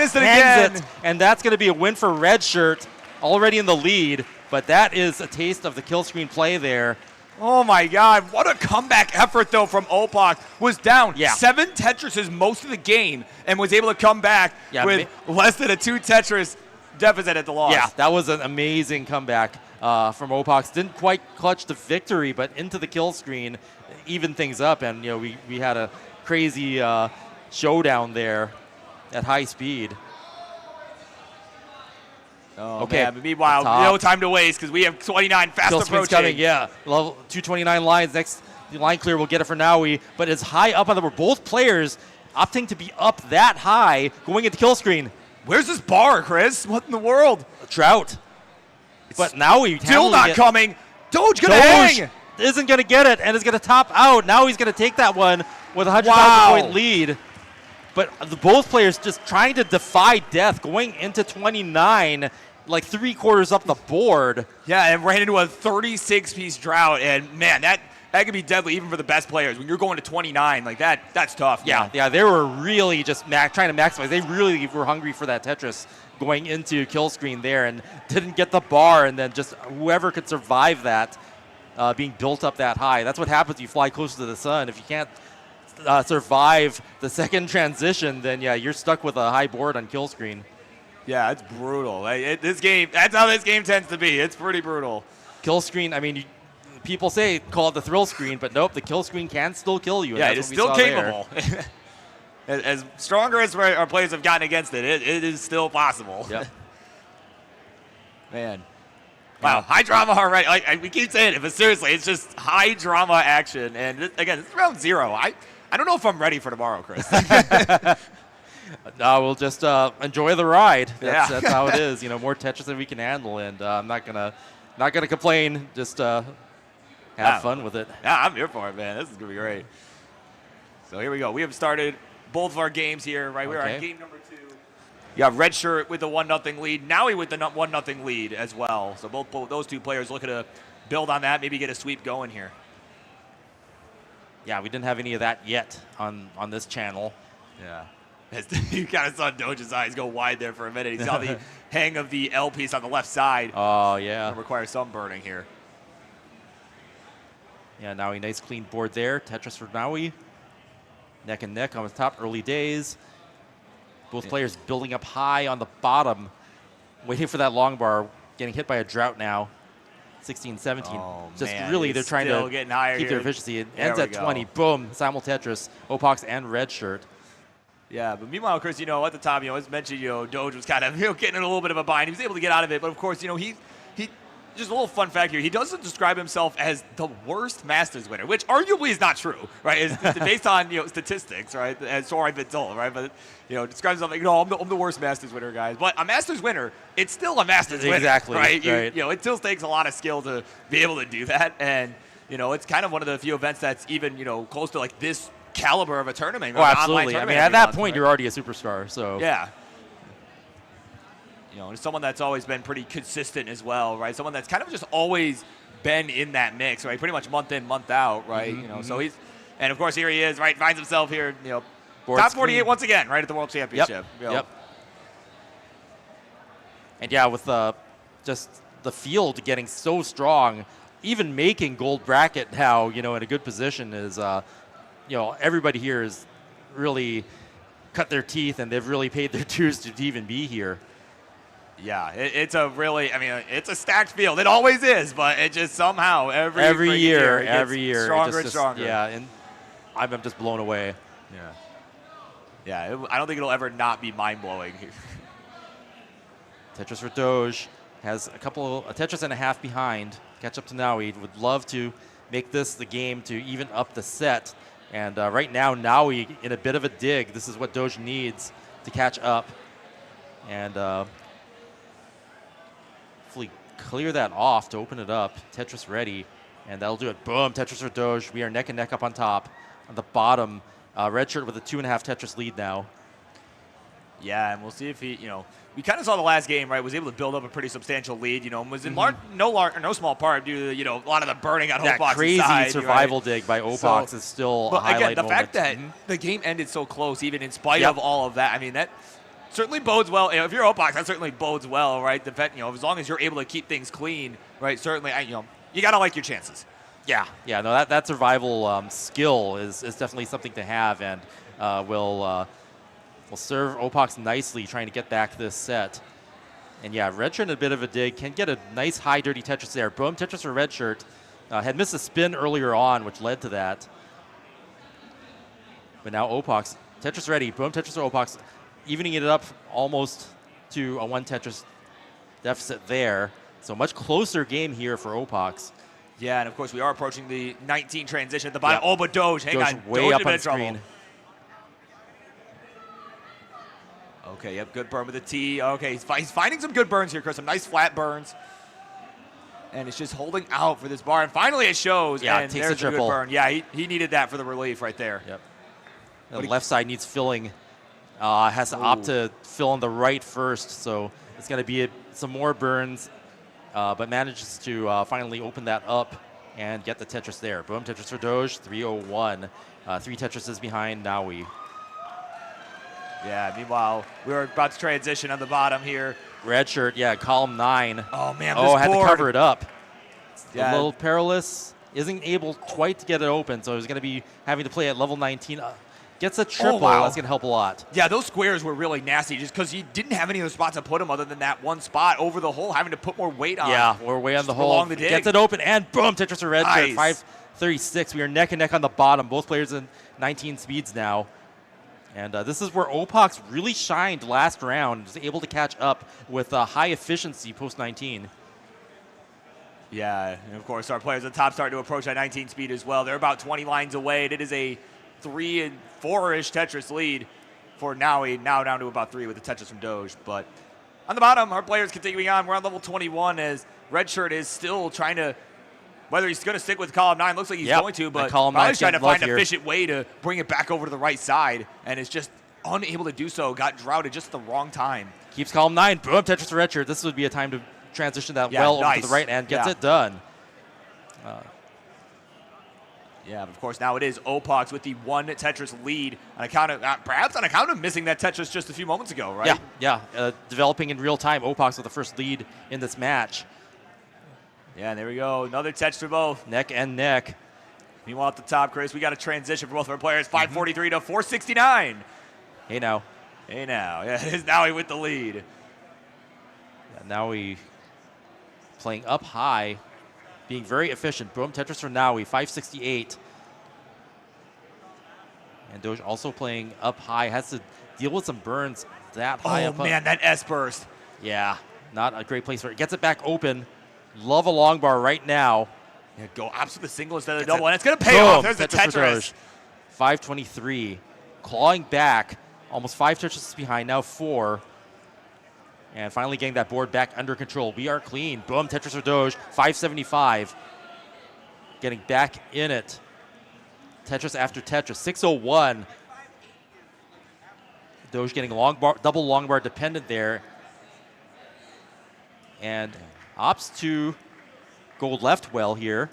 missed it again. And that's going to be a win for Red Shirt, already in the lead. But that is a taste of the kill screen play there. Oh my God, what a comeback effort though from Opak. Was down 7 Tetrises most of the game and was able to come back with less than a 2 Tetris deficit at the loss. Yeah, that was an amazing comeback from Opak. Didn't quite clutch the victory, but into the kill screen, even things up. And we had a crazy showdown there at high speed. Oh, okay. Man. Meanwhile, no time to waste because we have 29 fast kill approaching. Coming, yeah. Level 229 lines. Next line clear will get it for Naui, but it's high up on the board. Both players opting to be up that high going into kill screen. Where's this bar, Chris? What in the world? Drought. But Naui still not coming. Doge gonna hang. Isn't gonna get it and is gonna top out. Now he's gonna take that one with a 100,000 point lead. But both players just trying to defy death, going into 29, like 3/4 up the board. Yeah, and ran into a 36-piece drought, and man, that could be deadly even for the best players. When you're going to 29, like that's tough. Yeah, they were really just trying to maximize. They really were hungry for that Tetris going into kill screen there, and didn't get the bar, and then just whoever could survive that being built up that high. That's what happens when you fly closer to the sun. If you can't survive the second transition, then you're stuck with a high board on kill screen. Yeah, it's brutal. This game, that's how this game tends to be. It's pretty brutal. Kill screen, I mean, people say call it the thrill screen, but nope, the kill screen can still kill you. Yeah, it's still capable. As stronger as our players have gotten against it, it is still possible. Yep. Man. Wow, high drama already. Like we keep saying it, but seriously, it's just high drama action. And again, it's round 0. I don't know if I'm ready for tomorrow, Chris. No, we'll just enjoy the ride. That's how it is. More Tetris than we can handle, and I'm not gonna complain. Just have fun with it. Yeah, I'm here for it, man. This is gonna be great. So here we go. We have started both of our games here, right? We're on game number 2. You have Red Shirt with the 1-0 lead. Naui with the 1-0 lead as well. So both those two players looking to build on that, maybe get a sweep going here. Yeah, we didn't have any of that yet on this channel. Yeah. You kind of saw Doge's eyes go wide there for a minute. He saw the hang of the L piece on the left side. Oh, yeah. It requires some burning here. Yeah, Naui, nice clean board there. Tetris for Naui. Neck and neck on the top, early days. Both players building up high on the bottom, waiting for that long bar, getting hit by a drought now. 16, 17. Oh, just man. really, they're trying to keep their efficiency. It ends at 20. Boom, simul Tetris, Opox and Red Shirt. Yeah, but meanwhile, Chris, at the top, as mentioned, Doge was kind of, getting in a little bit of a bind. He was able to get out of it, but of course, he just a little fun fact here. He doesn't describe himself as the worst Masters winner, which arguably is not true, right? It's based on, statistics, right? As so I've been told, right? But, describes himself like, I'm the worst Masters winner, guys. But a Masters winner, it's still a Masters winner, right? It still takes a lot of skill to be able to do that. And, it's kind of one of the few events that's even, close to like this caliber of a tournament. Oh, absolutely. I mean, at that point, you're already a superstar. So yeah. Someone that's always been pretty consistent as well, right? Someone that's kind of just always been in that mix, right? Pretty much month in, month out, right? So he's, and of course here he is, right? Finds himself here, top 48 once again, right at the World Championship. Yep. And yeah, with just the field getting so strong, even making gold bracket now, in a good position is, everybody here has really cut their teeth and they've really paid their dues to even be here. Yeah, it's it's a stacked field. It always is, but it just somehow every year stronger and stronger. Yeah, and I'm just blown away. Yeah, I don't think it'll ever not be mind-blowing. Tetris for Doge has a Tetris and a half behind. Catch up to Naui. Would love to make this the game to even up the set. And right now, Naui in a bit of a dig. This is what Doge needs to catch up. And hopefully clear that off to open it up. Tetris ready. And that'll do it. Boom, Tetris for Doge. We are neck and neck up on top. On the bottom, Red Shirt with a 2.5 Tetris lead now. Yeah, and we'll see if he, we kind of saw the last game, right, was able to build up a pretty substantial lead, and was in no small part due to, a lot of the burning on Opox's side. That crazy survival dig by Opox is still a highlight moment. But again, the moment. fact that the game ended so close, even in spite of all of that, I mean, that certainly bodes well. If you're Opox, that certainly bodes well, right? As long as you're able to keep things clean, right? Certainly, you got to like your chances. Yeah, no, that survival skill is definitely something to have, and will serve Opox nicely trying to get back this set. And yeah, Redshirt in a bit of a dig, can get a nice high dirty Tetris there. Boom, Tetris for Redshirt. Had missed a spin earlier on, which led to that. But now Opox, Tetris ready, boom, Tetris for Opox, evening it up almost to a 1 Tetris deficit there. So much closer game here for Opox. Yeah, and of course we are approaching the 19 transition at the bottom. Yep. Oh, but Doge, hang Doge on. way Doge up in on bit of trouble. screen. Okay, yep, good burn with the T. Okay, he's finding some good burns here, Chris. Some nice flat burns. And it's just holding out for this bar. And finally it shows. Yeah, and it takes there's a a good triple. burn. Yeah, he needed that for the relief right there. Yep. The left side needs filling. Has to opt to fill on the right first, so it's going to be some more burns, but manages to finally open that up and get the Tetris there. Boom, Tetris for Doge, 301. 3 Tetrises behind Naui. Yeah, meanwhile, we were about to transition on the bottom here. Redshirt, yeah, column 9. Oh, man, Oh, this had to board. cover it up. Yeah. A little perilous. Isn't able quite to get it open, so he's going to be having to play at level 19. Gets a triple. wow. That's going to help a lot. Yeah, those squares were really nasty just because he didn't have any other spots to put him other than that one spot over the hole, having to put more weight on. Yeah, we're way on the hole. prolong the dig. Gets it open, and boom, Tetris for Redshirt. Nice. 536. We are neck and neck on the bottom. Both players in 19 speeds now. And this is where Opox really shined last round. Was able to catch up with high efficiency post 19. Yeah, and of course our players at the top starting to approach that 19 speed as well. They're about 20 lines away, and it is a 3 and 4-ish Tetris lead for Naui, now down to about 3 with the Tetris from Doge. But on the bottom, our players continuing on. We're on level 21 as Redshirt is still trying to, whether he's going to stick with column 9, looks like he's going to, but probably trying to find an efficient way to bring it back over to the right side, and is just unable to do so. Got droughted just at the wrong time. Keeps column 9. Boom, Tetris for Redshirt. This would be a time to transition that well over to the right and gets it done. Yeah, but of course now it is Opox with the 1 Tetris lead on account of perhaps on account of missing that Tetris just a few moments ago, right? Yeah. Developing in real time. Opox with the first lead in this match. Yeah, there we go. Another Tetris for both. Neck and neck. Meanwhile, at the top, Chris, we got a transition for both of our players. 543 to 469. Hey now. Hey now. Yeah, it is Naui with the lead. Naui playing up high, being very efficient. Boom, Tetris for Naui, 568. And Doge also playing up high, has to deal with some burns that high up. Oh, man, that S burst. Yeah, not a great place for it. Gets it back open. Love a long bar right now. Yeah, go opposite the single instead of the double, and it's going to pay off. There's the Tetris. 523. Clawing back, almost 5 Tetrises behind, now 4. And finally getting that board back under control. We are clean. Boom, Tetris for Doge, 575. Getting back in it. Tetris after Tetris, 601. Doge getting long bar, double long bar dependent there. And opts to go left well here.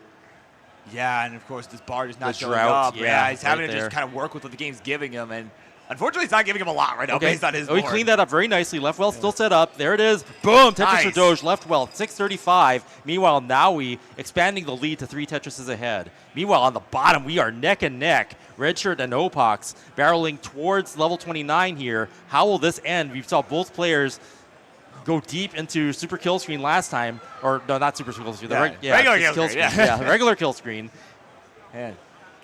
Yeah, and of course this bar is not showing drought, up. yeah, He's having right to just there. kind of work with what the game's giving him, and unfortunately it's not giving him a lot right now based on his he board. cleaned that up very nicely. Left well still set up. There it is. Boom, Tetris for Nice. Doge, left well, 635. Meanwhile, Naui expanding the lead to 3 Tetrises ahead. Meanwhile, on the bottom, we are neck and neck. Redshirt and Opox barreling towards level 29 here. How will this end? We saw both players go deep into super kill screen last time, or no, not super kill screen. Regular kill screen. Yeah, regular kill screen. Man.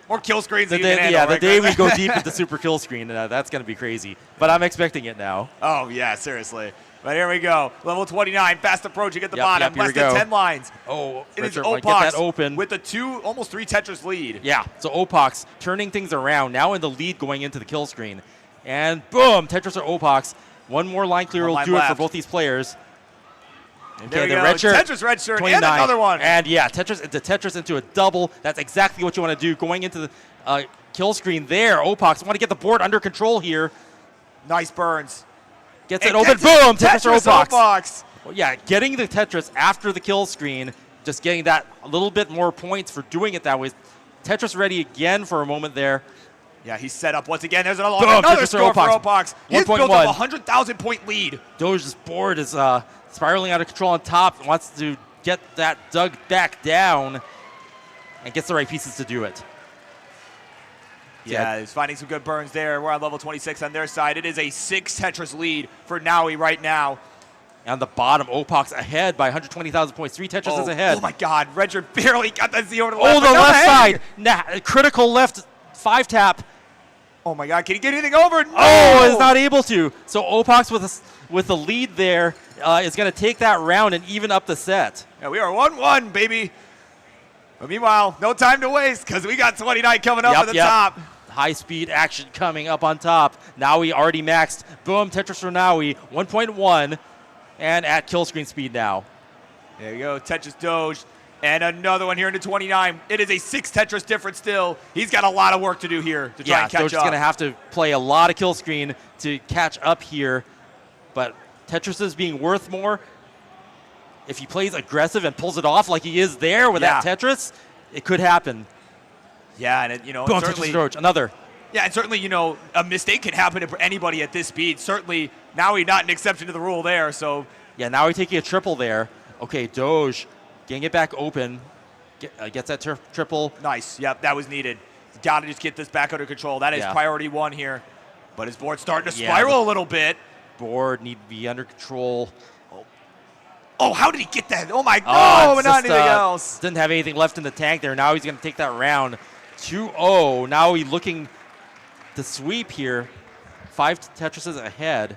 More kill screens The than you can day, handle, the right, day Chris? we go deep into super kill screen, that's going to be crazy. But I'm expecting it now. Oh, yeah, seriously. But here we go. Level 29, fast approaching at the bottom. here Less we than go. 10 lines. Oh, It is Redshirt might get Opox that open. with the almost 3 Tetris lead. Yeah, so Opox turning things around, now in the lead going into the kill screen. And boom, Tetris or Opox. One more line clear One will line do it for left. both these players. And there we the go. Redshirt, Tetris, Redshirt, 29. and another one. And yeah, Tetris into a double. That's exactly what you want to do. Going into the kill screen there, Opox want to get the board under control here. Nice burns. Gets it open, boom, Tetris or Opox. Opox. Well, yeah, getting the Tetris after the kill screen, just getting that a little bit more points for doing it that way. Tetris ready again for a moment there. Yeah, he's set up once again. There's another, Boom, another Tetris score for Opax. Opax. He's built up 1.1. a 100,000-point lead. Doge's board is spiraling out of control on top. Wants to get that dug back down and gets the right pieces to do it. Yeah, he's finding some good burns there. We're on level 26 on their side. It is a 6 Tetris lead for Naui right now. On the bottom, Opax ahead by 120,000 points. 3 Tetris is ahead. Oh my God, Redger barely got that Z over to the Oh, left. the left side. Nah, critical left 5-tap. Oh my God, can he get anything over? No! Oh, is not able to. So Opax with the lead there is going to take that round and even up the set. Yeah, we are 1-1, baby. But meanwhile, no time to waste because we got 29 coming up at the top. High-speed action coming up on top. Naui already maxed. Boom, Tetris for Naui, 1.1, and at kill screen speed now. There you go, Tetris Doge. And another one here into 29. It is a 6 Tetris difference still. He's got a lot of work to do here to try and catch Doge is up. going to have to play a lot of kill screen to catch up here. But Tetris is being worth more. If he plays aggressive and pulls it off like he is there with that Tetris, it could happen. Yeah, and you know, Boom, certainly, Tetris Doge, another. Yeah, and certainly, you know, a mistake can happen to anybody at this speed. Certainly, Naui not an exception to the rule there. So yeah, Naui taking a triple there. Okay, Doge getting it back open. Gets that triple. Nice. Yep, that was needed. Got to just get this back under control. That is priority 1 here. But his board's starting to spiral a little bit. Board need to be under control. Oh, how did he get that? Oh my God, but not anything else. Didn't have anything left in the tank there. Now he's going to take that round. 2-0. Now he's looking to sweep here. 5 Tetrises ahead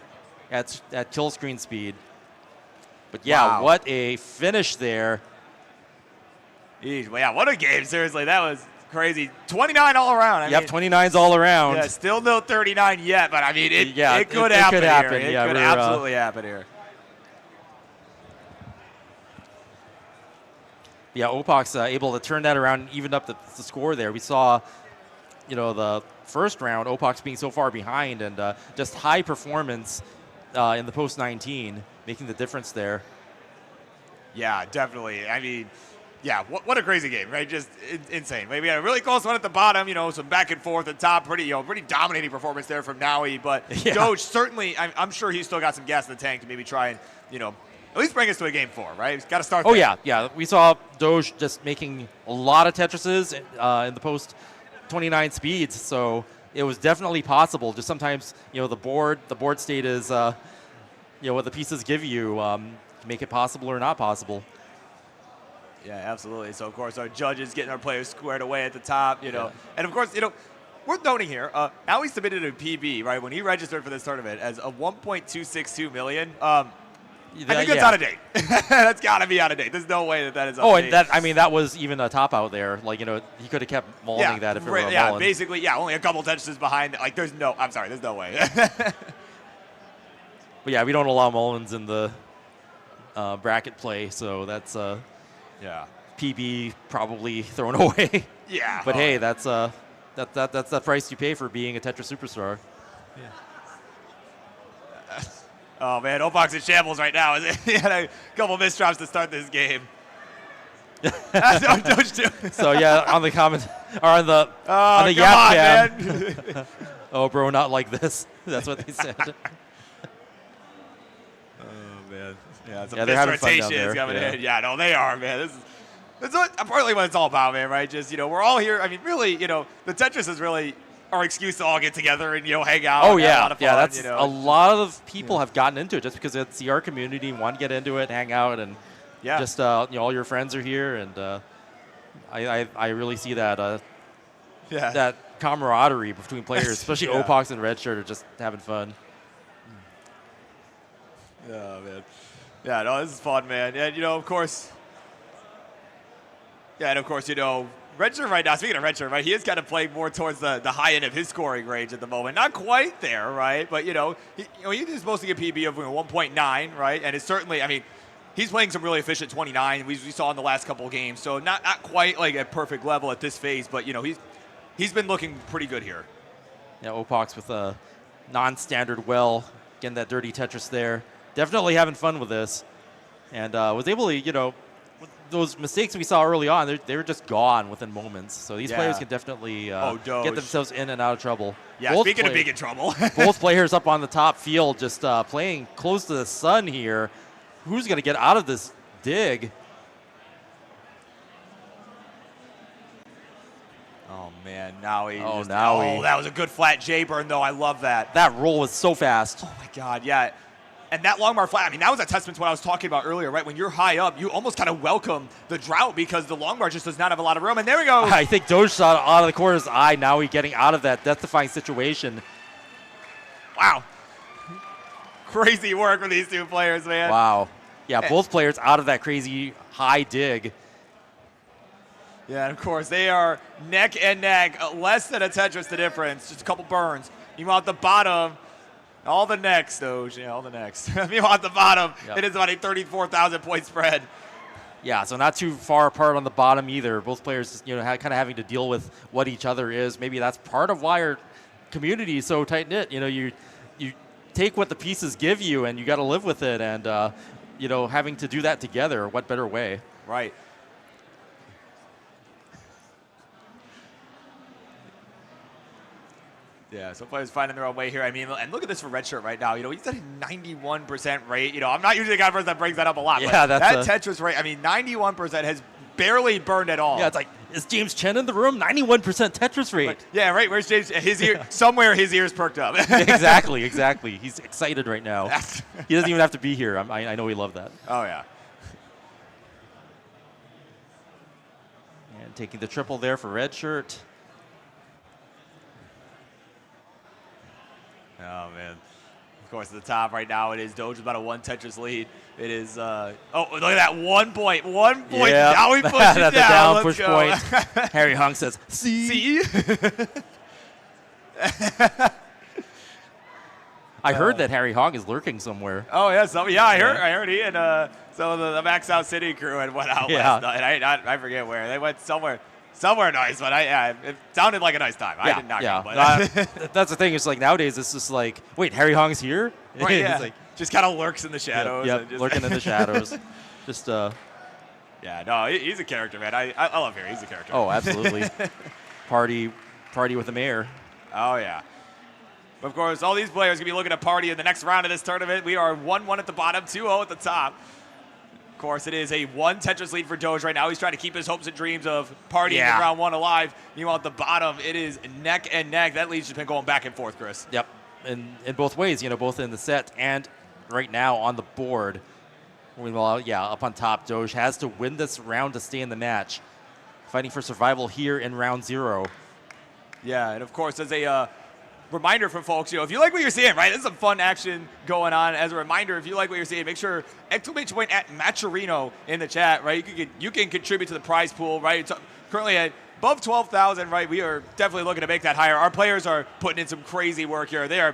at kill screen speed. But yeah, what a finish there. Jeez, well, yeah, what a game. Seriously, that was crazy. 29 all around. I mean, 29's all around. Yeah, still no 39 yet, but I mean, it could happen here. It could absolutely happen here. Yeah, Opax able to turn that around and even up the score there. We saw, you know, the first round, Opax being so far behind and just high performance in the post-19, making the difference there. Yeah, definitely. I mean, yeah, what a crazy game, right? Just insane. Maybe had a really close one at the bottom, you know, some back and forth at the top. Pretty dominating performance there from Naui. But Doge, certainly, I'm sure he's still got some gas in the tank to maybe try and, you know, at least bring us to a game 4, right? He's got to start there. Oh, yeah. We saw Doge just making a lot of Tetrises in the post-29 speeds, so it was definitely possible. Just sometimes, you know, the board state is, you know, what the pieces give you to make it possible or not possible. Yeah, absolutely. So, of course, our judges getting our players squared away at the top, you know. And, of course, you know, worth noting here, Naui submitted a PB, right, when he registered for this tournament as a 1.262 million. I think it's out of date. That's got to be out of date. There's no way that is out of date. And that was even a top out there. Like, you know, he could have kept mulling that if it were a mullen. Basically, only a couple touches behind. Like, there's no way. But yeah, we don't allow mullins in the bracket play, so that's PB probably thrown away. Yeah. But hey, that's the price you pay for being a Tetris superstar. Yeah. Oh, man, Opax in shambles right now. He had a couple misdrops to start this game. So, yeah, on the comment, or on the Yap Cam. Oh, bro, not like this. That's what they said. Oh, man. Yeah, some they're having fun down rotations there. coming in. Yeah, no, they are, man. This is partly what it's all about, man, right? Just, you know, we're all here. I mean, really, you know, the Tetris is really our excuse to all get together and, you know, hang out. Oh, and have a lot of fun, that's you know. a lot of people have gotten into it just because it's the art community, want to get into it, hang out, and just, you know, all your friends are here, and I really see that that camaraderie between players, especially Opax and Redshirt, are just having fun. Oh, man. Yeah, no, this is fun, man. And, you know, of course, you know, Redshirt right now, speaking of Redshirt, right, he is kind of playing more towards the high end of his scoring range at the moment. Not quite there, right? But, you know, he's supposed to get PB of 1.9, right? And it's certainly, I mean, he's playing some really efficient 29 we saw in the last couple of games. So not quite like a perfect level at this phase, but, you know, he's been looking pretty good here. Yeah, Opax with a non-standard getting that dirty Tetris there. Definitely having fun with this. And was able to, you know, those mistakes we saw early on, they're just gone within moments. So these players can definitely get themselves in and out of trouble. Yeah, speaking of being in trouble. Both players up on the top field just playing close to the sun here. Who's going to get out of this dig? Oh, man. Now he Oh, that was a good flat J-burn, though. I love that. That roll was so fast. Oh, my God, yeah. And that long bar flat, I mean, that was a testament to what I was talking about earlier, right? When you're high up, you almost kind of welcome the drought because the long bar just does not have a lot of room. And there we go. I think Doge saw it out of the corner of his eye. Now he's getting out of that death-defying situation. Wow. Crazy work for these two players, man. Wow. Yeah, both players out of that crazy high dig. Yeah, and of course, they are neck and neck. Less than a Tetris the difference. Just a couple burns. Meanwhile, at the bottom, all the necks, Doge. Yeah, all the necks. Meanwhile, at the bottom, it is about a 34,000 point spread. Yeah, so not too far apart on the bottom either. Both players, kind of having to deal with what each other is. Maybe that's part of why our community is so tight knit. You take what the pieces give you, and you got to live with it. And having to do that together, what better way? Right. Yeah, so players finding their own way here. I mean, and look at this for Redshirt right now. He's at a 91% rate. I'm not usually the guy that brings that up a lot. Yeah, but that Tetris rate, I mean, 91% has barely burned at all. Yeah, it's like, is James Chen in the room? 91% Tetris rate. But, yeah, right. Where's James? His ear, somewhere his ears perked up. Exactly. He's excited right now. He doesn't even have to be here. I know he loved that. Oh, yeah. And taking the triple there for Redshirt. Oh, man. Of course, at the top right now, it is Doge with about a 1 Tetris lead. It is, oh, look at that, 1 point. 1 point. Yeah. Now he pushes That's down. The down push point. Harry Hung says, see? I heard that Harry Hong is lurking somewhere. Oh, yeah. I heard he and some of the Max Out City crew had went out last night. I forget where. They went somewhere nice, but it sounded like a nice time. I did not go, but that's the thing. It's like nowadays it's just like, wait, Harry Hong's here? Right, yeah. Like, just kind of lurks in the shadows. Yeah, lurking in the shadows. Just Yeah, no, he's a character, man. I love Harry. He's a character. Oh, absolutely. Party with the mayor. Oh, yeah. But of course, all these players going to be looking to party in the next round of this tournament. We are 1-1 at the bottom, 2-0 at the top. Of course, it is a 1 Tetris lead for Doge right now. He's trying to keep his hopes and dreams of partying in round 1 alive. Meanwhile, at the bottom, it is neck and neck. That lead's just been going back and forth, Chris. Yep, in both ways, both in the set and right now on the board. Meanwhile, up on top, Doge has to win this round to stay in the match. Fighting for survival here in round 0. Yeah, and of course, as a reminder for folks, if you like what you're seeing, right, there's some fun action going on. As a reminder, if you like what you're seeing, make sure exclamation point at Maturino in the chat, right? You can contribute to the prize pool, right? It's currently at above 12,000, right? We are definitely looking to make that higher. Our players are putting in some crazy work here. They're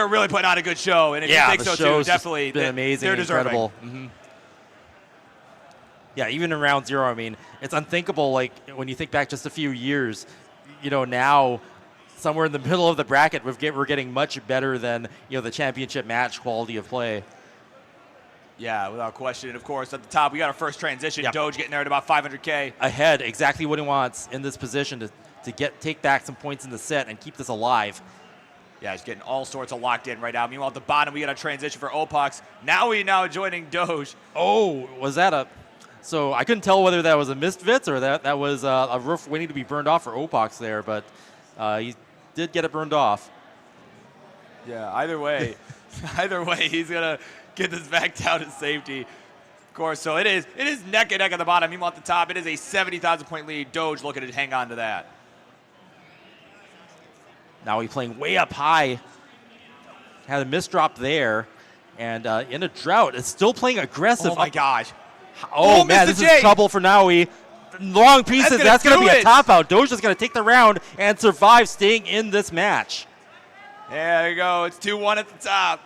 really putting on a good show, and if you think so too, definitely been amazing, they're incredible. Mm-hmm. Yeah, even in round 0, I mean, it's unthinkable. Like when you think back just a few years, now somewhere in the middle of the bracket, we're getting much better than the championship match quality of play. Yeah, without question. And of course, at the top, we got our first transition. Yep. Doge getting there at about 500K. Ahead, exactly what he wants in this position to take back some points in the set and keep this alive. Yeah, he's getting all sorts of locked in right now. Meanwhile, at the bottom, we got a transition for Opox. Now joining Doge. Oh, was that a... So I couldn't tell whether that was a missed Vitz or that was a roof waiting to be burned off for Opox there, but he did get it burned off. Yeah, either way, he's going to get this back down to safety. Of course, so it is neck and neck at the bottom. Meanwhile, at the top, it is a 70,000 point lead. Doge looking to hang on to that. Now he's playing way up high. Had a misdrop there. And in a drought, is still playing aggressive. Oh, my gosh. Oh, man, this is trouble for Naui. Long pieces, that's going to be a top out. Doge is going to take the round and survive staying in this match. Yeah, there you go. It's 2-1 at the top.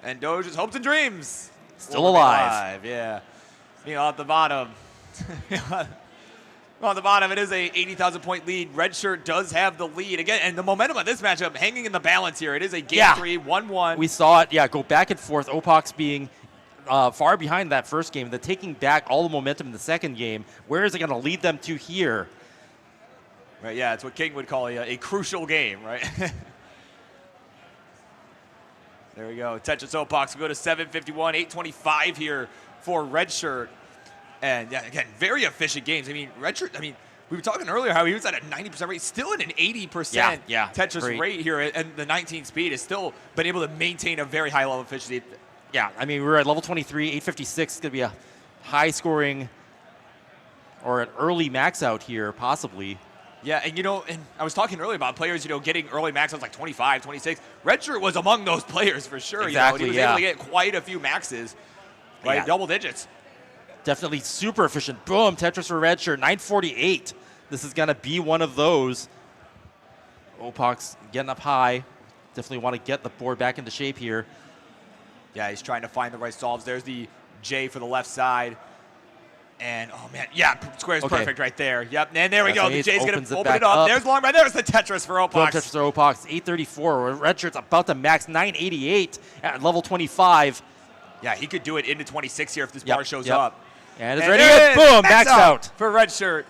And Doge's hopes and dreams. Still alive. Yeah. At the bottom. On the bottom, it is a 80,000 point lead. Redshirt does have the lead. Again, and the momentum of this matchup hanging in the balance here. It is a game 3, 1-1. We saw it, go back and forth. Opox being far behind that first game. They're taking back all the momentum in the second game. Where is it going to lead them to here? Right, yeah, it's what King would call a crucial game, right? There we go. Tetris Opox will go to 751, 825 here for Redshirt. And yeah, again, very efficient games. I mean, Redshirt, we were talking earlier how he was at a 90% rate, still at an 80% Tetris rate here, and the 19 speed has still been able to maintain a very high level of efficiency. Yeah, I mean, we're at level 23, 856 is going to be a high scoring or an early max out here, possibly. Yeah, and and I was talking earlier about players, getting early max outs like 25, 26. Redshirt was among those players for sure. Exactly, he was able to get quite a few maxes, right? Yeah. Double digits. Definitely super efficient. Boom, Tetris for Redshirt, 948. This is going to be one of those. Opox getting up high. Definitely want to get the board back into shape here. Yeah, he's trying to find the right solves. There's the J for the left side. And, oh, man, yeah, square's perfect right there. Yep, and there we go. The J's going to open it up. There's long right. There's the Tetris for Opox. Boom, Tetris for Opox, 834. Redshirt's about to max 988 at level 25. Yeah, he could do it into 26 here if this bar shows up. And it's ready. Boom, max out for Redshirt.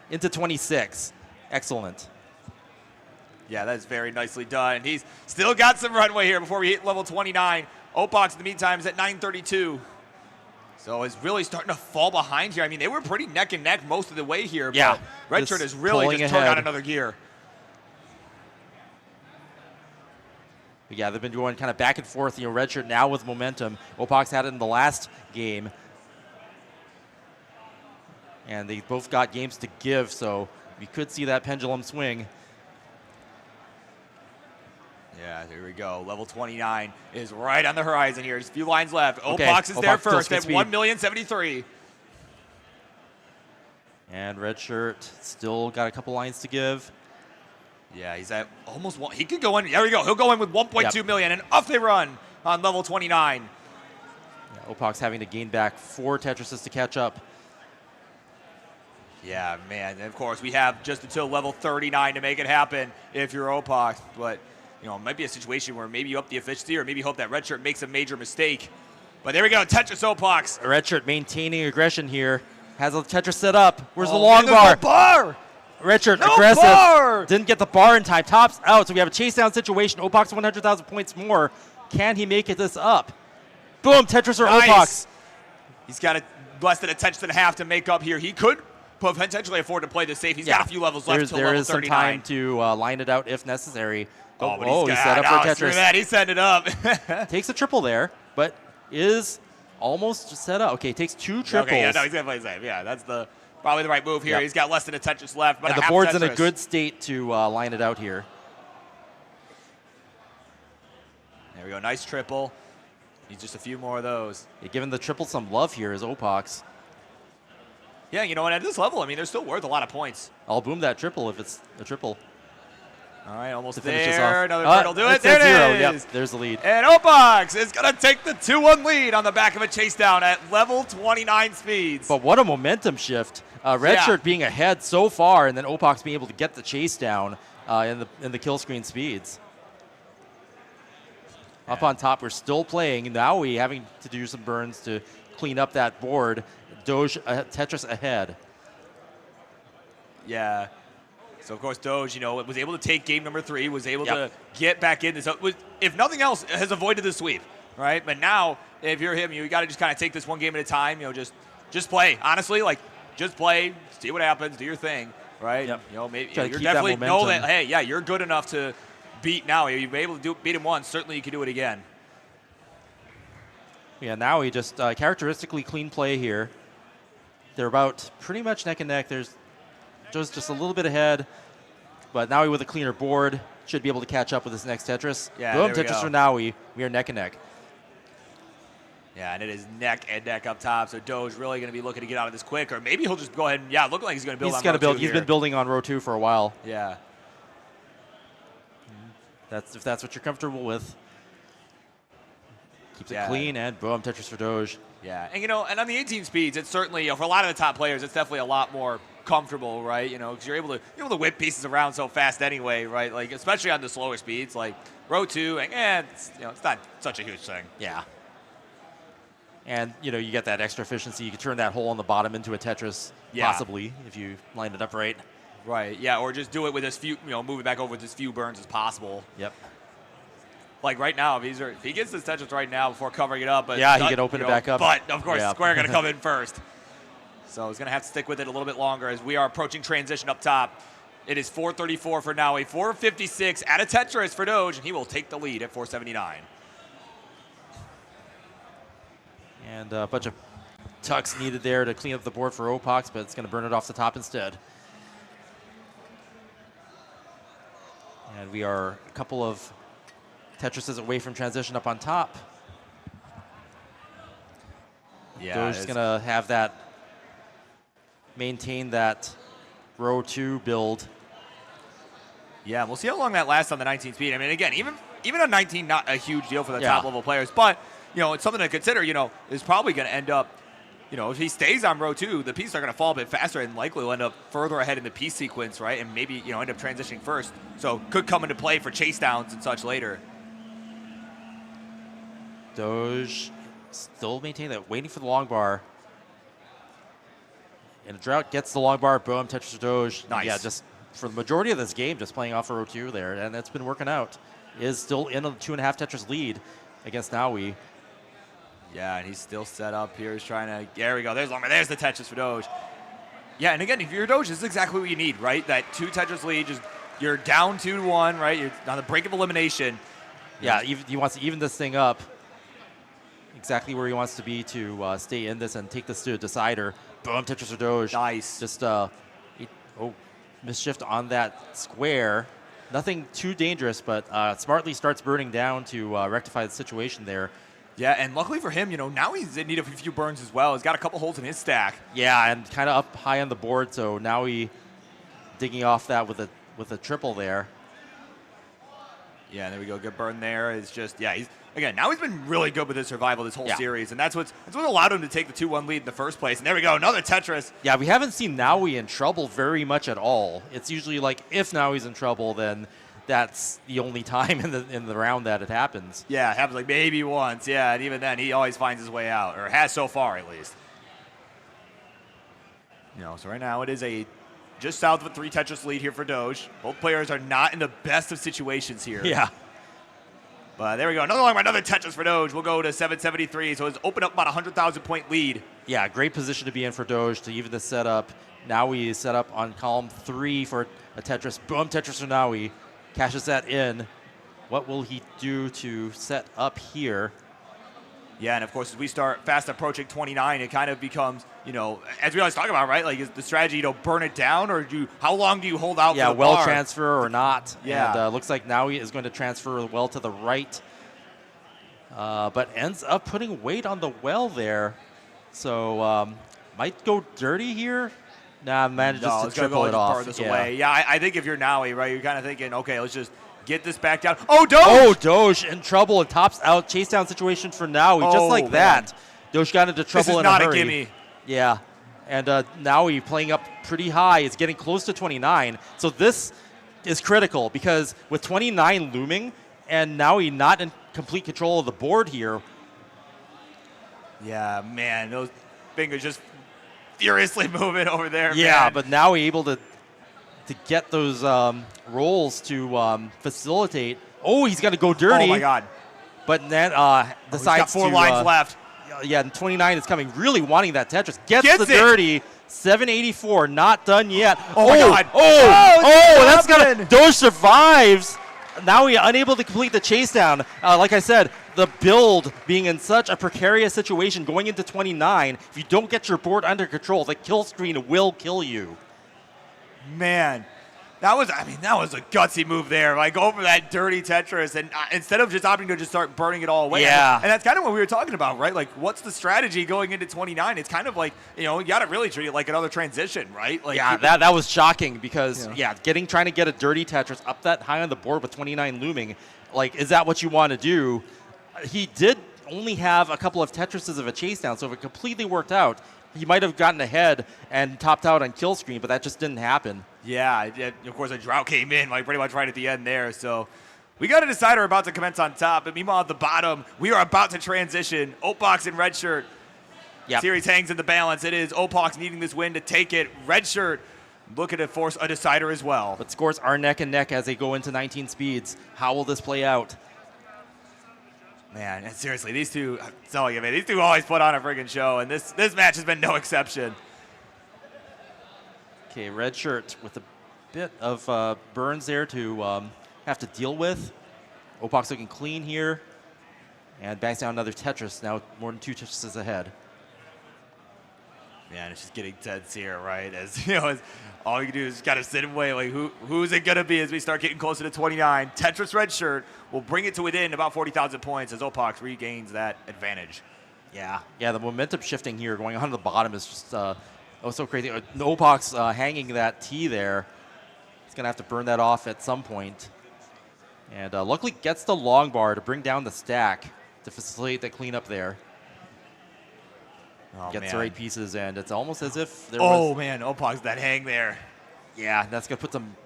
Into 26. Excellent. Yeah, that's very nicely done. He's still got some runway here before we hit level 29. Opox, in the meantime, is at 932. So it's really starting to fall behind here. I mean, they were pretty neck and neck most of the way here. Yeah. But Redshirt is really just turned on another gear. But yeah, they've been going kind of back and forth. Redshirt now with momentum. Opox had it in the last game. And they both got games to give, so we could see that pendulum swing. Yeah, here we go. Level 29 is right on the horizon here. Just a few lines left. Opox is there first at 1,073,000. And Redshirt still got a couple lines to give. Yeah, he's at almost one. He could go in. There we go. He'll go in with 1.2 million, and off they run on level 29. Yeah, Opox having to gain back 4 Tetrises to catch up. Yeah, man. And of course, we have just until level 39 to make it happen if you're Opox. But, it might be a situation where maybe you up the efficiency or maybe hope that Redshirt makes a major mistake. But there we go. Tetris Opox. Redshirt maintaining aggression here. Has a Tetris set up. Where's the long bar? No bar! Redshirt aggressive. Bar! Didn't get the bar in time. Tops out. So we have a chase down situation. Opox 100,000 points more. Can he make it this up? Boom. Tetris or Opox. He's got less than a Tetris and a half to make up here. He could potentially afford to play this safe. He's got a few levels left until level 39. There is some time to line it out if necessary. But he's set up for Tetris. That. He's setting it up. Takes a triple there, but is almost set up. Okay, takes 2 triples. Okay, yeah, no, he's going to play safe. Yeah, that's probably the right move here. Yep. He's got less than a Tetris left. But and the board's in a good state to line it out here. There we go. Nice triple. Needs just a few more of those. Yeah, giving the triple some love here is Opox. Yeah, and at this level, they're still worth a lot of points. I'll boom that triple if it's a triple. All right, almost there. Another card will do it. There it is. Yep, there's the lead. And Opox is going to take the 2-1 lead on the back of a chase down at level 29 speeds. But what a momentum shift. Redshirt being ahead so far, and then Opox being able to get the chase down in the kill screen speeds. Yeah. Up on top, we're still playing. Now we having to do some burns to clean up that board. Doge Tetris ahead. Yeah. So, of course, Doge, was able to take game number 3, was able to get back in this. If nothing else, has avoided the sweep, right? But now, if you're him, you got to just kind of take this one game at a time. Just play. Honestly, just play, see what happens, do your thing, right? Yep. Maybe you're definitely know that. Hey, yeah, you're good enough to beat now. You've been able to beat him once. Certainly, you can do it again. Yeah. Now he just characteristically clean play here. They're about pretty much neck and neck. There's just a little bit ahead, but Naui with a cleaner board should be able to catch up with this next Tetris. Yeah, boom, Tetris for Naui. We are neck and neck. Yeah, and it is neck and neck up top, so Doge really going to be looking to get out of this quick, or maybe he'll just go ahead and, look like he's going to build on row 2 He's been building on row 2 for a while. Yeah. If that's what you're comfortable with. Keeps it clean, and boom, Tetris for Doge. Yeah, and and on the 18 speeds, it's certainly for a lot of the top players, it's definitely a lot more comfortable, right? Because you're able to whip pieces around so fast anyway, right? Like especially on the slower speeds, like row 2, and it's not such a huge thing. Yeah. And, you know, you get that extra efficiency. You can turn that hole on the bottom into a Tetris, possibly, if you line it up right. Right, yeah, or just do it with as few, move it back over with as few burns as possible. Yep. Like right now, if he gets this Tetris right now before covering it up. But yeah, he can open it back up. But, of course, Square going to come in first. So he's going to have to stick with it a little bit longer as we are approaching transition up top. It is 434 for Naui, 456 at a Tetris for Doge, and he will take the lead at 479. And a bunch of tucks needed there to clean up the board for Opox, but it's going to burn it off the top instead. And we are a couple of Tetrises away from transition up on top. Yeah, Doge is going to have that, maintain that row 2 build. Yeah, we'll see how long that lasts on the 19 speed. I mean, again, even on 19, not a huge deal for the top level players, but it's something to consider. Is probably going to end up, if he stays on row 2, the pieces are going to fall a bit faster and likely will end up further ahead in the piece sequence, right? And maybe end up transitioning first, so could come into play for chase downs and such later. Doge still maintaining that, waiting for the long bar. And Drought gets the long bar, boom, Tetris to Doge. Nice. Yeah, just for the majority of this game, just playing off of row 2 there, and it's been working out. Is still in a 2.5 Tetris lead against Naui. Yeah, and he's still set up here. He's trying to, there we go, there's the Tetris for Doge. Yeah, and again, if you're Doge, this is exactly what you need, right? That 2 Tetris lead, just you're down 2-1, right? You're on the brink of elimination. Yeah, he wants to even this thing up exactly where he wants to be to stay in this and take this to a decider. Boom, Tetris or Doge. Nice. Just, misshift on that square. Nothing too dangerous, but smartly starts burning down to rectify the situation there. Yeah, and luckily for him, now he's in need of a few burns as well. He's got a couple holes in his stack. Yeah, and kind of up high on the board, so now he digging off that with a triple there. Yeah, there we go. Good burn there. It's just, he's been really good with his survival this whole series, and that's what allowed him to take the 2-1 lead in the first place. And there we go, another Tetris. Yeah, we haven't seen Naui in trouble very much at all. It's usually like if Naui's in trouble, then that's the only time in the round that it happens. Yeah, it happens like maybe once. Yeah, and even then, he always finds his way out, or has so far at least. So right now it is just south of a 3 Tetris lead here for Doge. Both players are not in the best of situations here. Yeah. But there we go. Another Tetris for Doge. We'll go to 773. So it's opened up about a 100,000 point lead. Yeah, great position to be in for Doge to even the setup. Naui is set up on column 3 for a Tetris. Boom, Tetris for Naui. Cashes that in. What will he do to set up here? Yeah, and of course, as we start fast approaching 29, it kind of becomes, as we always talk about, right? Like, is the strategy, burn it down, or how long do you hold out for the well bar? transfer or not. Yeah. And looks like Naui is going to transfer well to the right, but ends up putting weight on the well there. So might go dirty here. Nah, manages to triple it off. Burn this away. Yeah, I think if you're Naui, right, you're kind of thinking, okay, let's just get this back down. Oh, Doge! Oh, Doge in trouble. It tops out. Chase down situation for Naui. Just like that. Doge got into trouble in a hurry. This is not a gimme. Yeah. And Naui playing up pretty high. It's getting close to 29. So this is critical because with 29 looming and Naui not in complete control of the board here. Yeah, man. Those fingers just furiously moving over there, Yeah, man. but Naui able to get those rolls to facilitate. Oh, he's going to go dirty. Oh, my God. But then decides he's got 4 lines left. Yeah, and 29 is coming, really wanting that Tetris. Gets the it. dirty. 784, not done yet. Oh, my God. That's going to... Doge survives. Now he unable to complete the chase down. Like I said, the build being in such a precarious situation going into 29, if you don't get your board under control, the kill screen will kill you. Man, that was a gutsy move there. Like, go for that dirty Tetris, and instead of just opting to just start burning it all away. Yeah. And that's kind of what we were talking about, right? Like, what's the strategy going into 29? It's kind of like, you got to really treat it like another transition, right? Like, yeah, that was shocking because, trying to get a dirty Tetris up that high on the board with 29 looming, like, is that what you want to do? He did only have a couple of Tetrises of a chase down, so if it completely worked out, he might have gotten ahead and topped out on kill screen, but that just didn't happen. Yeah, of course, a drought came in, like, pretty much right at the end there. So we got a decider about to commence on top. But meanwhile, at the bottom, we are about to transition. Opox in red shirt Yep. Series hangs in the balance. It is Opox needing this win to take it. Red shirt looking to force a decider as well. But scores are neck and neck as they go into 19 speeds. How will this play out? Man, and seriously, these two, I'm telling you, man, these two always put on a friggin' show, and this match has been no exception. Okay, red shirt with a bit of burns there to have to deal with. Opox looking clean here. And bangs down another Tetris, now more than 2 Tetrises ahead. Man, it's just getting tense here, right? As you know, as all you can do is kind of sit and wait. Like, who's it gonna be as we start getting closer to 29? Tetris red shirt will bring it to within about 40,000 points as Opox regains that advantage. Yeah, the momentum shifting here, going on to the bottom is just so crazy. Opox hanging that T there. He's gonna have to burn that off at some point. And luckily gets the long bar to bring down the stack to facilitate the cleanup there. Oh, Gets man. the right pieces, and it's almost as if there Oh, was... man, Opox, that hang there. Yeah, that's going to put some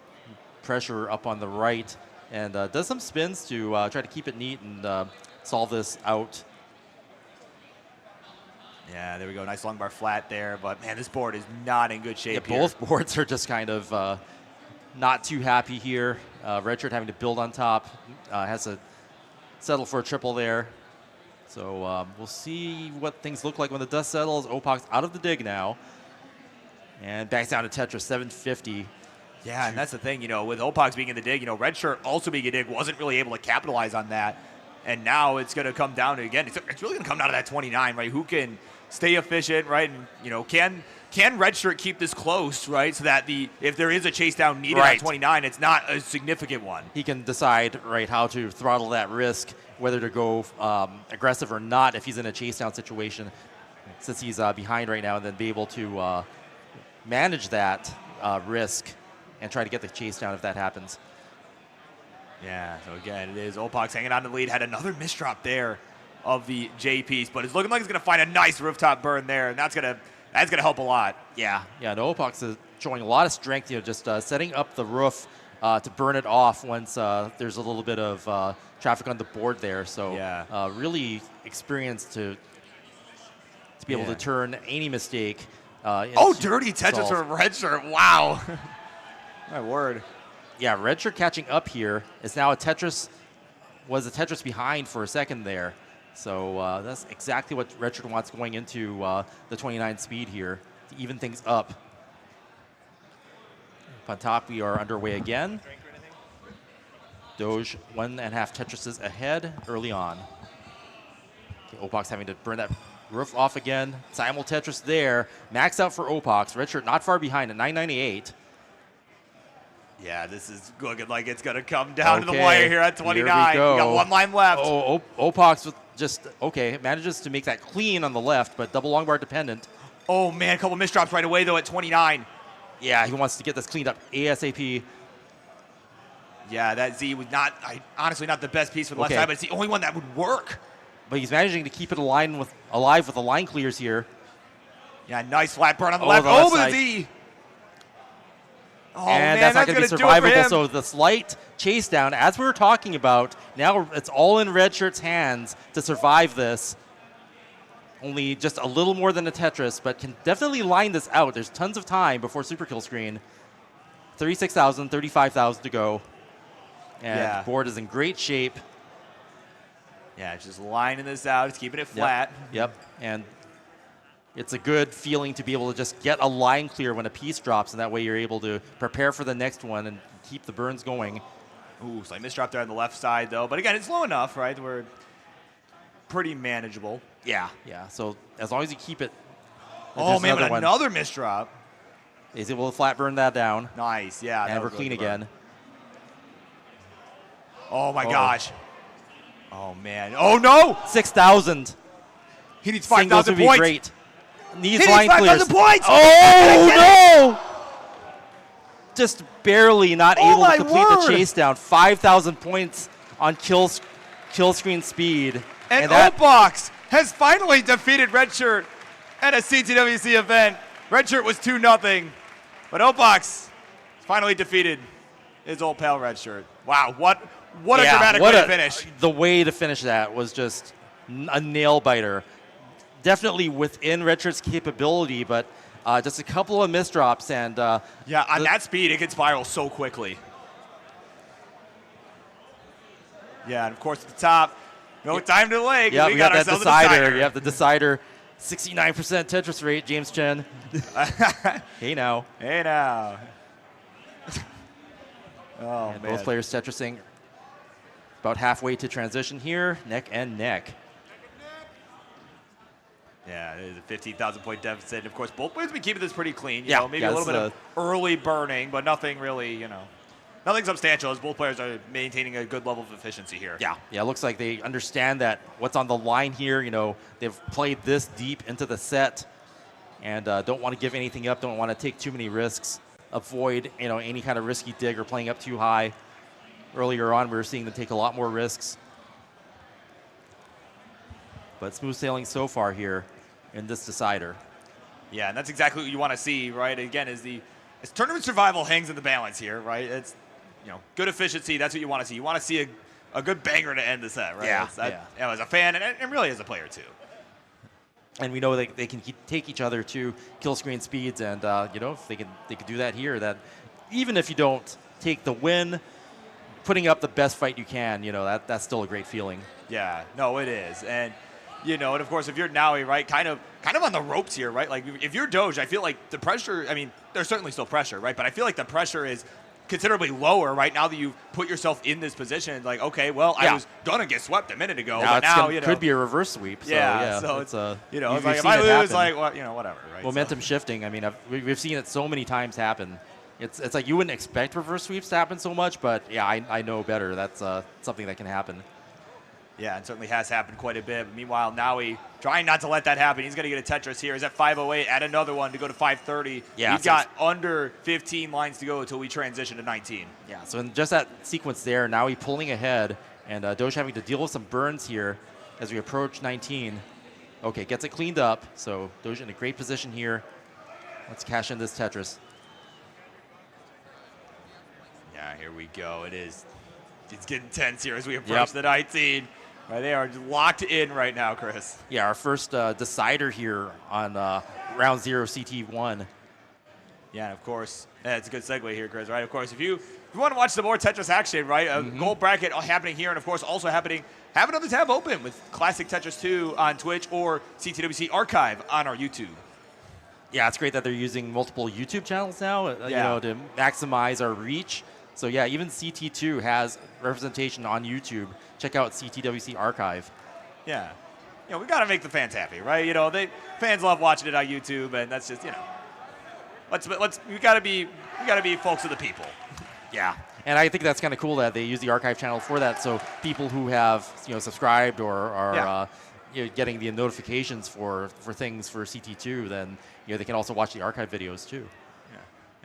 pressure up on the right, and does some spins to try to keep it neat and solve this out. Yeah, there we go. Nice long bar flat there, but, man, this board is not in good shape Yeah, here. both boards are just kind of not too happy here. Redshirt having to build on top, has to settle for a triple there. So we'll see what things look like when the dust settles. Opox out of the dig now. And backs down to Tetris, 750. Yeah, and that's the thing, you know, with Opox being in the dig, you know, Red Shirt also being a dig wasn't really able to capitalize on that. And now it's going to come down to, again, it's really going to come down to that 29, right? Who can stay efficient, right? And, you know, can Red Shirt keep this close, right? So that if there is a chase down needed Right. at 29, it's not a significant one. He can decide, right, how to throttle that risk, whether to go aggressive or not if he's in a chase down situation, since he's behind right now, and then be able to manage that risk and try to get the chase down if that happens. Yeah, so again, it is Opox hanging on to the lead. Had another misdrop there of the J piece, but it's looking like it's going to find a nice rooftop burn there, and that's going to help a lot. Yeah, no, Opox is showing a lot of strength, you know, just setting up the roof to burn it off once there's a little bit of traffic on the board there. So yeah. really experienced to be able to turn any mistake. Dirty Tetris from Red Shirt. Wow. My word. Yeah, Red Shirt catching up here is now was a Tetris behind for a second there. So that's exactly what Red Shirt wants going into the 29 speed here to even things up. Up on top, we are underway again. Doge 1.5 Tetrises ahead early on. Okay, Opox having to burn that roof off again. Simul Tetris there. Max out for Opox. Red Shirt not far behind at 998. Yeah, this is looking like it's going to come down to the wire here at 29. We got one line left. Opox with just, manages to make that clean on the left, but double long bar dependent. Oh, man, a couple misdrops right away, though, at 29. Yeah, he wants to get this cleaned up ASAP. Yeah, that Z was honestly not the best piece for the left side, but it's the only one that would work. But he's managing to keep it alive with the line clears here. Yeah, nice flat burn on the left. The The Z. Oh, and man, that's not going to be survivable. So the slight chase down, as we were talking about, now it's all in Red Shirt's hands to survive this. Only just a little more than a Tetris, but can definitely line this out. There's tons of time before super kill screen. 36,000, 35,000 to go. And the board is in great shape. Yeah, it's just lining this out. It's keeping it flat. Yep. And it's a good feeling to be able to just get a line clear when a piece drops, and that way you're able to prepare for the next one and keep the burns going. Ooh, slight misdrop there on the left side, though. But again, it's low enough, right? We're pretty manageable. Yeah. So as long as you keep it. Oh, man, but another misdrop. He's able to flat burn that down. Nice, yeah. And we're clean again. Oh, my gosh. Oh, man. Oh, no! 6,000. He needs 5,000 points. Great. Needs he line needs 5,000 clears. points! Oh, no! Just barely not able to complete the chase down. 5,000 points on kill screen speed. And Opox has finally defeated Red Shirt at a CTWC event. Red Shirt was 2-0, but Opox finally defeated his old pal Red Shirt. Wow, what a dramatic way to finish. The way to finish that was just a nail biter. definitely within Red Shirt's capability, but just a couple of misdrops. And yeah, on that speed, it can spiral so quickly. Yeah, and of course at the top, no time to delay. Yeah, we got that decider. You Yeah, have the decider. 69% Tetris rate, James Chen. Hey now. Hey now. Oh, And man. both players Tetrising about halfway to transition here, neck and neck. Yeah, it is a 15,000 point deficit. And of course, both players have been keeping this pretty clean. You Yeah, know, maybe yeah, a little this bit is of early burning, but nothing really, nothing substantial as both players are maintaining a good level of efficiency here. Yeah, it looks like they understand that what's on the line here. They've played this deep into the set and don't want to give anything up, don't want to take too many risks, avoid any kind of risky dig or playing up too high. Earlier on, we were seeing them take a lot more risks. But smooth sailing so far here in this decider. Yeah, and that's exactly what you want to see, right? Again, as tournament survival hangs in the balance here, right? It's good efficiency. That's what you want to see. You want to see a good banger to end the set, right? Yeah. As a fan and really as a player too. And we know they can take each other to kill screen speeds, and if they can do that here. That even if you don't take the win, putting up the best fight you can, that's still a great feeling. Yeah, no, it is, and and of course if you're Naui, right, kind of on the ropes here, right? Like if you're Doge, I feel like the pressure. I mean, there's certainly still pressure, right? But I feel like the pressure is considerably lower right now that you've put yourself in this position. Like, okay, well, I was gonna get swept a minute ago, but now could be a reverse sweep. So, so it's it's like if I lose, like, well, whatever, right? Momentum shifting. I mean, we've seen it so many times happen. It's like you wouldn't expect reverse sweeps to happen so much, but yeah, I know better. That's something that can happen. Yeah, it certainly has happened quite a bit. But meanwhile, Naui trying not to let that happen. He's going to get a Tetris here. He's at 508, add another one to go to 530. Yeah, He's got under 15 lines to go until we transition to 19. Yeah, so in just that sequence there, Naui pulling ahead, and Doge having to deal with some burns here as we approach 19. Okay, gets it cleaned up, so Doge in a great position here. Let's cash in this Tetris. Yeah, here we go. It's getting tense here as we approach the 19. Right, they are locked in right now, Chris. Yeah, our first decider here on round 0 CT1. Yeah, and of course, it's a good segue here, Chris, right? Of course, if you want to watch some more Tetris action, right, a gold bracket happening here, and of course also have another tab open with Classic Tetris 2 on Twitch or CTWC Archive on our YouTube. Yeah, it's great that they're using multiple YouTube channels now, to maximize our reach. So yeah, even CT2 has representation on YouTube. Check out CTWC Archive. Yeah, we got to make the fans happy, right? Fans love watching it on YouTube, and that's just we got to be folks of the people. Yeah, and I think that's kind of cool that they use the archive channel for that. So people who have subscribed or are getting the notifications for things for CT2, then they can also watch the archive videos too.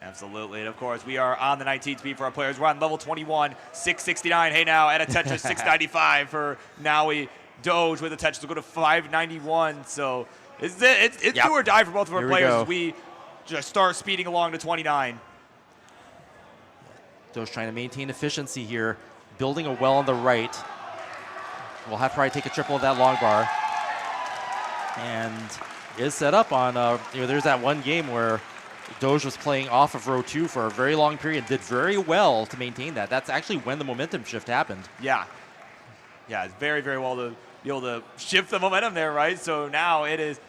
Absolutely, and of course, we are on the 19th speed for our players. We're on level 21, 669. Hey, now, at a Tetris 695 for Naui. Doge with a Tetris will go to 591. So it's do or die for both of our players as we just start speeding along to 29. Doge trying to maintain efficiency here, building a well on the right. We'll have to probably take a triple of that long bar. And is set up on, there's that one game where Doge was playing off of row 2 for a very long period and did very well to maintain that. That's actually when the momentum shift happened. Yeah, it's very, very well to be able to shift the momentum there, right? So now he's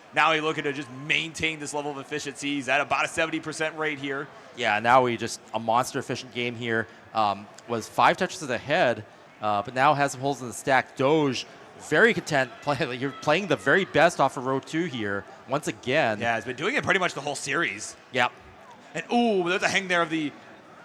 looking to just maintain this level of efficiency. He's at about a 70% rate here. Yeah, now just a monster efficient game here. Was 5 Tetris ahead, but now has some holes in the stack. Doge, very content. You're playing the very best off of row 2 here. Once again. Yeah, he's been doing it pretty much the whole series. Yep. And there's a hang there of the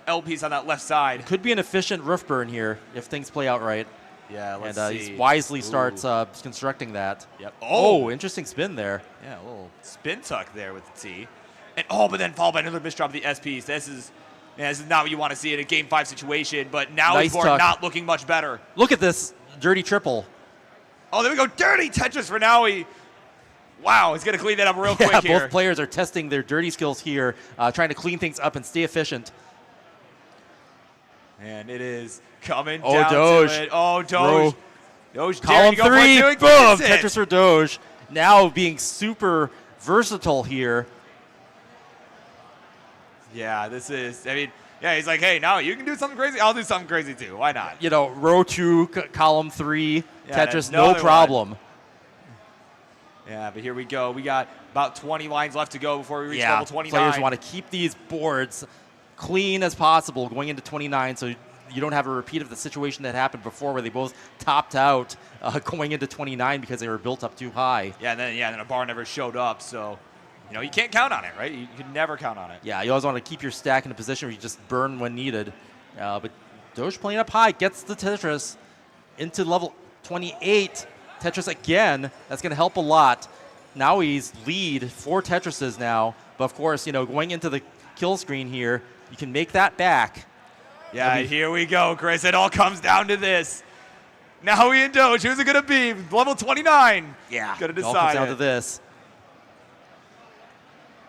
L piece on that left side. Could be an efficient roof burn here if things play out right. Yeah, let's see. He wisely starts constructing that. Yep. Oh, interesting spin there. Yeah, a little spin tuck there with the T. And but then followed by another misdrop of the S piece. This is not what you want to see in a Game 5 situation, but now nice he's not looking much better. Look at this dirty triple. Oh, there we go. Dirty Tetris for Naui. Wow, he's going to clean that up real quick here. Both players are testing their dirty skills here, trying to clean things up and stay efficient. And it is coming Oh, down Doge. to it. Oh, Doge. Doge Column 3, boom, Tetris for Doge. now being super versatile here. Yeah, this is, I mean, yeah, he's like, hey, now you can do something crazy. I'll do something crazy too. Why not? You know, row 2, column 3, Yeah, Tetris, no another problem. Yeah, but here we go. We got about 20 lines left to go before we reach Yeah, level 29. players want to keep these boards clean as possible going into 29, so you don't have a repeat of the situation that happened before where they both topped out going into 29 because they were built up too high. Yeah, and then a bar never showed up, so you know you can't count on it, right? You can never count on it. Yeah, you always want to keep your stack in a position where you just burn when needed. But Doge playing up high gets the Tetris into level 28. Tetris again, that's going to help a lot. Now he's lead 4 Tetrises now, but of course, you know, going into the kill screen here, you can make that back. Yeah, here we go, Chris. It all comes down to this. Now we in Doge. Who's it going to be? Level 29. Yeah, Going to it all decide comes down it. to this.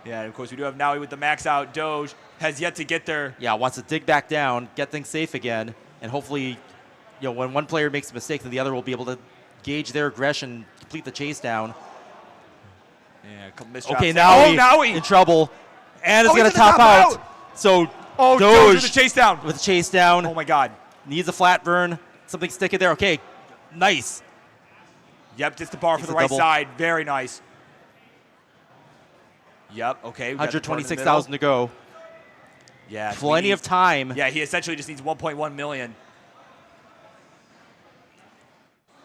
Yeah, and of course we do have Naui with the max out. Doge has yet to get there. Yeah, wants to dig back down, get things safe again, and hopefully, you know, when one player makes a mistake, then the other will be able to gauge their aggression, complete the chase down. Yeah, a couple misdrops. Okay, now in in trouble, and it's he's going to gonna top top out. So Doge Doge with the chase down. with the chase down. Oh my God. Needs a flat burn. Something sticking there. Okay, nice. Yep, just the bar for Takes the a right double. side. Very nice. Yep, okay. we got the bar in the 126,000 to go. middle. Yeah. Plenty of time. Yeah, he essentially just needs 1.1 million.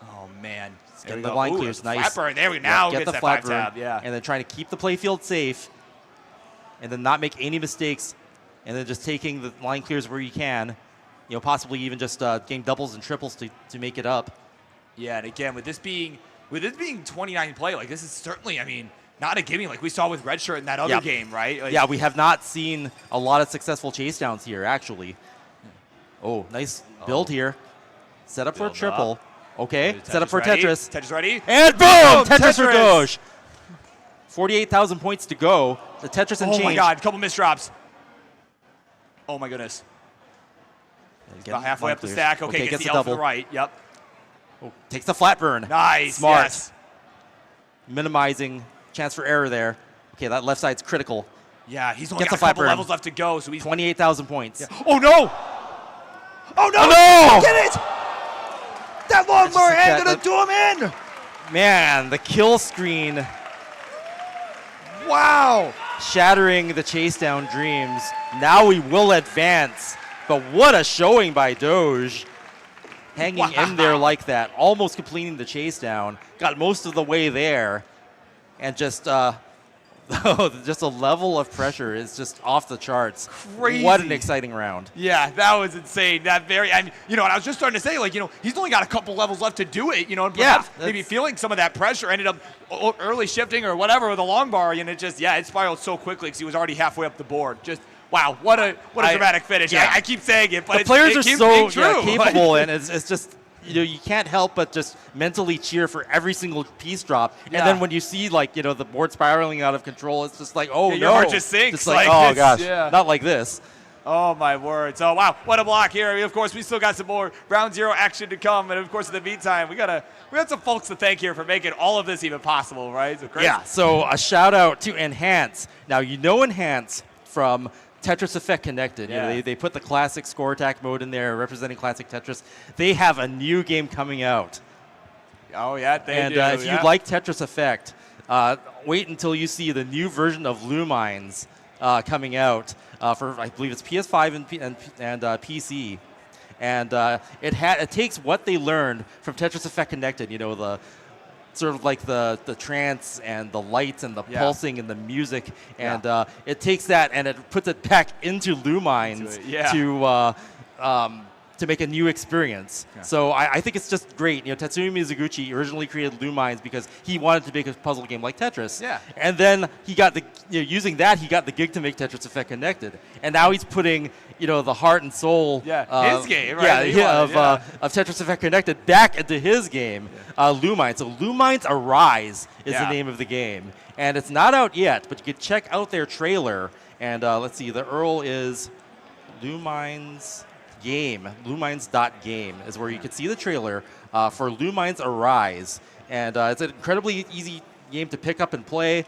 Oh, man. There Getting we the go. line Ooh, clears. there's the Nice. flat burn. There we Yep, now get gets the that flat 5 burn. tab. Yeah. And then trying to keep the playfield safe, and then not make any mistakes, and then just taking the line clears where you can. You know, possibly even just getting doubles and triples to make it up. Yeah, and again, with this being 29 play, like this is certainly, I mean, not a gimme like we saw with Redshirt in that other Yep. game, right? Like, Yeah, we have not seen a lot of successful chase downs here, actually. Oh, nice build here. Set up for a Build triple. up. Okay, set up for ready? Tetris. Tetris ready? And boom! Boom, Tetris for Tetris. Doge. 48,000 points to go. The Tetris and Oh change. my God, couple misdrops. Oh my goodness. Getting About halfway line up the clears. stack. Okay, gets gets the a L for double. the right. Yep. Oh, takes the flat burn. Nice. Smart. Yes. Minimizing chance for error there. Okay, that left side's critical. Yeah, he's only Gets got a a flat couple burn. levels left to go, so he's. 28,000 points. Oh no! Oh no! Oh, no! Get it! That long Just bar like hand that, gonna do him in! Man, the kill screen Wow! shattering the chase down dreams. Now we will advance. But what a showing by Doge. Hanging in there like that, almost completing the chase down. Got most of the way there. And just just a level of pressure is just off the charts. Crazy. What an exciting round. Yeah, that was insane. That very, and you know, and I was just starting to say, like, you know, he's only got a couple levels left to do it, you know, and perhaps maybe feeling some of that pressure, ended up early shifting or whatever with a long bar, and it just, it spiraled so quickly because he was already halfway up the board. Just, wow, what a dramatic finish. yeah. I keep saying it, but The players it are keeps so being true. capable, and it's just, you know, you can't help but just mentally cheer for every single piece drop. Yeah. And then when you see, like, you know, the board spiraling out of control, it's just like, oh, Yeah, no. your heart just sinks Just like, like oh, this, gosh, yeah. not like this. Oh, my word. So, wow, what a block here. I mean, of course, we still got some more round zero action to come. And, of course, in the meantime, we got some folks to thank here for making all of this even possible, right? So, Chris? Yeah, so a shout out to Enhance. Now, you know Enhance from Tetris Effect Connected. You know, they put the classic score attack mode in there representing classic Tetris. They have a new game coming out. Oh, yeah, they do. And if you like Tetris Effect, wait until you see the new version of Lumines coming out for, I believe it's PS5 and PC. And it takes what they learned from Tetris Effect Connected, you know, the sort of like the trance and the lights and the pulsing and the music, and it takes that and it puts it back into Lumines to make a new experience. Yeah. So I think it's just great. You know, Tatsumi Mizuguchi originally created Lumines because he wanted to make a puzzle game like Tetris. Yeah. And then he got using that, he got the gig to make Tetris Effect Connected. And now he's putting, you know, the heart and soul his game, right? Of Tetris Effect Connected back into his game, Lumines. So Lumines Arise is the name of the game. And it's not out yet, but you can check out their trailer. And let's see, the URL is Lumines Game. Lumines.game is where you can see the trailer for Lumines Arise. And it's an incredibly easy game to pick up and play.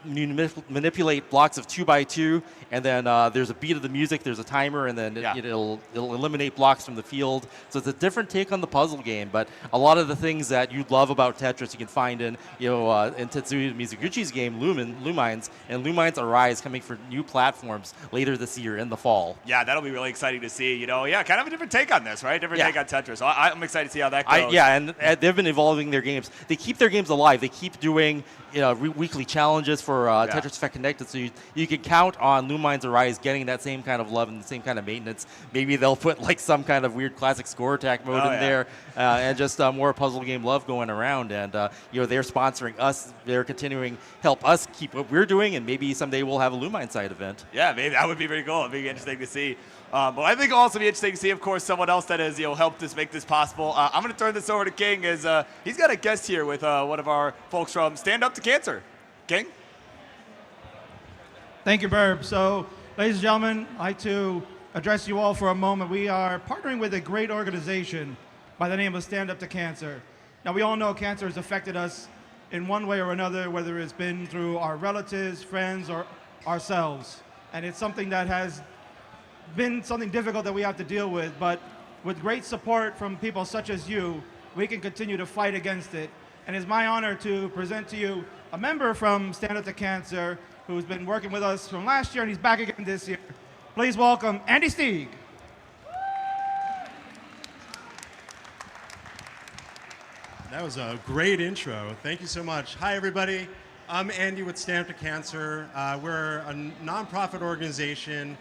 You manipulate blocks of 2x2, and then there's a beat of the music, there's a timer, and then it'll eliminate blocks from the field. So it's a different take on the puzzle game, but a lot of the things that you love about Tetris you can find in in Tetsuya Mizuguchi's game, Lumines, and Lumines Arise coming for new platforms later this year in the fall. Yeah, that'll be really exciting to see. Kind of a different take on this, right? Different take on Tetris. So I'm excited to see how that goes. And they've been evolving their games. They keep their games alive. They keep doing weekly challenges for Tetris Effect Connected, so you can count on Lumines Arise getting that same kind of love and the same kind of maintenance. Maybe they'll put like some kind of weird classic score attack mode in there, and just more puzzle game love going around. And they're sponsoring us. They're continuing help us keep what we're doing, and maybe someday we'll have a Lumine side event. Yeah, maybe that would be pretty cool. It'd be interesting to see. But I think it'll also be interesting to see, of course, someone else that has helped us make this possible. I'm going to turn this over to King, as he's got a guest here with one of our folks from Stand Up to Cancer. King? Thank you, Burb. So, ladies and gentlemen, I'd like to address you all for a moment. We are partnering with a great organization by the name of Stand Up to Cancer. Now, we all know cancer has affected us in one way or another, whether it's been through our relatives, friends, or ourselves. And it's something that has been something difficult that we have to deal with, but with great support from people such as you, we can continue to fight against it. And it's my honor to present to you a member from Stand Up to Cancer who's been working with us from last year, and he's back again this year. Please welcome Andy Stieg. That was a great intro. Thank you so much. Hi, everybody. I'm Andy with Stand Up to Cancer. We're a nonprofit organization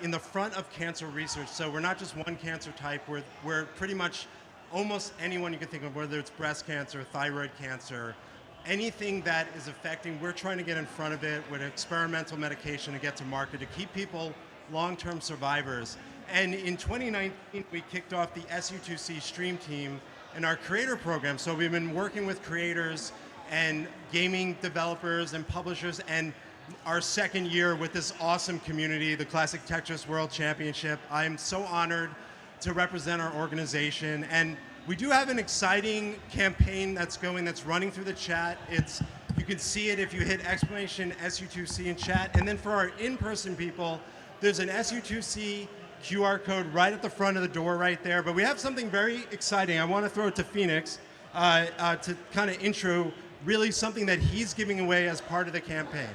in the front of cancer research. So we're not just one cancer type. We're pretty much almost anyone you can think of, whether it's breast cancer, thyroid cancer, anything that is affecting, we're trying to get in front of it with experimental medication to get to market to keep people long-term survivors. And in 2019, we kicked off the SU2C Stream Team in our creator program. So we've been working with creators and gaming developers and publishers, and our second year with this awesome community, the Classic Tetris World Championship. I'm so honored to represent our organization, and we do have an exciting campaign that's running through the chat. You can see it if you hit exclamation SU2C in chat. And then for our in-person people, there's an SU2C QR code right at the front of the door right there. But we have something very exciting. I want to throw it to Phoenix to kind of intro really something that he's giving away as part of the campaign.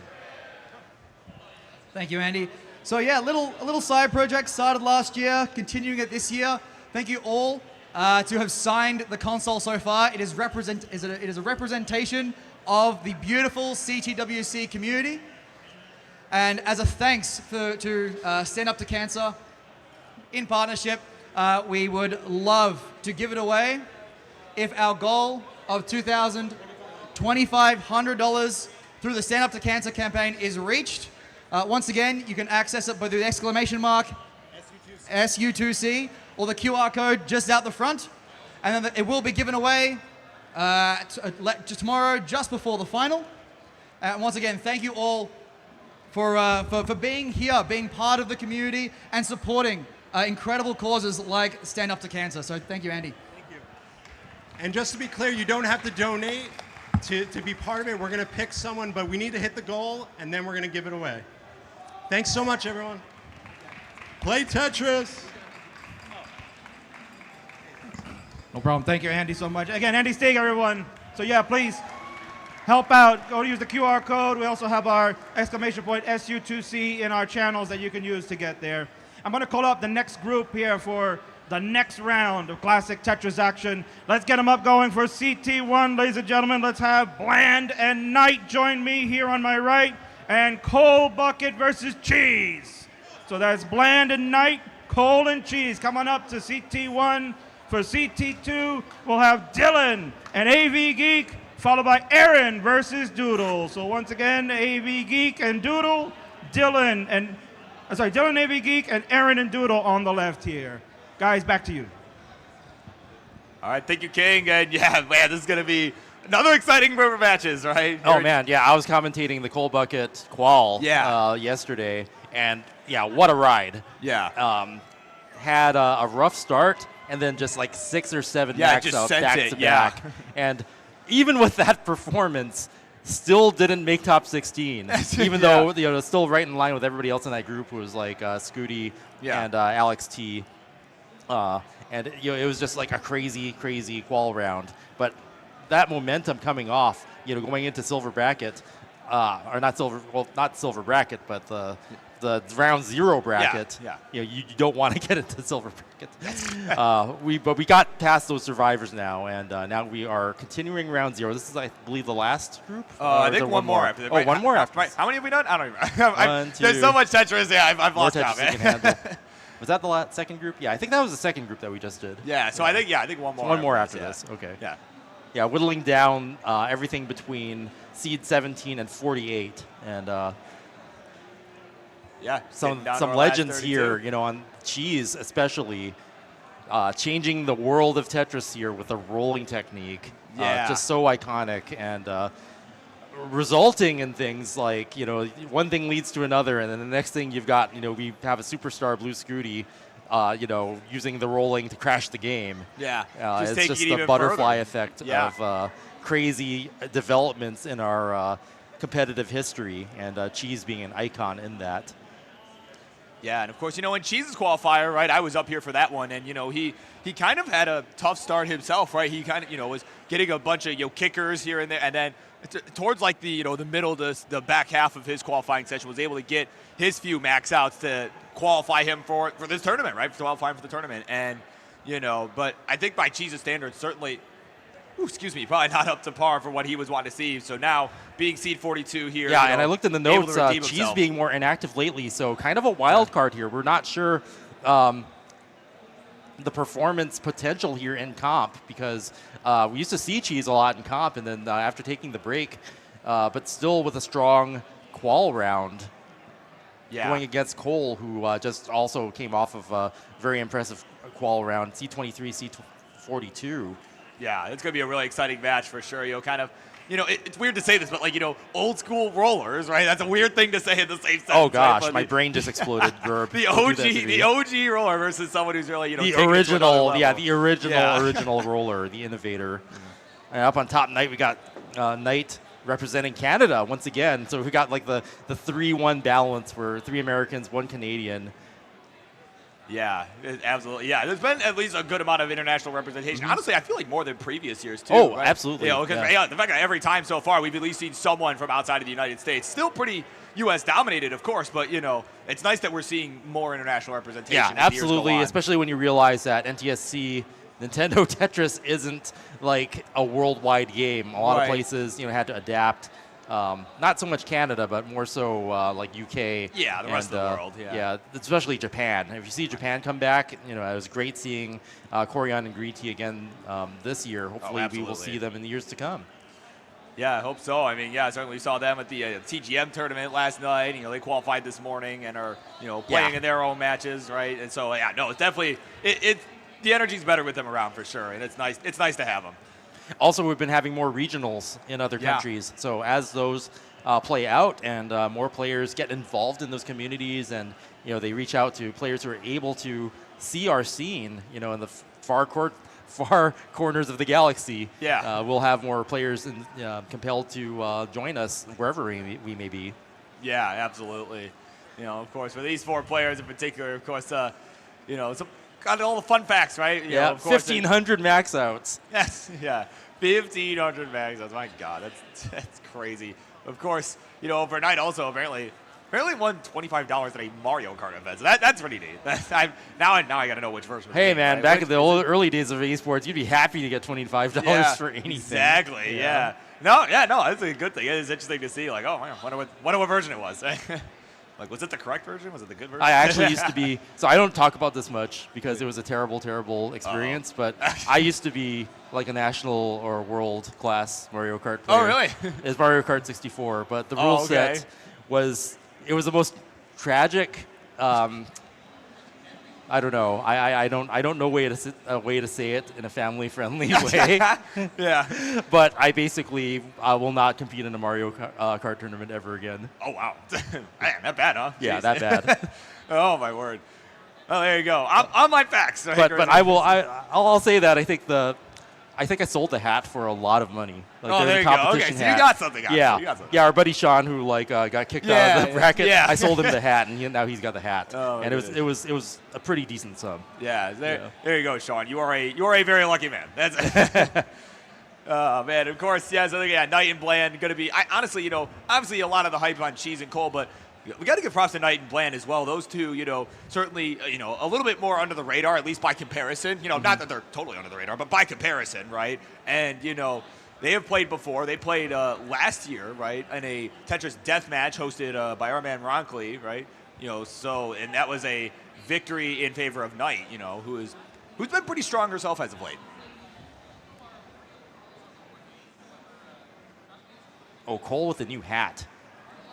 Thank you, Andy. So yeah, a little side project started last year, continuing it this year. Thank you all to have signed the console so far. It is a representation of the beautiful CTWC community. And as a thanks to Stand Up to Cancer, in partnership, we would love to give it away if our goal of $2,500 through the Stand Up to Cancer campaign is reached. Once again, you can access it by the exclamation mark SU2C or the QR code just out the front. And then it will be given away tomorrow, just before the final. And once again, thank you all for being here, being part of the community, and supporting incredible causes like Stand Up to Cancer. So thank you, Andy. Thank you. And just to be clear, you don't have to donate to be part of it. We're going to pick someone, but we need to hit the goal, and then we're going to give it away. Thanks so much, everyone. Play Tetris. No problem. Thank you, Andy, so much. Again, Andy Stieg, everyone. So yeah, please help out. Go use the QR code. We also have our exclamation point SU2C in our channels that you can use to get there. I'm going to call up the next group here for the next round of Classic Tetris action. Let's get them up going for CT1, ladies and gentlemen. Let's have Bland and Knight join me here on my right, and Coal Bucket versus Cheese. So that's Bland and Knight, Coal and Cheese. Come on up to CT1. For CT2, we'll have Dylan and AV Geek, followed by Aaron versus Doodle. So once again, AV Geek and Doodle, Dylan, AV Geek, and Aaron and Doodle on the left here. Guys, back to you. All right, thank you, King. And yeah, man, this is going to be another exciting river matches, right? Oh, man, yeah, I was commentating the Coal Bucket QUAL yesterday, and yeah, what a ride. Yeah. Had a rough start, and then just like 6 or 7 max out back to back. And even with that performance, still didn't make top 16, even Yeah. though still right in line with everybody else in that group who was like Scooty Yeah. and Alex T. And it was just like a crazy qual round. But that momentum coming off, going into silver bracket, or not silver bracket, but the round 0 bracket. Yeah. You don't want to get into silver bracket. But we got past those survivors now, and now we are continuing round 0. This is, I believe, the last group. I think one more after this. Oh, one more after. Right. How many have we done? I don't even. One, There's two. so much Tetris. Yeah, I've More lost Tetris count, you can man. handle. Was that the second group? Yeah, I think that was the second group that we just did. Yeah. So I think one more. One more after this. this. Okay. Yeah. Yeah, whittling down everything between seed 17 and 48, and Yeah. some getting down to our last legends 32. here, on Cheese especially, changing the world of Tetris here with a rolling technique. Yeah. Just so iconic, and resulting in things like, one thing leads to another, and then the next thing you've got, we have a superstar Blue Scooty, using the rolling to crash the game. Yeah. It's taking just it the even butterfly further. effect Yeah. of crazy developments in our competitive history, and Cheese being an icon in that. Yeah, and of course, in Cheese's qualifier, right, I was up here for that one, and, he kind of had a tough start himself, right? He kind of, was getting a bunch of, kickers here and there, and then towards, like, the middle, the back half of his qualifying session, was able to get his few max outs to qualify him for this tournament, right, to qualify him for the tournament, and, but I think by Cheese's standards, certainly, probably not up to par for what he was wanting to see. So now, being seed 42 here. Yeah, and I looked in the able notes, to redeem Cheese himself. being more inactive lately, so kind of a wild card here. We're not sure the performance potential here in comp, because we used to see Cheese a lot in comp, and then after taking the break, but still with a strong qual round. Yeah. Going against Cole, who just also came off of a very impressive qual round, C23, C42. Yeah, it's going to be a really exciting match for sure. Kind of, it's weird to say this, but like, old school rollers, right? That's a weird thing to say in the same sentence. Oh gosh, right? my brain just exploded. The OG roller versus someone who's really, the taking it to another original, level. the original roller, the innovator. And up on top, Knight, we got Knight representing Canada once again. So we got like the 3-1 balance where 3 Americans, 1 Canadian. Yeah, absolutely. Yeah, there's been at least a good amount of international representation. Honestly, I feel like more than previous years, too. Oh, right? absolutely. Because the fact that every time so far we've at least seen someone from outside of the United States. Still pretty U.S. dominated, of course, but, it's nice that we're seeing more international representation. Yeah, as the years go absolutely, on. especially when you realize that NTSC, Nintendo Tetris, isn't like a worldwide game. A lot of places, had to adapt. Not so much Canada, but more so like UK. Yeah, the rest of the world. Yeah, especially Japan. If you see Japan come back, it was great seeing Corian and Griti again this year. Hopefully, we will see them in the years to come. Yeah, I hope so. I mean, yeah, certainly saw them at the TGM tournament last night. They qualified this morning and are, playing in their own matches, right? And so, yeah, no, it's definitely the energy's better with them around for sure, and it's nice. It's nice to have them. Also, we've been having more regionals in other countries. So as those play out and more players get involved in those communities, and they reach out to players who are able to see our scene, in the far corners of the galaxy. Yeah. We'll have more players compelled to join us wherever we may be. Yeah, absolutely. Of course, for these 4 players in particular, of course, some got all the fun facts, right? Yeah, of course, 1,500 max outs. Yes, yeah, 1,500 max outs. My God, that's crazy. Of course, overnight also apparently won $25 at a Mario Kart event. So that's pretty neat. Now I got to know which version. Hey man, right? back in the early days of esports, you'd be happy to get $25 for anything. Exactly. Yeah. No, that's a good thing. It is interesting to see. Like, oh, man, wonder what version it was. Like, was it the correct version? Was it the good version? I actually used to be, so I don't talk about this much because it was a terrible, terrible experience, but I used to be like a national or world class Mario Kart player. Oh, really? It's Mario Kart 64, but the rule set was the most tragic, I don't know. I don't know a way to say it in a family-friendly way. Yeah. But I basically will not compete in a Mario Kart tournament ever again. Oh, wow. Man, that bad, huh? Yeah, Jeez. that bad. Oh, my word. Oh, there you go. I'm my facts. But I'll say that I think I think I sold the hat for a lot of money. Like, Oh, there was there a you go. Okay, competition so hat. you got something out of it. Yeah, You got something. yeah. Our buddy Sean, who like got kicked out Yeah, of the bracket, yeah. I sold him the hat, and now he's got the hat. Oh, and goodness. it was a pretty decent sum. Yeah, there, Yeah. there you go, Sean. You are a very lucky man. That's oh man, of course, yeah. So yeah, Knight and Bland going to be. Honestly, obviously a lot of the hype on Cheese and Cole, but we got to give props to Knight and Bland as well. Those two, certainly, a little bit more under the radar, at least by comparison. Not that they're totally under the radar, but by comparison, right? And they have played before. They played last year, right, in a Tetris death match hosted by our man Ronckley, right? And that was a victory in favor of Knight, who's been pretty strong herself as of late. Oh, Cole with a new hat.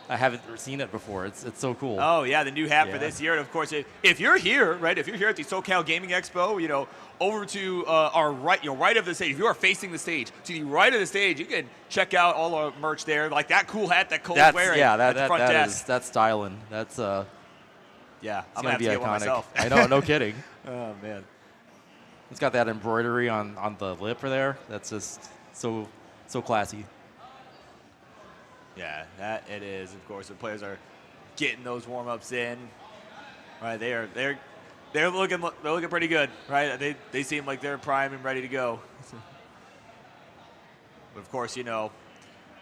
I haven't seen it before. It's so cool. Oh yeah, the new hat for Yeah. this year. And of course, if you're here, right? If you're here at the SoCal Gaming Expo, over to our right, right of the stage. If you are facing the stage, to the right of the stage, you can check out all our merch there, like that cool hat that Cole's wearing at the front desk. That's styling. That's Yeah, it's I'm gonna have be to get iconic. one myself. I know, no kidding. Oh man. It's got that embroidery on the lip there. That's just so classy. Yeah, that it is. Of course, the players are getting those warm-ups in. Right, they're looking pretty good, right? They seem like they're primed and ready to go. But of course, yeah,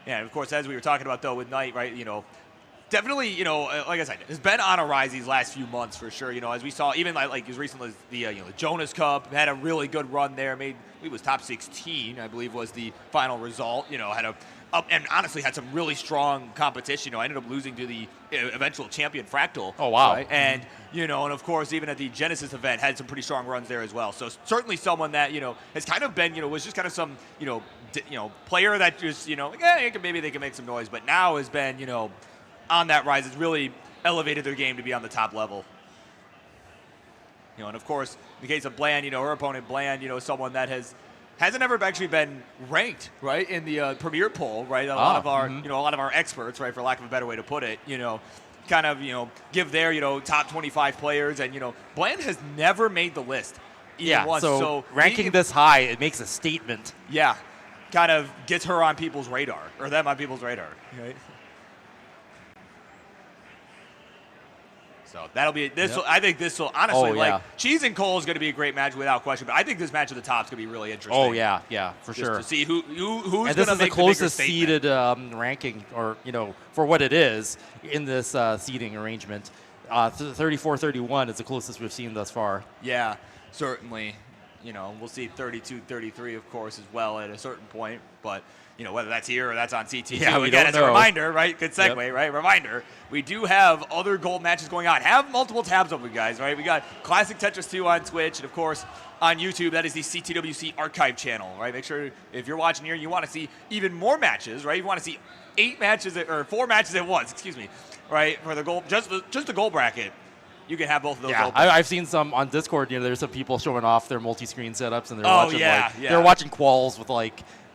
and of course, as we were talking about though with Knight, right? Definitely, like I said, has been on a rise these last few months for sure. As we saw, even like as recently as the Jonas Cup, had a really good run there. He was top 16, I believe, was the final result. Had and honestly had some really strong competition. I ended up losing to the eventual champion Fractal. Oh wow! Right? And and of course, even at the Genesis event, had some pretty strong runs there as well. So certainly someone that has kind of been was just kind of some player that just maybe they can make some noise, but now has been on that rise. Has really elevated their game to be on the top level. And of course, in the case of Bland, her opponent Bland, someone that hasn't ever actually been ranked, right, in the premier poll, right? A lot of our, a lot of our experts, right, for lack of a better way to put it, kind of, give their, top 25 players, and Bland has never made the list. Yeah. Once. So ranking this high, it makes a statement. Yeah, kind of gets her on people's radar, or them on people's radar, right? So that'll be this. Yep. I think this will honestly Oh, yeah. Cheese and Cole is going to be a great match without question. But I think this match at the top is going to be really interesting. Oh yeah, for just sure. to see who's going to make And this is the closest statement. seeded ranking, or for what it is in this seeding arrangement. 34-31 is the closest we've seen thus far. Yeah, certainly. We'll see 32-33, of course, as well at a certain point. But whether that's here or that's on CT2. Yeah, we Again, don't as a know. reminder, right? Good segue, Yep. right? Reminder. We do have other gold matches going on. Have multiple tabs open, guys, right? We got Classic Tetris 2 on Twitch, and of course on YouTube. That is the CTWC archive channel, right? Make sure if you're watching here, you want to see even more matches, right? You want to see 4 matches at once, excuse me, right? For the gold, just the gold bracket. You can have both of those. Yeah, open. I've seen some on Discord. There's some people showing off their multi-screen setups, and they're watching yeah. they're watching QUALS with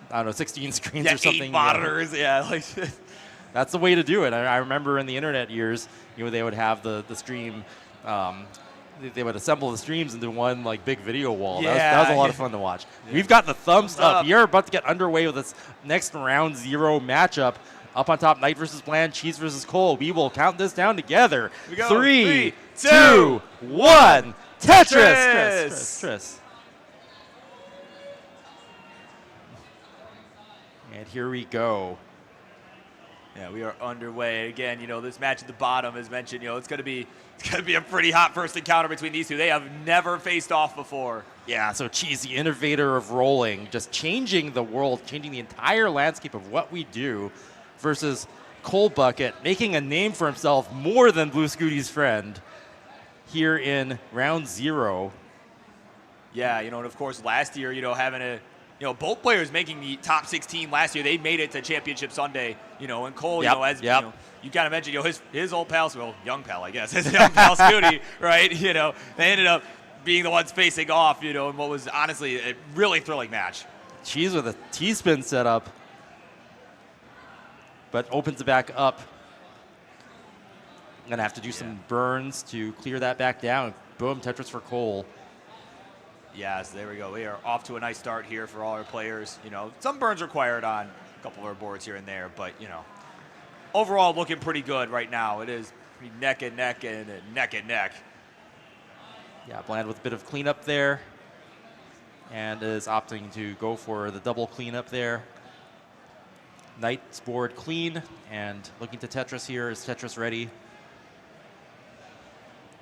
I don't know, 16 screens Yeah, or something. 8 monitors, yeah. That's the way to do it. I remember in the internet years, they would have the stream. They would assemble the streams into one big video wall. That was a lot of fun to watch. Yeah. We've got the thumbs up. You're about to get underway with this next round 0 matchup. Up on top, Knight versus Bland, Cheese versus Cole. We will count this down together. We go. 3, 2, 2, 1. Tetris. And here we go. Yeah, we are underway. Again, this match at the bottom, as mentioned, it's going to be a pretty hot first encounter between these two. They have never faced off before. Yeah, so Cheese, the innovator of rolling, just changing the world, changing the entire landscape of what we do, versus Cole Bucket, making a name for himself more than Blue Scooty's friend here in round 0. Yeah, and of course last year, having both players making the top 16 last year. They made it to Championship Sunday, and Cole, you kind of mentioned, his old pal, young pal, I guess, his young pal Scooty, right? They ended up being the ones facing off, in what was honestly a really thrilling match. Cheese with a T-spin setup, but opens it back up. I'm going to have to do some burns to clear that back down. Boom, Tetris for Cole. Yes, there we go. We are off to a nice start here for all our players. You know, some burns required on a couple of our boards here and there, but, you know, overall looking pretty good right now. It is neck and neck and neck and neck. Yeah, Bland with a bit of cleanup there, and is opting to go for the double cleanup there. Knight's board clean, and looking to Tetris here. Is Tetris ready?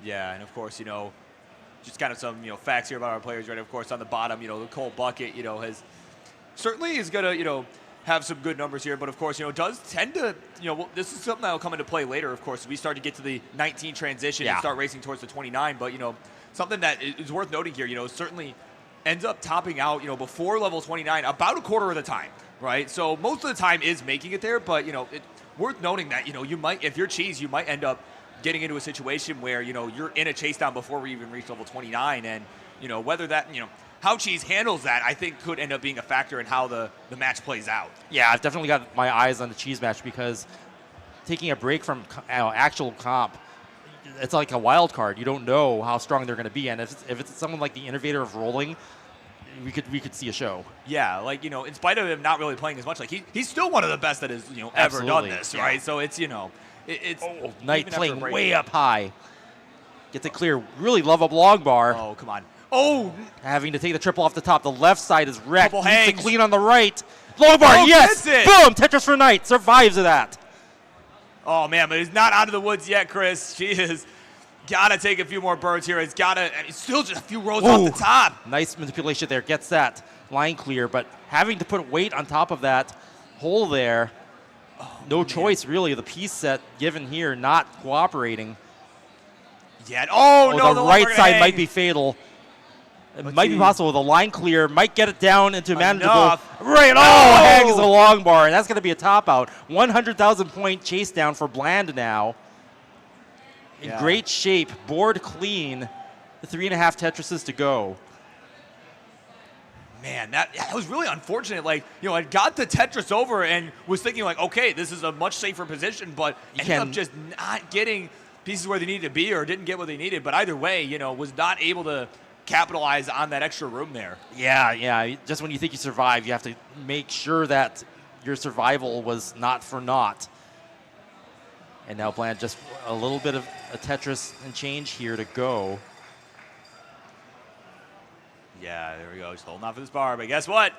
Yeah, and of course, you know, just kind of some, you know, facts here about our players, right? Of course, on the bottom, you know, the Cole Bucket, you know, certainly is going to, you know, have some good numbers here, but of course, you know, does tend to, you know, this is something that will come into play later, of course. We start to get to the 19 transition and start racing towards the 29, but, you know, something that is worth noting here, you know, certainly ends up topping out, you know, before level 29 about a quarter of the time, right? So most of the time is making it there, but, you know, it's worth noting that, you know, you might, if you're cheese, you might end up getting into a situation where, you know, you're in a chase down before we even reach level 29, and, you know, whether that, you know, how cheese handles that, I think could end up being a factor in how the match plays out. Yeah, I've definitely got my eyes on the cheese match, because taking a break from actual comp, it's like a wild card. You don't know how strong they're going to be, and if it's someone like the innovator of rolling, we could see a show. Yeah, like, you know, in spite of him not really playing as much, like he's still one of the best that has, you know, ever done this, right? So it's, you know, it's Knight playing way up high. Gets it clear. Really love up long bar. Oh, come on. Oh! Having to take the triple off the top. The left side is wrecked. Couple Needs to hangs. clean on the right. Long bar, yes! Gets it. Boom! Tetris for Knight. Survives that. Oh, man, but he's not out of the woods yet, Chris. She is got to take a few more birds here. He's got to, still just a few rows off the top. Nice manipulation there. Gets that line clear, but having to put weight on top of that hole there, no choice, really. The piece set given here not cooperating. Yet. Oh, no, the right side might be fatal. It might be possible. The line clear might get it down into manageable. Right. Oh, hangs the long bar, and that's going to be a top out. 100,000 point chase down for Bland now. In great shape, board clean. The 3.5 Tetrises to go. Man, that was really unfortunate. Like, you know, I got the Tetris over and was thinking, like, okay, this is a much safer position, but ended up just not getting pieces where they needed to be, or didn't get what they needed. But either way, you know, was not able to capitalize on that extra room there. Yeah. Just when you think you survive, you have to make sure that your survival was not for naught. And now Bland just a little bit of a Tetris and change here to go. Yeah, there we go. Just holding on for this bar, but guess what?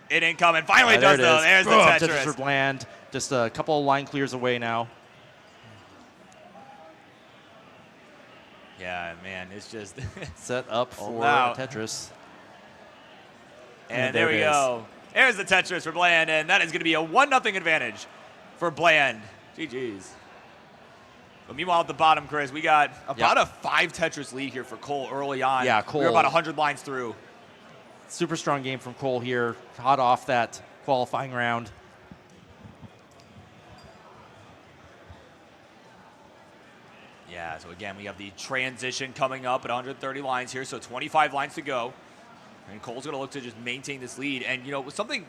It ain't coming. Finally does, though. There's the Tetris. Tetris for Bland. Just a couple of line clears away now. Yeah, man, it's just set up for Tetris. And there we go. There's the Tetris for Bland, and that is going to be a 1-0 advantage for Bland. GG's. But meanwhile, at the bottom, Chris, we got about a 5 Tetris lead here for Cole early on. Yeah, Cole. We're about 100 lines through. Super strong game from Cole here, hot off that qualifying round. Yeah, so again, we have the transition coming up at 130 lines here, so 25 lines to go. And Cole's going to look to just maintain this lead. And, you know, something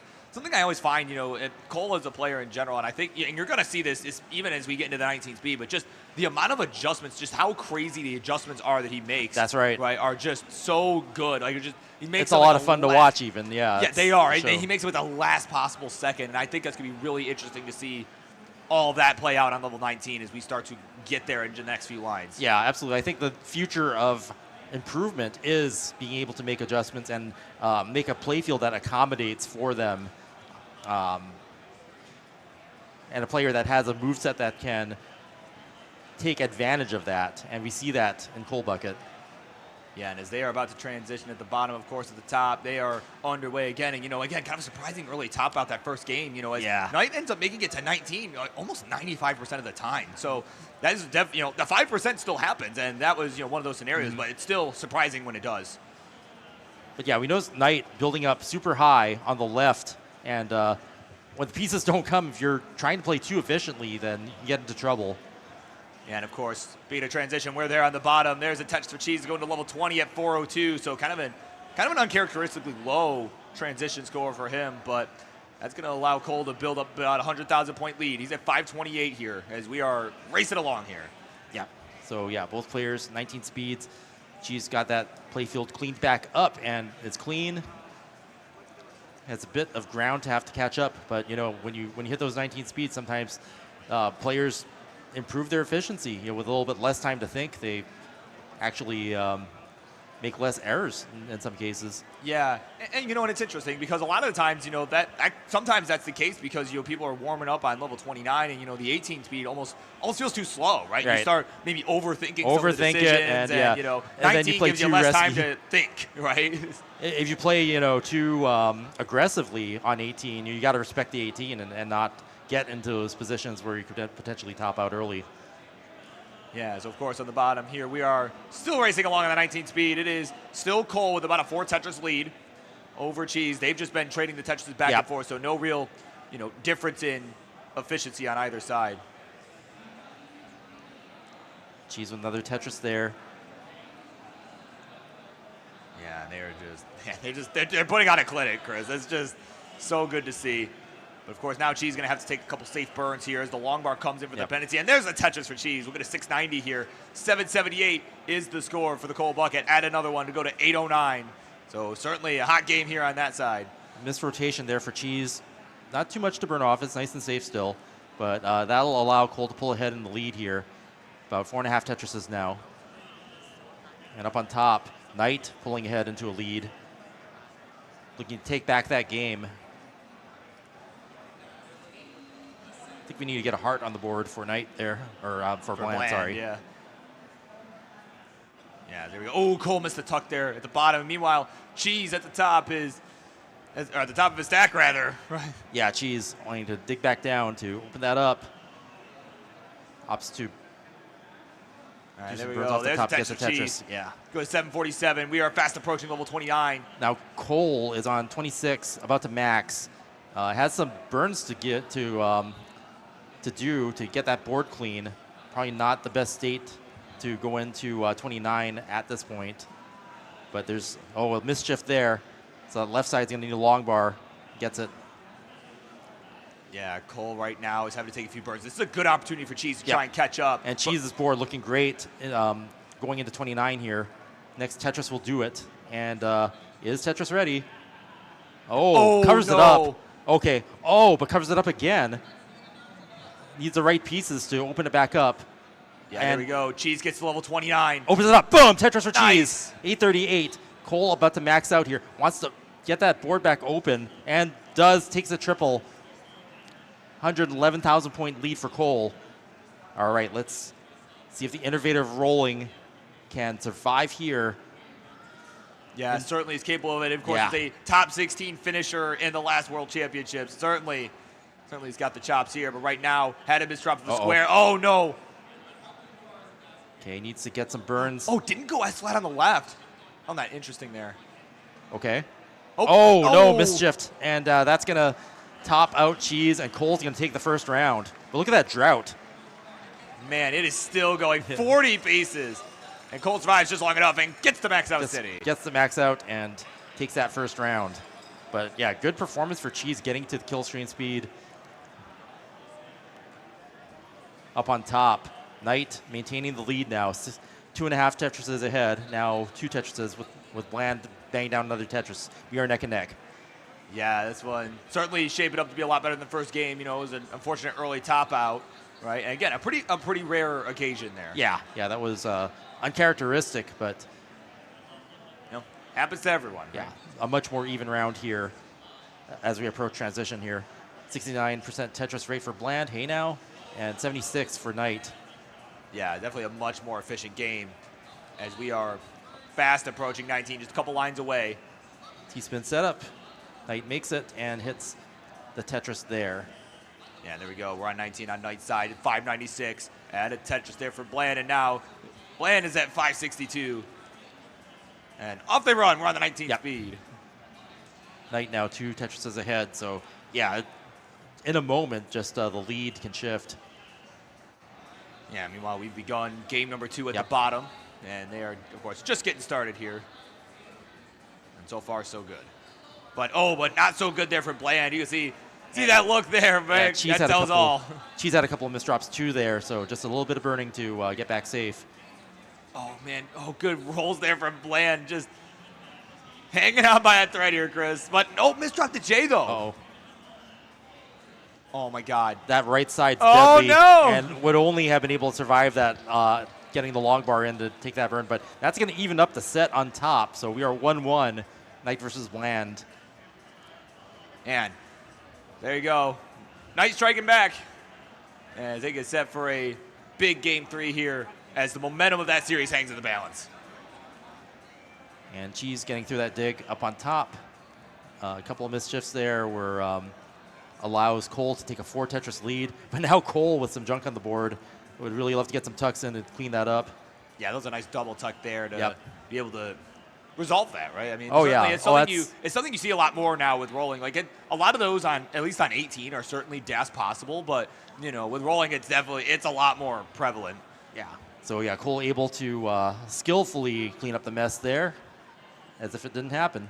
I always find, you know, Cole as a player in general, and I think, and you're going to see this even as we get into the 19th speed, but just the amount of adjustments, just how crazy the adjustments are that he makes. That's right. Right, are just so good. Like, he makes it's a lot of fun to watch even, yeah. Yeah, they are. And he makes it with the last possible second, and I think that's going to be really interesting to see all of that play out on level 19 as we start to get there in the next few lines. Yeah, absolutely. I think the future of improvement is being able to make adjustments and make a playfield that accommodates for them. And a player that has a moveset that can take advantage of that. And we see that in Cole Bucket. Yeah, and as they are about to transition at the bottom, of course, at the top, they are underway again. And, you know, again, kind of surprising early top out that first game. You know, as Knight ends up making it to 19 almost 95% of the time. So that is you know, the 5% still happens, and that was, you know, one of those scenarios, but it's still surprising when it does. But yeah, we know Knight building up super high on the left, and when the pieces don't come, if you're trying to play too efficiently, then you get into trouble. And of course, being a transition, we're there on the bottom. There's a touch for Cheese going to level 20 at 402. So kind of an uncharacteristically low transition score for him, but that's going to allow Cole to build up about 100,000 point lead. He's at 528 here as we are racing along here. Yeah. So yeah, both players 19 speeds. Cheese got that playfield cleaned back up, and it's clean. Has a bit of ground to have to catch up, but you know when you hit those 19 speeds, sometimes players improve their efficiency. You know, with a little bit less time to think, they actually make less errors in some cases. Yeah, and you know, and it's interesting because a lot of the times, you know, that sometimes that's the case because, you know, people are warming up on level 29 and, you know, the 18 speed almost feels too slow, right? You start maybe overthinking some of the decisions and you know, and 19 gives you less time to think, right? If you play, you know, too aggressively on 18, you got to respect the 18 and not get into those positions where you could potentially top out early. Yeah, so of course on the bottom here, we are still racing along on the 19 speed. It is still Cole with about a 4 Tetris lead over Cheese. They've just been trading the Tetris back and forth, so no real, you know, difference in efficiency on either side. Cheese with another Tetris there. Yeah, they're putting on a clinic, Chris. That's just so good to see. But of course, now Cheese is going to have to take a couple safe burns here as the long bar comes in for the penalty. And there's a Tetris for Cheese. We'll get a 690 here. 778 is the score for the Cole bucket. Add another one to go to 809. So certainly a hot game here on that side. Missed rotation there for Cheese. Not too much to burn off. It's nice and safe still. But that'll allow Cole to pull ahead in the lead here. About 4.5 Tetrises now. And up on top, Knight pulling ahead into a lead. Looking to take back that game. I think we need to get a heart on the board for Knight there, or for Bland, sorry. Yeah. Yeah, there we go. Oh, Cole missed the tuck there at the bottom. Meanwhile, Cheese at the top or at the top of his stack, rather. Right. Yeah, Cheese wanting to dig back down to open that up. Ops to. All right, there we go. There's the Tetris. Yeah. Go to 747. We are fast approaching level 29. Now Cole is on 26, about to max. Has some burns to get to get that board clean. Probably not the best state to go into 29 at this point. But there's a mischief there. So the left side's gonna need a long bar. Gets it. Yeah, Cole right now is having to take a few burns. This is a good opportunity for Cheese to try and catch up. And Cheese's board looking great going into 29 here. Next Tetris will do it. And is Tetris ready? Covers it up. Okay. But covers it up again. Needs the right pieces to open it back up. Yeah, there we go. Cheese gets to level 29. Opens it up. Boom! Tetris for Nice. Cheese. 838. Cole about to max out here. Wants to get that board back open and takes a triple. 111,000 point lead for Cole. All right, let's see if the innovative rolling can survive here. Yeah, certainly is capable of it. Of course, he's a top 16 finisher in the last World Championships. Certainly he's got the chops here, but right now, had him misdrop to the square. Oh, no. Okay, needs to get some burns. Oh, didn't go as flat on the left. Oh, that interesting there. Okay. No, mischief. And that's going to top out Cheese, and Cole's going to take the first round. But look at that drought. Man, it is still going 40 pieces. And Cole survives just long enough and gets the max out city. Gets the max out and takes that first round. But yeah, good performance for Cheese getting to the kill stream speed. Up on top, Knight maintaining the lead now. 2.5 Tetrises ahead. Now 2 Tetrises with Bland banging down another Tetris. We are neck and neck. Yeah, this one certainly shaping up to be a lot better than the first game. You know, it was an unfortunate early top out, right? And again, a pretty rare occasion there. Yeah, that was uncharacteristic, but you know, happens to everyone. Yeah, right? A much more even round here as we approach transition here. 69% Tetris rate for Bland, hey now, and 76 for Knight. Yeah, definitely a much more efficient game as we are fast approaching 19, just a couple lines away. T-spin setup. Knight makes it and hits the Tetris there. Yeah, there we go. We're on 19 on Knight's side at 596. Added Tetris there for Bland, and now Bland is at 562. And off they run. We're on the 19 speed. Knight now 2 Tetrises ahead. So, yeah, in a moment, just the lead can shift. Yeah, meanwhile, we've begun game number 2 at the bottom. And they are, of course, just getting started here. And so far, so good. But not so good there for Bland. You can see that look there, man. Yeah, that tells all. Cheese had a couple of misdrops too there, so just a little bit of burning to get back safe. Oh, man. Oh, good rolls there from Bland. Just hanging out by a thread here, Chris. But, oh, misdropped the J, though. Uh-oh. Oh, my God. That right side's Oh, deadly. no. And would only have been able to survive that, getting the long bar in to take that burn. But that's going to even up the set on top. So we are 1-1, Knight versus Bland. And there you go. Knight striking back. And they get set for a big game 3 here as the momentum of that series hangs in the balance. And Cheese getting through that dig up on top. A couple of mischiefs there were allows Cole to take a 4 Tetris lead. But now Cole with some junk on the board would really love to get some tucks in and clean that up. Yeah, that was a nice double tuck there to Yep. be able to resolve that, right? I mean, Oh, certainly yeah. it's something you see a lot more now with rolling. Like a lot of those at least on 18 are certainly dash possible, but you know, with rolling, it's a lot more prevalent. Yeah. So yeah, Cole able to skillfully clean up the mess there, as if it didn't happen.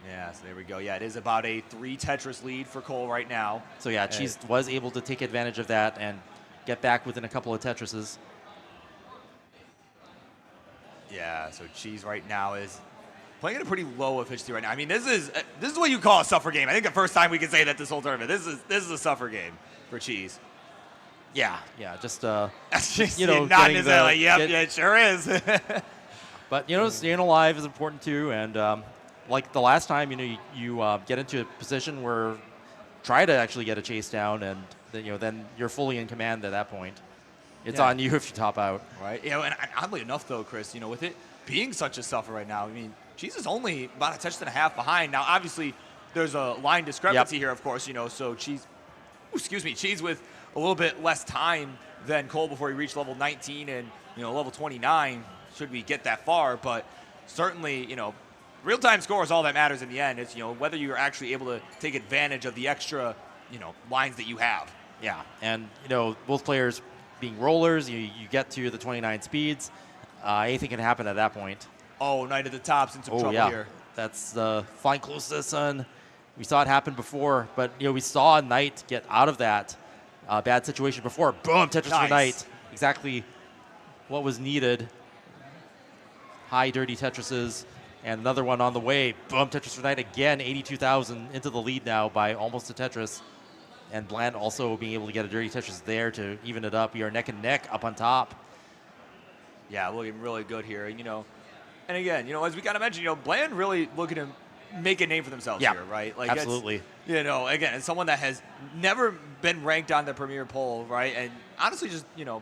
Yeah, so there we go. Yeah, it is about a 3 Tetris lead for Cole right now. So yeah, Cheese was able to take advantage of that and get back within a couple of Tetrises. Yeah, so Cheese right now is playing at a pretty low efficiency right now. I mean, this is what you call a suffer game. I think the first time we can say that this whole tournament. This is a suffer game for Cheese. Yeah, just You know, not getting necessarily. Yep, yeah, it sure is. But you know, staying alive is important too, and like the last time, you know, you get into a position where try to actually get a chase down, and then you're fully in command at that point. It's on you if you top out. Right. You know, and oddly enough, though, Chris, you know, with it being such a suffer right now, I mean, Cheese is only about a touch and a half behind. Now, obviously, there's a line discrepancy here, of course, you know, so Cheese with a little bit less time than Cole before he reached level 19 and, you know, level 29, should we get that far. But certainly, you know, real-time score is all that matters in the end. It's, you know, whether you're actually able to take advantage of the extra, you know, lines that you have. Yeah, and you know, both players being rollers, you get to the 29 speeds, anything can happen at that point. Oh, Knight at the top's in some trouble here. That's flying close to the sun. We saw it happen before, but you know, we saw Knight get out of that bad situation before. Boom, Tetris for Knight. Exactly what was needed. High dirty Tetrises, and another one on the way. Boom, Tetris for Knight again. 82,000 into the lead now by almost a Tetris. And Bland also being able to get a dirty Tetris there to even it up. We are neck and neck up on top. Yeah, looking really good here. You know, and again, you know, as we kind of mentioned, you know, Bland really looking to make a name for themselves here, right? Like, absolutely. You know, again, it's someone that has never been ranked on the premier poll, right? And honestly, just, you know,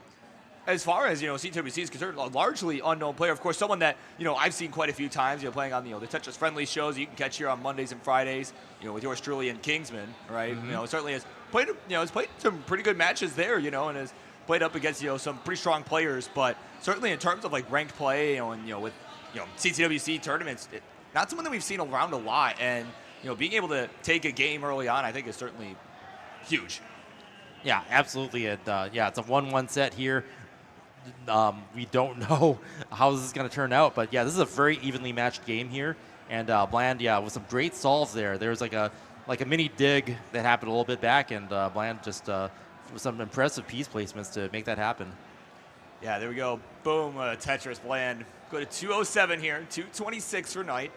as far as, you know, CWC is concerned, a largely unknown player. Of course, someone that, you know, I've seen quite a few times, you know, playing on, you know, the Tetris friendly shows you can catch here on Mondays and Fridays, you know, with yours truly and Kingsman, right? You know, certainly has played, you know, has played some pretty good matches there, you know, and has played up against, you know, some pretty strong players. But certainly in terms of like ranked play, you know, and, you know, with, you know, CCWC tournaments, not someone that we've seen around a lot. And, you know, being able to take a game early on, I think is certainly huge. Yeah, absolutely. And yeah, it's a 1-1 set here. We don't know how this is going to turn out, but yeah, this is a very evenly matched game here. And Bland, yeah, with some great solves there. There's like a mini dig that happened a little bit back, and Bland just with some impressive piece placements to make that happen. Yeah, there we go. Boom, Tetris Bland. Go to 207 here, 226 for Knight.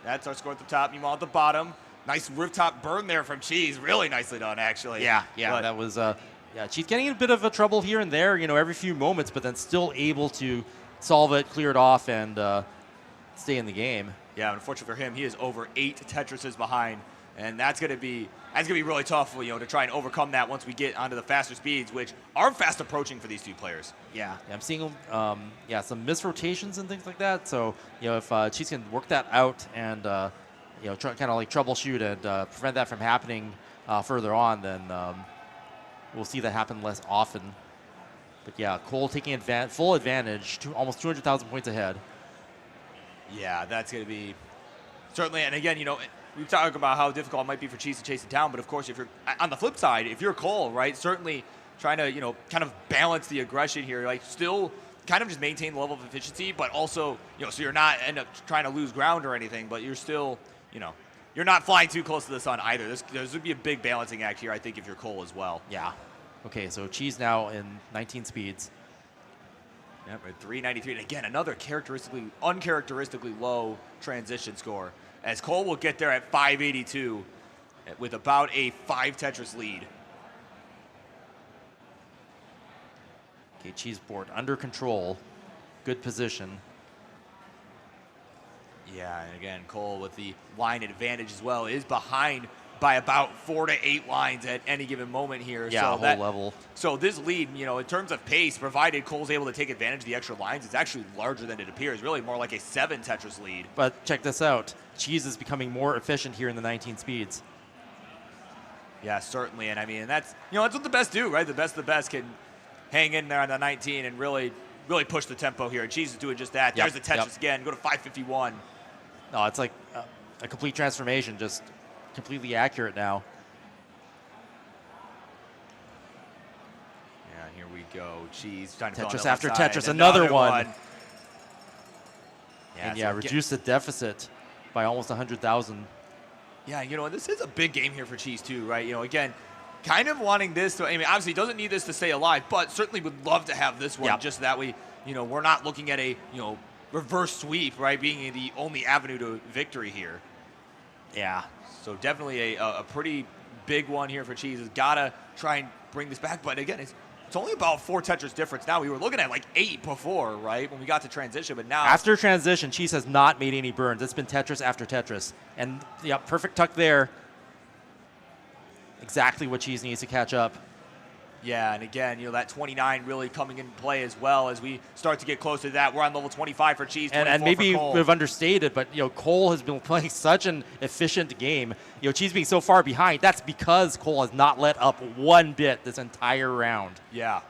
That's our score at the top. Meanwhile, at the bottom, nice rooftop burn there from Cheese. Really nicely done, actually. Yeah, but that was. Yeah, she's getting a bit of a trouble here and there, you know, every few moments, but then still able to solve it, clear it off, and stay in the game. Yeah, unfortunately for him, he is over 8 Tetrises behind, and that's gonna be really tough, you know, to try and overcome that once we get onto the faster speeds, which are fast approaching for these two players. Yeah, I'm seeing some misrotations and things like that. So you know, if Cheese can work that out and you know, kind of like troubleshoot and prevent that from happening further on, then. We'll see that happen less often. But yeah, Cole taking full advantage, almost 200,000 points ahead. Yeah, that's going to be certainly, and again, you know, we've talked about how difficult it might be for Cheese to chase it down, but of course, if you're on the flip side, if you're Cole, right, certainly trying to, you know, kind of balance the aggression here, like still kind of just maintain the level of efficiency, but also, you know, so you're not end up trying to lose ground or anything, but you're still, you know, you're not flying too close to the sun either. There's would be a big balancing act here, I think, if you're Cole as well. Yeah. Okay, so Cheese now in 19 speeds. Yep, at 393. And again, another uncharacteristically low transition score, as Cole will get there at 582 with about a 5 Tetris lead. Okay, cheese board under control. Good position. Yeah, and again, Cole with the line advantage as well is behind by about 4 to 8 lines at any given moment here. Yeah, so whole level. So this lead, you know, in terms of pace, provided Cole's able to take advantage of the extra lines, it's actually larger than it appears. Really more like a 7 Tetris lead. But check this out. Cheese is becoming more efficient here in the 19 speeds. Yeah, certainly. And I mean, that's, you know, that's what the best do, right? The best of the best can hang in there on the 19 and really push the tempo here. And Cheese is doing just that. Yep, There's the Tetris again. Go to 551. No, it's like a complete transformation, just completely accurate now. Yeah, here we go. Cheese trying to Tetris fill after on the left Tetris, side. another one. Yeah, And yeah, so reduce the deficit by almost 100,000. Yeah, you know, this is a big game here for Cheese too, right? You know, again, kind of wanting this to, I mean, obviously doesn't need this to stay alive, but certainly would love to have this one. Yep. Just that way, you know, we're not looking at a, you know, reverse sweep, right, being the only avenue to victory here. Yeah. So definitely a pretty big one here for Cheese. Has got to try and bring this back. But again, it's only about 4 Tetris difference now. We were looking at like 8 before, right, when we got to transition. But now After transition, Cheese has not made any burns. It's been Tetris after Tetris. And, yeah, perfect tuck there. Exactly what Cheese needs to catch up. yeah, and again, you know, that 29 really coming in play as well as we start to get closer to that. We're on level 25 for Cheese, 24 And maybe for Cole. we've understated, but, you know, Cole has been playing such an efficient game. You know, Cheese being so far behind, that's because Cole has not let up one bit this entire round. Yeah.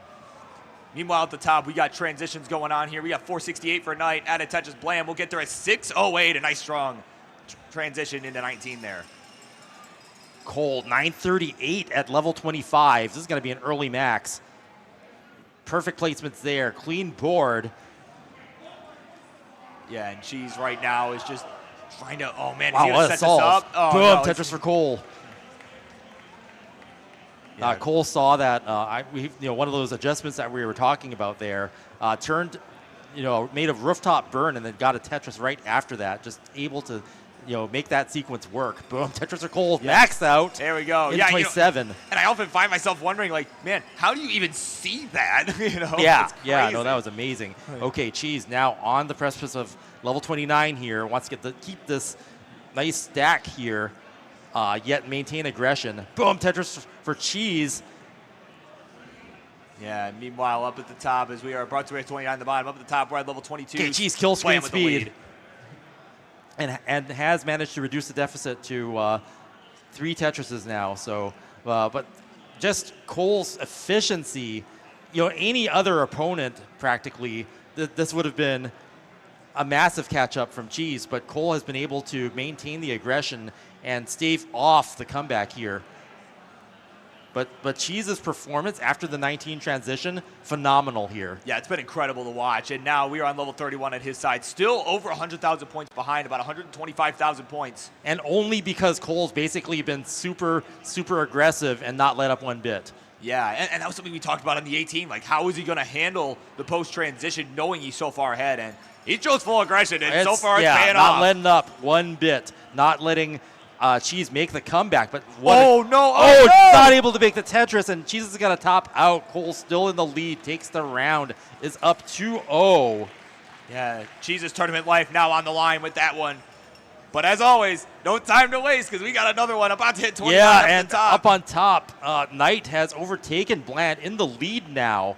Meanwhile, at the top, we got transitions going on here. We got 468 for Knight. Added Tetris Blam. We'll get there at 608. A nice strong transition into 19 there. Cole, 938 at level 25. This is going to be an early max. Perfect placements there. Clean board. Yeah, and Cheese right now is just trying to, oh man, is Wow, he going what to a set solve. this up? Oh, Boom, no, Tetris for Cole. Yeah. Cole saw that. One of those adjustments that we were talking about there. Turned, made a rooftop burn and then got a Tetris right after that. Just able to, make that sequence work. Boom, Tetris for Cole, max out. There we go. In Yeah, 27. And I often find myself wondering, like, man, how do you even see that? Yeah, It's yeah, crazy. no, that was amazing. Okay, Cheese now on the precipice of level 29 here. Wants to keep this nice stack here, yet maintain aggression. Boom, Tetris for Cheese. Yeah, meanwhile, up at the top, as we are about to reach 29 at the bottom, up at the top, we're at level 22. Okay, Cheese kill Playing screen with the speed. lead. And has managed to reduce the deficit to 3 Tetrises now. So, but just Cole's efficiency, any other opponent practically, this would have been a massive catch-up from Cheese. But Cole has been able to maintain the aggression and stave off the comeback here. But Cheese's performance after the 19 transition, phenomenal here. Yeah, it's been incredible to watch. And now we are on level 31 at his side. Still over 100,000 points behind, about 125,000 points. And only because Cole's basically been super, super aggressive and not let up one bit. Yeah, and that was something we talked about on the 18. Like, how is he going to handle the post-transition knowing he's so far ahead? And he shows full aggression, and so far it's paying not off. letting up one bit. Not letting Cheese make the comeback. But not able to make the Tetris, and Cheese is going to top out. Cole still in the lead, takes the round, is up 2-0. Yeah, Cheese's tournament life now on the line with that one. But as always, no time to waste because we got another one about to hit 29 Yeah, up and the top. up on top, Knight has overtaken Bland in the lead now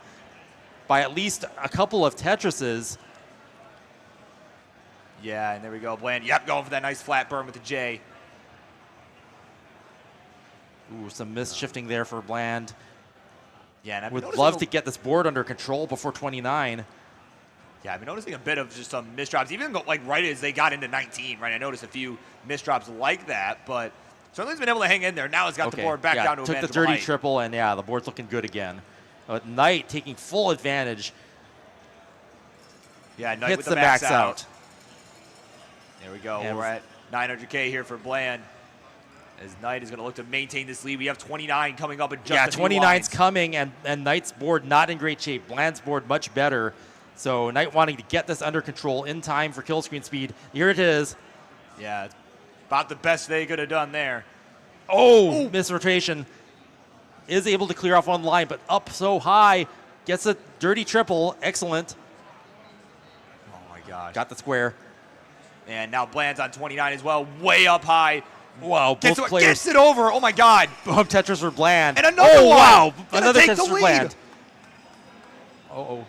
by at least a couple of Tetrises. Yeah, and there we go. Bland, yep, going for that nice flat burn with the J. Ooh, some misshifting there for Bland. Yeah, and I've been Would noticing love a- to get this board under control before 29. Yeah, I've been noticing a bit of just some misdrops, even like right as they got into 19, right? I noticed a few misdrops like that, but certainly has been able to hang in there. Now it's got the board back down to a took the manageable dirty height. triple, and yeah, the board's looking good again. But Knight taking full advantage. Yeah, Knight Hits with the max max out. There we go. And We're at 900K here for Bland. As Knight is going to look to maintain this lead. We have 29 coming up in just a few 29's lines. coming, and Knight's board not in great shape. Bland's board much better. So Knight wanting to get this under control in time for kill screen speed. Here it is. Yeah, it's about the best they could have done there. Oh, miss rotation. Is able to clear off one line, but up so high. Gets a dirty triple. Excellent. Oh my gosh. Got the square. And now Bland's on 29 as well, way up high. Wow, both players. Gets it over. Oh my God. Both Tetris for Bland. And another one. Wow. Gonna Another take Tetris the for lead. Bland. Uh-oh.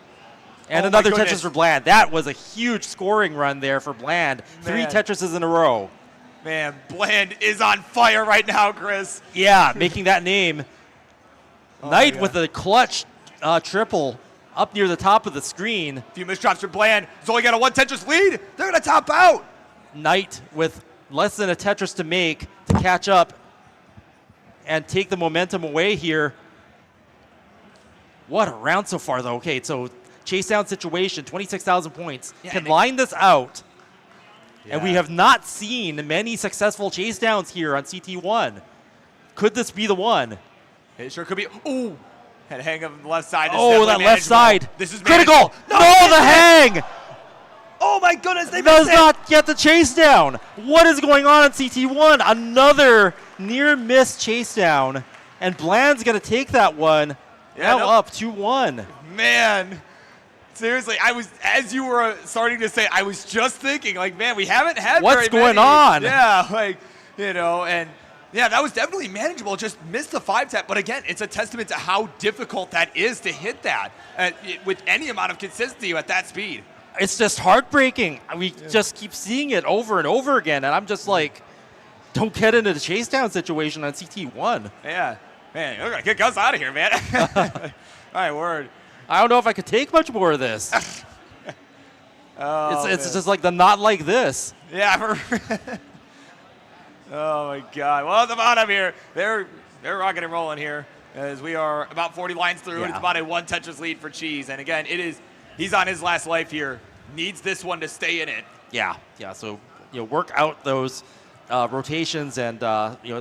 And Oh, another my Tetris goodness. for Bland. That was a huge scoring run there for Bland. Man. 3 Tetrises in a row. Man, Bland is on fire right now, Chris. Yeah, making that name. Oh Knight my with God. a clutch triple up near the top of the screen. A few misdrops for Bland. He's only got a 1 Tetris lead. They're going to top out. Knight with less than a Tetris to make to catch up and take the momentum away here. What a round so far, though. Okay, so chase down situation, 26,000 points. Yeah, Can and line this out. And we Yeah. have not seen many successful chase downs here on CT1. Could this be the one? It sure could be. Ooh. Had a hang of the left side. This is Oh, definitely that left manageable. side. This is critical. manageable. No, the hang. Oh my goodness, they Does missed it. not get the chase down. What is going on in CT1? Another near miss chase down. And Bland's going to take that one. Yeah, Now no. up 2-1. Man, seriously, as you were starting to say, I was just thinking, like, man, we haven't had What's very going many. on? Yeah, like, and yeah, that was definitely manageable. Just missed the 5 tap, but again, it's a testament to how difficult that is to hit that with any amount of consistency at that speed. It's just heartbreaking. We just keep seeing it over and over again, and I'm just like, don't get into the chase down situation on CT1. Yeah, man, they're gonna kick us out of here, man. All right, word. I don't know if I could take much more of this. Oh, it's man. just like the not like this. Yeah. Oh my God. Well, at the bottom here, they're rocking and rolling here as we are about 40 lines through, and Yeah. it's about a 1 Tetris lead for Cheese. And again, he's on his last life here. Needs this one to stay in it. Yeah. So work out those rotations and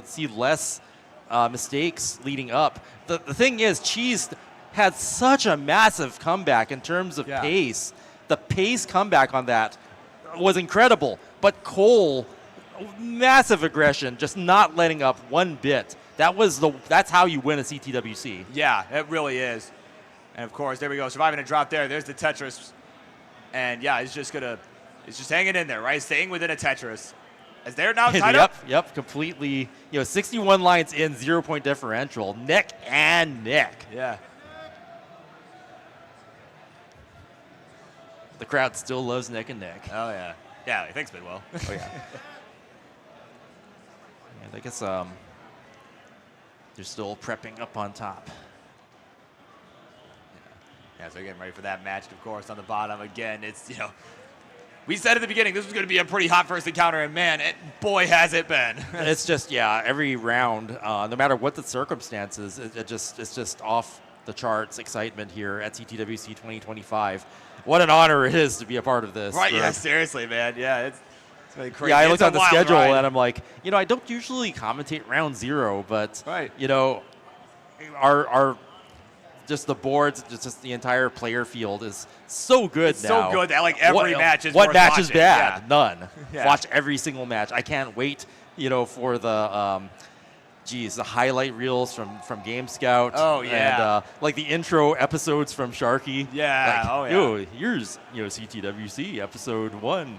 see less mistakes leading up. The thing is, Cheese had such a massive comeback in terms of pace. The pace comeback on that was incredible. But Cole, massive aggression, just not letting up one bit. That's how you win a CTWC. Yeah, it really is. And of course, there we go. Surviving a drop there. There's the Tetris. And yeah, it's just hanging in there, right? Staying within a Tetris. As they're now tied up. Yep, completely. 61 lines in, 0-point differential, neck and neck. Yeah. The crowd still loves neck and neck. Oh yeah. Yeah, thanks, Bidwell. Oh yeah. And I guess they're still prepping up on top. Yeah, so we're getting ready for that match, of course, on the bottom. Again, it's, we said at the beginning this was going to be a pretty hot first encounter, and man, boy, has it been. It's just, every round, no matter what the circumstances, it's just off the charts excitement here at CTWC 2025. What an honor it is to be a part of this. Right, yeah, seriously, man. Yeah, it's really crazy. Yeah, I looked It's a on the wild schedule ride. and I'm like, I don't usually commentate round 0, but, Right. our just the boards, just the entire player field is so good It's now. so good that every match is What worth match is watching. bad? Yeah. None. Yeah. Watch every single match. I can't wait, for the the highlight reels from Game Scout. Oh, yeah. And the intro episodes from Sharky. Yeah, oh, yeah. Here's CTWC episode 1.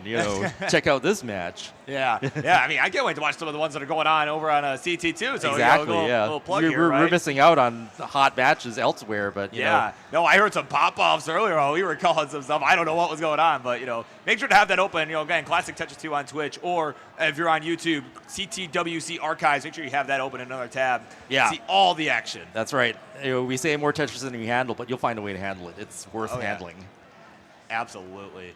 Check out this match. Yeah, yeah. I mean, I can't wait to watch some of the ones that are going on over on CT too. So Exactly. a Yeah. little plug we're, here, we're right? missing out on the hot matches elsewhere, but Yeah. No, I heard some pop-offs earlier while we were calling some stuff. I don't know what was going on, but, make sure to have that open. Again, Classic Tetris 2 on Twitch, or if you're on YouTube, CTWC Archives, make sure you have that open in another tab. Yeah. See all the action. That's right. We say more Tetris than we handle, but you'll find a way to handle it. It's worth Oh, yeah. handling. Absolutely.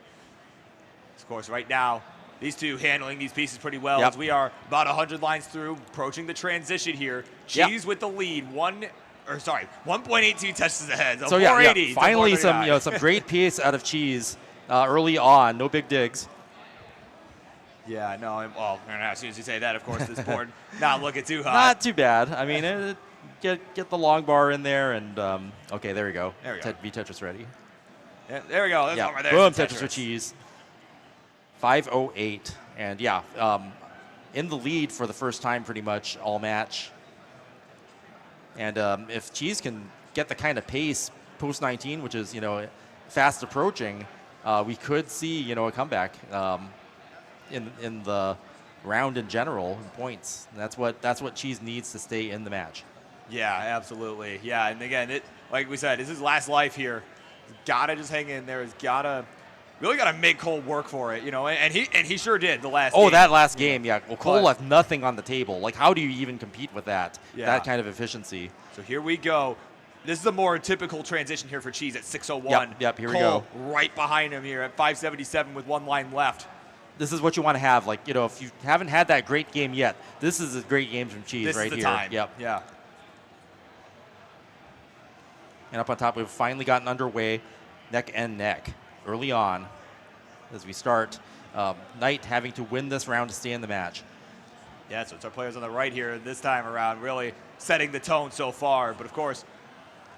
Of course, right now, these two handling these pieces pretty well Yep. as we are about 100 lines through, approaching the transition here. Yep. Cheese with the lead, 1.82 touches ahead. So, So 480 to finally 439. some great pace out of Cheese early on. No big digs. Yeah, no, well, as soon as you say that, of course, this board not looking too hot. Not too bad. I mean, get the long bar in there, and okay, there we go. There we go. Be Tetris ready. Yeah, there we go. That's over there. Boom, Tetris for cheese. 5:08. And yeah, in the lead for the first time pretty much all match. And if Cheese can get the kind of pace post 19, which is, fast approaching, we could see, a comeback in the round in general in points. And that's what Cheese needs to stay in the match. Yeah, absolutely. Yeah, and again, like we said, this is last life here. He's gotta just hang in there. He's really gotta make Cole work for it, and he sure did the last game. That last game, yeah. Well, Cole left nothing on the table. Like, how do you even compete with that? Yeah. That kind of efficiency. So here we go. This is a more typical transition here for Cheese at 6:01. Yep, here we Cole go. right behind him here at 5:77 with one line left. This is what you want to have. Like, if you haven't had that great game yet, this is a great game from Cheese This right is the here. time. Yep. Yeah. And up on top, we've finally gotten underway neck and neck early on as we start. Knight having to win this round to stay in the match. Yeah, so it's our players on the right here this time around really setting the tone so far. But, of course,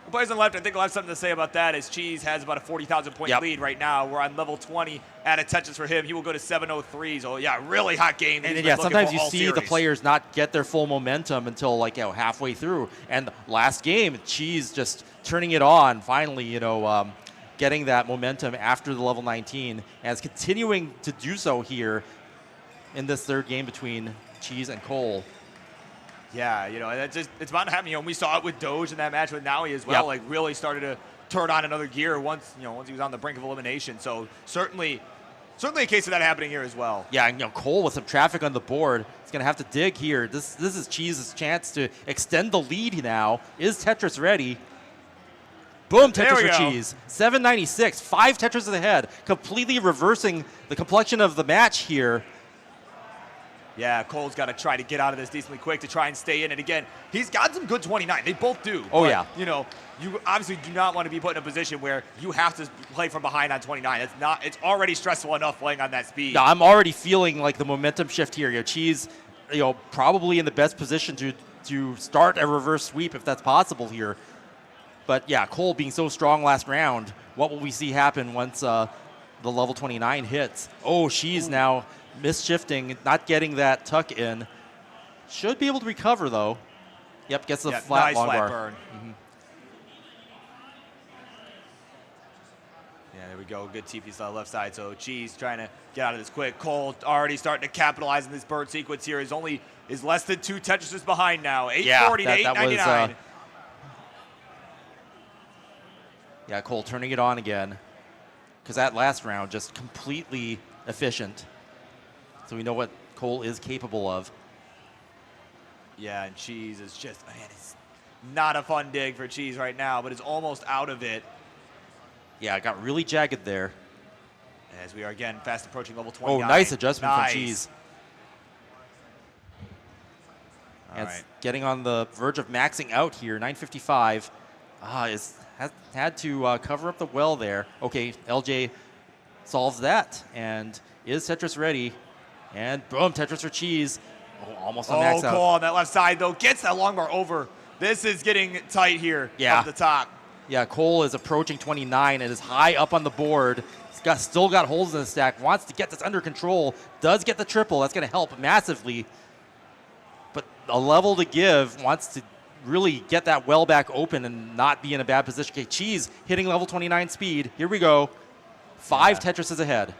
the players on the left, I think will have something to say about that as Cheese has about a 40,000-point lead right now. We're on level 20 at Tetris for him. He will go to 7:03. So, yeah, really hot game. And sometimes you see the players not get their full momentum until, halfway through. And last game, Cheese just turning it on, finally, getting that momentum after the level 19, and is continuing to do so here in this third game between Cheese and Cole. Yeah, it's bound to happen. And we saw it with Doge in that match with Naui as well. Yep. Really started to turn on another gear once he was on the brink of elimination. So certainly a case of that happening here as well. Yeah, and Cole with some traffic on the board, he's going to have to dig here. This is Cheese's chance to extend the lead now. Is Tetris ready? Boom, Tetris for Cheese. 796, 5 Tetris ahead, completely reversing the complexion of the match here. Yeah, Cole's got to try to get out of this decently quick to try and stay in it. Again, he's got some good 29. They both do. Oh, but, yeah. You obviously do not want to be put in a position where you have to play from behind on 29. It's already stressful enough playing on that speed. No, I'm already feeling like the momentum shift here. Cheese, probably in the best position to start a reverse sweep if that's possible here. But yeah, Cole being so strong last round, what will we see happen once the level 29 hits? Oh, she's now misshifting, not getting that tuck in. Should be able to recover though. Yep, gets the flat nice long flat bar. burn. Yeah, there we go. Good TP style left side. So Cheese trying to get out of this quick. Cole already starting to capitalize on this bird sequence here. Is less than 2 Tetrises behind now. 840 to 899. Yeah, Cole turning it on again. Because that last round just completely efficient. So we know what Cole is capable of. Yeah, and Cheese is just, it's not a fun dig for Cheese right now, but is almost out of it. Yeah, it got really jagged there. As we are again fast approaching level 29. Oh, nice adjustment from Cheese. And it's getting on the verge of maxing out here. 955. Has had to cover up the well there. Okay, LJ solves that. And is Tetris ready? And boom, Tetris for Cheese. Oh, almost on max out. Cole on that left side, though, gets that long bar over. This is getting tight here up the top. Yeah, Cole is approaching 29 and is high up on the board. He's still got holes in the stack. Wants to get this under control. Does get the triple. That's going to help massively. But a level to give. Wants to really get that well back open and not be in a bad position. Okay, Cheese hitting level 29 speed. Here we go. 5 Tetrises ahead.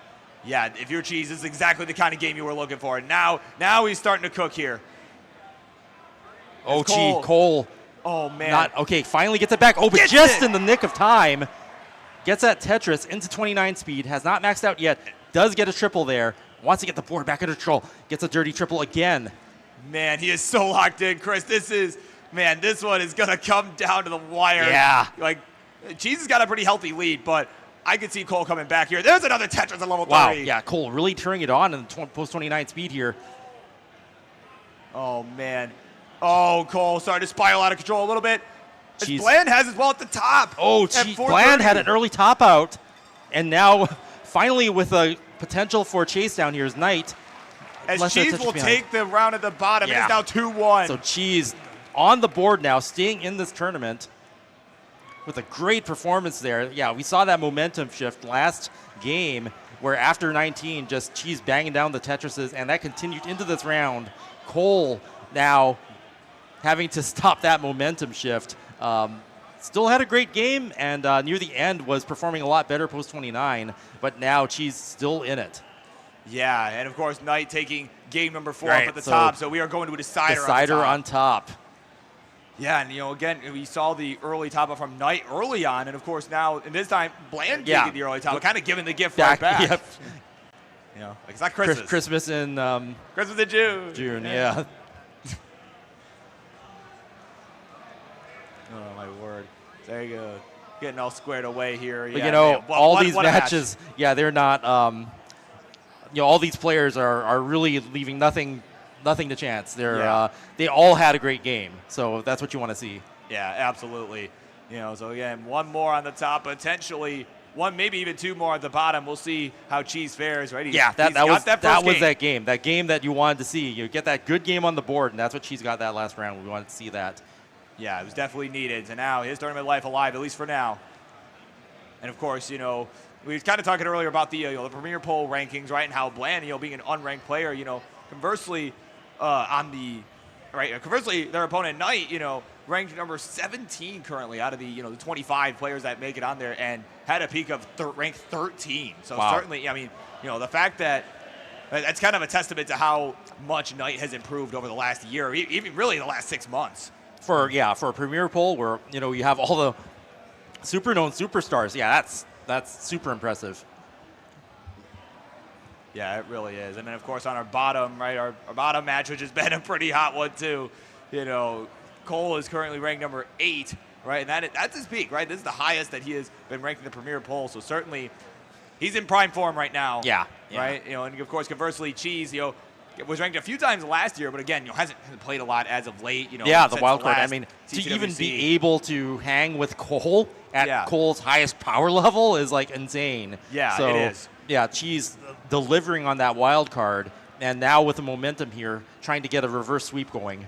Yeah, if you're Cheese, this is exactly the kind of game you were looking for. Now he's starting to cook here. Oh, gee, Cole. Oh, man. Finally gets it back. Oh, but just in the nick of time. Gets that Tetris into 29 speed. Has not maxed out yet. Does get a triple there. Wants to get the board back under control. Gets a dirty triple again. Man, he is so locked in, Chris. This one is going to come down to the wire. Yeah. Cheese has got a pretty healthy lead, but I could see Cole coming back here. There's another Tetris at level 30. Wow, yeah, Cole really turning it on in the post-29 speed here. Oh, man. Oh, Cole starting to spiral out of control a little bit. Bland has his ball at the top. Oh, Bland had an early top out. And now, finally, with a potential for a chase down here is Knight. As Cheese will take the round at the bottom. It is now 2-1. So Cheese on the board now, staying in this tournament. with a great performance there. Yeah, we saw that momentum shift last game where after 19, just Cheese banging down the Tetrises, and that continued into this round. Cole now having to stop that momentum shift. Still had a great game, and near the end was performing a lot better post 29, but now Cheese still in it. Yeah, and of course, Knight taking game number 4 Right, up at the so top, so we are going to a decider, Decider on top. Yeah, and again, we saw the early top up from Knight early on, and of course now, and this time, Bland taking the early top, kind of giving the gift right back. Yep. Like it's not Christmas. Christmas in Christmas in June. June, yeah. Oh, my word. There you go. Getting all squared away here. But, man, all these what a matches, they're not, all these players are really leaving nothing to chance. They're they all had a great game, so that's what you want to see. Yeah, absolutely. So again, one more on the top, potentially one, maybe even 2 more at the bottom. We'll see how Cheese fares, right? That was that game. That game that you wanted to see. You get that good game on the board, and that's what Cheese got that last round. We wanted to see that. Yeah, it was definitely needed. So now his tournament life alive, at least for now. And of course, we were kind of talking earlier about the Premier Poll rankings, right? And how Bland, being an unranked player, conversely, conversely, their opponent Knight, ranked number 17 currently out of the 25 players that make it on there, and had a peak of ranked 13. So certainly, the fact that that's kind of a testament to how much Knight has improved over the last year, even really the last 6 months. For a Premier Poll where you have all the super known superstars, that's super impressive. Yeah, it really is. And then of course on our bottom, right, our bottom match, which has been a pretty hot one too. Cole is currently ranked number 8, right, and that's his peak, right. This is the highest that he has been ranked in the Premier Poll. So certainly, he's in prime form right now. Yeah. Right. And of course, conversely, Cheese, was ranked a few times last year, but again, hasn't played a lot as of late. The wild card. I mean, to even be able to hang with Cole at Cole's highest power level is like insane. Yeah, so, it is. Yeah, Cheese delivering on that wild card, and now with the momentum here, trying to get a reverse sweep going.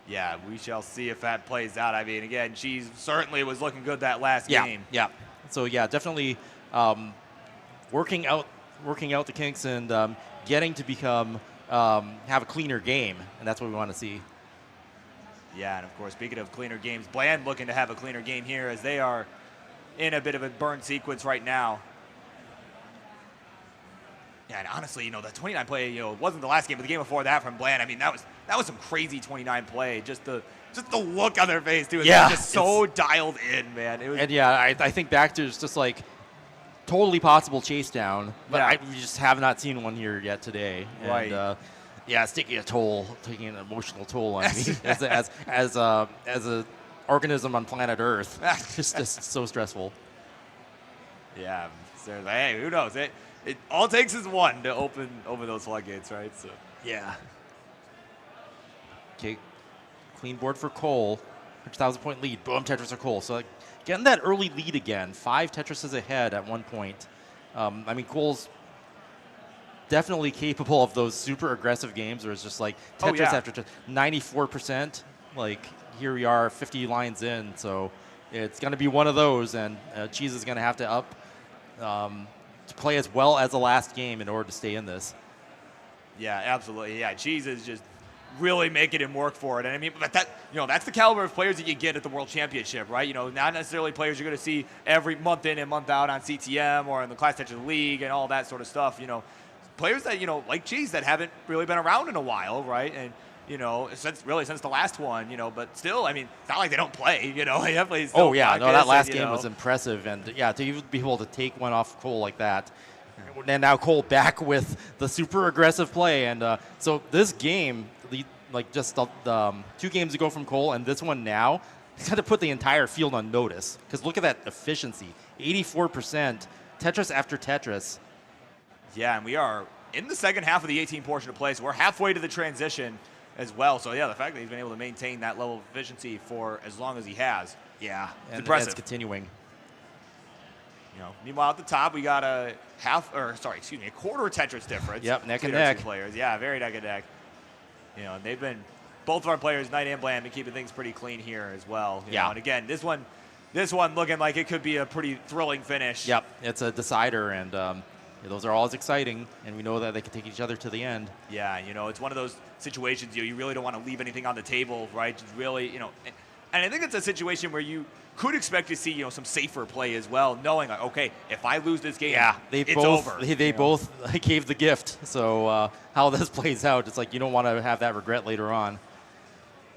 Yeah, we shall see if that plays out. I mean, again, Cheese certainly was looking good that last game. Yeah. So definitely working out the kinks and getting to become have a cleaner game, and that's what we want to see. Yeah, and of course, speaking of cleaner games, Bland looking to have a cleaner game here as they are in a bit of a burn sequence right now. Yeah, and honestly, the 29 play, wasn't the last game, but the game before that from Bland. I mean, that was some crazy 29 play. Just the look on their face too. Yeah, just so dialed in, man. It was, and I think back to just like totally possible chase down, but we just have not seen one here yet today. Right. And, it's taking an emotional toll on me as a organism on planet Earth. It's just so stressful. Yeah. So, hey, who knows? It all it takes is one to open those floodgates, right? So. Yeah. Okay. Clean board for Cole. 100,000 point lead. Boom, Tetris or Cole. So getting that early lead again. 5 Tetrises ahead at one point. Cole's definitely capable of those super aggressive games where it's just like Tetris after 94%. Like here we are 50 lines in. So it's going to be one of those, and Cheese is going to have to up to play as well as the last game in order to stay in this. Yeah, absolutely. Yeah, Cheese is just really making him work for it. And but that's the caliber of players that you get at the World Championship, right? Not necessarily players you're going to see every month in and month out on CTM or in the Class Tetris League and all that sort of stuff. Players that, like Cheese, that haven't really been around in a while, right? And, since the last one, but still, it's not like they don't play, They definitely still that last game was impressive. And, to even be able to take one off Cole like that. And now Cole back with the super aggressive play. And so this game, just the 2 games ago from Cole and this one now, he's got to put the entire field on notice. Because look at that efficiency, 84%, Tetris after Tetris. Yeah, and we are in the second half of the 18 portion of play, so we're halfway to the transition as well. So, the fact that he's been able to maintain that level of efficiency for as long as he has. Yeah, it's impressive. It's continuing. Meanwhile, at the top, we got a quarter Tetris difference. Yep, neck and neck. Players. Yeah, very neck and neck. And they've been, both of our players, Knight and Bland, been keeping things pretty clean here as well. And again, this one, this one looking like it could be a pretty thrilling finish. Yep, it's a decider, and those are always exciting, and we know that they can take each other to the end. Yeah, you know, it's one of those situations, you really don't want to leave anything on the table, right? Just really, you know, and I think it's a situation where you could expect to see, you know, some safer play as well, knowing like, okay, if I lose this game, it's over. They both gave the gift. So how this plays out, it's like you don't want to have that regret later on.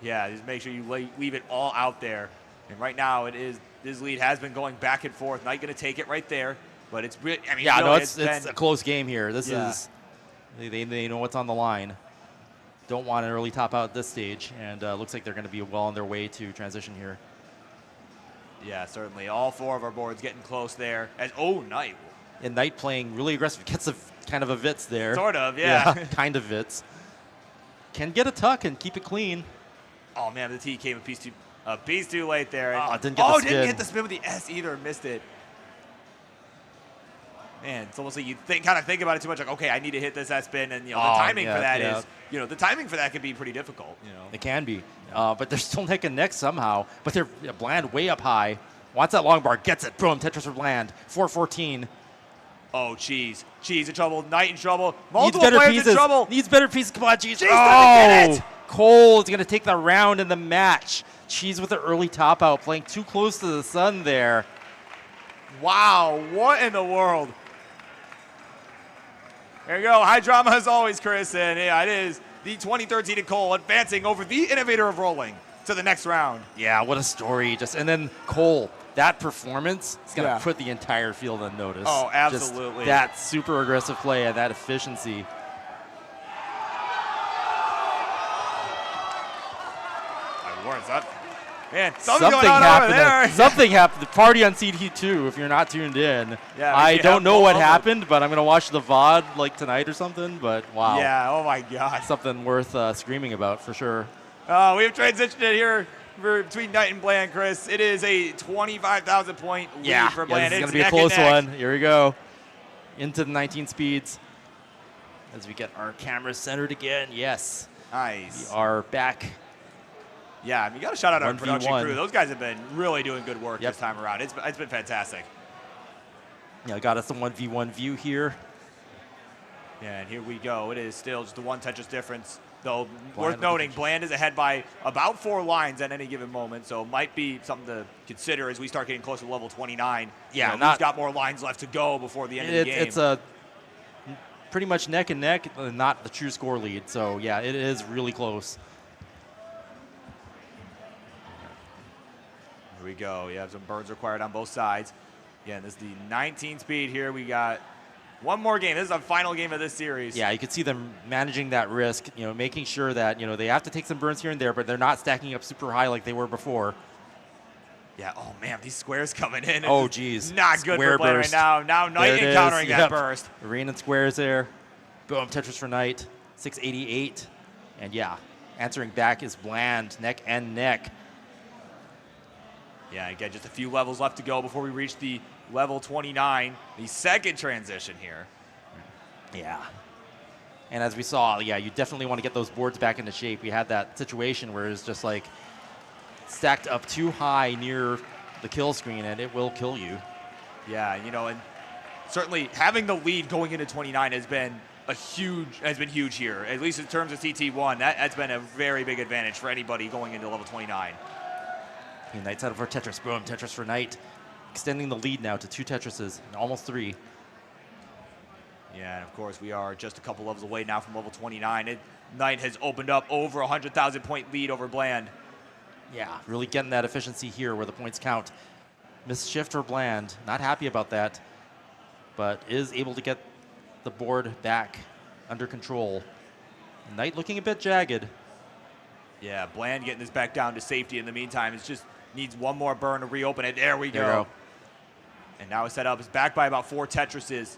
Yeah, just make sure you leave it all out there. And right now, this lead has been going back and forth. Knight going to take it right there, but it's really, I mean, yeah, really, no, it's a close game here. This is they know what's on the line. Don't want an early top out at this stage, and looks like they're going to be well on their way to transition here. Yeah, certainly. All 4 of our boards getting close there. Knight. And Knight playing really aggressive. Gets a kind of a Vitz there. Sort of, yeah. Kind of Vitz. Can get a tuck and keep it clean. Oh, man, the T came a piece too late there. Didn't get the spin. Didn't get the spin with the S either. Missed it. Man, it's almost like you kind of think about it too much. Like, okay, I need to hit this S spin, and you know the timing for that is, you know, the timing for that can be pretty difficult. You know, it can be, but they're still neck and neck somehow. But they're Bland way up high. Wants that long bar, gets it. Boom, Tetris for Bland. 4-14. Oh, Cheese in trouble. Knight in trouble. Multiple Needs better players pieces. in trouble. Needs better pieces. Come on, Cheese. Cheese doesn't get it. Cole is going to take the round in the match. Cheese with the early top out, playing too close to the sun there. Wow, what in the world? There you go. High drama as always, Chris. And yeah, it is the 2013 Cole advancing over the innovator of rolling to the next round. Yeah, what a story. And then Cole, that performance is going to put the entire field on notice. Oh, absolutely. Just that super aggressive play and that efficiency. Where's that? Man, something going on happened over there. Something happened. The party on CD2, if you're not tuned in. Yeah, I don't know what happened, but I'm going to watch the VOD like tonight or something. But wow. Yeah, oh my God. Something worth screaming about for sure. We have transitioned it here between Knight and Bland, Chris. It is a 25,000 point lead for Bland. This is it's going to be a close neck. one. Here we go. Into the 19 speeds. As we get our cameras centered again. Yes. Nice. We are back. Yeah, I mean, you got to shout out our 1v1. production crew. Those guys have been really doing good work this time around. It's been fantastic. Yeah, got us a 1v1 view here. Yeah, and here we go. It is still just the one Tetris difference. Though, worth noting, Bland is ahead by about 4 lines at any given moment, so it might be something to consider as we start getting closer to level 29. Yeah, you know, who's got more lines left to go before the end of the game. It's a pretty much neck and neck, not the true score lead. So, yeah, it is really close. Here we go. You have some burns required on both sides. Again, this is the 19 speed here. We got one more game. This is our final game of this series. Yeah, you can see them managing that risk, you know, making sure that, you know, they have to take some burns here and there, but they're not stacking up super high like they were before. Yeah, oh man, these squares coming in. Oh, geez. Not good for Bland right now. Now Knight encountering that burst. Rain and squares there. Boom, Tetris for Knight. 688. And yeah, answering back is Bland, neck and neck. Yeah, again, just a few levels left to go before we reach the level 29, the second transition here. Yeah. And as we saw, yeah, you definitely want to get those boards back into shape. We had that situation where it's just like stacked up too high near the kill screen, and it will kill you. Yeah, you know, and certainly having the lead going into 29 has been huge here, at least in terms of CT1. That's been a very big advantage for anybody going into level 29. Knight's out for Tetris. Boom, Tetris for Knight. Extending the lead now to 2 Tetrises, almost 3. Yeah, and of course we are just a couple levels away now from level 29. Knight has opened up over 100,000 point lead over Bland. Yeah, really getting that efficiency here where the points count. Missed shift for Bland, not happy about that, but is able to get the board back under control. Knight looking a bit jagged. Yeah, Bland getting this back down to safety in the meantime. It just needs one more burn to reopen it. There we go. There we go. And now it's set up. It's back by about 4 Tetrises.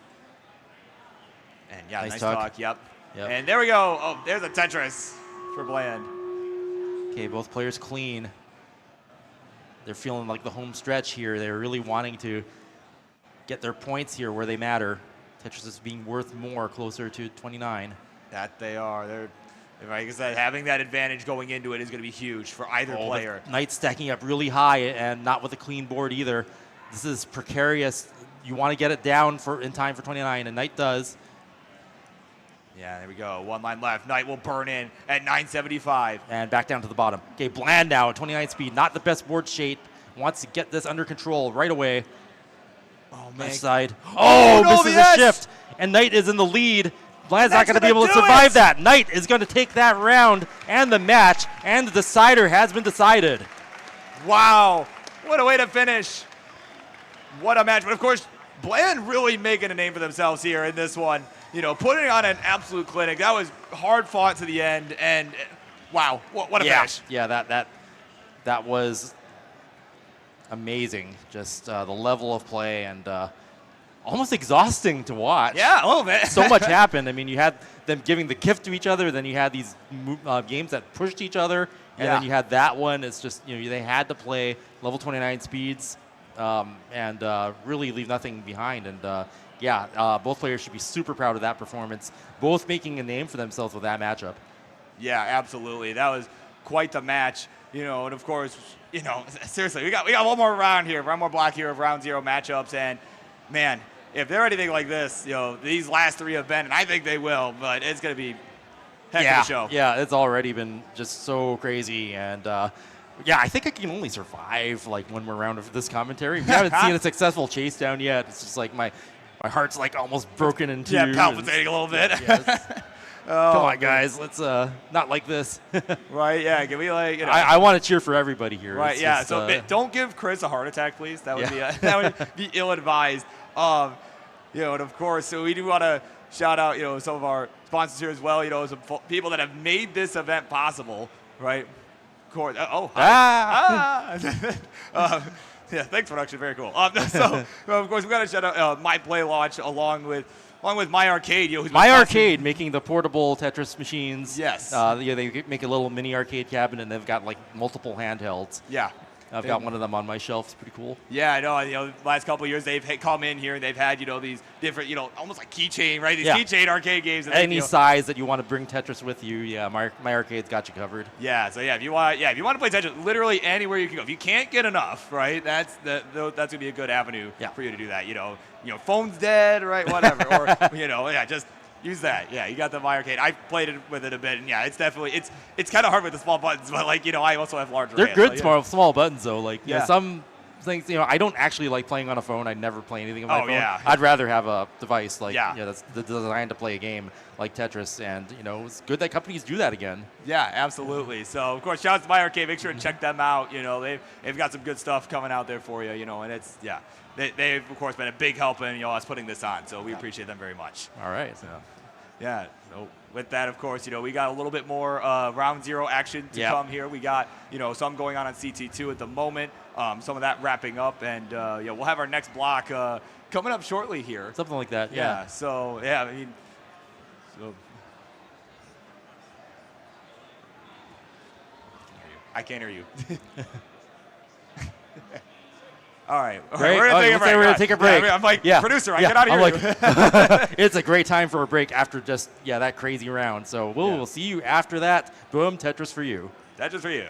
And yeah, nice talk. Yep. And there we go. Oh, there's a Tetris for Bland. Okay, both players clean. They're feeling like the home stretch here. They're really wanting to get their points here where they matter. Tetris is being worth more, closer to 29. That they are. Like I said, having that advantage going into it is going to be huge for either player. Knight stacking up really high and not with a clean board either. This is precarious. You want to get it down in time for 29, and Knight does. Yeah, there we go. One line left. Knight will burn in at 975. And back down to the bottom. Okay, Bland now at 29 speed. Not the best board shape. Wants to get this under control right away. Oh, man. Left side. Oh, no, misses yes! a shift. And Knight is in the lead. Bland's not Knight's going to be able to gonna do survive it! that. Knight is going to take that round and the match, and the decider has been decided. Wow. What a way to finish. What a match. But, of course, Bland really making a name for themselves here in this one. You know, putting on an absolute clinic. That was hard fought to the end, and wow, what a finish. Yeah, that was amazing. Just the level of play and almost exhausting to watch. Yeah, a little bit. So much happened. I mean, you had them giving the gift to each other, then you had these games that pushed each other, and then you had that one. It's just, you know, they had to play level 29 speeds and really leave nothing behind. And both players should be super proud of that performance, both making a name for themselves with that matchup. Yeah, absolutely. That was quite the match. You know, and of course, you know, seriously, we got one more round here, one more block here of round 0 matchups, and man, if they're anything like this, you know, these last 3 have been, and I think they will, but it's going to be heck of a show. Yeah, it's already been just so crazy, and I think I can only survive like one more round of this commentary. We haven't seen a successful chase down yet. It's just like my heart's like almost broken in two. Yeah, palpitating a little bit. Come on, guys, let's not like this. Right? Yeah, can we like? You know, I want to cheer for everybody here. Right? It's Yeah. just, So don't give Chris a heart attack, please. That would be that would be ill-advised. You know, and of course, so we do want to shout out, you know, some of our sponsors here as well. You know, some people that have made this event possible. Right? Of course. Yeah, thanks, production. Very cool. So, of course, we got to shout out My Play Launch along with My Arcade. You know, My Arcade making the portable Tetris machines. Yes. They make a little mini arcade cabinet, and they've got like multiple handhelds. Yeah. I've got one of them on my shelf. It's pretty cool. Yeah, I know. You know, the last couple of years they've come in here and they've had, you know, these different, you know, almost like keychain, right? These keychain arcade games. And any size that you want to bring Tetris with you, My Arcade's got you covered. Yeah. So if you want to play Tetris, literally anywhere you can go. If you can't get enough, right? That's gonna be a good avenue for you to do that. You know, phone's dead, right? Whatever, or you know, just use that. Yeah, you got the My Arcade. I played with it a bit, and yeah, it's definitely it's kind of hard with the small buttons, but like, you know, I also have larger. They're hands, good so, small buttons though. Like you know, some things, you know, I don't actually like playing on a phone. I never play anything on my phone. Yeah. I'd rather have a device like that's designed to play a game like Tetris, and you know, it's good that companies do that again. Yeah, absolutely. So of course, shout out to My Arcade. Make sure to check them out. You know, they've got some good stuff coming out there for you. You know, and it's they've of course been a big help in, you know, us putting this on. So we appreciate them very much. All right. So. Yeah, so with that, of course, you know, we got a little bit more round 0 action to come here. We got, you know, some going on CT2 at the moment, some of that wrapping up, and we'll have our next block coming up shortly here. Something like that, yeah. So, I mean, I can't hear you. All right. Great. We're going to take a break. I'm like, producer, I cannot hear you. It's a great time for a break after just, that crazy round. So we'll see you after that. Boom, Tetris for you. Tetris for you.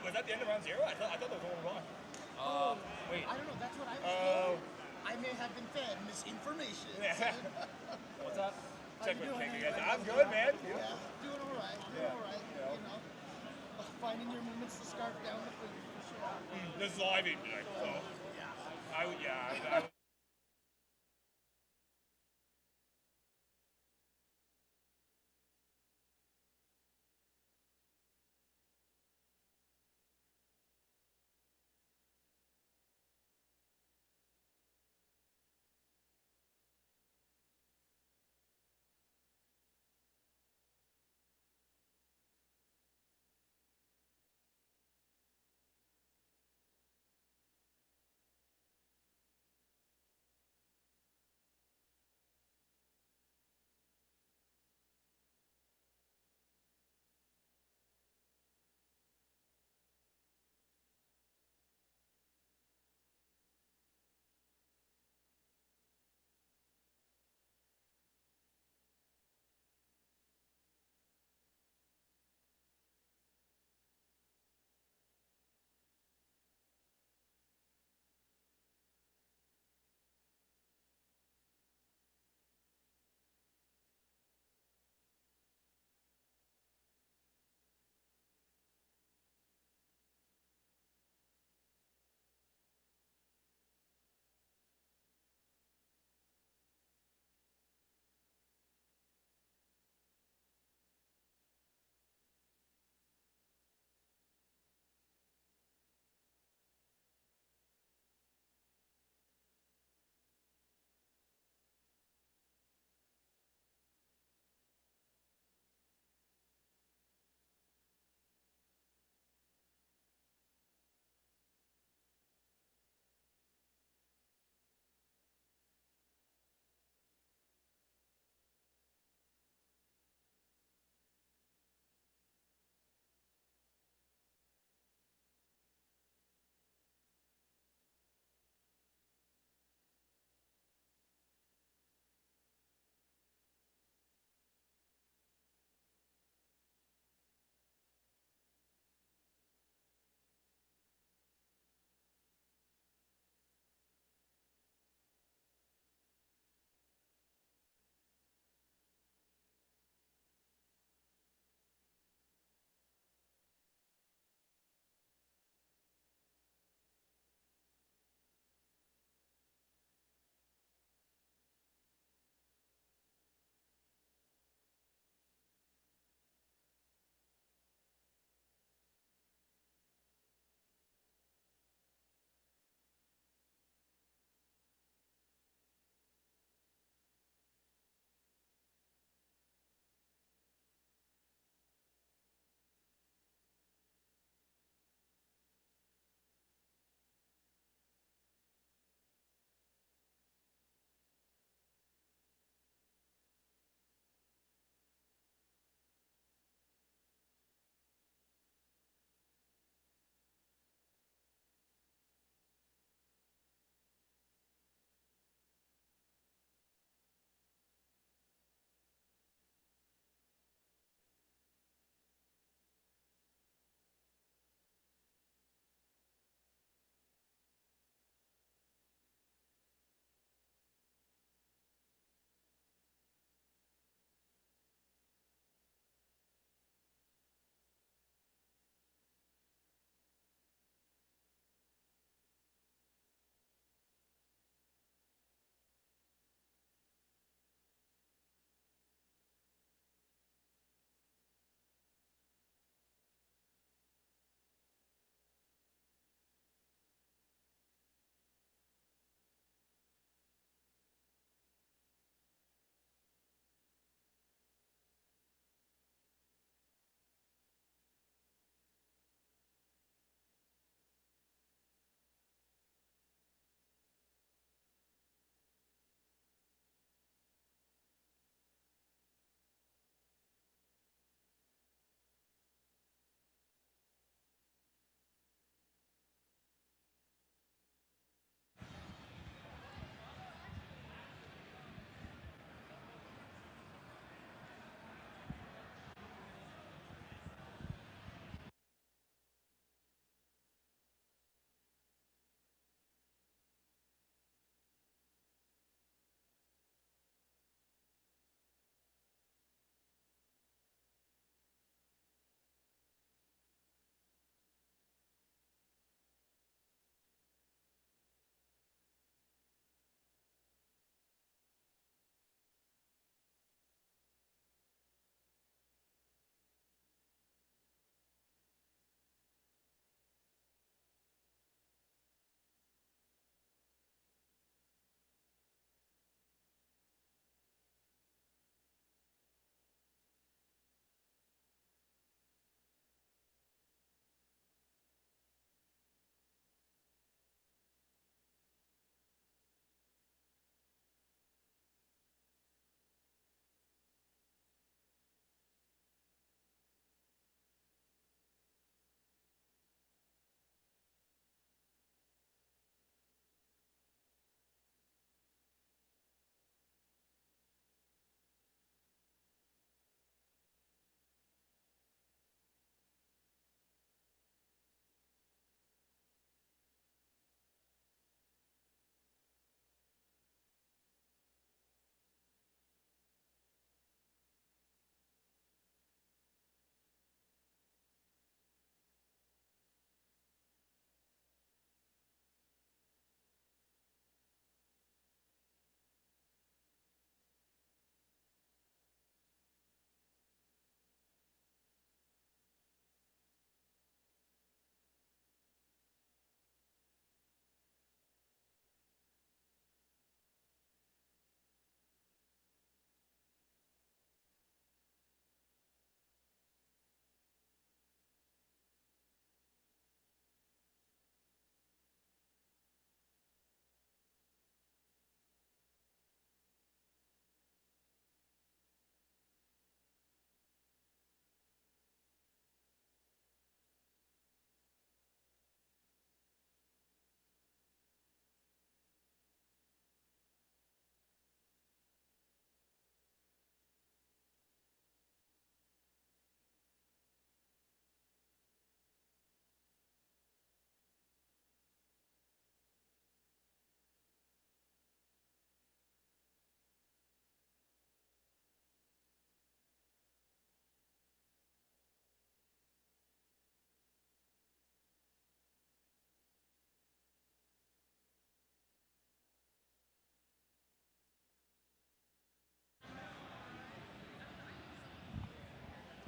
Was that the end of round 0? I thought that was over one. Wait. I don't know. That's what I was told. I may have been fed misinformation. What's up? Check with you guys. I'm good, man. Yeah, doing all right. You know, finding your movements to scarf down the food for sure. This is all I've eaten today, so. I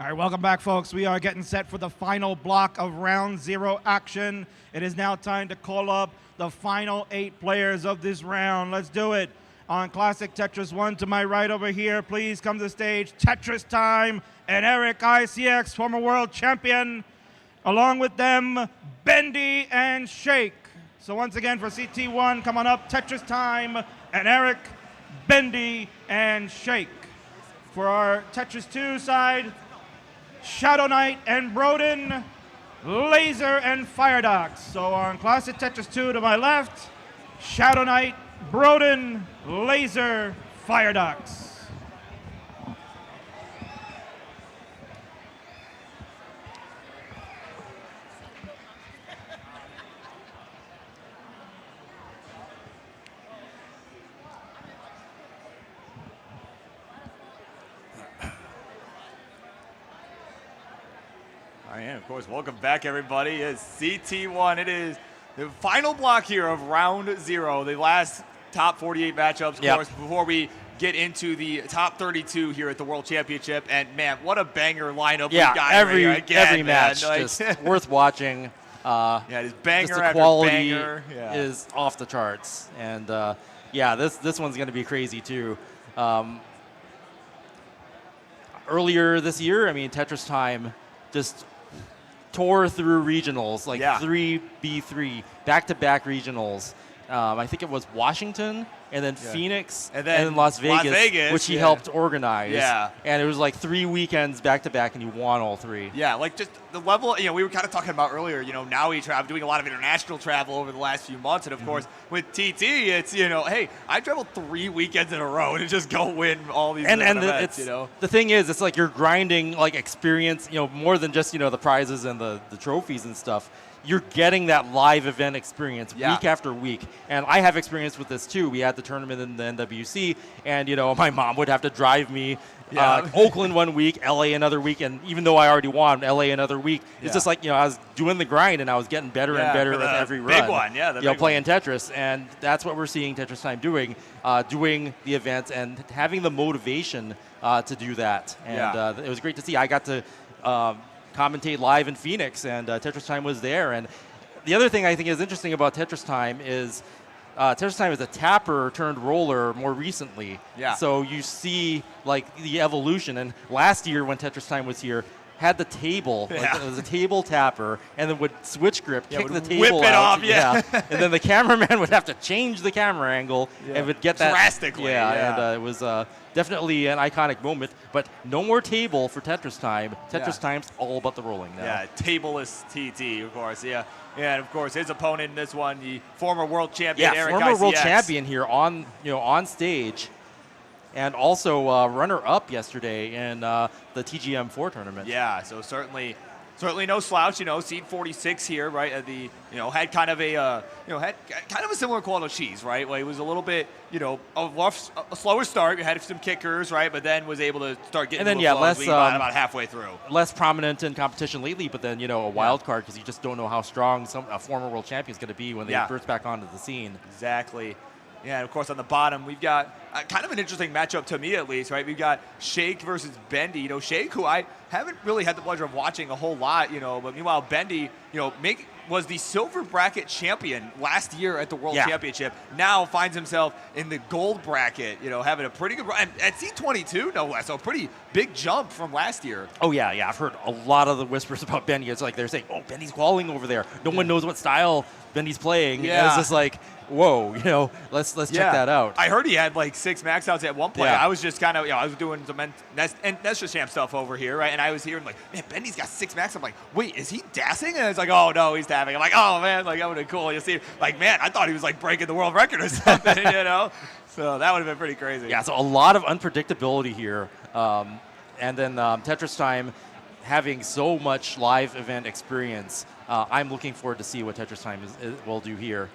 All right, welcome back, folks. We are getting set for the final block of round 0 action. It is now time to call up the final 8 players of this round. Let's do it. On Classic Tetris 1 to my right over here, please come to the stage, Tetris Time and Eric ICX, former world champion. Along with them, Bendy and Shake. So once again for CT1, come on up, Tetris Time and Eric, Bendy and Shake. For our Tetris 2 side, Shadow Knight and Broden, Laser and Firedox. So on Classic Tetris 2 to my left, Shadow Knight, Broden, Laser, Firedox. And of course, welcome back, everybody. It's CT1. It is the final block here of round 0, the last top 48 matchups, of course, before we get into the top 32 here at the World Championship. And man, what a banger lineup we've got every right here again, every match like, just worth watching. It's banger just the after quality banger. is off the charts, and this one's going to be crazy too. Earlier this year, I mean, Tetris Time just tore through regionals, like 3v3, back-to-back regionals. I think it was Washington, and then Phoenix, and then Las Vegas, which he helped organize. Yeah. And it was like 3 weekends back-to-back, and he won all 3. Yeah, like just the level, we were kind of talking about earlier, now we doing a lot of international travel over the last few months. And of course, with TT, it's, hey, I traveled 3 weekends in a row to just go win all these events, The thing is, it's like you're grinding like experience, more than just, the prizes and the trophies and stuff. You're getting that live event experience week after week. And I have experience with this too. We had the tournament in the NWC, and my mom would have to drive me Oakland one week, LA another week, and even though I already won LA another week, it's just like, I was doing the grind and I was getting better and better with every run. Big one, playing Tetris, and that's what we're seeing Tetris Time doing, doing the events and having the motivation to do that. And it was great to see. I got to commentate live in Phoenix, and Tetris Time was there. And the other thing I think is interesting about Tetris Time is Tetris Time is a tapper turned roller more recently. Yeah. So you see like the evolution. And last year when Tetris Time was here, had the table, like, it was a table tapper, and then would switch grip, kick the table whip it out, off, and then the cameraman would have to change the camera angle and would get that drastically. And it was definitely an iconic moment. But no more table for Tetris Time. Tetris Time's all about the rolling now. Yeah, tableless TT, of course. Yeah, and of course his opponent in this one, the former world champion, Eric former ICX. world champion here on stage. And also runner-up yesterday in the TGM4 tournament. Yeah, so certainly no slouch. Seed 46 here, right? At the had kind of a similar quality to Cheese, right? Well, he was a little bit a slower start. We had some kickers, right? But then was able to start getting. And then less about halfway through. Less prominent in competition lately, but then a wild card because you just don't know how strong a former world champion is going to be when they burst back onto the scene. Exactly. Yeah, and of course on the bottom we've got kind of an interesting matchup to me at least, right? We've got Shake versus Bendy. Shake, who I haven't really had the pleasure of watching a whole lot, but meanwhile Bendy, was the silver bracket champion last year at the World Championship. Now finds himself in the gold bracket, having a pretty good run at C22, no less. So a pretty big jump from last year. Oh yeah, I've heard a lot of the whispers about Bendy. It's like they're saying, "Oh, Bendy's qualing over there. No one knows what style Bendy's playing." Yeah. And it's just like, whoa, let's check that out. I heard he had like 6 max outs at one point. I was just kind of, I was doing some Nestor Champ stuff over here, right? And I was hearing like, man, Bendy's got 6 max. I'm like, wait, is he dassing? And it's like, oh no, he's tapping. I'm like, oh man, like that would have been cool. You see, like, man, I thought he was like breaking the world record or something, So that would have been pretty crazy. Yeah, so a lot of unpredictability here. And then Tetris Time having so much live event experience. I'm looking forward to see what Tetris Time will do here.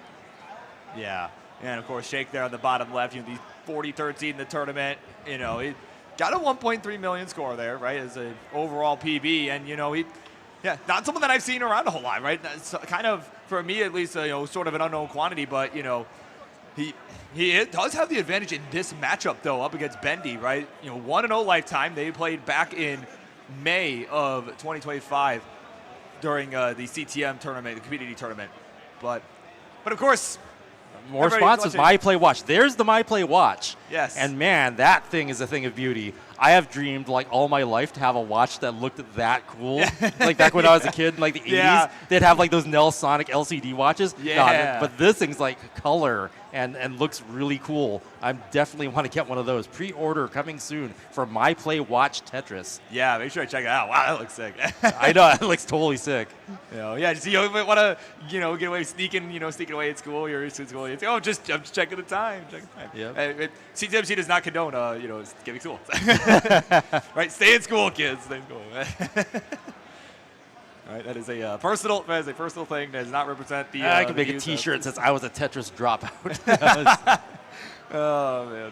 Yeah, and of course Shake there on the bottom left, the 43rd seed in the tournament. He got a 1.3 million score there, right, as an overall PB, and not someone that I've seen around a whole lot, right? That's kind of, for me at least, sort of an unknown quantity, but he does have the advantage in this matchup though, up against Bendy, right? 1-0 lifetime. They played back in May of 2025 during the CTM tournament, the community tournament. But of course, More everybody's sponsors. watching. MyPlay Watch. There's the MyPlay Watch. Yes. And man, that thing is a thing of beauty. I have dreamed like all my life to have a watch that looked that cool. Like back when I was a kid in like the 80s, Yeah. they'd have like those Nelsonic LCD watches. No, Yeah. but this thing's like color and looks really cool. I definitely want to get one of those. Pre-order coming soon for MyPlay Watch Tetris. Yeah, make sure I check it out. Wow, that looks sick. I know, it looks totally sick. Yeah, just, you want to, get away sneaking away at school. You're at school. I'm just checking the time. Yep. CTMC does not condone, giving school. Right, stay in school, kids. Stay in school. All right, that is a personal thing. That does not represent the. I could the make a views T-shirt of- that says I was a Tetris dropout. Oh man.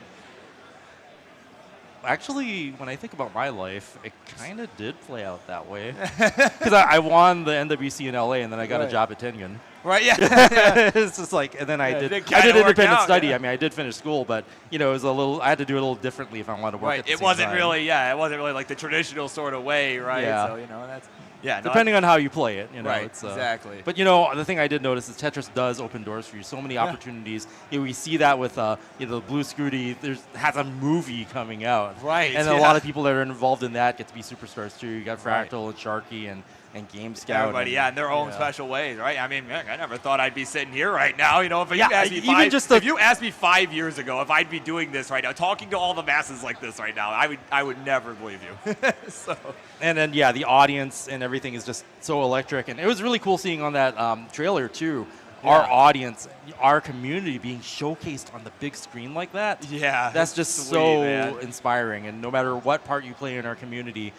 Actually, when I think about my life, it kind of did play out that way. Because I won the NWC in LA, and then I got a Right. job at Tengen. Right. Yeah. It's just like, and then I Yeah, did it kinda worked independent out, study. yeah. I mean, I did finish school, but it was a little. I had to do it a little differently if I wanted to work. Right. At the It same wasn't time. really. Yeah. It wasn't really like the traditional sort of way. Right. Yeah. So that's. Yeah. No, Depending on how you play it, Right, It's, exactly. But the thing I did notice is Tetris does open doors for you. So many opportunities. We see that with the Blue Scooty. Has a movie coming out. Right, And yeah. a lot of people that are involved in that get to be superstars too. You got Right. Fractal and Sharky and Game Scout. Everybody, and, in their own yeah. special ways, right? I mean, heck, I never thought I'd be sitting here right now. If Yeah, you asked me even just the- if you asked me 5 years ago if I'd be doing this right now, talking to all the masses like this right now, I would never believe you. So. And then the audience and everything is just so electric, and it was really cool seeing on that trailer too. Our Yeah. audience, our community being showcased on the big screen like that. Yeah, That's just sweet, so man. inspiring. And no matter what part you play in our community,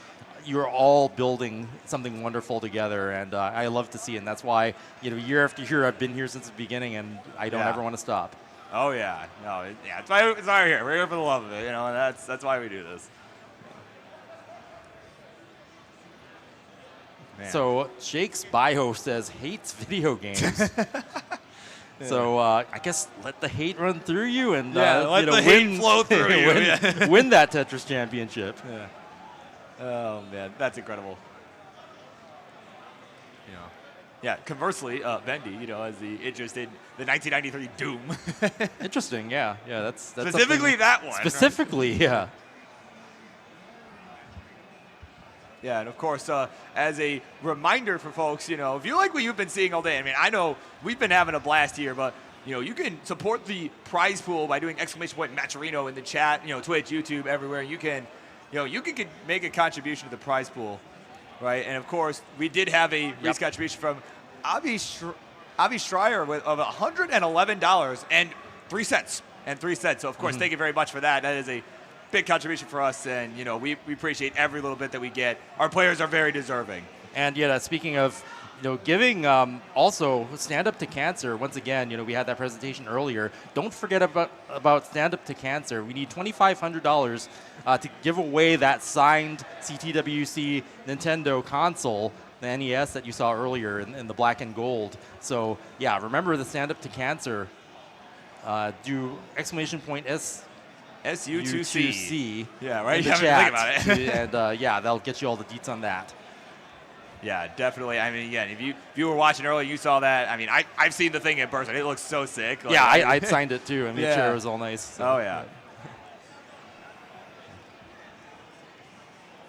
you're all building something wonderful together, and I love to see it. And that's why year after year I've been here since the beginning, and I don't Yeah. ever want to stop. Oh yeah, no, that's why we're here. We're here for the love of it, and that's why we do this. Man. So Shake's bio says hates video games. So I guess let the hate run through you and let the hate flow through you. Yeah. win that Tetris championship. Yeah. Oh man, that's incredible. Yeah. Conversely, Bendy, has the interest in the 1993 Doom. Interesting. Yeah. That's Specifically something- that one. right? Specifically, yeah. Yeah, and of course, as a reminder for folks, if you like what you've been seeing all day, I mean, I know we've been having a blast here, but you can support the prize pool by doing !Matcherino in the chat, Twitch, YouTube, everywhere. You can make a contribution to the prize pool, right? And of course, we did have a recent contribution from Avi Schreier of $111 and 3 cents. So of course, thank you very much for that. That is a big contribution for us, and we appreciate every little bit that we get. Our players are very deserving. And speaking of giving, also Stand Up to Cancer. Once again, we had that presentation earlier. Don't forget about Stand Up to Cancer. We need $2,500 to give away that signed CTWC Nintendo console, the NES that you saw earlier in the black and gold. So yeah, remember the Stand Up to Cancer. Do SU2C. Yeah, right? In You the haven't think chat. about it. And that'll get you all the deets on that. Yeah, definitely. I mean, again, if you were watching earlier, you saw that. I mean, I've seen the thing in person. It looks so sick. Like, Yeah, I signed it too. I made Yeah. sure it was all nice. So. Oh, yeah.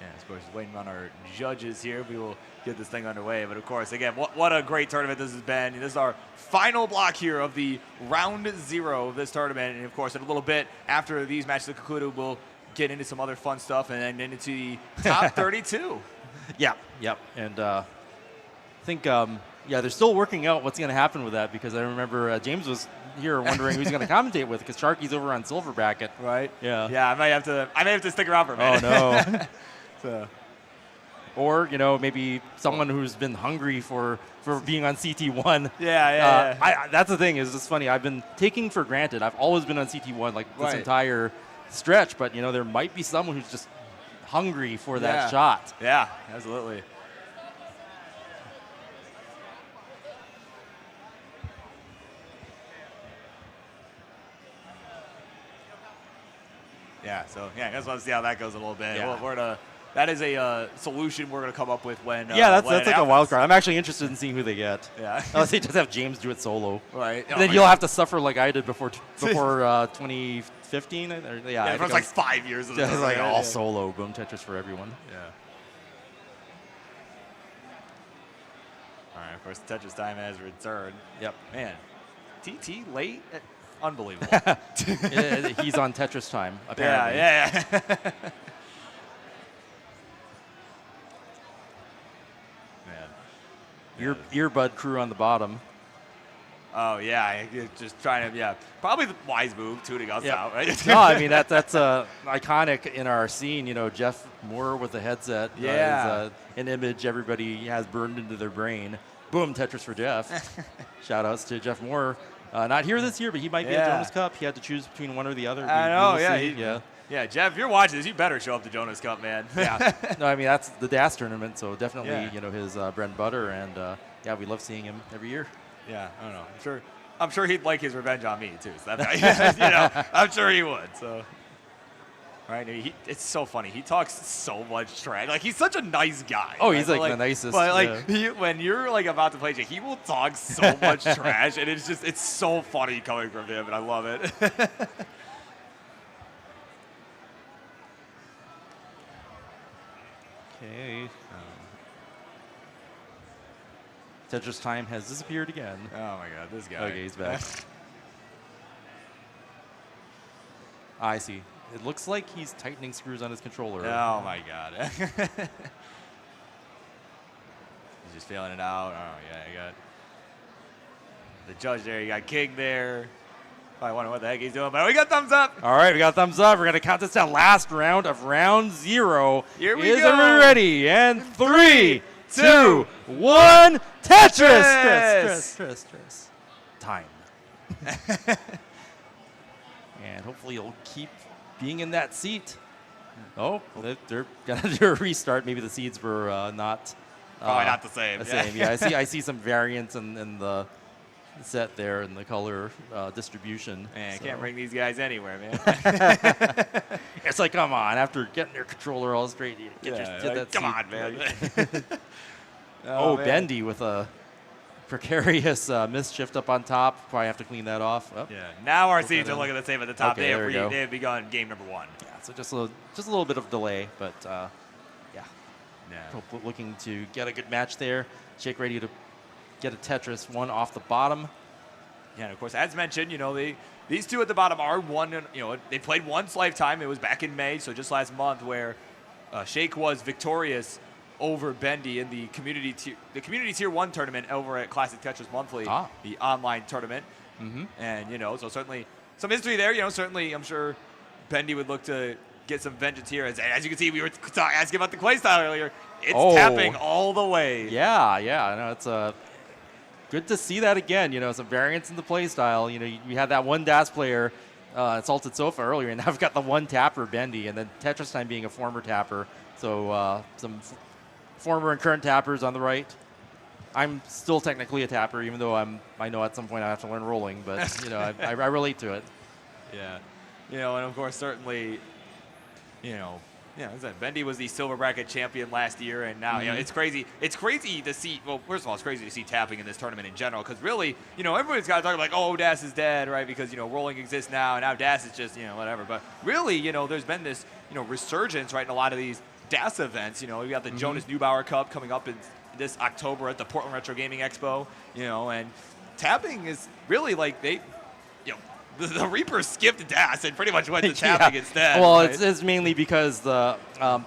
Yeah, of course, waiting on our judges here. We will get this thing underway. But, of course, again, what a great tournament this has been. This is our final block here of the round 0 of this tournament. And, of course, in a little bit, after these matches are concluded, we'll get into some other fun stuff and then into the top 32. Yeah, yep. And I think, they're still working out what's going to happen with that, because I remember James was here wondering who's going to commentate with, because Sharky's over on silver bracket. Right? Yeah. Yeah, I may have to stick around for a minute. Oh, no. So. Or, maybe someone who's been hungry for being on CT1. Yeah. That's the thing, is it's funny. I've been taking for granted. I've always been on CT1 like this Right. entire stretch, but, there might be someone who's just hungry for that shot. Yeah, absolutely. Yeah, so I just want to see how that goes a little bit. Yeah. We're at a that is a solution we're gonna come up with when. Yeah, that's when it like a happens. wild card. I'm actually interested in seeing who they get. Yeah. Unless they just have James do it solo. Right. And then you'll have to suffer like I did before 2015. Yeah, it was like 5 years of Just this. like right? all Yeah. solo boom Tetris for everyone. Yeah. All right, of course, Tetris time has returned. Yep. Man, TT late? Unbelievable. He's on Tetris time, apparently. yeah. Man. Earbud crew on the bottom. Oh, yeah, just trying to, probably the wise move, tuning us out, right? No, I mean, that's iconic in our scene. You know, Jeff Moore with the headset is an image everybody has burned into their brain. Boom, Tetris for Jeff. Shout outs to Jeff Moore. Not here this year, but he might be at Jonas Cup. He had to choose between one or the other. I know, yeah. Yeah, Jeff, if you're watching this, you better show up to Jonas Cup, man. Yeah. No, I mean, that's the DAS tournament, so definitely, Yeah. his bread and butter, and we love seeing him every year. Yeah, I don't know. I'm sure he'd like his revenge on me too. So I'm sure he would. So, right? It's so funny. He talks so much trash. Like he's such a nice guy. Oh, right? he's like the nicest. But when you're like about to play, he will talk so much trash, and it's so funny coming from him, and I love it. Okay. Tetris time has disappeared again. Oh my God, this guy. Okay, he's back. I see. It looks like he's tightening screws on his controller. Oh my God. He's just feeling it out. Oh yeah, you got the judge there. You got King there. I wonder what the heck he's doing, but we got thumbs up. All right, we got thumbs up. We're going to count this down. Last round of round 0. Here we Is go. everyone ready? And 3, 2, 1. Tetris! Tetris. Time. And hopefully you'll keep being in that seat. Oh, they're going to do a restart. Maybe the seeds were not Probably not the same. Yeah, I see some variance in the set there and the color distribution. Man, can't bring these guys anywhere, man. It's like, come on, after getting your controller all straight, you get that come seat on, man. right. Oh, man. Bendy with a precarious mischief up on top. Probably have to clean that off. Oh. Yeah. Now our seeds are looking the same at the top. Okay, there we go. They have begun game number 1. Yeah, so just a little bit of delay, but Yeah. looking to get a good match there. Jake ready to get a Tetris one off the bottom. Yeah, and of course, as mentioned, these two at the bottom are one. They played once lifetime. It was back in May, so just last month, where Shake was victorious over Bendy in the community tier 1 tournament over at Classic Tetris Monthly, the online tournament. Mm-hmm. And so certainly some history there. Certainly, I'm sure Bendy would look to get some vengeance here. As you can see, we were asking about the play style earlier. It's tapping all the way. Yeah. No, it's good to see that again. Some variance in the play style. We had that one DAS player, Salted Sofa earlier, and now we've got the one tapper, Bendy, and then Tetris Time being a former tapper. So some former and current tappers on the right. I'm still technically a tapper, even though I know at some point I have to learn rolling, but I relate to it. Yeah. And of course, certainly, as I said, Bendy was the silver bracket champion last year, and now it's crazy. It's crazy to see. Well, first of all, it's crazy to see tapping in this tournament in general, because really, everybody's got to talk like, oh, DAS is dead, right? Because rolling exists now, and now DAS is just whatever. But really, there's been this resurgence, right, in a lot of these DAS events. We got the Jonas Neubauer Cup coming up in this October at the Portland Retro Gaming Expo. And tapping is really like the Reapers skipped DAS and pretty much went to tapping instead. Well, right? it's mainly because the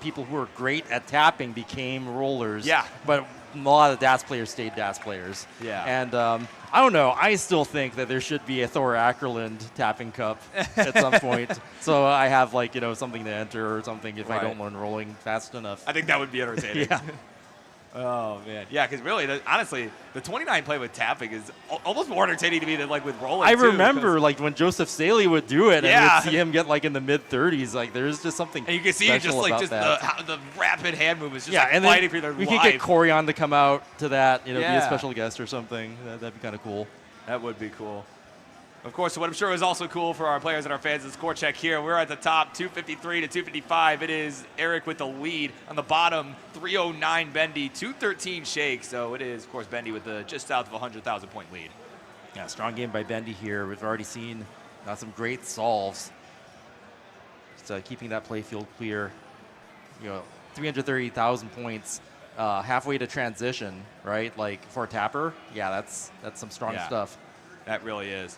people who are great at tapping became rollers. Yeah. But a lot of DAS players stayed DAS players. Yeah. And I don't know. I still think that there should be a Thor Ackerland tapping cup at some point. So I have something to enter or something if I don't learn rolling fast enough. I think that would be entertaining. Yeah. Oh, man. Yeah, because really, honestly, the 29 play with tapping is almost more entertaining to me than with rolling, I too, remember when Joseph Staley would do it, and Yeah. we'd see him get in the mid-30s. There's just something and you can see special about that. how the rapid hand movements, just and fighting then for their we life. could get Corian to come out to that, be a Yeah. special guest or something. That'd be kind of cool. That would be cool. Of course, what I'm sure is also cool for our players and our fans is score check here. We're at the top, 253 to 255. It is Eric with the lead. On the bottom, 309 Bendy, 213 Shake. So it is, of course, Bendy with the just south of 100,000 point lead. Yeah, strong game by Bendy here. We've already seen some great solves. Just keeping that play field clear. 330,000 points, halfway to transition, right? Like for a tapper, yeah, that's some strong stuff. That really is.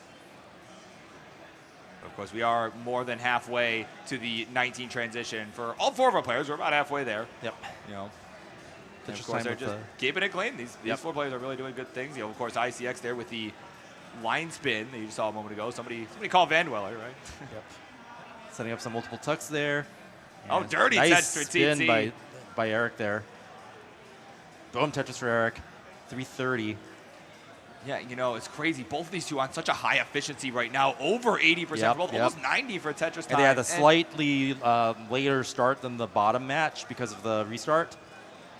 Of course, we are more than halfway to the 19 transition for all 4 of our players. We're about halfway there. Yep. And of course, they're just keeping it clean. These 4 players are really doing good things. Of course, ICX there with the line spin that you just saw a moment ago. Somebody called Van Dweller, right? Yep. Setting up some multiple tucks there. Oh, dirty nice Tetris for spin TT. by Eric there. Boom, Tetris for Eric. 330. Yeah, it's crazy. Both of these two on such a high efficiency right now, over 80% for both, almost 90 for Tetris time. And they had a slightly later start than the bottom match because of the restart.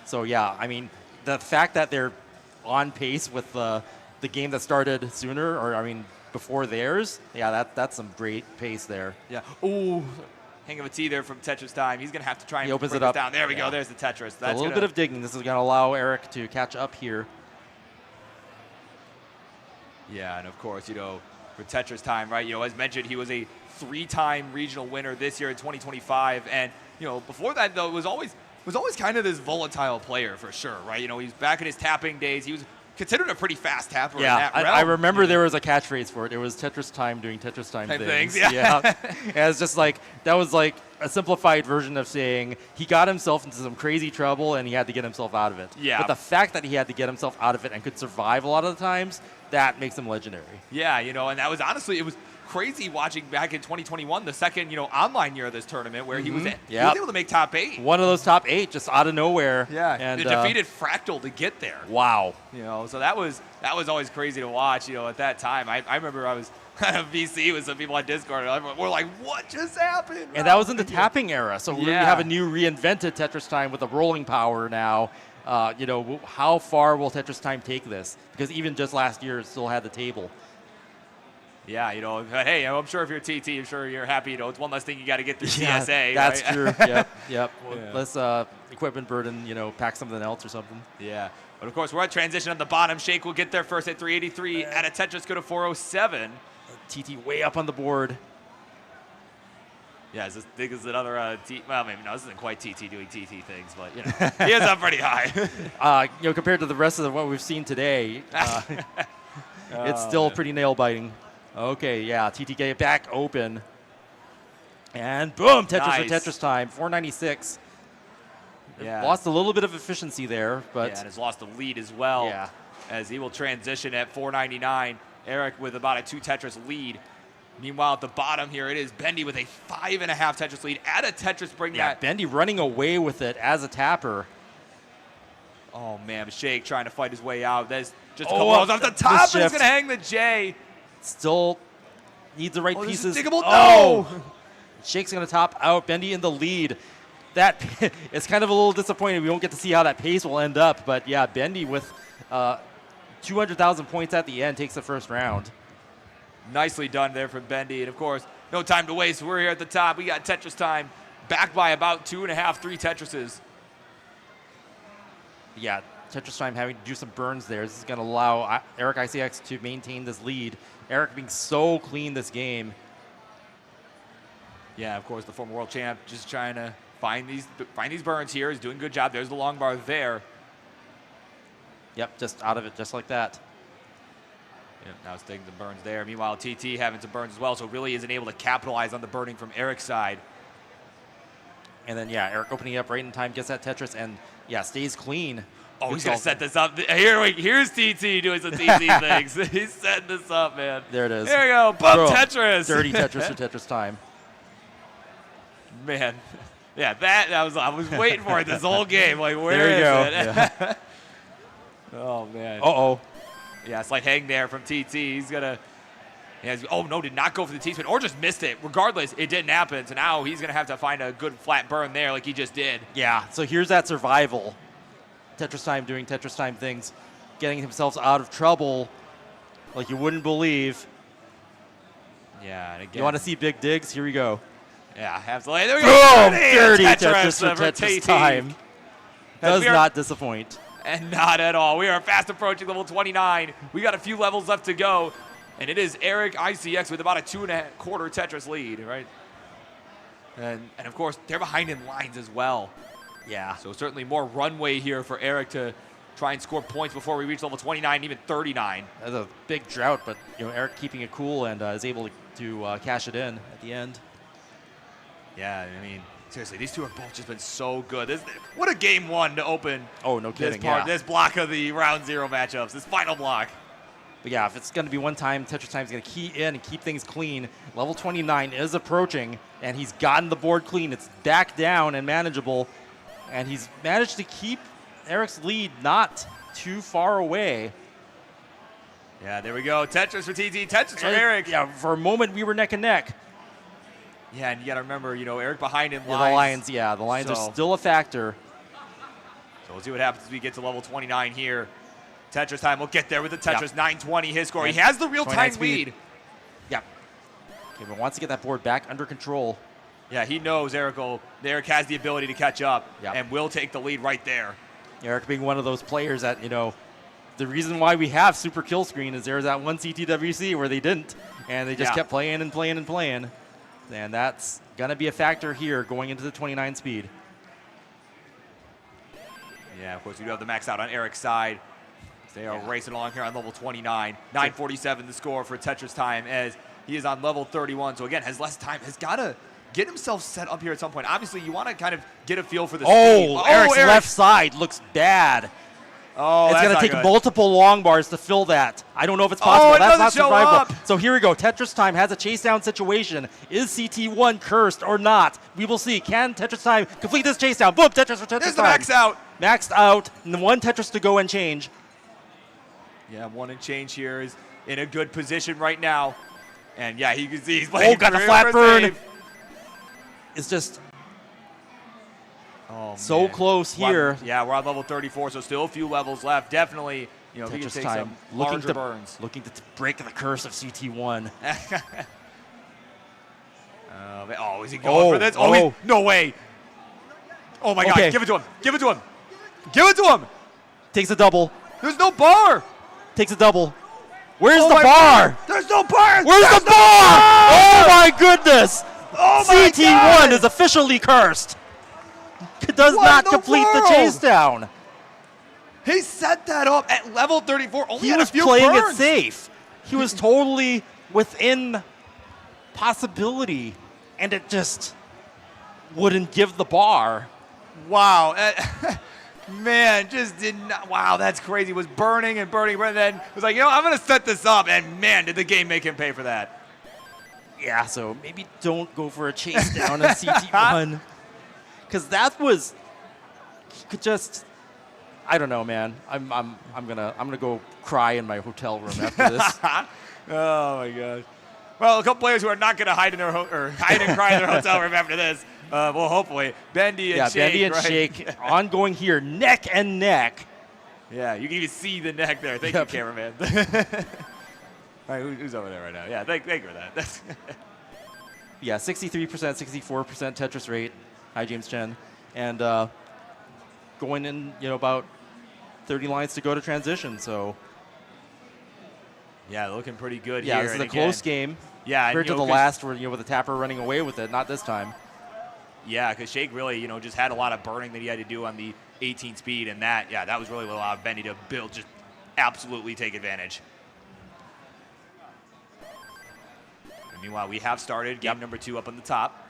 So yeah, I mean, the fact that they're on pace with the game that started sooner, or I mean, before theirs, yeah, that's some great pace there. Yeah. Ooh, hang of a T there from Tetris time. He's gonna have to try and he opens bring it up. This down. There we go. There's the Tetris. That's a little bit of digging. This is gonna allow Eric to catch up here. Yeah, and of course, for Tetris time, right? As mentioned, he was a 3-time regional winner this year in 2025, and before that though, was always kind of this volatile player for sure, right? He's back in his tapping days. He was considered a pretty fast tapper. Yeah, in that realm. I remember there was a catchphrase for it. It was Tetris time doing Tetris time things. Yeah. And it's just like that was like a simplified version of saying he got himself into some crazy trouble and he had to get himself out of it. Yeah. But the fact that he had to get himself out of it and could survive a lot of the times, that makes him legendary. Yeah, and that was honestly, it was crazy watching back in 2021, the second, online year of this tournament where he was able to make top 8. One of those top 8 just out of nowhere. Yeah, and it defeated Fractal to get there. Wow. So that was always crazy to watch, at that time. I remember I was kind of VC with some people on Discord, and we're like, what just happened? And that was in the tapping era, so we have a new reinvented Tetris time with a rolling power now. How far will Tetris time take this? Because even just last year, it still had the table. Yeah, but hey, I'm sure if you're TT, I'm sure you're happy. It's one less thing you got to get through CSA. That's right? true. Yep. Less equipment burden, pack something else or something. Yeah. But of course, we're at transition on the bottom. Shake will get there first at 383. At a Tetris, go to 407. TT way up on the board. Yeah, this is another well, maybe no, this isn't quite TT doing TT things, but he is up pretty high. Compared to the rest of what we've seen today, it's still pretty nail biting. Okay, yeah, TT get it back open, and boom, Tetris for Tetris time, 496. Yeah, lost a little bit of efficiency there, but and has lost the lead as well. Yeah, as he will transition at 499. Eric with about a 2 Tetris lead. Meanwhile, at the bottom here, it is Bendy with a 5.5 Tetris lead. Add a Tetris, bring that. Bendy running away with it as a tapper. Oh, man, Shake trying to fight his way out. There's just a couple rolls off the top, and he's going to hang the J. Still needs the right pieces. No! Shake's going to top out. Bendy in the lead. That it's kind of a little disappointing. We won't get to see how that pace will end up. But, yeah, Bendy with 200,000 points at the end takes the first round. Nicely done there from Bendy. And, of course, no time to waste. We're here at the top. We got Tetris time back by about 2.5, 3 Tetrises. Yeah, Tetris time having to do some burns there. This is going to allow Eric ICX to maintain this lead. Eric being so clean this game. Yeah, of course, the former world champ just trying to find these burns here. He's doing a good job. There's the long bar there. Yep, just out of it, just like that. Yep, now he's taking some burns there. Meanwhile, TT having some burns as well, so really isn't able to capitalize on the burning from Eric's side. And then, yeah, Eric opening up right in time, gets that Tetris, and, yeah, stays clean. Oh, he's going to set this up. Here's TT doing some TT things. He's setting this up, man. There it is. There we go. Bump Tetris. Dirty Tetris for Tetris time. Man. Yeah, I was waiting for it this whole game. Like, where there you is go. it? Yeah. Oh, man. Uh-oh. Yeah, slight hang there from TT. He's going to... Oh, no, did not go for the T-spin or just missed it. Regardless, it didn't happen. So now he's going to have to find a good flat burn there like he just did. Yeah, so here's that survival. Tetris time doing Tetris time things, getting himself out of trouble like you wouldn't believe. Yeah, and again. You want to see big digs? Here we go. Yeah, absolutely. There we go. Boom! Dirty Tetris Tetris for for Tetris TT. time. Does we are- not disappoint. And not at all. We are fast approaching level 29. We got a few levels left to go. And it is Eric ICX with about a 2.25 Tetris lead, right? And of course, they're behind in lines as well. Yeah. So certainly more runway here for Eric to try and score points before we reach level 29, even 39. That's a big drought, but Eric keeping it cool and is able to cash it in at the end. Yeah, I mean, seriously, these two have both just been so good. What a game one to open. Oh, no kidding. This block of the round 0 matchups, this final block. But yeah, if it's going to be one time, Tetris Time is going to key in and keep things clean. Level 29 is approaching, and he's gotten the board clean. It's back down and manageable, and he's managed to keep Eric's lead not too far away. Yeah, there we go. Tetris for TT, Tetris for Eric. Yeah, for a moment we were neck and neck. Yeah, and you got to remember, Eric behind in Lions. lines. The Lions are So- still a factor. So we'll see what happens as we get to level 29 here. Tetris Time will get there with the Tetris 920 his score. He has the real-time 29 lead. speed. Yeah. Okay, but wants to get that board back under control. Yeah, he knows Eric has the ability to catch up Yep. and will take the lead right there. Eric being one of those players that, the reason why we have super kill screen is there was that one CTWC where they didn't, and they just Yeah. kept playing and playing and playing. And that's going to be a factor here going into the 29 speed. Yeah, of course, we do have the max out on Eric's side. They are racing along here on level 29. 947 the score for Tetris Time as he is on level 31. So again, has less time, has got to get himself set up here at some point. Obviously, you want to kind of get a feel for the speed. Eric's Eric. left side looks bad. Oh, It's that's going to not take good. multiple long bars to fill that. I don't know if it's possible. it That's not doesn't show survivable. up. So here we go. Tetris Time has a chase down situation. Is CT1 cursed or not? We will see. Can Tetris Time complete this chase down? Boom, Tetris for Tetris There's the Time. max out. Maxed out. And the one Tetris to go and change. Yeah, 1 and change here is in a good position right now. And yeah, you can see he's playing. Got the for flat a burn. save. It's just Oh, so man. close here. Yeah, we're on level 34, so still a few levels left. Definitely, if he can Tetris take Time. some larger to burns. Looking to break the curse of CT1. Oh, is he going for this? No way. Oh my Okay. God, give it to him. Give it to him. Give it to him. Takes a double. There's no bar. Takes a double. Where's Oh the my bar? God. There's no bar. Where's There's the no bar? Oh my goodness! Oh my CT1 God. is officially cursed. It does What not in the complete the world? chase down. He set that up at level 34. Only He had was a few playing burns. it safe. He was totally within possibility, and it just wouldn't give the bar. Wow. Man, just did not. Wow, that's crazy. Was burning and burning, and then was like, I'm going to set this up. And man, did the game make him pay for that. Yeah, so maybe don't go for a chase down on CT1, because that was he could just. I don't know, man. I'm gonna go cry in my hotel room after this. Oh my gosh. Well, a couple players who are not going to hide in their hide and cry in their hotel room after this. Well, hopefully, Bendy and Shake. Bendy and right? Shake ongoing here, neck and neck. Yeah, you can even see the neck there. Thank Yep. you, cameraman. All right, who's over there right now? Yeah, thank you for that. Yeah, 63%, 64% Tetris rate. Hi, James Chen. And going in, about 30 lines to go to transition. So, Yeah, looking pretty good yeah, here. this is And a close again, game. Yeah, Compared to the 'cause- last where, with the tapper running away with it. Not this time. Yeah, because Shake really, just had a lot of burning that he had to do on the 18 speed, and that was really what allowed Bendy to build, just absolutely take advantage. And meanwhile, we have started game number 2 up on the top.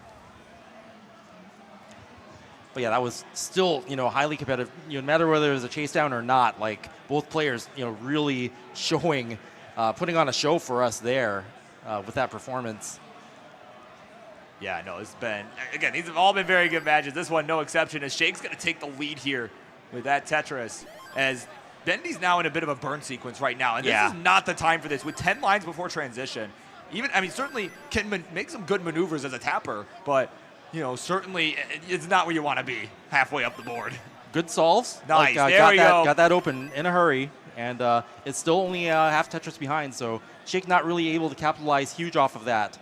But yeah, that was still, highly competitive. No matter whether it was a chase down or not, like both players, really showing, putting on a show for us there with that performance. Yeah, no, it's been, again, these have all been very good matches. This one, no exception, as Shake's going to take the lead here with that Tetris, as Bendy's now in a bit of a burn sequence right now, and this is not the time for this. With 10 lines before transition, certainly can make some good maneuvers as a tapper, but, certainly it's not where you want to be halfway up the board. Good solves. Nice, there we go. Got that open in a hurry, and it's still only half Tetris behind, so Shake not really able to capitalize huge off of that.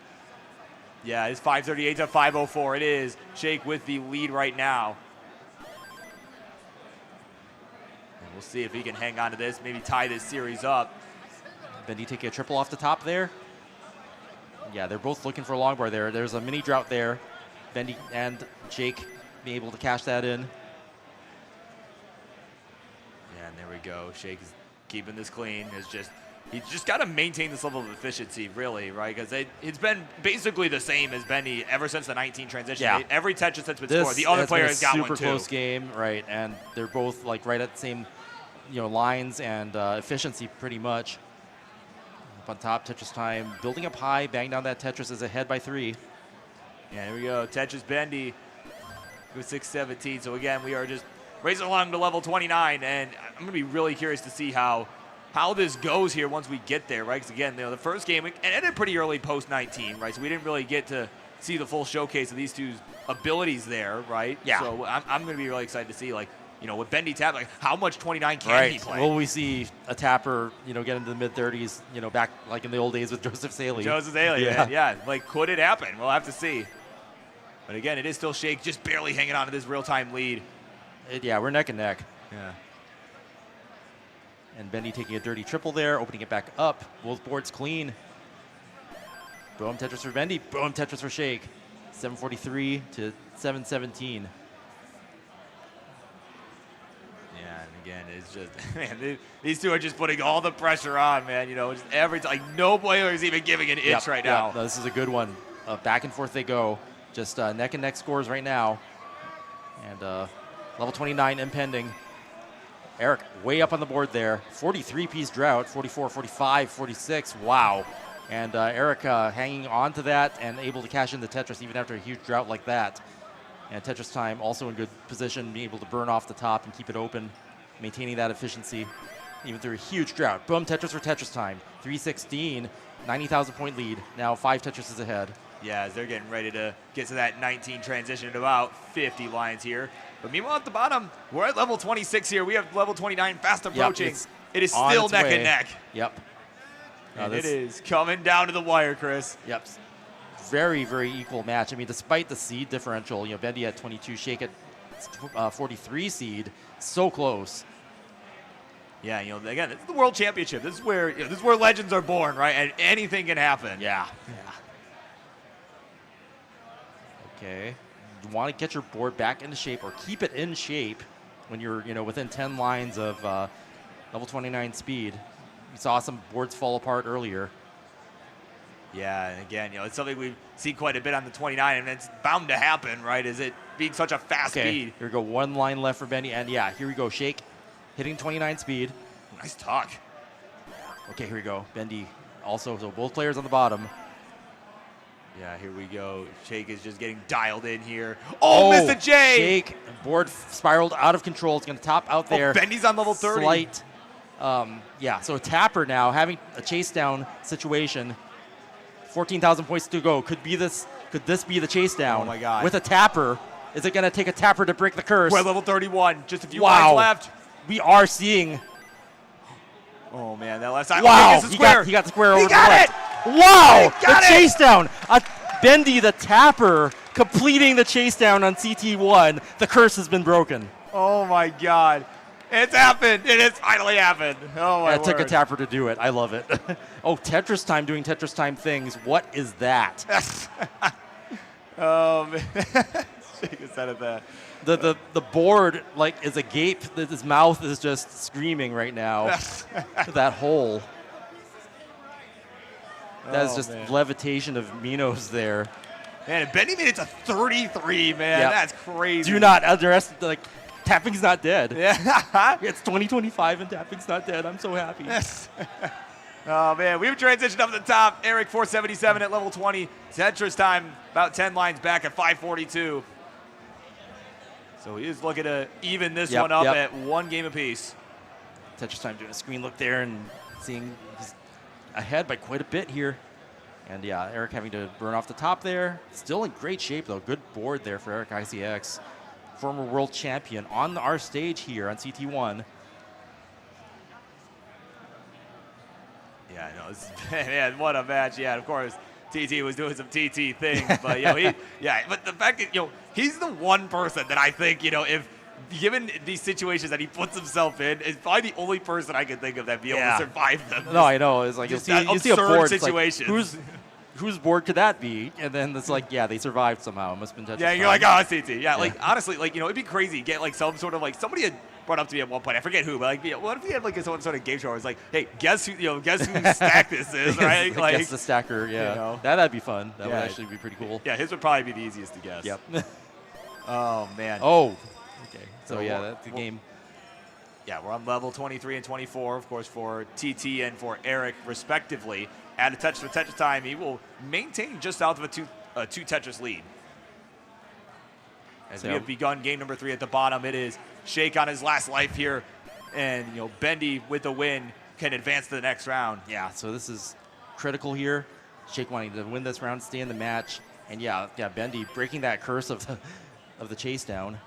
Yeah, it's 538 to 504. It is Shake with the lead right now. And we'll see if he can hang on to this, maybe tie this series up. Bendy taking a triple off the top there. Yeah, they're both looking for a long bar there. There's a mini drought there. Bendy and Jake being able to cash that in. Yeah, and there we go. Shake is keeping this clean. He's just got to maintain this level of efficiency, really, right? Because it's been basically the same as Bendy ever since the 19 transition. Yeah. Every Tetris that's been This scored, the other has player been a has got one super too. close game, right? And they're both like right at the same, lines and efficiency pretty much. Up on top, Tetris time, building up high, bang down that Tetris is ahead by 3. Yeah, here we go. Tetris Bendy with 617. So again, we are just racing along to level 29, and I'm going to be really curious to see how this goes here once we get there, right? Because again, the first game it ended pretty early post 19, right? So we didn't really get to see the full showcase of these two abilities there, right? Yeah. So I'm going to be really excited to see, like, with Bendy tap, like how much 29 can he play? Will we see a tapper, get into the mid-30s, back like in the old days with Joseph Saley? Joseph Saley, man. Yeah. Like, could it happen? We'll have to see. But again, it is still Shake just barely hanging on to this real-time lead. Yeah, we're neck and neck. Yeah. And Bendy taking a dirty triple there, opening it back up. Both boards clean. Boom Tetris for Bendy. Boom Tetris for Shake. 743 to 717. Yeah, and again, it's just, man, these two are just putting all the pressure on, man. Just every time, like, no player is even giving an inch right now. No, this is a good one. Back and forth they go. Just neck and neck scores right now. And level 29 impending. Eric way up on the board there. 43-piece drought, 44, 45, 46. Wow. And Eric hanging on to that and able to cash in the Tetris even after a huge drought like that. And Tetris time also in good position, being able to burn off the top and keep it open, maintaining that efficiency even through a huge drought. Boom, Tetris for Tetris time. 316, 90,000 point lead. Now 5 Tetrises ahead. Yeah, as they're getting ready to get to that 19 transition at about 50 lines here. But meanwhile, at the bottom, we're at level 26 here. We have level 29 fast approaching. It is still neck and neck. Yep. And it is coming down to the wire, Chris. Yep. Very, very equal match. I mean, despite the seed differential, Bendy at 22, Shake at 43 seed, so close. Yeah, again, this is the World Championship. This is where legends are born, right? And anything can happen. Yeah. Okay. You want to get your board back into shape or keep it in shape when you're, within 10 lines of level 29 speed. We saw some boards fall apart earlier. Yeah, and again, it's something we see quite a bit on the 29, and it's bound to happen, right? Is it being such a fast speed? Here we go. 1 line left for Bendy, and yeah, here we go. Shake hitting 29 speed. Nice talk. Okay, here we go. Bendy also, so both players on the bottom. Yeah, here we go. Shake is just getting dialed in here. Oh, missed the J! Shake, board spiraled out of control. It's going to top out there. Bendy's on level 30. Slight, so tapper now, having a chase down situation. 14,000 points to go. Could this be the chase down? Oh my God. With a tapper. Is it going to take a tapper to break the curse? We're at level 31. Just a few lines left. We are seeing. Oh man, that last time. Wow. Okay, he got the square over the left. Wow. The chase down. Bendy the tapper completing the chase down on CT1. The curse has been broken. Oh my God. It's happened. It has finally happened. Oh my word. It took a tapper to do it. I love it. Oh, Tetris time doing Tetris time things. What is that? Oh man. Shake his head at that. The board is agape. His mouth is just screaming right now. That hole. That is just levitation of Minos there. Man, and Bendy made it to 33, man. Yep. That's crazy. Do not underestimate. Tapping's not dead. Yeah. It's 2025 and tapping's not dead. I'm so happy. Oh, man. We've transitioned up to the top. Eric 477 at level 20. Tetris time about 10 lines back at 542. So he is looking to even this one up at 1 game apiece. Tetris time doing a screen look there and seeing he's ahead by quite a bit here. And yeah, Eric having to burn off the top there. Still in great shape though. Good board there for Eric ICX. Former world champion on our stage here on CT1. Yeah, no, man, what a match. Yeah, of course. TT was doing some TT things, but but the fact that he's the one person that I think if given these situations that he puts himself in, is probably the only person I can think of that be able to survive them. No, I know. It's like you see a board situation. Like, whose board could that be? And then it's like, they survived somehow. It must have been Tetris. Yeah, you're like, oh, it's TT. Yeah, like honestly, like it'd be crazy to get like some sort of like somebody had brought up to me at one point. I forget who, but like, what if we had like some sort of game show where it's like, hey, guess whose stack this is, right? Like, guess the stacker. Yeah, that'd be fun. That would actually be pretty cool. Yeah, his would probably be the easiest to guess. Yep. Oh man. Oh. Okay. So that's the game. Yeah, we're on level 23 and 24, of course, for TT and for Eric, respectively. Add a touch for Tetris time. He will maintain just south of a two Tetris lead. As we have begun game number 3 at the bottom, it is Shake on his last life here, and Bendy with the win can advance to the next round. Yeah, so this is critical here. Shake wanting to win this round, stay in the match, and Bendy breaking that curse of the chase down.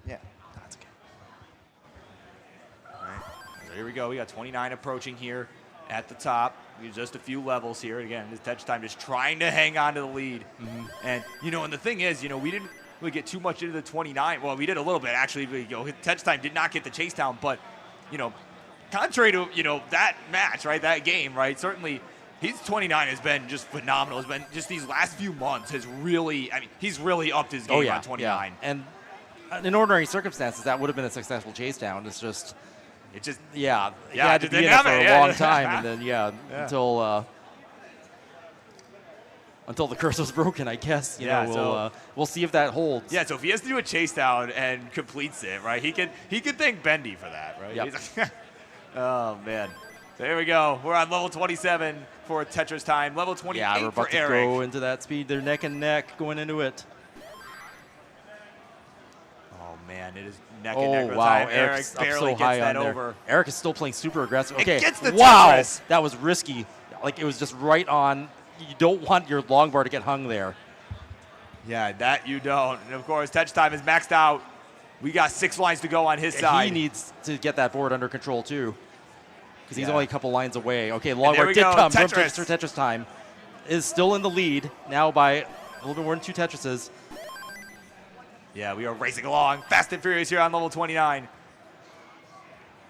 Yeah, that's okay. All right, so here we go. We got 29 approaching here at the top. Just a few levels here. Again, this Tetris time just trying to hang on to the lead. Mm-hmm. And, and the thing is, we didn't really get too much into the 29. Well, we did a little bit, actually. Tetris time did not get the chase down. But, contrary to, that match, right, that game, right, certainly his 29 has been just phenomenal. It's been just these last few months has really, he's really upped his game on 29. Yeah. And in ordinary circumstances, that would have been a successful chase down. It's just... It just he had to be in it for a long time, and then until the curse was broken, I guess. We'll see if that holds. Yeah, so if he has to do a chase down and completes it, right, he could thank Bendy for that, right? Yep. Oh man, so here we go. We're on level 27 for Tetris time. Level 28 for Eric. Yeah, we're about to go into that speed. They're neck and neck going into it. Oh man, it is neck and neck. Wow, Eric barely gets that over. Eric is still playing super aggressive. Okay, it gets the wow, Tetris. That was risky. Like it was just right on. You don't want your long bar to get hung there. Yeah, that you don't. And of course, Tetris time is maxed out. We got 6 lines to go on his side. He needs to get that board under control too, because he's only a couple lines away. Okay, long bar did come. Tetris time is still in the lead now by a little bit more than 2 Tetrises. Yeah, we are racing along, fast and furious here on level 29.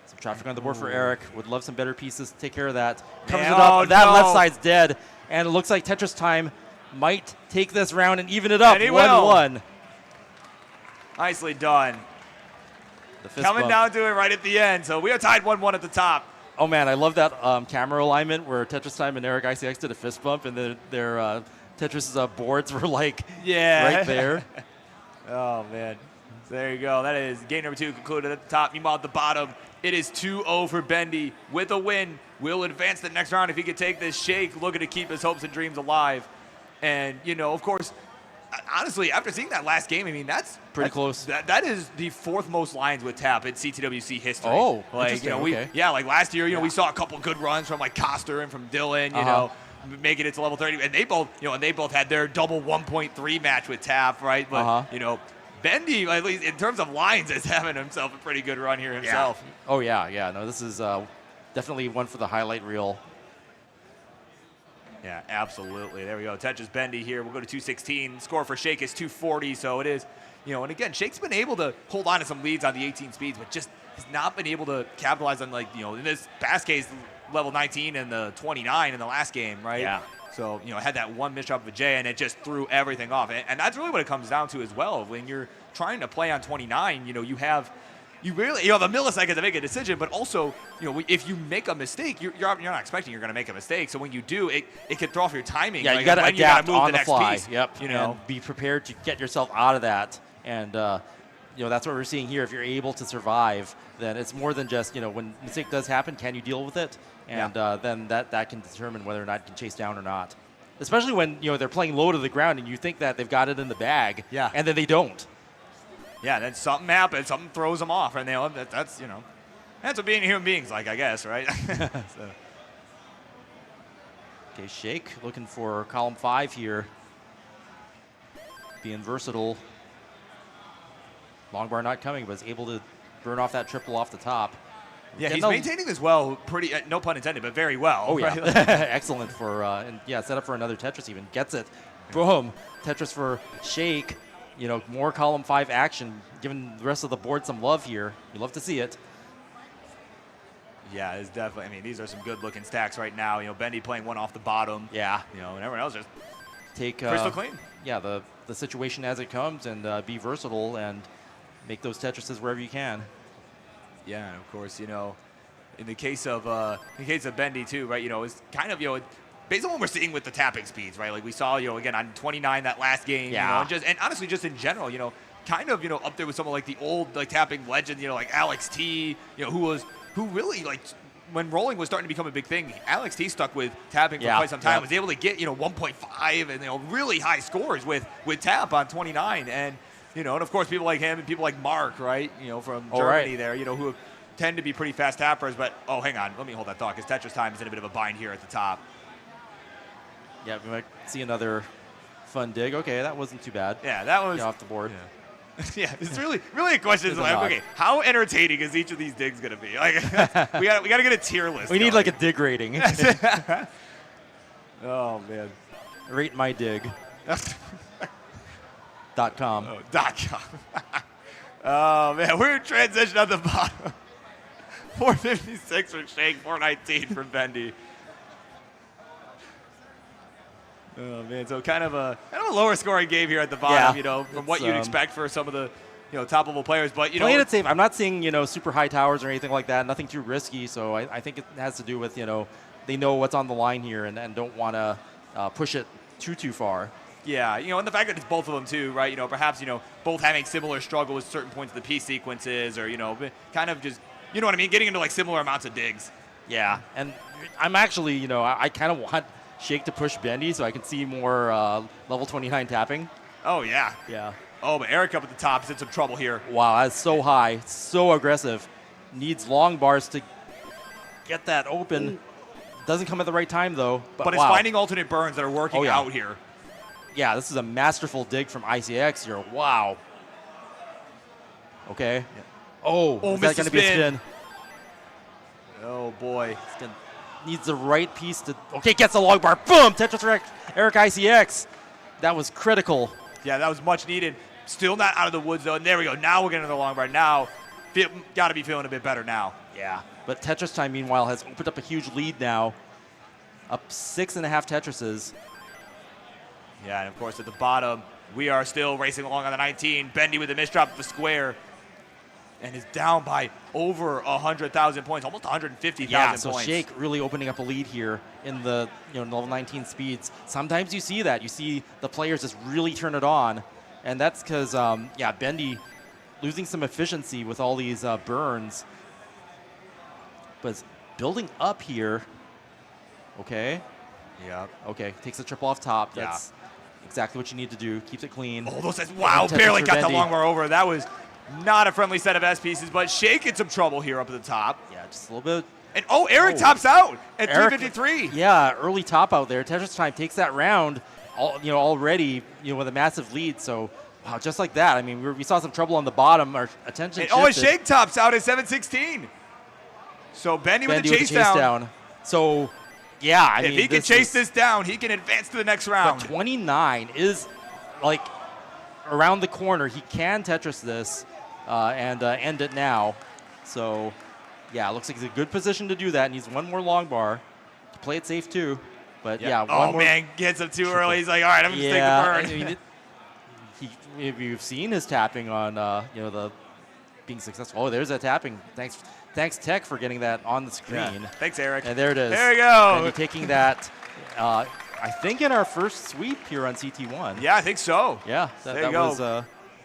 Some traffic on the board for Eric. Would love some better pieces to take care of that. Covers it up. That left side's dead, and it looks like Tetris time might take this round and even it up. 1-1. Nicely done. Coming down to it right at the end. So we are tied 1-1 at the top. Oh man, I love that camera alignment where Tetris time and Eric ICX did a fist bump, and their Tetris boards were like right there. Oh, man. So there you go. That is game number 2 concluded at the top. Meanwhile, at the bottom, it is 2-0 for Bendy. With a win, will advance to the next round if he could take this Shake, looking to keep his hopes and dreams alive. And, of course, honestly, after seeing that last game, that's pretty close. That is the 4th most lines with tap in CTWC history. Oh, like, like last year, we saw a couple good runs from like Koster and from Dylan, making it to level 30, and they both had their double 1.3 match with tap, right? But Bendy, at least in terms of lines, is having himself a pretty good run here himself. Yeah. Oh yeah. No, this is definitely one for the highlight reel. Yeah, absolutely. There we go. Tetris Bendy here. We'll go to 216. Score for Shake is 240. So it is, and again, Shake's been able to hold on to some leads on the 18 speeds, but just has not been able to capitalize on in this past case, level 19 and the 29 in the last game, right? Yeah. So, had that one misshot of a J, and it just threw everything off. And that's really what it comes down to as well. When you're trying to play on 29, you have a millisecond to make a decision, but also, if you make a mistake, you're not expecting you're going to make a mistake. So when you do, it can throw off your timing. Yeah, you got to adapt on the fly. Piece, yep. And be prepared to get yourself out of that. And that's what we're seeing here. If you're able to survive, then it's more than just when a mistake does happen, can you deal with it? And then that can determine whether or not you can chase down or not. Especially when they're playing low to the ground and you think that they've got it in the bag, and then they don't. Yeah, then something happens, something throws them off, and that's what being human beings like, I guess, right? Okay, Shake looking for column 5 here, being versatile. Long bar not coming, but is able to burn off that triple off the top. Yeah, And he's they'll- maintaining this well, pretty, no pun intended, but very well. Oh, yeah. right? Excellent for, and yeah, set up for another Tetris even. Gets it. Boom. Tetris for Shake. You know, more column 5 action, giving the rest of the board some love here. You love to see it. Yeah, it's definitely, I mean, these are some good looking stacks right now. You know, Bendy playing one off the bottom. Yeah. You know, and everyone else just Take crystal clean. Yeah, the situation as it comes and be versatile and make those Tetrises wherever you can. Yeah, and of course, you know, in the case of Bendy too, right? You know, it's kind of, you know, based on what we're seeing with the tapping speeds, right? Like we saw, you know, again on 29 that last game, Yeah. you know, and honestly, just in general, you know, kind of, you know, up there with someone like the old like tapping legend, you know, like Alex T, you know, who really like when rolling was starting to become a big thing. Alex T stuck with tapping for Yeah, quite some time, yeah. was able to get, you know, 1.5 and, you know, really high scores with tap on 29, and you know, and of course people like him and people like Mark, right? You know, from All Germany right. there, you know, who tend to be pretty fast tappers, but oh, hang on, let me hold that thought, because Tetris Time is in a bit of a bind here at the top. Yeah, we might see another fun dig. Okay, that wasn't too bad. Yeah, that was Get off the board. yeah, it's really a question. Is It's like, not. okay, how entertaining is each of these digs gonna be? Like, we got to get a tier list. We need going. like a dig rating. Oh man. Rate my dig. .com. Oh, .com. Oh man, we're in transition at the bottom. 456 for Shake, 419 for Bendy. Oh man, so kind of a lower scoring game here at the bottom, Yeah, you know, from what it's, you'd expect for some of the, you know, top level players. But you Playing know, it safe. I'm not seeing, you know, super high towers or anything like that. Nothing too risky. So I think it has to do with, you know, they know what's on the line here and don't want to push it too far. yeah, you know, and the fact that it's both of them too, right? You know, perhaps, you know, both having similar struggle with certain points of the piece sequences, or, you know, kind of just, you know what I mean, getting into like similar amounts of digs. Yeah, and I'm actually, you know, I kind of want Shake to push Bendy so I can see more level 29 tapping. Oh yeah. Yeah. Oh, but Eric up at the top is in some trouble here. Wow, that's so high, so aggressive. Needs long bars to get that open. Doesn't come at the right time though. But it's wow. finding alternate burns that are working Oh, yeah. out here. Yeah, this is a masterful dig from ICX here. Wow. Okay. Oh, is that missed the going to be a spin. spin? Oh boy. Needs the right piece to. Okay, gets the long bar. Boom! Tetris for Eric ICX. That was critical. Yeah, that was much needed. Still not out of the woods though. And there we go. Now we're getting to the long bar. Now, got to be feeling a bit better now. Yeah. But Tetris Time, meanwhile, has opened up a huge lead now. Up 6.5 Tetrises. Yeah, and of course at the bottom, we are still racing along on the 19. Bendy with a misdrop at the square. And is down by over 100,000 points, almost 150,000 Yeah, so points. Shake really opening up a lead here in the level 19 speeds. Sometimes you see that. You see the players just really turn it on. And that's because, yeah, Bendy losing some efficiency with all these burns. But it's building up here. Okay. Yeah. Okay, takes the triple off top. That's exactly what you need to do. Keeps it clean. Oh, those says, wow, Tetris barely for got the Bendy. long bar over. That was not a friendly set of S pieces, but Shake in some trouble here up at the top. Yeah, just a little bit. And oh, Eric Oh. tops out at Eric- 353. Yeah, early top out there. Tetris Time takes that round, already, with a massive lead. So, wow, just like that. I mean, we saw some trouble on the bottom. Our attention And, and shifted. Shake tops out at 716. So Bendy with the chase down. So, yeah, I If mean, he can chase this down, he can advance to the next But round. 29 is like around the corner. He can Tetris this and end it now. So, yeah, it looks like he's in a good position to do that. Needs one more long bar to play it safe too. But yeah, Oh one more. man, gets him too early. He's like, all right, I'm just Yeah, I taking the burn. mean, if you've seen his tapping on, the being successful. Oh, there's that tapping. Thanks, Tech, for getting that on the screen. Yeah. Thanks, Eric. And there it is. There we go. And taking that, I think in our first sweep here on CT1. Yeah, I think so. Yeah, There that you go. was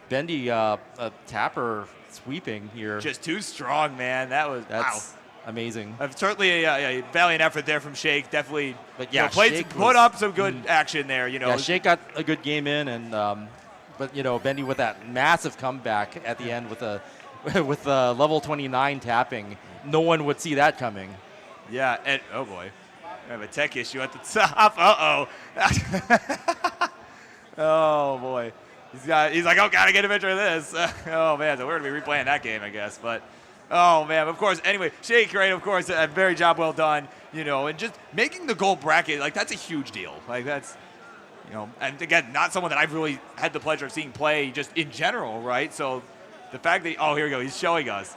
Bendy, a tapper sweeping here. Just too strong, man. That's That's amazing. certainly a valiant effort there from Shake. Definitely, But yeah, played Shake put was- up some good action there. Yeah, Shake got a good game in, and but Bendy with that massive comeback at the end with a with the level 29 tapping. No one would see that coming. Yeah, and oh boy, we have a tech issue at the top. Uh oh. Oh boy, he's like, oh, gotta get a picture of this. Oh man, so we're gonna be replaying that game, I guess. But Oh, man, of course. Anyway, Shake, right, of course, a very job well done, and just making the gold bracket, like, that's a huge deal. Like, that's, and again, not someone that I've really had the pleasure of seeing play just in general, right? So the fact that, oh, here we go, he's showing us.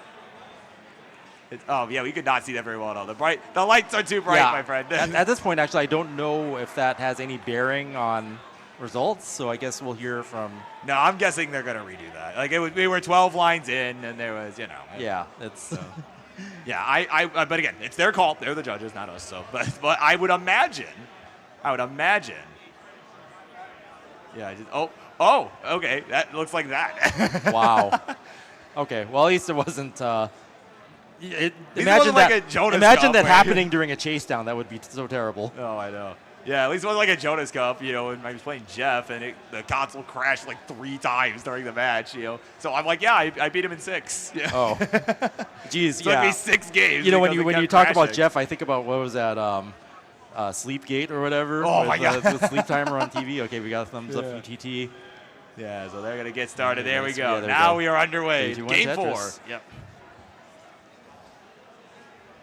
Oh, yeah, we could not see that very well at all. The lights are too bright, my friend. At this point, actually, I don't know if that has any bearing on results, so I guess we'll hear from... No, I'm guessing they're going to redo that. Like, we were 12 lines in, and there was, Yeah, it's... So. Yeah, but again, it's their call. They're the judges, not us. So, but I would imagine. Yeah, okay, that looks like that. Wow. Okay, well, at least it wasn't... Imagine like a Jonas imagine Cup, that right? happening during a chase down. That would be so terrible. Oh, I know. Yeah, at least it wasn't like a Jonas Cup, when I was playing Jeff, and the console crashed like 3 times during the match, So I'm like, yeah, I beat him in 6. Yeah. Oh. Jeez, it took me 6 games. When you talk about crashing. Jeff, I think about, what was that, Sleepgate or whatever? Oh, my God. With Sleep Timer on TV. Okay, we got a thumbs up from TT. Yeah, so they're going to get started. There we Yeah, go. there Now we we are underway. Game Game 4. Tetris. Yep.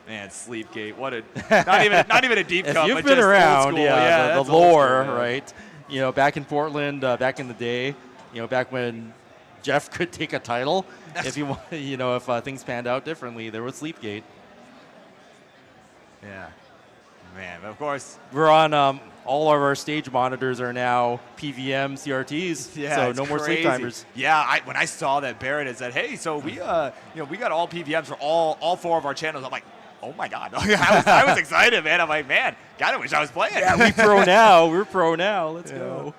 Man, Sleepgate, what a not even a deep If cup, you've but been just around, old school. Yeah, the that's old lore, school, yeah. right? Back in Portland, back in the day, back when Jeff could take a title, if he, if things panned out differently, there was Sleepgate. Yeah, man. But of course, we're on. All of our stage monitors are now PVM CRTs. Yeah, so it's no more sleep crazy. timers. Yeah, when I saw that Barrett had said, "Hey, so we we got all PVMs for all 4 of our channels," I'm like, oh my God. I was excited, man. I'm like, man, God, I wish I was playing. Yeah, we're pro now. Let's go.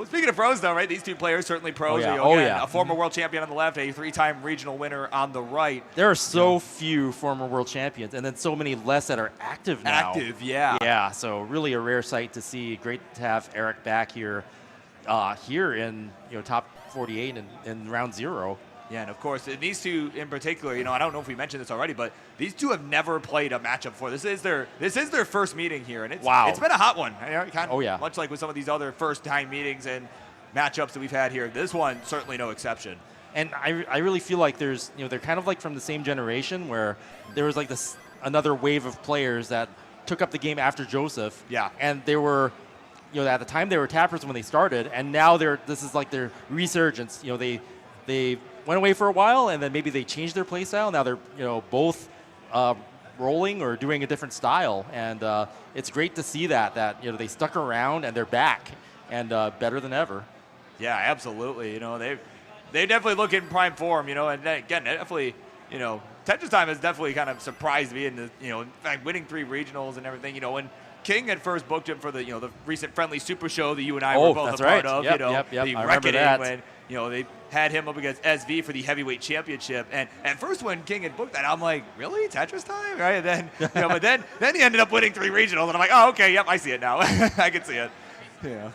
Speaking of pros, though, right? These 2 players certainly pros. Oh, yeah. A former world champion on the left, a 3-time regional winner on the right. There are so few former world champions, and then so many less that are active now. Active, yeah. Yeah, so really a rare sight to see. Great to have Eric back here, in top 48 in round 0. Yeah, and of course, these 2 in particular, I don't know if we mentioned this already, but these 2 have never played a matchup before. This is their first meeting here, and it's been a hot one. Much like with some of these other first-time meetings and matchups that we've had here. This one, certainly no exception. And I really feel like there's, they're kind of like from the same generation where there was like another wave of players that took up the game after Joseph. Yeah. And they were, at the time they were tappers when they started, and now this is like their resurgence. They went away for a while, and then maybe they changed their play style. Now they're both rolling or doing a different style, and it's great to see that they stuck around and they're back and better than ever. Yeah, absolutely. They definitely look in prime form. And again, definitely, Tetris Time has definitely kind of surprised me in the in fact winning 3 regionals and everything. When King had first booked him for the the friendly super show that you and I were both a part of. Yep, the I remember reckoning that. when they had him up against SV for the heavyweight championship. And at first when King had booked that, I'm like, really, Tetris Time, right? And then but then he ended up winning 3 regionals, and I'm like, oh, okay, yep, I see it now. I can see it. Yeah.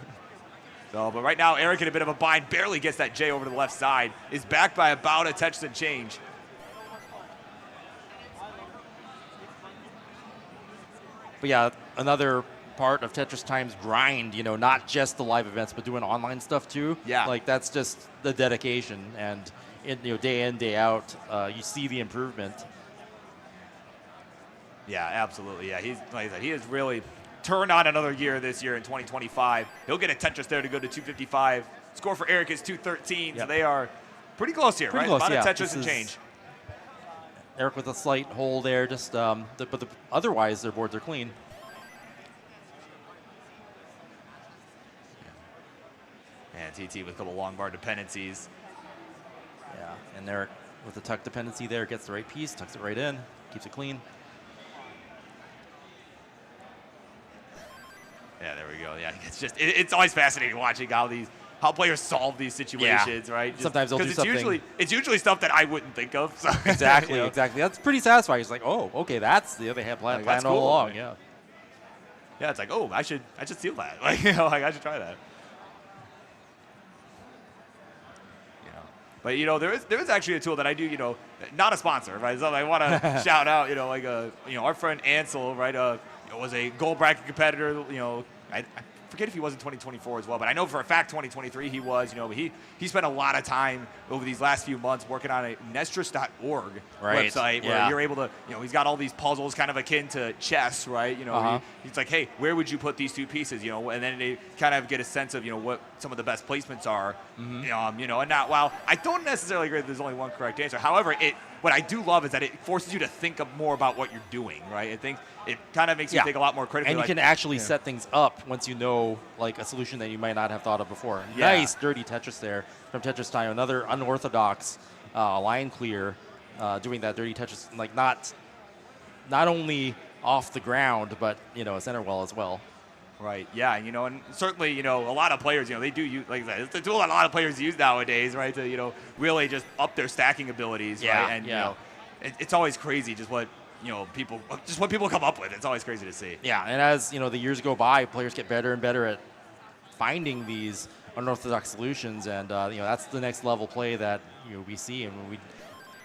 So, but right now Eric in a bit of a bind, barely gets that J over to the left side, is backed by about a Tetris and change. But yeah, another part of Tetris Time's grind, not just the live events, but doing online stuff too. Yeah. Like that's just the dedication, and day in, day out, you see the improvement. Yeah, absolutely. Yeah, he's like I said, he has really turned on another gear this year in 2025. He'll get a Tetris there to go to 255. Score for Eric is 213, so they are pretty close here, Pretty right? close, About yeah. a Tetris and change. Eric with a slight hole there, but otherwise their boards are clean. And TT with a couple long bar dependencies. Yeah, and Eric with the tuck dependency there gets the right piece, tucks it right in, keeps it clean. Yeah, there we go. Yeah, it's just it's always fascinating watching how players solve these situations, right? Sometimes they'll do something. It's usually stuff that I wouldn't think of. So, Exactly, exactly. That's pretty satisfying. It's like, oh, okay, that's the other hand plan that's all cool. along. Yeah. Yeah, it's like, oh, I should steal that. Like, I should try that. But there is actually a tool that I do, not a sponsor, right? So I want to shout out, our friend Ansel, right? Was a gold bracket competitor, forget if he was in 2024 as well, but I know for a fact 2023 he was. You know, he spent a lot of time over these last few months working on a Nestris.org website where you're able to, you know, he's got all these puzzles kind of akin to chess, right? You know, he's like, hey, where would you put these two pieces? You know, and then they kind of get a sense of, you know, what some of the best placements are. You know, and not, while I don't necessarily agree that there's only one correct answer. However, what I do love is that it forces you to think more about what you're doing, right? I think it kind of makes you think a lot more critically. And you can actually set things up once you know, like, a solution that you might not have thought of before. Nice, dirty Tetris there from Tetris Time. Another unorthodox line clear, doing that dirty Tetris, like, not only off the ground, but, you know, a center well as well. Right. Yeah. You know, and certainly, you know, a lot of players, you know, they do use, like I said, it's a tool that a lot of players use nowadays, right? To, you know, really just up their stacking abilities. Right? And, you know, it's always crazy just what, you know, people come up with. It's always crazy to see. Yeah. And as, you know, the years go by, players get better and better at finding these unorthodox solutions. And, you know, that's the next level play that, you know, we see. And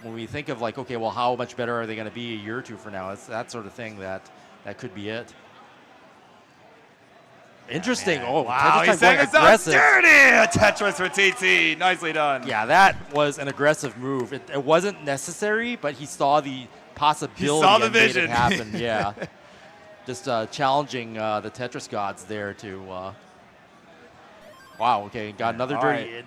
when we think of, like, okay, well, how much better are they going to be a year or two from now? It's that sort of thing that could be it. Interesting. Oh, wow. He's saying it's so dirty. A Tetris for TT. Nicely done. Yeah, that was an aggressive move. It wasn't necessary, but he saw the possibility. He saw the and vision. Made it happen. Yeah. Just challenging the Tetris gods there to. Wow. Okay. Got another dirty. Right.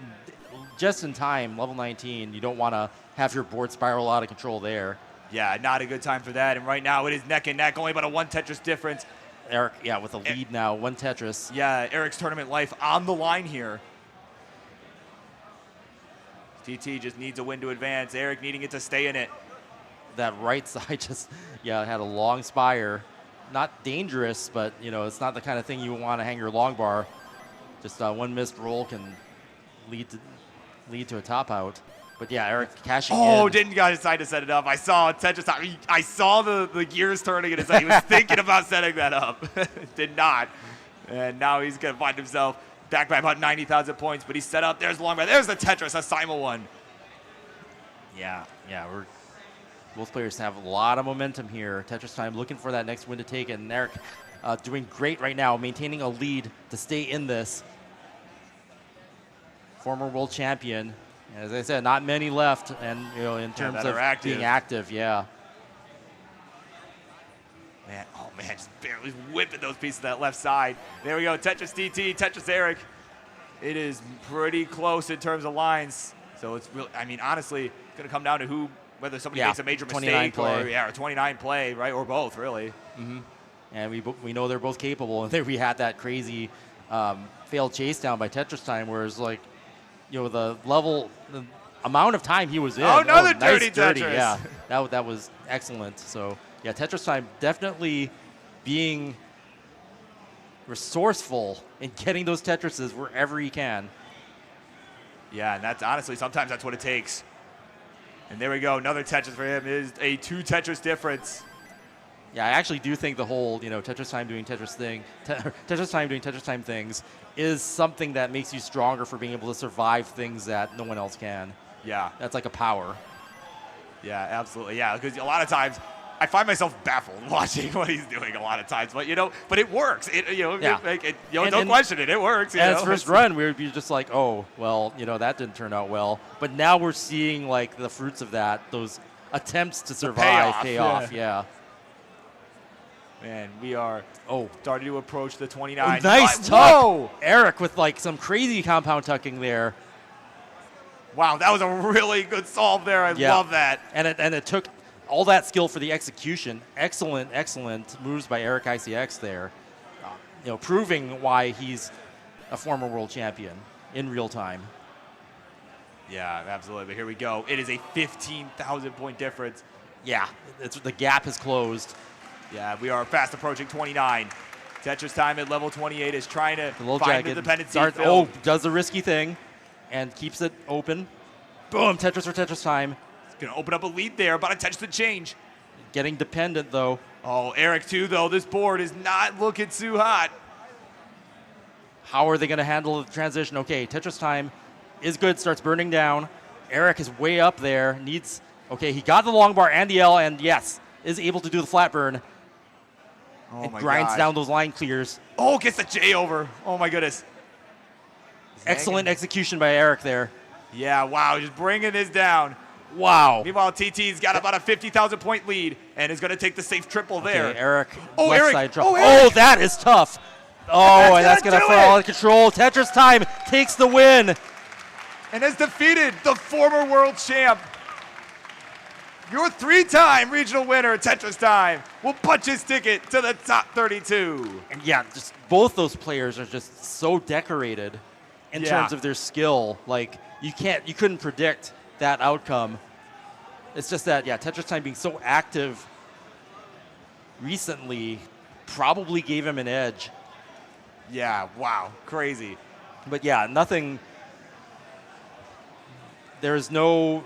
Just in time. Level 19. You don't want to have your board spiral out of control there. Yeah, not a good time for that. And right now it is neck and neck. Only about a one Tetris difference. Eric, with a lead now, one Tetris. Yeah, Eric's tournament life on the line here. TT just needs a win to advance. Eric needing it to stay in it. That right side just, had a long spire. Not dangerous, but, you know, it's not the kind of thing you want to hang your long bar. Just one missed roll can lead to a top out. But yeah, Eric cashing in. Oh, didn't decide to set it up. I saw Tetris. I saw the gears turning in his head. He was thinking about setting that up. Did not. And now he's going to find himself back by about 90,000 points. But he's set up. There's the long bar. There's the Tetris, a Simul one. Yeah. Both players have a lot of momentum here. Tetris Time looking for that next win to take. And Eric doing great right now, maintaining a lead to stay in this. Former world champion. As I said, not many left, and, you know, in terms of being active, Man, just barely whipping those pieces to that left side. There we go, Tetris TT, Tetris Eric. It is pretty close in terms of lines. So it's really, I mean, honestly, it's going to come down to whether somebody makes a major mistake or 29 play, right, or both, really. And we know they're both capable. And then we had that crazy failed chase down by Tetris Time, where it's like, you know, the amount of time he was in. Oh, another nice dirty Tetris. Yeah, that was excellent. So, yeah, Tetris Time definitely being resourceful in getting those Tetrises wherever he can. Yeah, and that's honestly, sometimes that's what it takes. And there we go, another Tetris for him. It is a 2 Tetris difference. Yeah, I actually do think the whole, you know, Tetris Time doing Tetris thing, Tetris Time doing Tetris Time things is something that makes you stronger for being able to survive things that no one else can. Yeah. That's like a power. Yeah, absolutely. Yeah, because a lot of times I find myself baffled watching what he's doing a lot of times. But, you know, it works. Don't question it. It works. And his first run, we would be just like, oh, well, you know, that didn't turn out well. But now we're seeing, like, the fruits of that, those attempts to survive pay off. Yeah. Man, we are starting to approach the 29. Oh, nice tuck. Whoa! Eric with, like, some crazy compound tucking there. Wow, that was a really good solve there. I love that. And it took all that skill for the execution. Excellent moves by Eric ICX there. You know, proving why he's a former world champion in real time. Yeah, absolutely. But here we go. It is a 15,000 point difference. Yeah, the gap has closed. Yeah, we are fast approaching 29. Tetris Time at level 28 is trying to find the dependency. Does the risky thing and keeps it open. Boom, Tetris for Tetris Time. It's going to open up a lead there, about a touch to change. Getting dependent, though. Oh, Eric, too, though. This board is not looking too hot. How are they going to handle the transition? Okay, Tetris Time is good, starts burning down. Eric is way up there, he got the long bar and the L, and yes, is able to do the flat burn. Oh and my grinds gosh. down those line clears. Oh, gets the J over. Oh my goodness. Excellent execution by Eric there. Yeah, wow, just bringing this down. Wow. Meanwhile, TT's got about a 50,000 point lead and is going to take the safe triple there. Okay, Eric. Oh, left Eric. side drop. Oh, Eric. Oh, that is tough. Oh, and that's gonna going to do fall it. out of control. Tetris time takes the win. And has defeated the former world champ. Your 3-time regional winner, Tetris Time, will punch his ticket to the top 32. And yeah, just both those players are just so decorated in Yeah. terms of their skill. Like you couldn't predict that outcome. It's just that, yeah, Tetris Time being so active recently probably gave him an edge. Yeah, wow, crazy. But yeah, nothing. There's no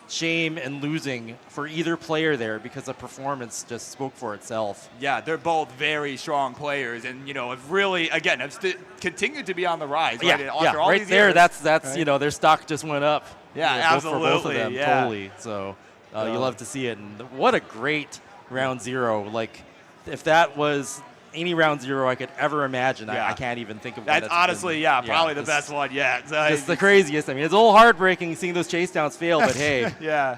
shame in losing for either player there because the performance just spoke for itself. Yeah, they're both very strong players, and have really, again, have continued to be on the rise. Right? Yeah, After all right these there. years, That's right? their stock just went up. Yeah, both for both of absolutely, them, yeah. totally. So you love to see it, and what a great round zero! Like if that was any round zero I could ever imagine, Yeah. I can't even think of. That's honestly, probably the just- best one yet. So Just the craziest. I mean, it's a little heartbreaking seeing those chase downs fail, but hey, yeah.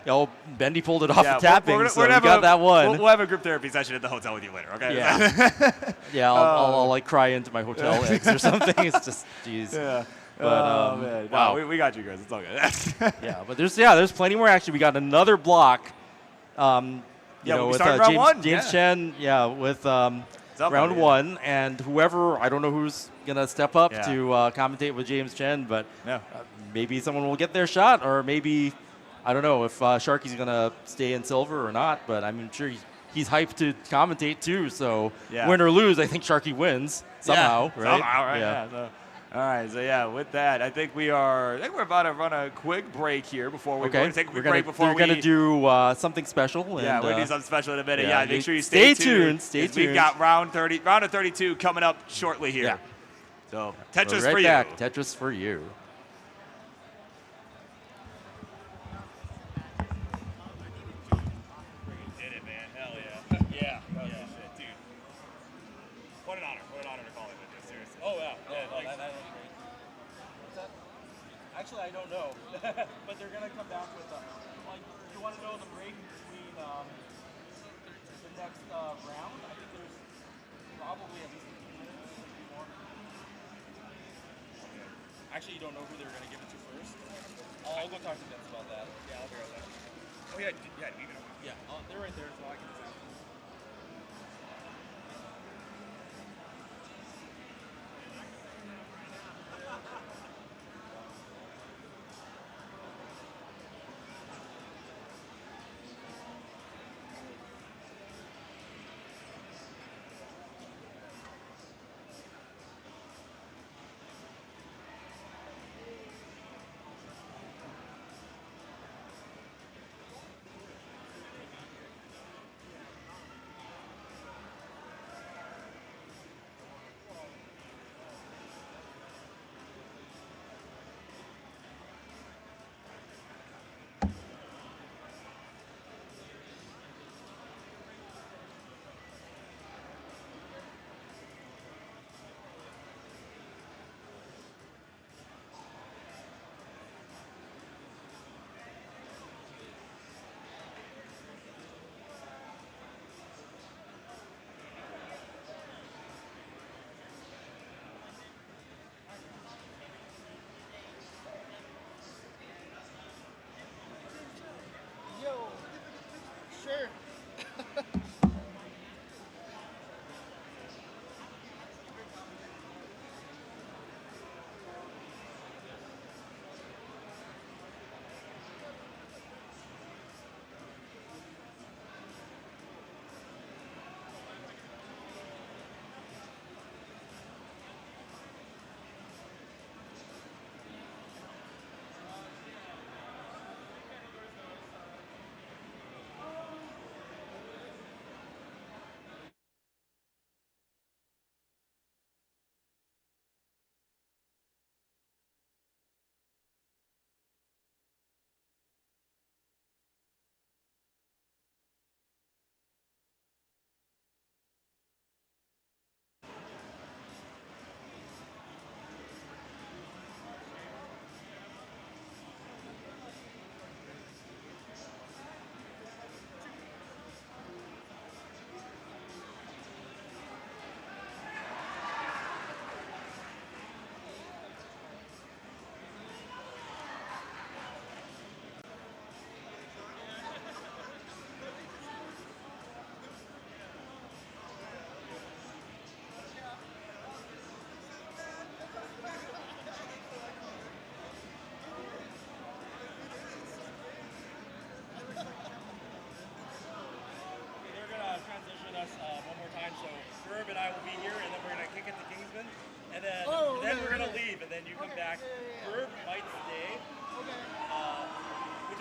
Bendy pulled it off Yeah, the tapping, we're so gonna we have got that one. We'll have a group therapy session at the hotel with you later, okay? Yeah. Yeah, I'll like cry into my hotel eggs or something. It's just, jeez. Yeah. But, man. wow. No, we got you guys. It's all good. Yeah, but there's plenty more action. We got another block. Yeah, we with started round one, James yeah. Chen, with up, round yeah. one, and whoever, I don't know who's gonna step up Yeah. to commentate with James Chen, but Yeah. maybe someone will get their shot, or maybe I don't know if Sharky's gonna stay in silver or not. But I'm sure he's hyped to commentate too. So Yeah. win or lose, I think Sharky wins somehow, Yeah, right? Somehow, right? Yeah. So, all right. So yeah, with that, I think we're about to run a quick break here before we're Okay, going to take a quick break before we're gonna do something special. Yeah, and, we're gonna do something special in a minute. yeah, Yeah, make sure you stay tuned. Stay 'cause We've tuned. got round of 32 coming up shortly here. Yeah. So We're Tetris right for back. you. Tetris for you. Did it, man. Hell yeah. Yeah. Shit, dude. What an honor. What an honor to call it with this, seriously. Oh yeah, that was great. What's that? Actually, I don't know, but they're gonna come back with like. You want to know the break between the next round? I think there's probably at least 15 minutes, maybe more. Actually, you don't know who they're gonna give it to first. I'll go talk to Vince about that. Yeah, I'll be right back. Oh, yeah, leave it. Yeah, they're right there, so I can.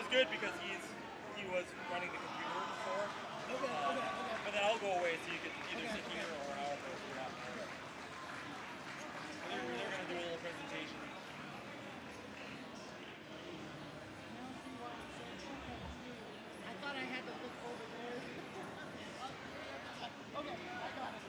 was good because he was running the computer before. But then I'll go away so you can either sit here or I'll go through that. They're going to do a little presentation. I thought I had to look over there. Okay, I got it.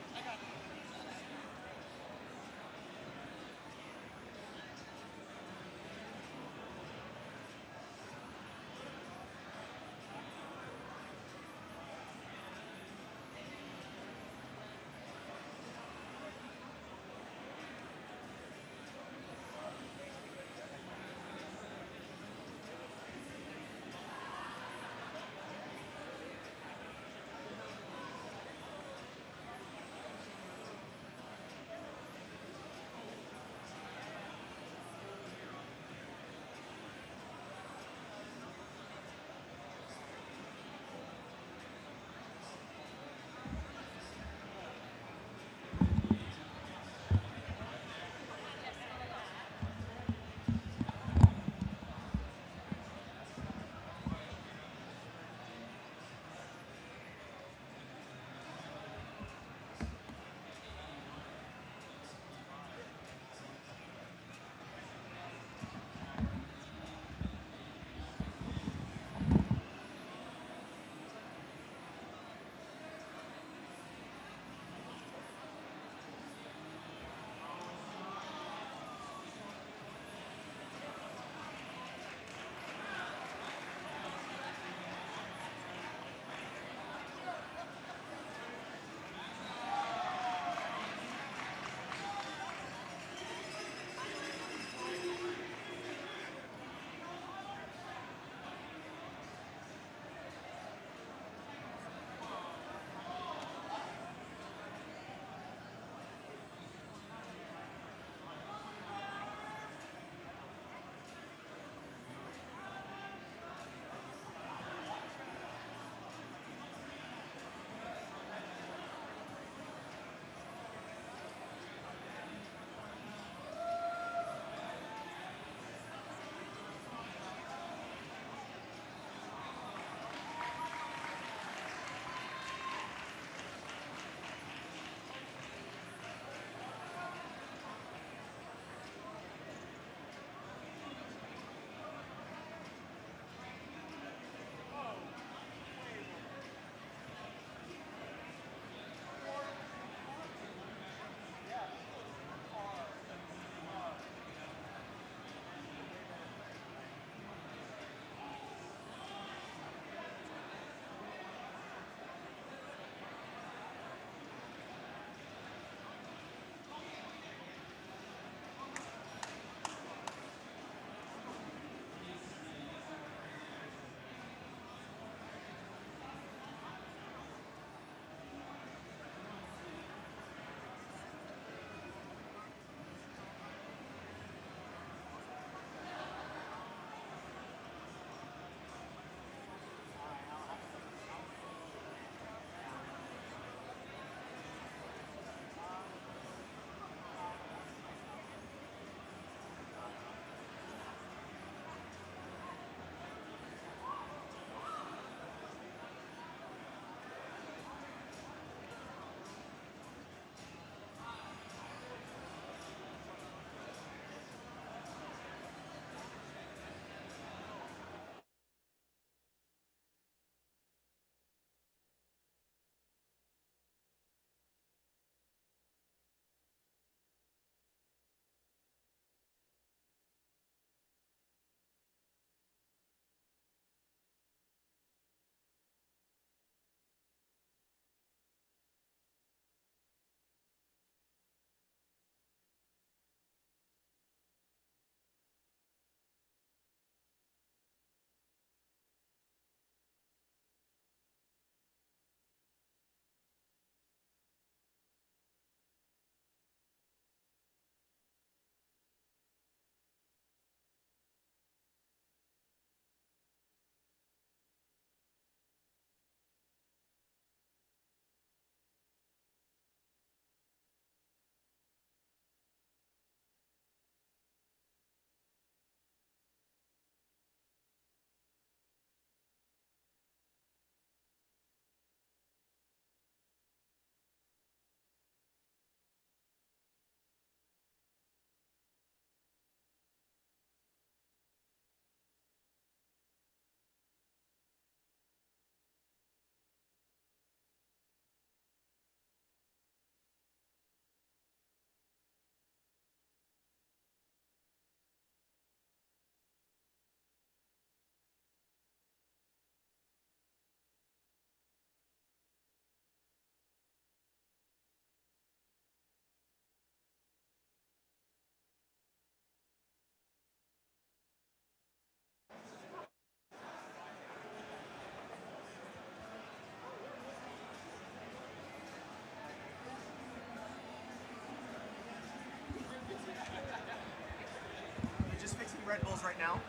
Red Bulls right now.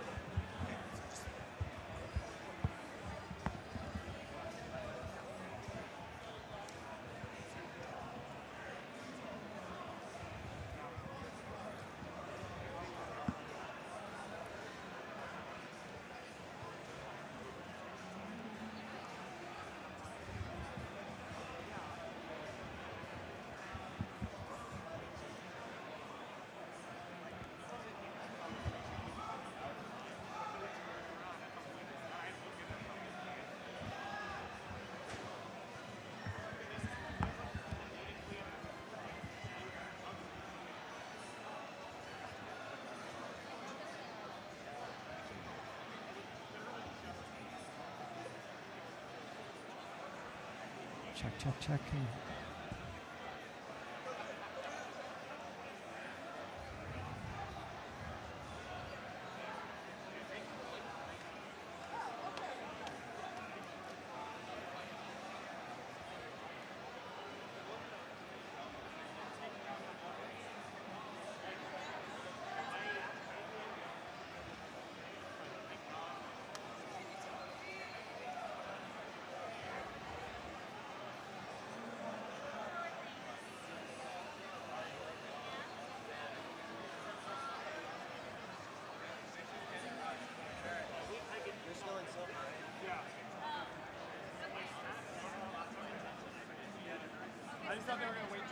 Check. I just thought they were going to wait.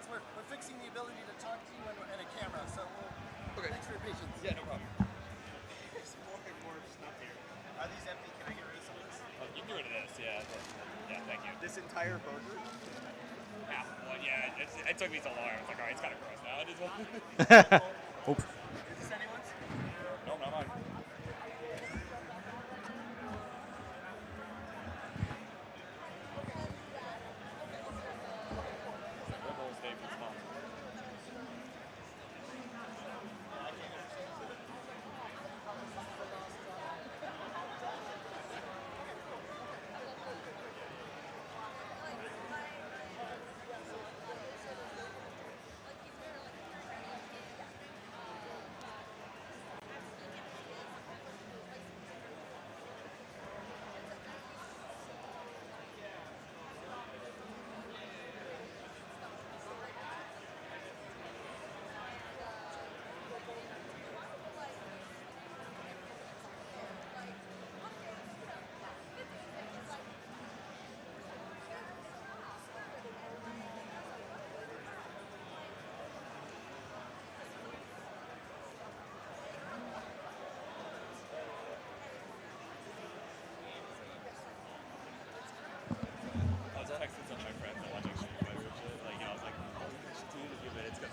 We're fixing the ability to talk to you and a camera, so Okay. thanks for your patience. Yeah, no problem. There's more stuff here. Are these empty? Can I get rid of some of this? Oh, you can get rid of this, yeah. Yeah, thank you. This entire burger? Yeah, well, yeah, it took me so long. I was like, all right, it's kind of gross now. It is what Is this anyone's? No, not mine. Red Bull's David's sponsor.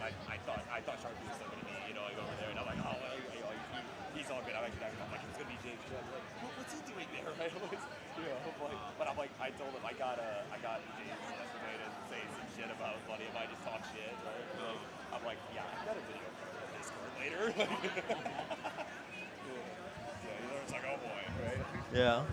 I thought Sharpie was still gonna be, you know, like over there, and I'm like, oh, well, he's all good. I'm like, it's gonna be James. I'm like, what's he doing there, right? You know, but I'm like, I told him I got James yesterday to say some shit about Buddy if I just talk shit, right? So I'm like, yeah, I got a video for Discord later. Yeah, he learns like, oh boy, right? Yeah.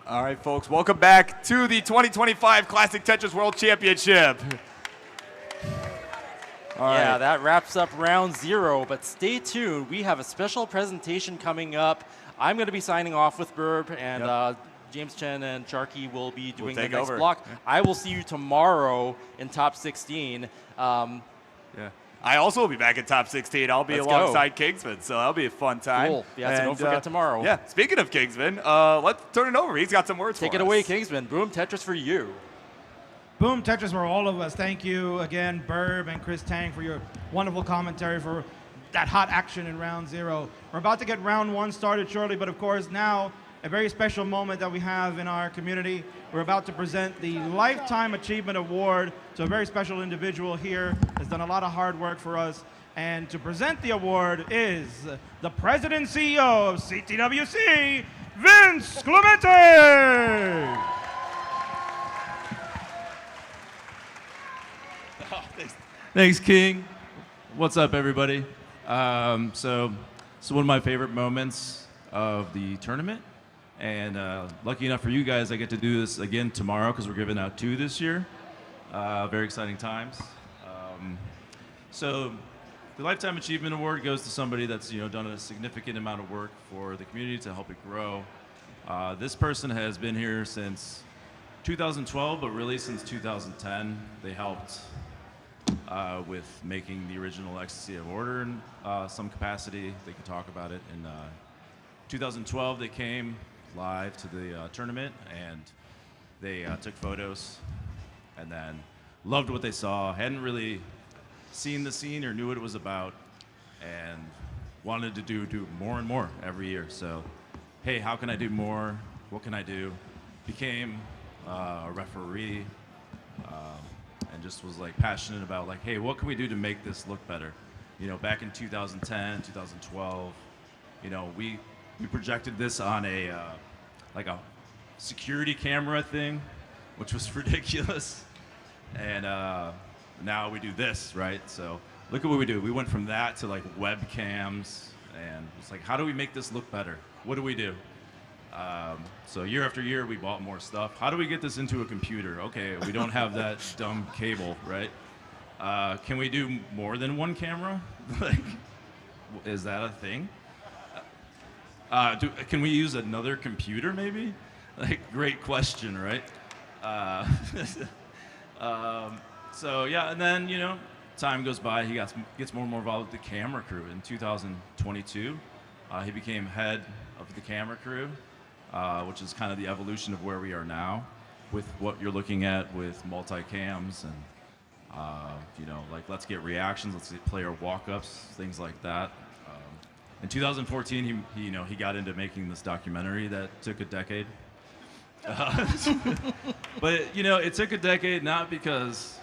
All right, folks, welcome back to the 2025 Classic Tetris World Championship. All Yeah, right. that wraps up round 0, but stay tuned. We have a special presentation coming up. I'm going to be signing off with Burb, and James Chen and Sharky will be doing the take next over. block. I will see you tomorrow in top 16. Yeah. I also will be back in top 16. I'll be Let's alongside Kingsman, so that'll be a fun time. Cool. Yeah, so don't forget tomorrow. Yeah, speaking of Kingsman, let's turn it over. He's got some words Take for it us. away, Kingsman. Boom, Tetris for you. Boom, Tetris for all of us. Thank you again, Burb and Chris Tang, for your wonderful commentary for that hot action in round 0. We're about to get round 1 started shortly, but of course now a very special moment that we have in our community. We're about to present the Lifetime Achievement Award to a very special individual here that's done a lot of hard work for us. And to present the award is the President and CEO of CTWC, Vince Clemente! Thanks, King. What's up, everybody? So it's one of my favorite moments of the tournament. And lucky enough for you guys, I get to do this again tomorrow because we're giving out 2 this year. Very exciting times. So the Lifetime Achievement Award goes to somebody that's done a significant amount of work for the community to help it grow. This person has been here since 2012, but really since 2010, they helped with making the original Ecstasy of Order in some capacity. They could talk about it. In 2012, they came live to the tournament, and they took photos, and then loved what they saw. Hadn't really seen the scene or knew what it was about, and wanted to do more and more every year. So, hey, how can I do more? What can I do? Became a referee, and just was like passionate about like, hey, what can we do to make this look better? You know, back in 2010, 2012, you know, we projected this on a like a security camera thing, which was ridiculous, and now we do this, right? So look at what we do. We went from that to like webcams, and it's like, how do we make this look better? What do we do? So year after year, we bought more stuff. How do we get this into a computer? Okay, we don't have that dumb cable, right? Can we do more than one camera? Like, is that a thing? Can we use another computer, maybe? Like, great question, right? So yeah, and then, you know, time goes by. He gets more and more involved with the camera crew. In 2022, he became head of the camera crew, which is kind of the evolution of where we are now, with what you're looking at with multi-cams and, you know, like, let's get reactions, let's get player walk-ups, things like that. In 2014, he got into making this documentary that took a decade. But, you know, it took a decade not because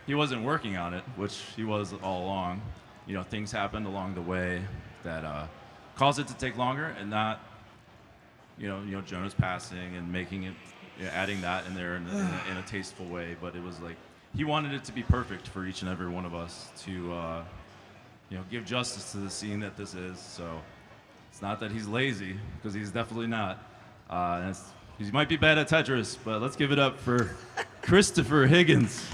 he wasn't working on it, which he was all along. You know, things happened along the way that caused it to take longer, and not, you know, Jonah's passing and making it, you know, adding that in there in a tasteful way. But it was like, he wanted it to be perfect for each and every one of us to, you know, give justice to the scene that this is. So it's not that he's lazy, because he's definitely not. He might be bad at Tetris, but let's give it up for Christopher Higgins.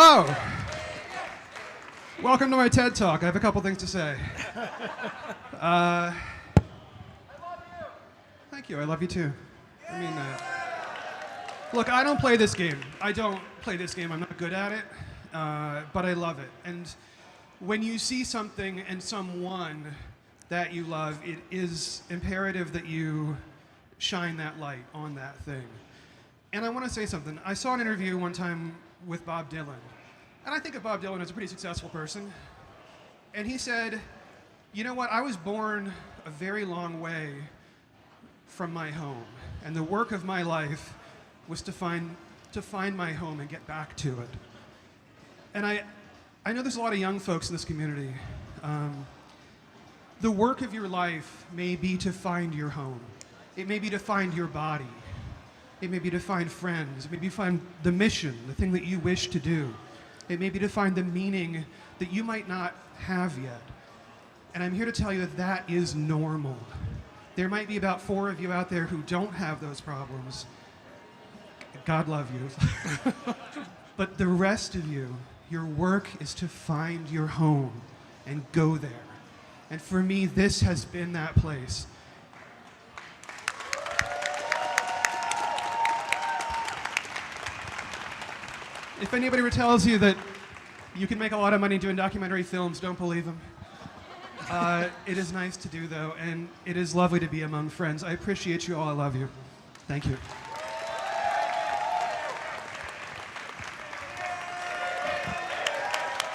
Oh, welcome to my TED Talk. I have a couple things to say. Thank you. I love you too. I mean that. Look, I don't play this game. I'm not good at it, but I love it. And when you see something and someone that you love, it is imperative that you shine that light on that thing. And I want to say something. I saw an interview one time with Bob Dylan, and I think of Bob Dylan as a pretty successful person. And he said, you know what, I was born a very long way from my home, and the work of my life was to find my home and get back to it. And I know there's a lot of young folks in this community. The work of your life may be to find your home. It may be to find your body. It may be to find friends. It may be to find the mission, the thing that you wish to do. It may be to find the meaning that you might not have yet. And I'm here to tell you that that is normal. There might be about 4 of you out there who don't have those problems. God love you. But the rest of you, your work is to find your home and go there. And for me, this has been that place. If anybody tells you that you can make a lot of money doing documentary films, don't believe them. It is nice to do, though, and it is lovely to be among friends. I appreciate you all. I love you. Thank you.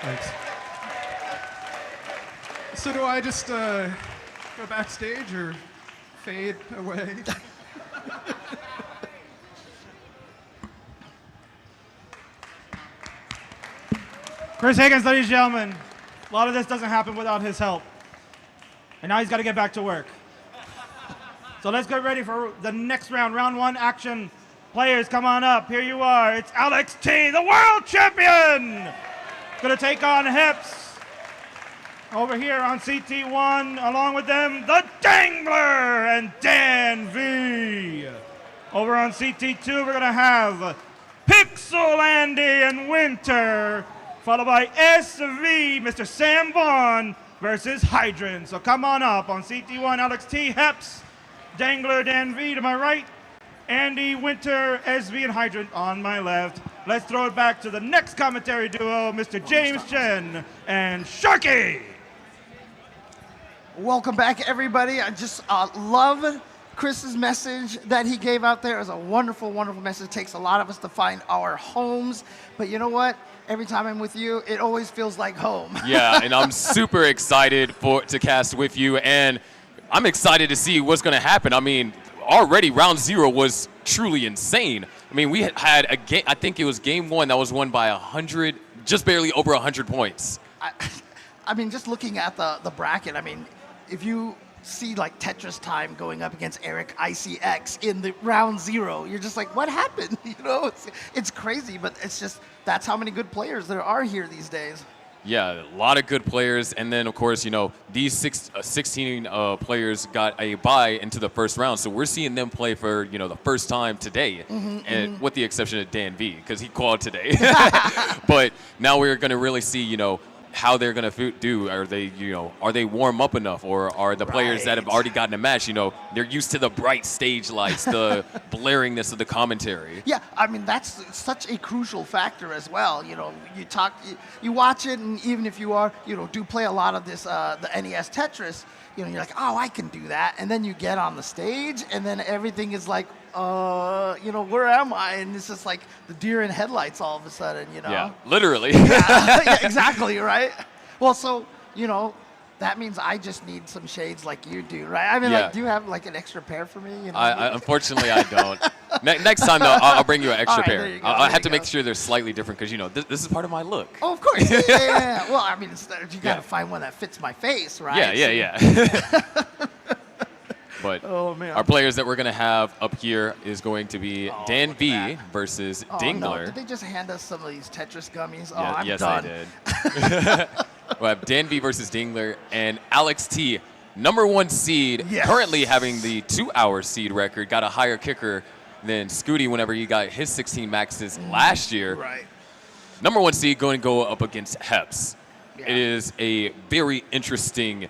Thanks. So do I just go backstage or fade away? Chris Higgins, ladies and gentlemen. A lot of this doesn't happen without his help. And now he's got to get back to work. So let's get ready for the next round. Round 1 action. Players, come on up. Here you are. It's Alex T, the world champion. Going to take on Hips. Over here on CT1, along with them, the Dangler and Dan V. Over on CT2, we're going to have Pixel Andy and Winter, followed by SV, Mr. Sam Vaughn versus Hydrant. So come on up on CT1, Alex T, Heps, Dangler, Dan V to my right, Andy, Winter, SV, and Hydrant on my left. Let's throw it back to the next commentary duo, Mr. James Chen and Sharky. Welcome back, everybody. I just love Chris's message that he gave out there. It was a wonderful, wonderful message. It takes a lot of us to find our homes. But you know what? Every time I'm with you, it always feels like home. Yeah, and I'm super excited to cast with you, and I'm excited to see what's going to happen. I mean, already round 0 was truly insane. I mean, we had a game, I think it was game 1 that was won by 100, just barely over 100 points. I mean, just looking at the bracket, I mean, if you see like Tetris Time going up against Eric ICX in the round 0, you're just like, what happened? You know, it's crazy, but it's just, that's how many good players there are here these days. Yeah, a lot of good players, and then of course, you know, these 16 players got a bye into the first round, so we're seeing them play for, you know, the first time today, and with the exception of Dan V, because he qualified today. But now we're going to really see, you know, how they're going to do. Are they, you know, are they warm up enough, or are the players that have already gotten a match, you know, they're used to the bright stage lights, the blaringness of the commentary. Yeah, I mean, that's such a crucial factor as well. You know, you watch it, and even if you are, you know, do play a lot of this, the NES Tetris, you know, you're like, oh, I can do that. And then you get on the stage, and then everything is like, you know, where am I? And it's just like the deer in headlights all of a sudden, you know? Yeah, literally. Yeah, exactly, right? Well, so, you know, that means I just need some shades like you do, right? I mean, like, do you have like an extra pair for me? You know? Unfortunately, I don't. Next time, though, I'll bring you an extra right, pair. I have to make sure they're slightly different because, you know, this is part of my look. Oh, of course. Yeah. Well, I mean, you got to find one that fits my face, right? Yeah. But our players that we're going to have up here is going to be Dan V versus Dingler. No. Did they just hand us some of these Tetris gummies? Oh, Yeah, I'm yes, done. I did. We'll have Dan V versus Dingler and Alex T, #1 seed, Yes. currently having the 2-hour seed record, got a higher kicker than Scooty whenever he got his 16 maxes last year. Right. #1 seed going to go up against Heps. Yeah. It is a very interesting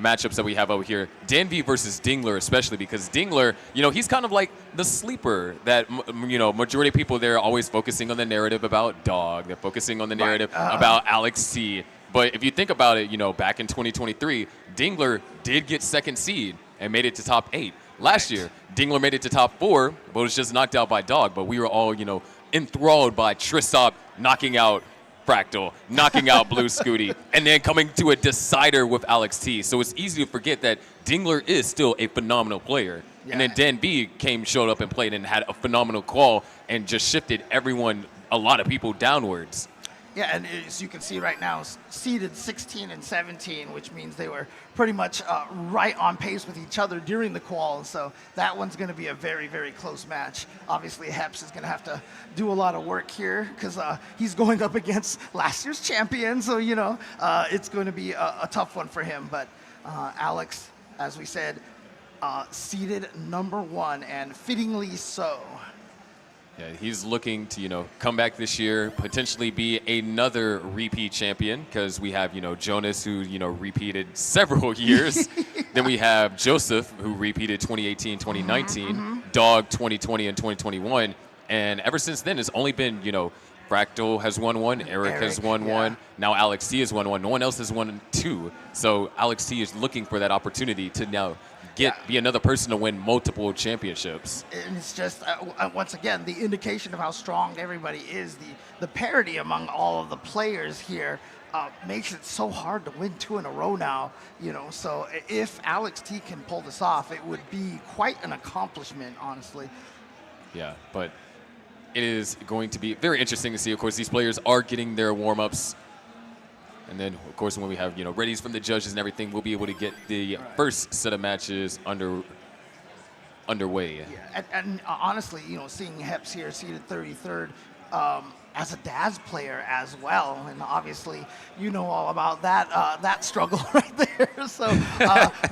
matchups that we have over here. Dan V versus Dingler, especially because Dingler, you know, he's kind of like the sleeper that, you know, majority of people there are always focusing on the narrative about Dog. They're focusing on the narrative about Alex T. But if you think about it, you know, back in 2023, Dingler did get 2nd seed and made it to top 8. Last year, Dingler made it to top 4, but was just knocked out by Dog. But we were all, you know, enthralled by Trisop knocking out Fractal, knocking out Blue Scooty, and then coming to a decider with Alex T. So it's easy to forget that Dingler is still a phenomenal player. Yeah. And then Dan B showed up and played and had a phenomenal call and just shifted a lot of people downwards. Yeah, and as you can see right now, seeded 16 and 17, which means they were pretty much right on pace with each other during the qual. So that one's going to be a very, very close match. Obviously, Heps is going to have to do a lot of work here because he's going up against last year's champion. So, you know, it's going to be a tough one for him. But Alex, as we said, seeded #1, and fittingly so. Yeah, he's looking to, you know, come back this year, potentially be another repeat champion because we have, you know, Jonas who, you know, repeated several years. Then we have Joseph who repeated 2018, 2019, Dog 2020 and 2021. And ever since then, it's only been, you know, Fractal has won one, Eric has won one, now Alex T has won one. No one else has won 2. So Alex T is looking for that opportunity to now be another person to win multiple championships. And it's just, once again, the indication of how strong everybody is. The parity among all of the players here makes it so hard to win 2 in a row now. You know, so if Alex T can pull this off, it would be quite an accomplishment, honestly. Yeah, but it is going to be very interesting to see. Of course, these players are getting their warm-ups. And then, of course, when we have, you know, readies from the judges and everything, we'll be able to get the first set of matches underway. Yeah, and honestly, you know, seeing Heps here seated 33rd, as a Daz player as well, and obviously you know all about that struggle right there. So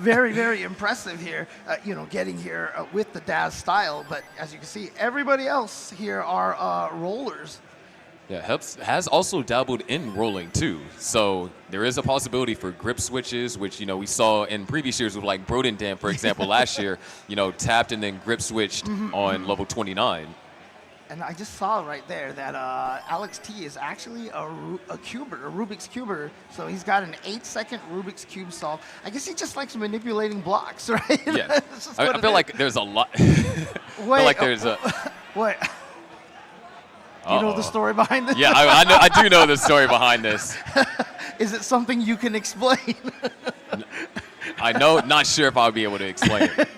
very, very impressive here, getting here with the Daz style. But as you can see, everybody else here are rollers. Yeah, Heps has also dabbled in rolling too. So there is a possibility for grip switches, which, we saw in previous years with like Brodendam, for example, last year, tapped and then grip switched on level 29. And I just saw right there that Alex T is actually a cuber, a Rubik's cuber. So he's got an 8-second Rubik's cube solve. I guess he just likes manipulating blocks, right? Yeah. I feel like there's a lot. I feel like there's a. What? You know the story behind this? Yeah, I do know the story behind this. Is it something you can explain? I know, not sure if I'll be able to explain it.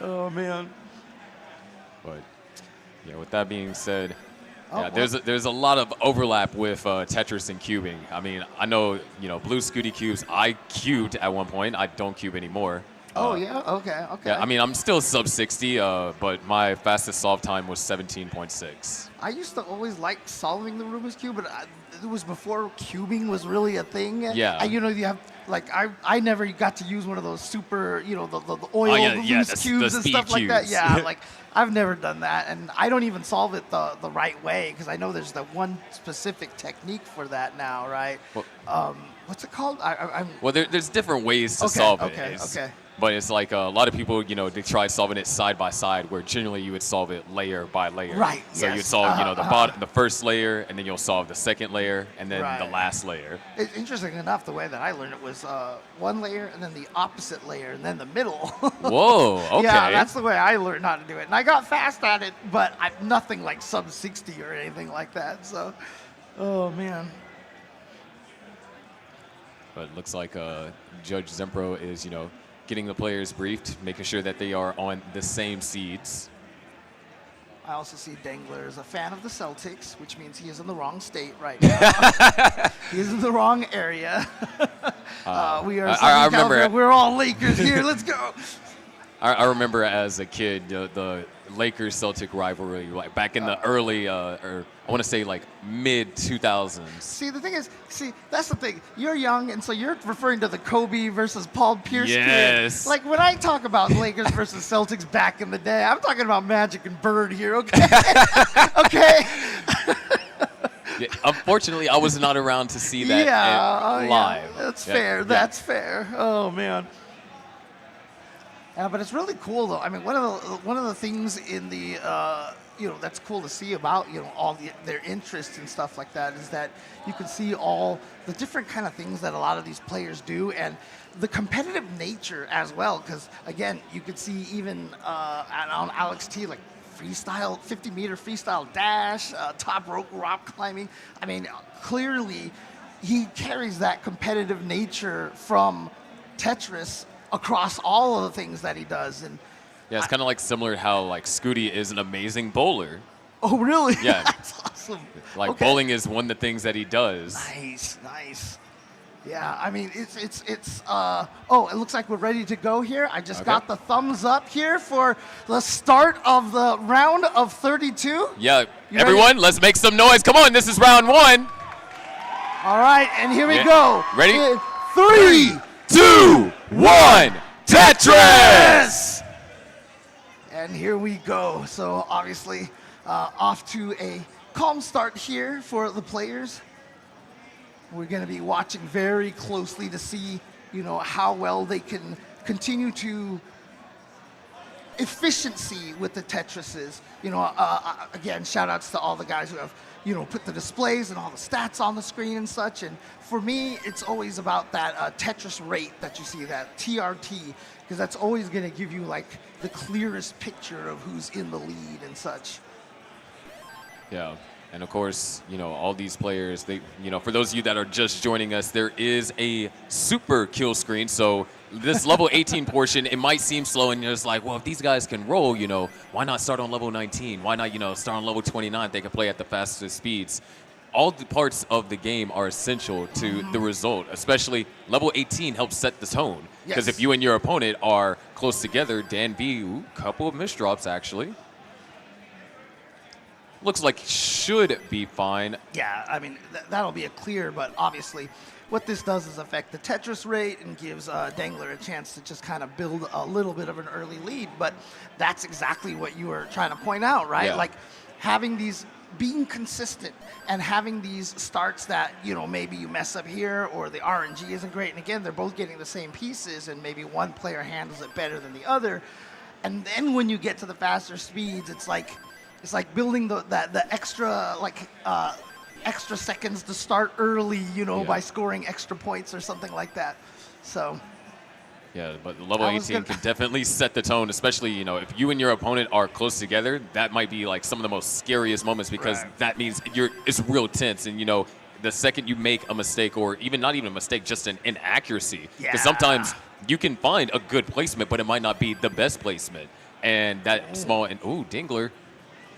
Oh man. But yeah, with that being said, there's a lot of overlap with Tetris and cubing. I mean, I know, blue Scooty cubes. I cubed at one point. I don't cube anymore. Oh yeah, okay. Yeah, I mean, I'm still sub 60, but my fastest solve time was 17.6. I used to always like solving the Rubik's Cube, but it was before cubing was really a thing. Yeah. And, you have, like, I never got to use one of those super, the oil loose cubes and stuff like that. Yeah, like, I've never done that, and I don't even solve it the right way, because I know there's that one specific technique for that now, right? Well, what's it called? Well, there's different ways to solve it. Okay. But it's like a lot of people, they try solving it side by side, where generally you would solve it layer by layer. Right. So you'd solve, the first layer, and then you'll solve the second layer, and then the last layer. Interesting enough, the way that I learned it was one layer, and then the opposite layer, and then the middle. Whoa. Okay. Yeah, that's the way I learned how to do it, and I got fast at it, but I'm nothing like sub 60 or anything like that. So, oh man. But it looks like Judge Zempro is, getting the players briefed, making sure that they are on the same seeds. I also see Dangler is a fan of the Celtics, which means he is in the wrong state right now. He is in the wrong area. We are I remember, we're all Lakers here. Let's go. I remember as a kid, the Lakers-Celtic rivalry, like back in the early, or I want to say like mid-2000s. See, the thing is, that's the thing. You're young, and so you're referring to the Kobe versus Paul Pierce period. Like, when I talk about Lakers versus Celtics back in the day, I'm talking about Magic and Bird here, okay? Okay? Yeah, unfortunately, I was not around to see that live. Yeah, that's fair. That's fair. Oh, man. But it's really cool, though. I mean, one of the things in the that's cool to see about all their interests and stuff like that is that you can see all the different kind of things that a lot of these players do, and the competitive nature as well. Because again, you could see even on Alex T, like freestyle, 50-meter freestyle dash, top rope rock climbing. I mean, clearly he carries that competitive nature from Tetris across all of the things that he does. And yeah, it's kind of like similar to how like Scooty is an amazing bowler. Oh, really? Yeah. That's awesome. Like bowling is one of the things that he does. Nice. Yeah, I mean, it looks like we're ready to go here. I just got the thumbs up here for the start of the round of 32. Yeah, everyone, let's make some noise. Come on, this is round 1. All right, and here we go. Ready? 3, 2, 1, Tetris! And here we go. So obviously off to a calm start here for the players. We're going to be watching very closely to see, how well they can continue to efficiency with the Tetrises. Again, shout outs to all the guys who have, put the displays and all the stats on the screen and such. And for me, it's always about that Tetris rate that you see, that TRT, because that's always going to give you like the clearest picture of who's in the lead and such. Yeah. And of course, all these players, they, for those of you that are just joining us, there is a super kill screen. So this level 18 portion, it might seem slow, and you're just like, well, if these guys can roll, why not start on level 19? Why not, start on level 29? They can play at the fastest speeds. all the parts of the game are essential to the result, especially level 18 helps set the tone. Because Yes. if you and your opponent are close together, Dan V, couple of misdrops actually. Looks like should be fine. Yeah, I mean, that'll be a clear, but obviously what this does is affect the Tetris rate and gives Dangler a chance to just kind of build a little bit of an early lead. But that's exactly what you were trying to point out, right? Yeah. Like having these, being consistent and having these starts that, you know, maybe you mess up here or the RNG isn't great. And again, they're both getting the same pieces and maybe one player handles it better than the other. And then when you get to the faster speeds, it's like building the extra extra seconds to start early, you know, by scoring extra points or something like that. So Yeah, but level 18 can definitely set the tone, especially, you know, if you and your opponent are close together, that might be like some of the most scariest moments because that means it's real tense. And, you know, the second you make a mistake or even not even a mistake, just an inaccuracy. Because sometimes you can find a good placement, but it might not be the best placement. And that small, and Dingler.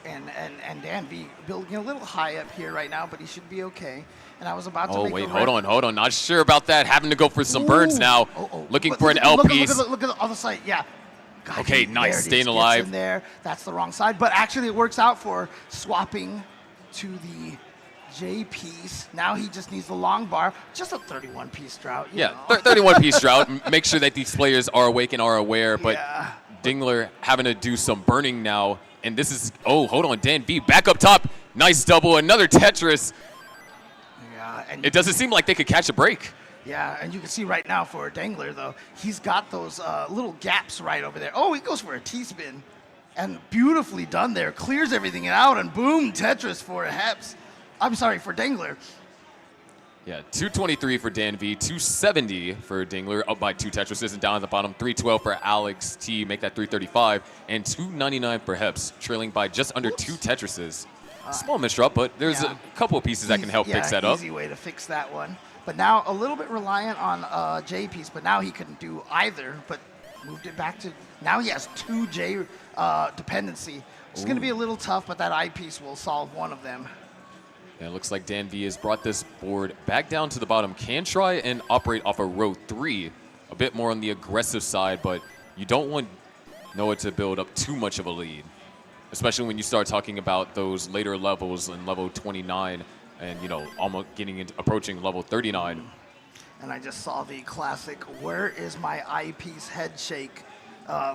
And Dan V building a little high up here right now, but he should be okay. And I was about to make wait, a hold on. Not sure about that. Having to go for some burns now. Looking for an L piece. Look at the other side. Yeah. God, Okay, nice. there it Staying is, alive. gets in there. That's the wrong side. But actually, it works out for swapping to the J piece. Now he just needs the long bar. Just a 31-piece drought. You know. 31-piece drought. Make sure that these players are awake and are aware. But Dingler having to do some burning now. And this is, hold on, Dan V back up top. Nice double, another Tetris. Yeah, and It doesn't seem like they could catch a break. Yeah, and you can see right now for Dangler, though, he's got those little gaps right over there. Oh, he goes for a T-spin. And beautifully done there. Clears everything out, and boom, Tetris for Heps. I'm sorry, for Dangler. Yeah, 223 for Dan V, 270 for Dingler, up by 2 Tetrises, and down at the bottom, 312 for Alex T, make that 335, and 299 for Heps, trailing by just under 2 Tetrises. Small misdrop, but there's a couple of pieces that can help fix that up. Easy way to fix that one. But now a little bit reliant on J piece, but now he couldn't do either, but moved it back to, now he has 2 J dependency. It's going to be a little tough, but that I piece will solve one of them. And it looks like Dan V has brought this board back down to the bottom. Can try and operate off of row 3, a bit more on the aggressive side, but you don't want Noah to build up too much of a lead, especially when you start talking about those later levels in level 29 and, you know, almost approaching level 39. And I just saw the classic, where is my eyepiece head shake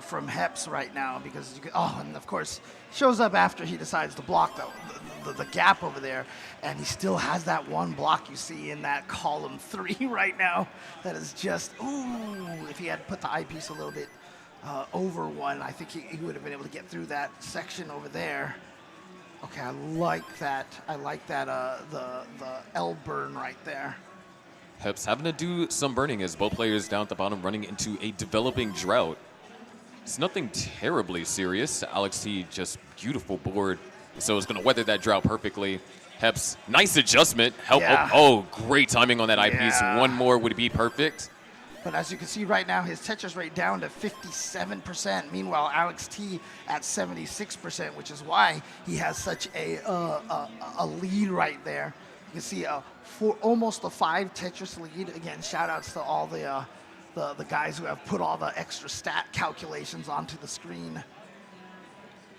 from Heps right now, because you can, and of course, shows up after he decides to block the gap over there, and he still has that one block you see in that column 3 right now. That is just, if he had put the eyepiece a little bit over 1, I think he would have been able to get through that section over there. Okay, I like that. The L burn right there. Heps having to do some burning as both players down at the bottom running into a developing drought. It's nothing terribly serious. Alex T, just beautiful board. So it's going to weather that drought perfectly. Heps, nice adjustment. Great timing on that eyepiece. One more would be perfect. But as you can see right now, his Tetris rate down to 57%. Meanwhile, Alex T at 76%, which is why he has such a lead right there. You can see almost a 5 Tetris lead. Again, shout outs to all the guys who have put all the extra stat calculations onto the screen.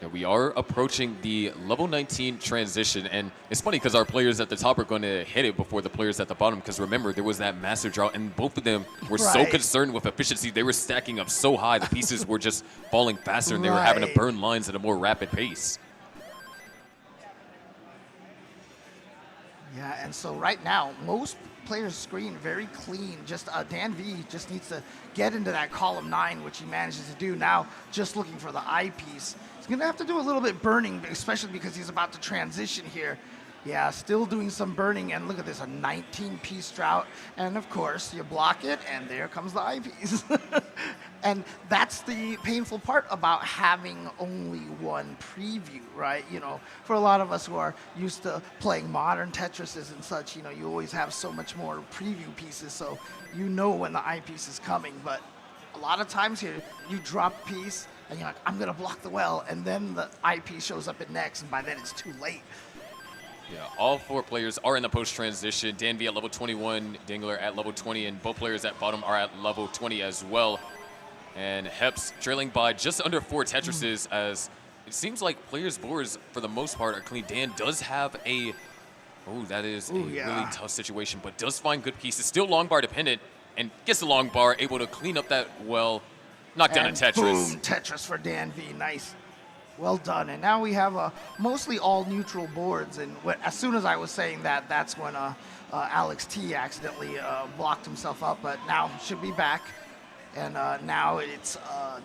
Yeah, we are approaching the level 19 transition, and it's funny because our players at the top are going to hit it before the players at the bottom, because remember, there was that massive drought, and both of them were so concerned with efficiency. They were stacking up so high, the pieces were just falling faster, and they were having to burn lines at a more rapid pace. Yeah, and so right now, most players' screen very clean. Just Dan V just needs to get into that column 9, which he manages to do. Now, just looking for the eyepiece. He's going to have to do a little bit burning, especially because he's about to transition here. Yeah, still doing some burning, and look at this, a 19-piece drought. And of course, you block it, and there comes the eyepiece. And that's the painful part about having only one preview, right? You know, for a lot of us who are used to playing modern Tetrises and such, you know, you always have so much more preview pieces, so you know when the eyepiece is coming. But a lot of times here, you drop a piece, and you're like, I'm going to block the well, and then the eyepiece shows up at next, and by then it's too late. Yeah, all 4 players are in the post transition. Danby at level 21, Dingler at level 20, and both players at bottom are at level 20 as well. And Heps trailing by just under 4 Tetrises as it seems like players' boards, for the most part, are clean. Dan does have a, that is a really tough situation, but does find good pieces. Still long bar dependent and gets the long bar, able to clean up that well, knock down a Tetris. Boom, Tetris for Dan V, nice. Well done. And now we have mostly all neutral boards. And as soon as I was saying that, that's when Alex T accidentally blocked himself up, but now should be back. And now it's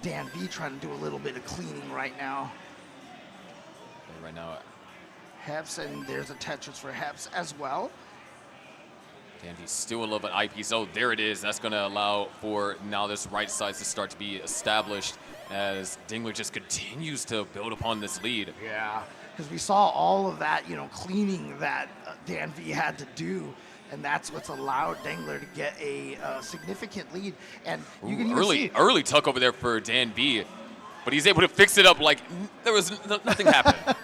Dan V trying to do a little bit of cleaning right now. And right now, Heps, and there's a Tetris for Heps as well. Danby's still a little bit eyepiece. Oh, there it is. That's going to allow for now this right side to start to be established as Dingler just continues to build upon this lead. Yeah, because we saw all of that, cleaning that Dan V had to do. And that's what's allowed Dingler to get a significant lead. And you can even see early tuck over there for Dan B, but he's able to fix it up like there was nothing happened.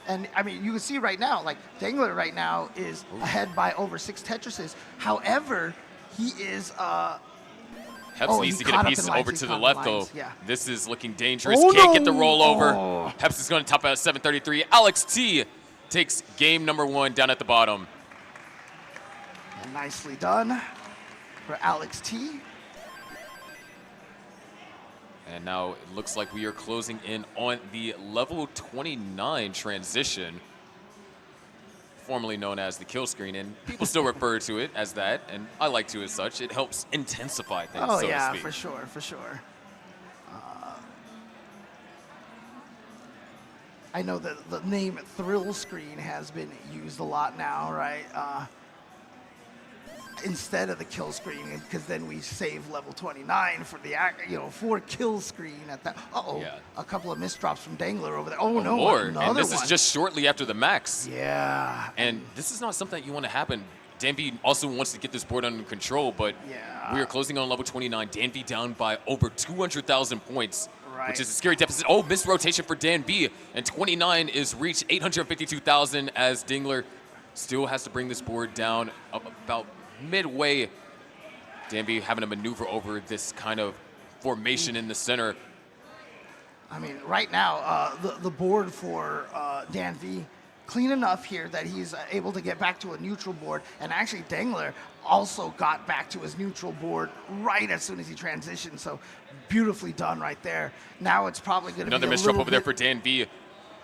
And I mean, you can see right now, like Dingler right now is ahead by over 6 Tetrises. However, he is. Heps needs to get a piece over to the left, though. Yeah. This is looking dangerous. Can't get the rollover. Heps is going to top out at 733. Alex T takes game number 1 down at the bottom. And nicely done for Alex T. And now it looks like we are closing in on the level 29 transition, formerly known as the kill screen, and people still refer to it as that, and I like to as such. It helps intensify things, so to speak. For sure, for sure. I know that the name Thrill Screen has been used a lot now, right? Instead of the kill screen, because then we save level 29 for the for kill screen at that. A couple of misdrops from Dangler over there. Oh no, more. Another And this one. is just shortly after the max. Yeah. And this is not something that you want to happen. Danby also wants to get this board under control, but we are closing on level 29. Danby down by over 200,000 points, which is a scary deficit. Oh, missed rotation for Danby, and 29 is reached 852,000 as Dingler still has to bring this board down up about midway. Danby having to maneuver over this kind of formation in the center. I mean, right now, the board for Dan V, clean enough here that he's able to get back to a neutral board. And actually, Dangler also got back to his neutral board right as soon as he transitioned. So beautifully done right there. Now it's probably going to be another misdrop over there for Dan V.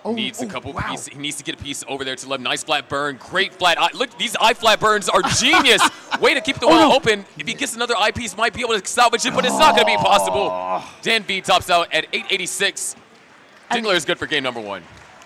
Needs a couple pieces. He needs to get a piece over there to the left. Nice flat burn. Great flat eye. Look, these eye flat burns are genius. Way to keep the wall open. If he gets another eyepiece, might be able to salvage it, but it's not going to be possible. Dan V tops out at 886. Dingler is good for game number 1.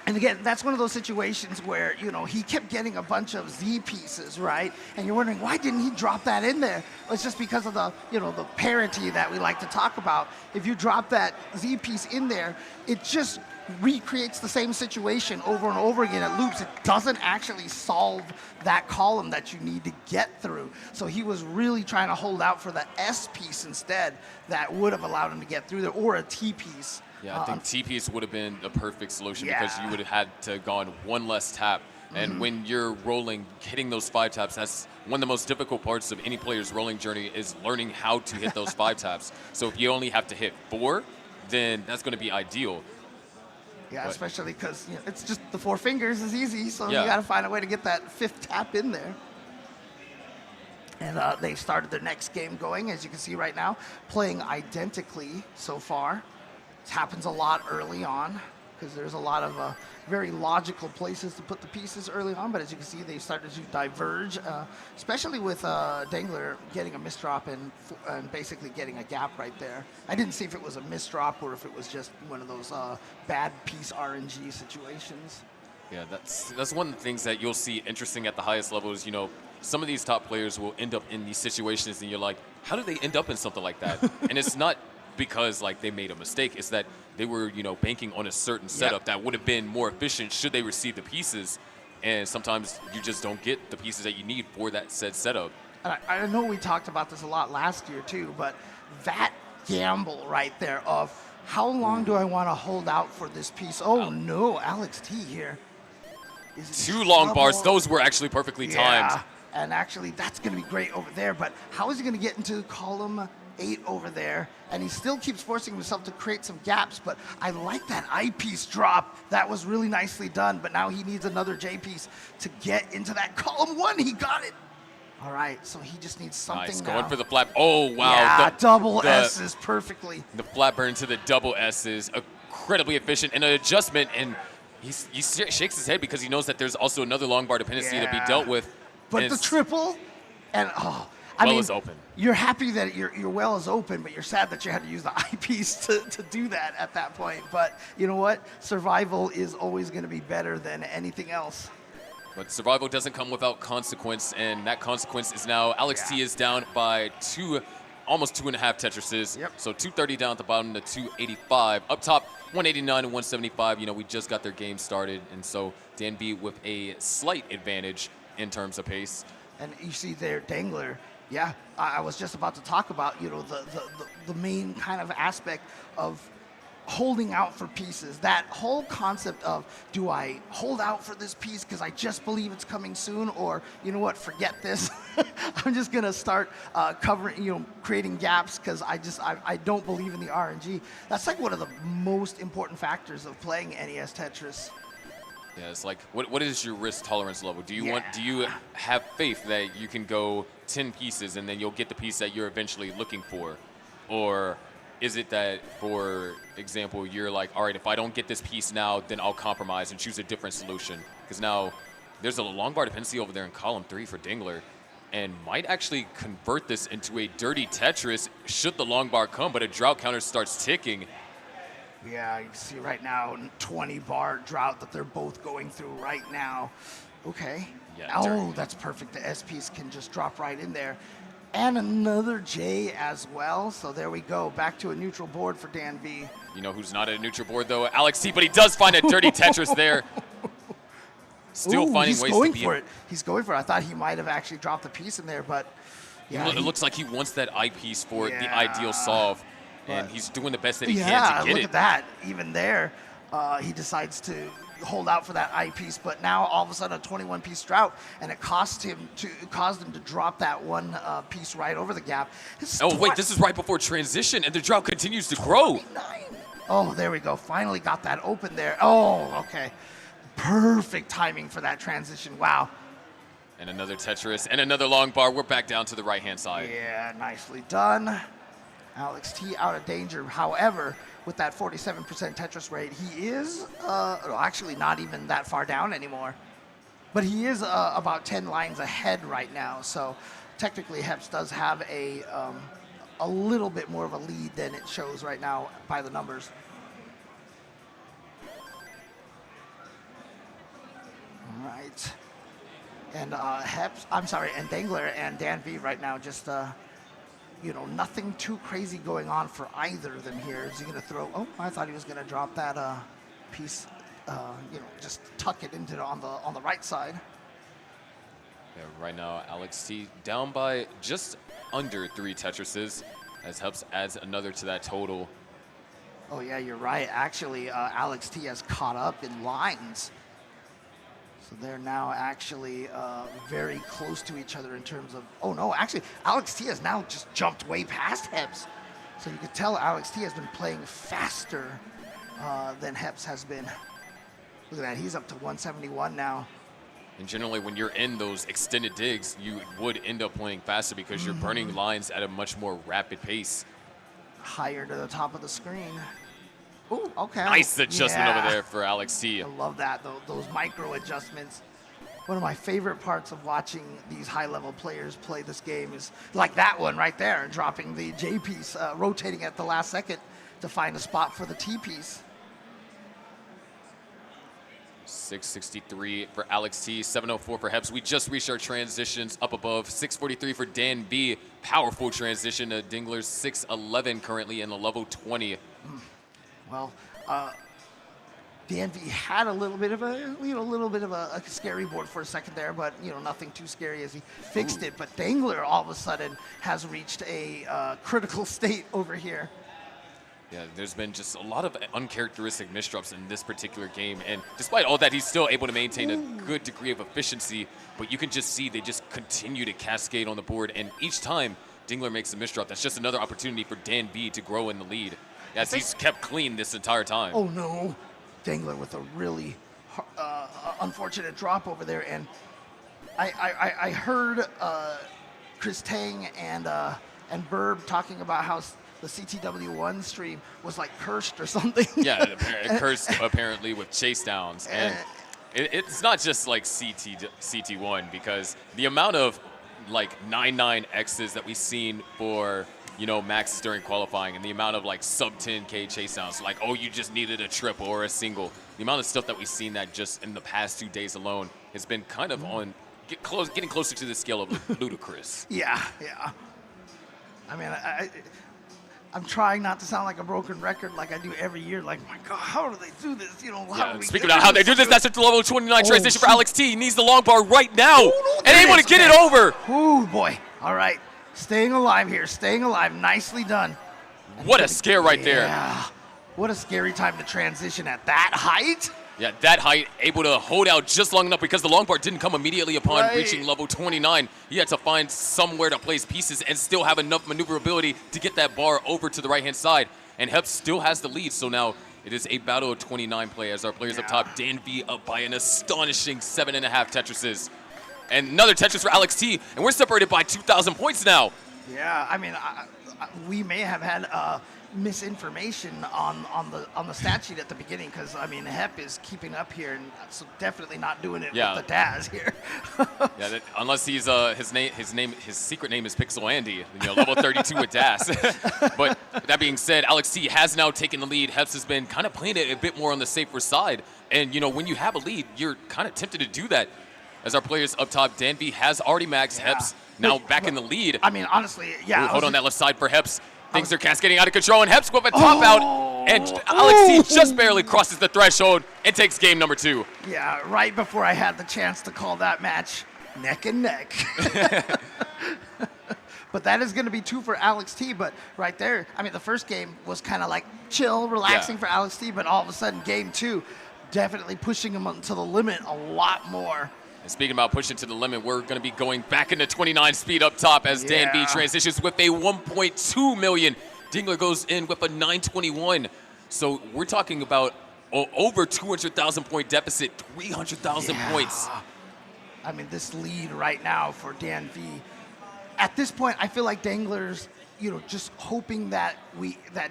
And again, that's one of those situations where, he kept getting a bunch of Z pieces, right? And you're wondering, why didn't he drop that in there? Well, it's just because of the, the parity that we like to talk about. If you drop that Z piece in there, it just recreates the same situation over and over again. It loops. It doesn't actually solve that column that you need to get through. So he was really trying to hold out for the S piece instead that would have allowed him to get through there, or a T piece. Yeah, I think T-piece would have been the perfect solution because you would have had to gone one less tap. And when you're rolling, hitting those 5 taps, that's one of the most difficult parts of any player's rolling journey is learning how to hit those 5 taps. So if you only have to hit 4, then that's going to be ideal. Yeah, but especially because it's just the 4 fingers is easy, so you got to find a way to get that 5th tap in there. And they've started their next game going, as you can see right now, playing identically so far. It happens a lot early on because there's a lot of very logical places to put the pieces early on, but as you can see, they started to diverge, especially with Dangler getting a misdrop and basically getting a gap right there. I didn't see if it was a misdrop or if it was just one of those bad piece RNG situations. Yeah, that's one of the things that you'll see interesting at the highest levels. Some of these top players will end up in these situations, and you're like, how do they end up in something like that? And it's not because they made a mistake. It's that they were banking on a certain setup that would have been more efficient should they receive the pieces, and sometimes you just don't get the pieces that you need for that said setup. I know we talked about this a lot last year too, but that gamble right there of how long do I want to hold out for this piece? Oh no, Alex T here. Is it 2 long bars. double? Those were actually perfectly Yeah, timed. and actually that's going to be great over there, but how is he going to get into column 8 over there? And he still keeps forcing himself to create some gaps, but I like that eyepiece drop. That was really nicely done, but now he needs another J piece to get into that column 1. He got it. All right, so he just needs something Nice, now. going for the flap. Oh, wow. Yeah, double the- S's perfectly. The flat burn to the double S is incredibly efficient and an adjustment, and he shakes his head because he knows that there's also another long bar dependency to be Yeah. dealt with. But And the it's- triple, and I Well mean, is open. You're happy that your well is open, but you're sad that you had to use the eyepiece to do that at that point. But you know what? Survival is always going to be better than anything else. But survival doesn't come without consequence, and that consequence is now Alex T is down by almost 2.5 Tetrises. Yep. So 230 down at the bottom to 285. Up top, 189 and 175. You know, we just got their game started, and so Dan B with a slight advantage in terms of pace. And you see there, Dangler. Yeah, I was just about to talk about, you know, the main kind of aspect of holding out for pieces. That whole concept of, do I hold out for this piece because I just believe it's coming soon, or you know what, forget this. I'm just gonna start covering, you know, creating gaps because I don't believe in the RNG. That's like one of the most important factors of playing NES Tetris. Yeah, it's like, what is your risk tolerance level? Do you have faith that you can go 10 pieces and then you'll get the piece that you're eventually looking for? Or is it that, for example, you're like, all right, if I don't get this piece now, then I'll compromise and choose a different solution? Because now there's a long bar dependency over there in column 3 for Dingler, and might actually convert this into a dirty Tetris should the long bar come, but a drought counter starts ticking. Yeah, you can see right now 20 bar drought that they're both going through right now. Okay. Yeah, Oh, dirty. that's perfect. The S piece can just drop right in there. And another J as well. So there we go. Back to a neutral board for Dan V. You know who's not at a neutral board, though? Alex T, but he does find a dirty Tetris there. Still Ooh, finding he's ways going to be. for it. He's going for it. I thought he might have actually dropped the piece in there, but yeah. It looks like he wants that eyepiece for the Yeah. ideal solve, and But- he's doing the best that he Yeah, can to get look it. at that. Even there, he decides to hold out for that eyepiece, but now all of a sudden a 21-piece drought, and it caused him to drop that one piece right over the gap. Oh, wait, this is right before transition, and the drought continues to grow. 29. Oh, there we go. Finally got that open there. Oh, okay. Perfect timing for that transition. Wow. And another Tetris, and another long bar. We're back down to the right-hand side. Yeah, nicely done. Alex T out of danger. However, with that 47% Tetris rate, he is actually not even that far down anymore. But he is about 10 lines ahead right now. So technically, Heps does have a little bit more of a lead than it shows right now by the numbers. All right. And and Dangler and Dan V right now just, you know, nothing too crazy going on for either of them here. Is he going to throw? Oh, I thought he was going to drop that piece, you know, just tuck it into on the right side. Yeah, right now, Alex T down by just under 3 Tetrises, as Heps adds another to that total. Oh yeah, you're right. Actually, Alex T has caught up in lines. So they're now actually very close to each other in terms of, oh no, actually, Alex T has now just jumped way past Heps. So you can tell Alex T has been playing faster than Heps has been. Look at that, he's up to 171 now. And generally, when you're in those extended digs, you would end up playing faster because you're burning lines at a much more rapid pace. Higher to the top of the screen. Ooh, okay. Nice adjustment Yeah. over there for Alex T. I love that, those micro adjustments. One of my favorite parts of watching these high-level players play this game is like that one right there, dropping the J piece, rotating at the last second to find a spot for the T piece. 663 for Alex T, 704 for Heps. We just reached our transitions up above. 643 for Dan B. Powerful transition to Dingler's 611 currently in the level 20. Well, DNV had a little bit of a scary board for a second there, but you know, nothing too scary as he fixed it. But Dangler all of a sudden has reached a critical state over here. Yeah, there's been just a lot of uncharacteristic misdrops in this particular game, and despite all that, he's still able to maintain a good degree of efficiency, but you can just see they just continue to cascade on the board, and each time Dingler makes a misdrop, that's just another opportunity for Dan B to grow in the lead, as he's kept clean this entire time. Oh no, Dingler with a really unfortunate drop over there, and I heard Chris Tang and Burb talking about how the CTW1 stream was like cursed or something. Yeah, cursed apparently with chase downs. And it's not just like CT1, because the amount of like 9-9Xs that we've seen for, you know, Max during qualifying, and the amount of like sub 10K chase downs, like, oh, you just needed a triple or a single. The amount of stuff that we've seen that just in the past 2 days alone has been kind of on getting closer to the scale of ludicrous. Yeah. I mean, I'm trying not to sound like a broken record like I do every year. Like, my God, how do they do this? You know, speaking of how they do this, that's a level 29 transition for Alex T. He needs the long bar right now and able to get it over. Oh, boy. All right. Staying alive here. Staying alive. Nicely done. What a scare right there. Yeah. What a scary time to transition at that height. Yeah, that height, able to hold out just long enough because the long bar didn't come immediately upon reaching level 29. He had to find somewhere to place pieces and still have enough maneuverability to get that bar over to the right-hand side. And Hep still has the lead, so now it is a battle of 29 play as our players up top. Dan V up by an astonishing 7.5 Tetrises. And another Tetris for Alex T, and we're separated by 2,000 points now. Yeah, I mean, we may have had misinformation on the stat sheet at the beginning, because I mean, Hep is keeping up here, and so definitely not doing it with the Daz here. Yeah, unless he's his secret name is Pixel Andy, you know, level 32 with Daz. But that being said, Alex T has now taken the lead. Heps has been kind of playing it a bit more on the safer side, and you know, when you have a lead, you're kind of tempted to do that. As our players up top, Dan V has already maxed Heps, now back in the lead. I mean, honestly, yeah. Hold on that left side for Heps. Things are cascading out of control, and Heps with a top out, and Alex T just barely crosses the threshold and takes game number 2. Yeah, right before I had the chance to call that match neck and neck. But that is going to be 2 for Alex T. But right there, I mean, the first game was kind of like chill, relaxing for Alex T. But all of a sudden, game 2, definitely pushing him to the limit a lot more. And speaking about pushing to the limit, we're going to be going back into 29 speed up top as Dan B transitions with a 1.2 million. Dingler goes in with a 921. So we're talking about over 200,000 point deficit, 300,000 points. I mean, this lead right now for Dan V. At this point, I feel like Dangler's, you know, just hoping that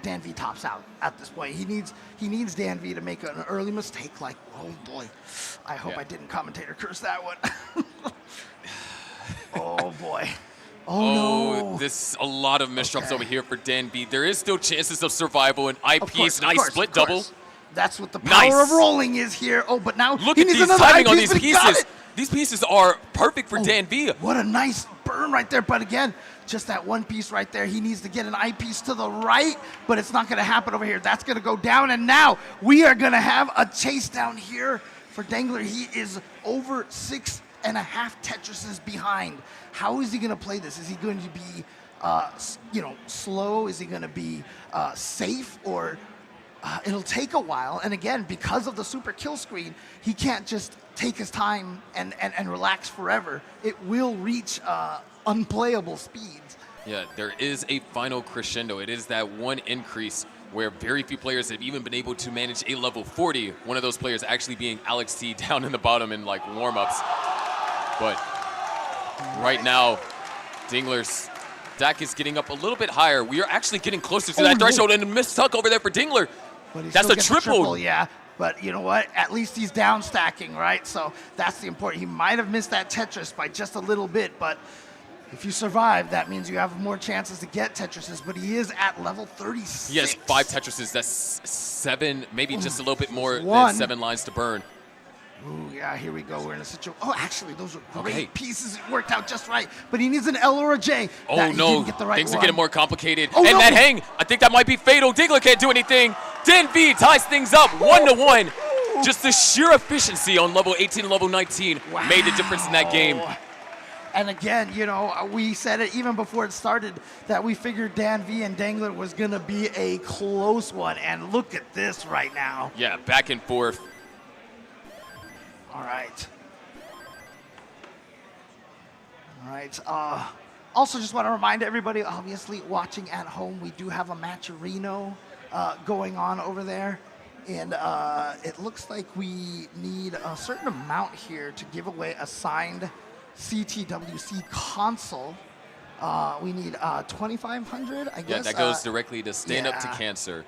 Dan V tops out at this point. He needs Dan V to make an early mistake. Like, oh boy, I hope I didn't commentator curse that one. Oh boy. Oh no. This a lot of misdrops over here for Dan B. There is still chances of survival and eyepiece. Nice split double. That's what the power of rolling is here. Oh, but now look at these timing on these pieces. These pieces are perfect for Dan V. What a nice burn right there. But again, just that one piece right there. He needs to get an eyepiece to the right, but it's not going to happen over here. That's going to go down, and now we are going to have a chase down here for Dangler. He is over 6.5 Tetrises behind. How is he going to play this? Is he going to be, slow? Is he going to be safe? Or it'll take a while. And again, because of the super kill screen, he can't just take his time and relax forever. It will reach unplayable speeds. Yeah, there is a final crescendo. It is that one increase where very few players have even been able to manage a level 40. One of those players actually being Alex T down in the bottom in like warm-ups. But right now, Dingler's deck is getting up a little bit higher. We are actually getting closer to that threshold, and a missed tuck over there for Dingler. That's a triple. Yeah. But you know what? At least he's down stacking, right? So that's the important. He might have missed that Tetris by just a little bit, but if you survive, that means you have more chances to get Tetrises, but he is at level 36. He has 5 Tetrises. That's 7, maybe just a little bit more than 7 lines to burn. Ooh, yeah, here we go. We're in a situation. Oh, actually, those are great pieces. It worked out just right. But he needs an L or a J. Oh, no. Things are getting more complicated. Oh, and that hang, I think that might be fatal. Dingler can't do anything. Dan V ties things up 1-1. Just the sheer efficiency on level 18 and level 19 made the difference in that game. And again, you know, we said it even before it started that we figured Dan V and Dangler was going to be a close one. And look at this right now. Yeah, back and forth. All right. All right. Also, just want to remind everybody, obviously, watching at home, we do have a Matcherino going on over there. And it looks like we need a certain amount here to give away a signed CTWC console. We need 2,500, I guess. Yeah, that goes directly to Stand Up to yeah. Cancer.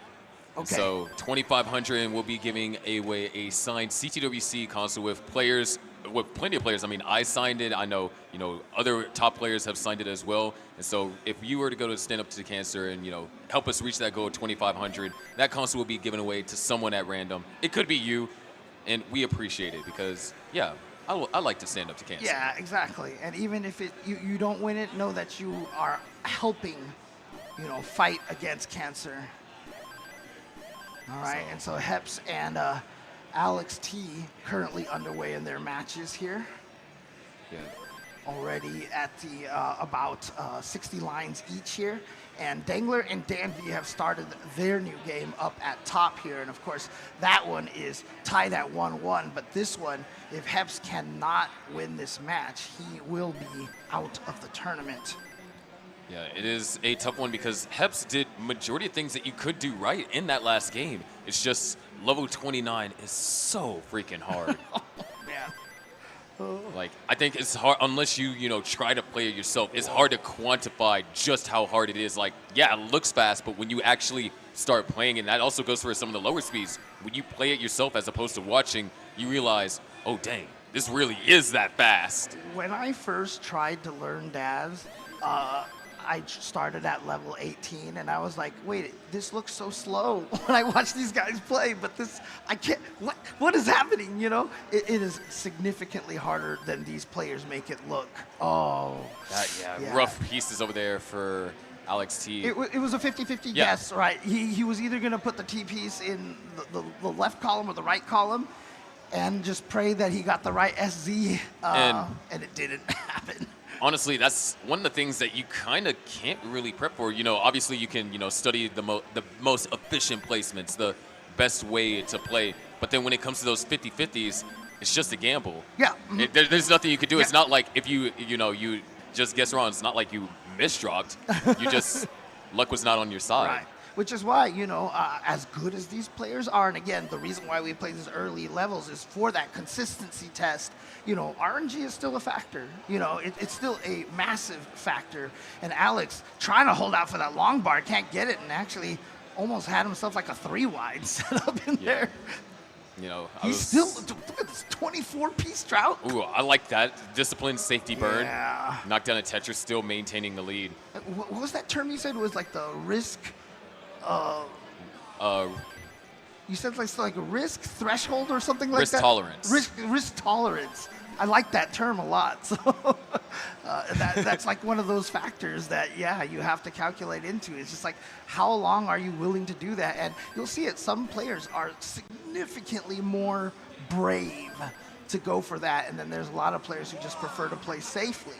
Okay. So 2,500, and we'll be giving away a signed CTWC console with players, with plenty of players. I mean, I signed it. I know, you know, other top players have signed it as well. And so if you were to go to Stand Up to Cancer and, you know, help us reach that goal of 2,500, that console will be given away to someone at random. It could be you, and we appreciate it because, yeah, I like to stand up to cancer. Yeah, exactly. And even if you don't win it, know that you are helping, you know, fight against cancer. All right, and so Heps and Alex T currently underway in their matches here. Yeah. Already at the about 60 lines each here. And Dangler and Danby have started their new game up at top here. And of course, that one is tied at 1-1. But this one, if Heps cannot win this match, he will be out of the tournament. Yeah, it is a tough one because Heps did majority of things that you could do right in that last game. It's just level 29 is so freaking hard. Oh, man. Like, I think it's hard, unless you know, try to play it yourself, it's hard to quantify just how hard it is. Like, yeah, it looks fast, but when you actually start playing, and that also goes for some of the lower speeds, when you play it yourself as opposed to watching, you realize, oh, dang, this really is that fast. When I first tried to learn Davs, I started at level 18, and I was like, wait, this looks so slow when I watch these guys play, but this, I can't, what is happening, you know? It is significantly harder than these players make it look. Oh. Yeah, rough pieces over there for Alex T. It was a 50-50 guess, right? He was either going to put the T piece in the left column or the right column, and just pray that he got the right SZ, and it didn't happen. Honestly, that's one of the things that you kind of can't really prep for. You know, obviously you can, you know, study the most efficient placements, the best way to play. But then when it comes to those 50-50s, it's just a gamble. Yeah. There's nothing you can do. Yeah. It's not like if you just guess wrong. It's not like you misdropped. You just, luck was not on your side. Right. Which is why, you know, as good as these players are, and again, the reason why we play these early levels is for that consistency test. You know, RNG is still a factor. You know, it's still a massive factor. And Alex, trying to hold out for that long bar, can't get it, and actually almost had himself like a 3-wide set up in there. You know, he's still, look at this 24-piece drought. Ooh, I like that. Disciplined safety burn. Yeah. Knocked down a Tetris, still maintaining the lead. What was that term you said? It was like the risk. You said like a risk threshold or something like risk that? Tolerance. Risk tolerance. I like that term a lot. So that's like one of those factors that, yeah, you have to calculate into. It's just like, how long are you willing to do that? And you'll see it. Some players are significantly more brave to go for that. And then there's a lot of players who just prefer to play safely.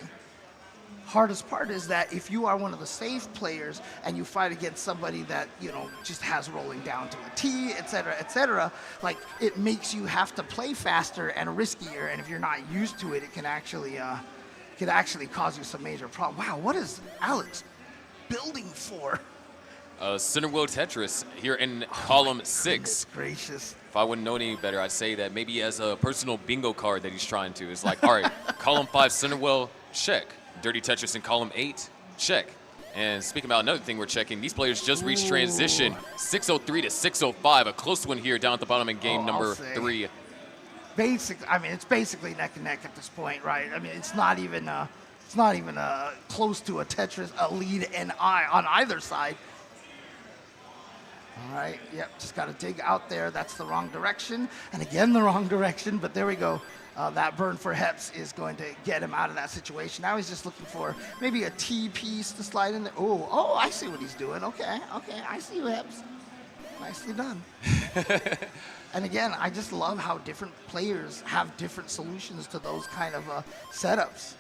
Hardest part is that if you are one of the safe players and you fight against somebody that, you know, just has rolling down to a T, et cetera, like, it makes you have to play faster and riskier. And if you're not used to it, it can actually cause you some major problems. Wow, what is Alex building for? Centerwheel Tetris here in column 6. Gracious. If I wouldn't know any better, I'd say that maybe as a personal bingo card that he's trying to. It's like, all right, column 5 Centerwheel, check. Dirty Tetris in column 8, check. And speaking about another thing we're checking, these players just reached transition 603 to 605, a close one here down at the bottom in game number 3. It's basically neck and neck at this point, right? I mean, it's not even close to a Tetris, a lead and on either side. All right, yep, just got to dig out there. That's the wrong direction, and again the wrong direction, but there we go. That burn for Heps is going to get him out of that situation. Now he's just looking for maybe a T piece to slide in there. Oh, I see what he's doing. Okay, I see you, Heps. Nicely done. And again, I just love how different players have different solutions to those kind of setups.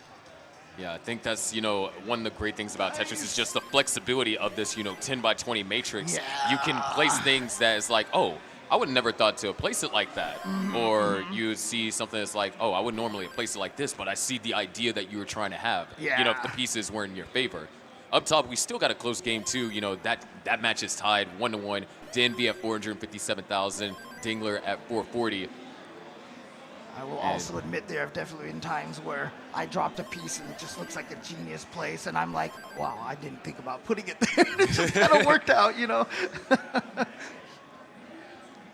Yeah, I think that's, one of the great things about Tetris is just the flexibility of this, 10 by 20 matrix. Yeah. You can place things that is like, oh, I would have never thought to place it like that. Or you see something that's like, oh, I would normally place it like this, but I see the idea that you were trying to have. Yeah. If the pieces were in your favor. Up top, we still got a close game too. That match is tied 1-1. Danby at 457,000, Dingler at 440. I will also admit there have definitely been times where I dropped a piece and it just looks like a genius place, and I'm like, wow, I didn't think about putting it there. It just kind of worked out,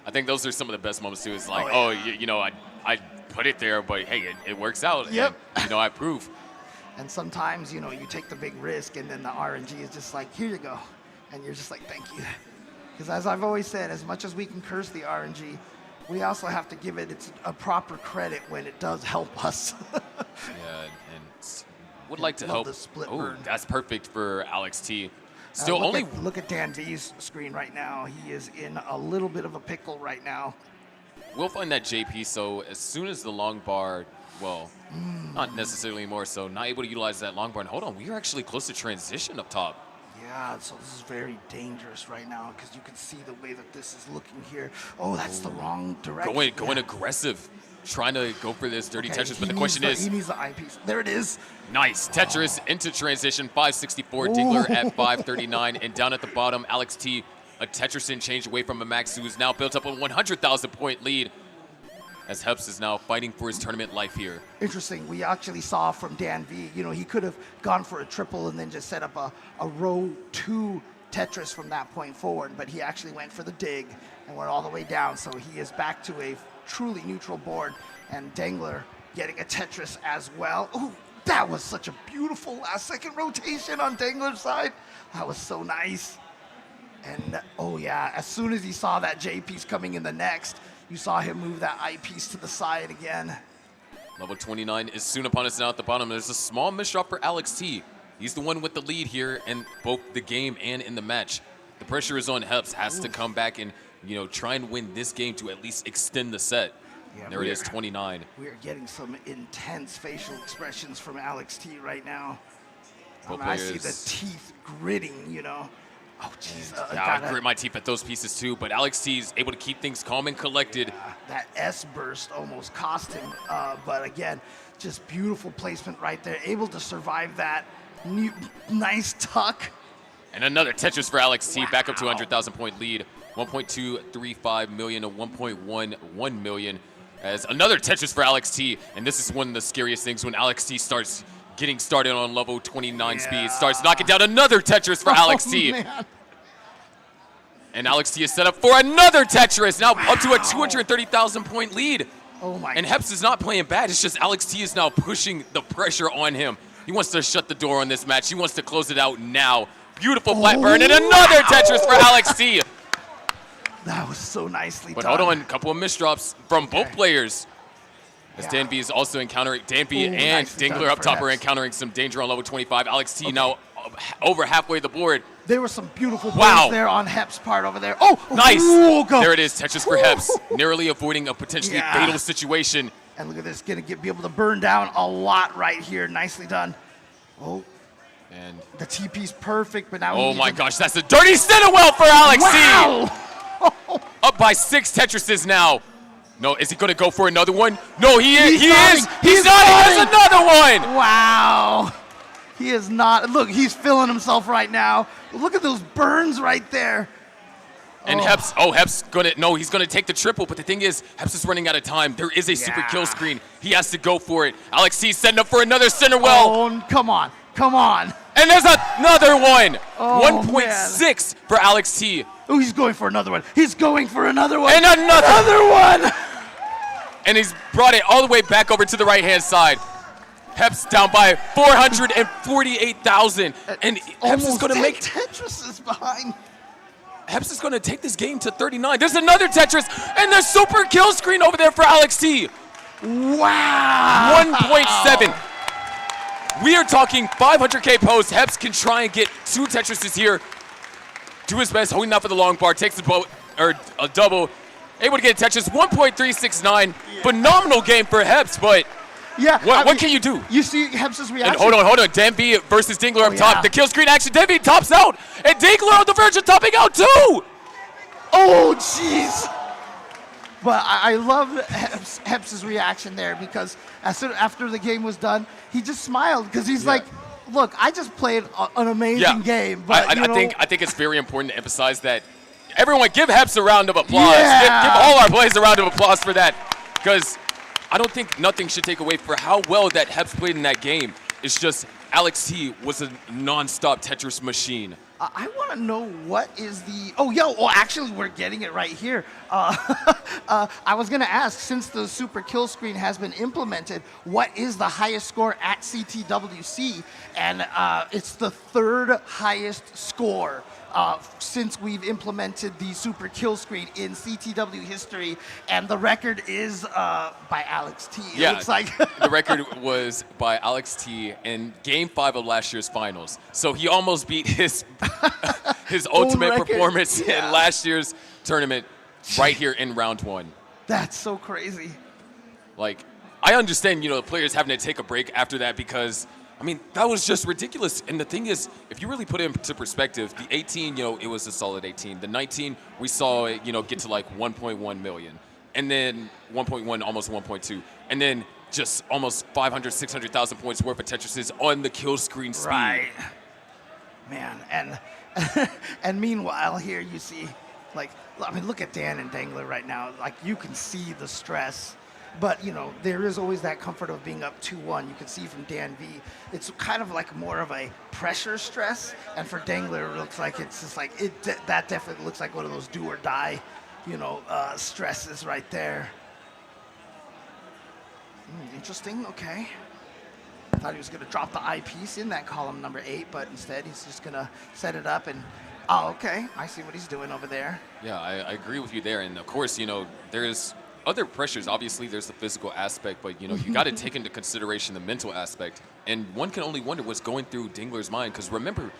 I think those are some of the best moments too. It's like, I put it there, but hey, it works out. Yep. And, I approve. And sometimes, you take the big risk, and then the RNG is just like, here you go. And you're just like, thank you. Because as I've always said, as much as we can curse the RNG, we also have to give it a proper credit when it does help us. Yeah, and would like to Love help. the split Oh, burn. that's perfect for Alex T. Still look at Dan V's screen right now. He is in a little bit of a pickle right now. We'll find that JP, so as soon as the long bar, not necessarily more so, not able to utilize that long bar. And hold on, we are actually close to transition up top. Yeah, so this is very dangerous right now because you can see the way that this is looking here. Oh, that's the wrong direction. Going aggressive, trying to go for this dirty Okay, Tetris, but the he question is... He needs the eyepiece. There it is. Nice. Tetris into transition, 564, Dingler at 539, and down at the bottom, Alex T, a Tetris in change away from a Max, who is now built up a 100,000 point lead, as Heps is now fighting for his tournament life here. Interesting. We actually saw from Dan V, he could have gone for a triple and then just set up a row 2 Tetris from that point forward, but he actually went for the dig and went all the way down, so he is back to a truly neutral board, and Dangler getting a Tetris as well. Ooh, that was such a beautiful last second rotation on Dangler's side. That was so nice. And oh yeah, as soon as he saw that J piece coming in the next, you saw him move that I piece to the side again. Level 29 is soon upon us now at the bottom. There's a small misdrop for Alex T. He's the one with the lead here in both the game and in the match. The pressure is on Heps, has to come back and, try and win this game to at least extend the set. Yeah, there it is, 29. We are getting some intense facial expressions from Alex T right now. I see the teeth gritting, Oh, jeez. I grit my teeth at those pieces too, but Alex T is able to keep things calm and collected. That S burst almost cost him, but again, just beautiful placement right there. Able to survive that. Nice tuck. And another Tetris for Alex T, back up to 100,000 point lead. 1.235 million to 1.11 million. As another Tetris for Alex T, and this is one of the scariest things when Alex T starts getting started on level 29 speed, starts knocking down another Tetris for Alex T. Man. And Alex T is set up for another Tetris, now up to a 230,000 point lead. Oh my And Heps is not playing bad, it's just Alex T is now pushing the pressure on him. He wants to shut the door on this match. He wants to close it out now. Beautiful flat burn and another Tetris for Alex T. That was so nicely But done. hold on, a couple of misdrops from both players. As Danby is also encountering, Danby and nicely Dingler done up for top are Heps. encountering some danger on level 25. Alex T now over halfway the board. There were some beautiful Wow. burns there on Hep's part over there. Oh, Nice. Ooh, go. There it is, Tetris for Heps, narrowly avoiding a potentially fatal situation. And look at this, be able to burn down a lot right here. Nicely done. Oh, And the TP's perfect, but now oh my gosh, that's a dirty Cinnawell for Alex T. Wow. Up by 6 Tetrises now. No, is he going to go for another one? No, he is. He's He nodding. is. He's nodding. There's another one. Wow. He is not. Look, he's feeling himself right now. Look at those burns right there. And Heps, Heps he's gonna take the triple, but the thing is, Heps is running out of time. There is a super kill screen. He has to go for it. Alex T setting up for another Cinnawell. Oh, come on. Come on. And there's another one. Oh, 1.6 for Alex T. Oh, he's going for another one. He's going for another one. And another one. And he's brought it all the way back over to the right-hand side. Heps down by 448,000. And Heps is gonna make Tetris behind. Heps is going to take this game to 39. There's another Tetris, and there's super kill screen over there for Alex T. Wow. 1.7. We are talking 500K post. Heps can try and get 2 Tetrises here. Do his best, holding out for the long bar, takes a double. Able to get a Tetris, 1.369. Phenomenal game for Heps, but Yeah. What can you do? You see Heps's reaction. And hold on. Dan B versus Dingler up yeah. top. The kill screen action. Dan B tops out. And Dingler on the verge of topping out too. Oh, jeez. But I love Heps's reaction there because after the game was done, he just smiled because he's like, look, I just played an amazing game. But I think it's very important to emphasize that everyone give Heps a round of applause. Give all our players a round of applause for that, because I don't think nothing should take away for how well that Heps played in that game. It's just Alex T was a non-stop Tetris machine. I want to know what is the. Actually, we're getting it right here. I was going to ask, since the super kill screen has been implemented, what is the highest score at CTWC? And it's the third highest score since we've implemented the super kill screen in CTW history. And the record is by Alex T. It looks like. The record was by Alex T in Game 5 of last year's finals. So he almost beat his ultimate performance in last year's tournament right here in round 1. That's so crazy. Like, I understand, the players having to take a break after that because, I mean, that was just ridiculous. And the thing is, if you really put it into perspective, the 18, it was a solid 18. The 19, we saw it, get to like 1.1 million. And then 1.1, almost 1.2. And then just almost 500, 600,000 points worth of Tetrises on the kill screen speed. Right. Man, and meanwhile here you see, look at Dan and Dangler right now. Like, you can see the stress. But, there is always that comfort of being up 2-1. You can see from Dan V, it's kind of like more of a pressure stress. And for Dangler, it looks like it's just like, that definitely looks like one of those do or die, stresses right there. Interesting, okay. I thought he was going to drop the eyepiece in that column number 8, but instead he's just going to set it up and, okay. I see what he's doing over there. Yeah, I agree with you there. And, of course, there's other pressures. Obviously, there's the physical aspect, but, you got to take into consideration the mental aspect. And one can only wonder what's going through Dingler's mind, because remember,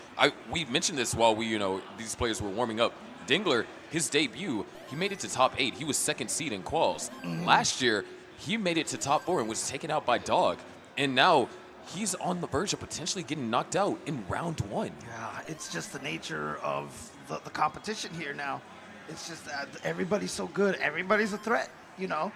we mentioned this while these players were warming up. Dingler, his debut, he made it to top 8. He was second seed in QUALS. Last year, he made it to top 4 and was taken out by Dog. And now he's on the verge of potentially getting knocked out in round 1. Yeah, it's just the nature of the competition here now. It's just everybody's so good. Everybody's a threat, I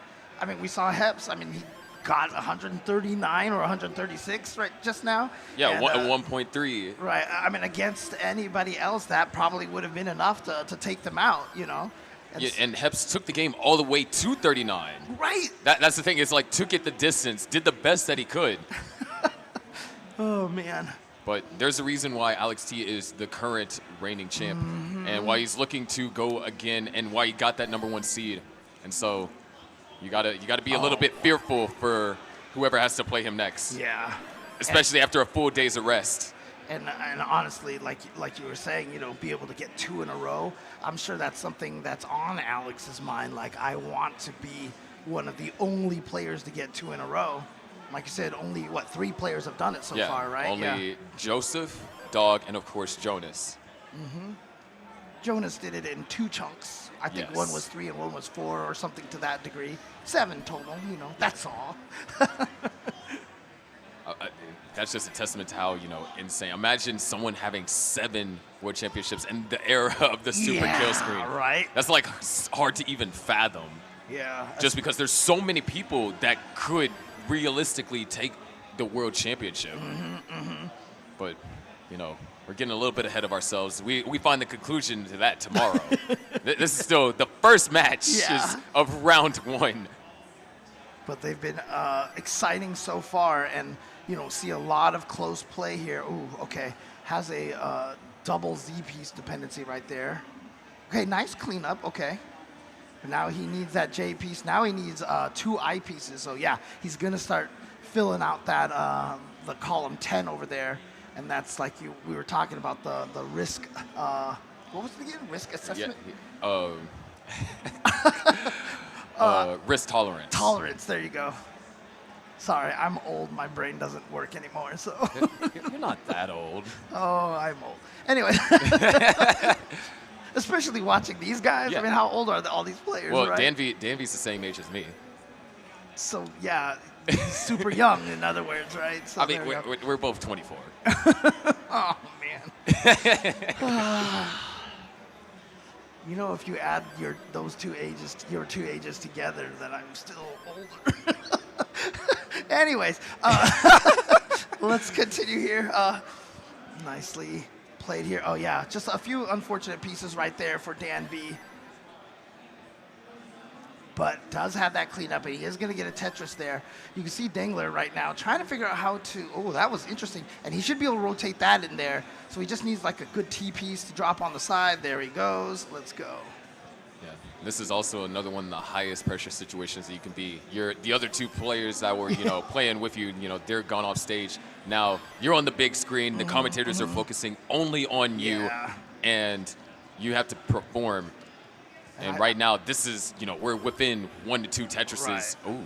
mean, we saw Heps. I mean, he got 139 or 136 right just now. Yeah, and, 1.3. Right. I mean, against anybody else, that probably would have been enough to take them out, And Heps took the game all the way to 39. Right. That's the thing. It's like, took it the distance, did the best that he could. Oh, man. But there's a reason why Alex T is the current reigning champ, and why he's looking to go again, and why he got that number 1 seed. And so you gotta be a little bit fearful for whoever has to play him next. Yeah. Especially after a full day's of rest. And honestly, like you were saying, be able to get 2 in a row, I'm sure that's something that's on Alex's mind. Like, I want to be one of the only players to get 2 in a row. Like you said, only, 3 players have done it so far, right? Only Joseph, Dog, and of course Jonas. Jonas did it in 2 chunks. I think one was 3 and one was 4 or something to that degree. 7 total, that's all. That's just a testament to how, insane. Imagine someone having 7 world championships in the era of the super kill screen. Right. That's like hard to even fathom. Yeah. Just because there's so many people that could realistically take the world championship. But, we're getting a little bit ahead of ourselves. We find the conclusion to that tomorrow. This is still the first match of round 1. But they've been exciting so far, and see a lot of close play here. Ooh, okay, has a double Z piece dependency right there. Okay, nice cleanup. Okay, now he needs that J piece. Now he needs 2 I pieces. So yeah, he's gonna start filling out that the column 10 over there, and that's like we were talking about the risk. What was it again? Risk assessment. Risk tolerance. Tolerance. There you go. Sorry, I'm old. My brain doesn't work anymore. So You're not that old. Oh, I'm old. Anyway, especially watching these guys. I mean, how old are all these players? Well, right? Danvy's the same age as me. So yeah, Super young, in other words, right? So I mean, there we go. we're both 24. Oh, man. You know, if you add your two ages together, then I'm still older. Anyways, let's continue here. Nicely played here. Oh, yeah, just a few unfortunate pieces right there for Dan B. But does have that cleanup, and he is going to get a Tetris there. You can see Dingler right now trying to figure out how to, oh, that was interesting. And he should be able to rotate that in there. So he just needs like a good T piece to drop on the side. There he goes. Let's go. Yeah, this is also another one of the highest pressure situations that you can be. The other two players that were, playing with you, they're gone off stage. Now you're on the big screen. The commentators are focusing only on you, and you have to perform. And right now, this is, we're within 1 to 2 Tetrises. Right. Ooh,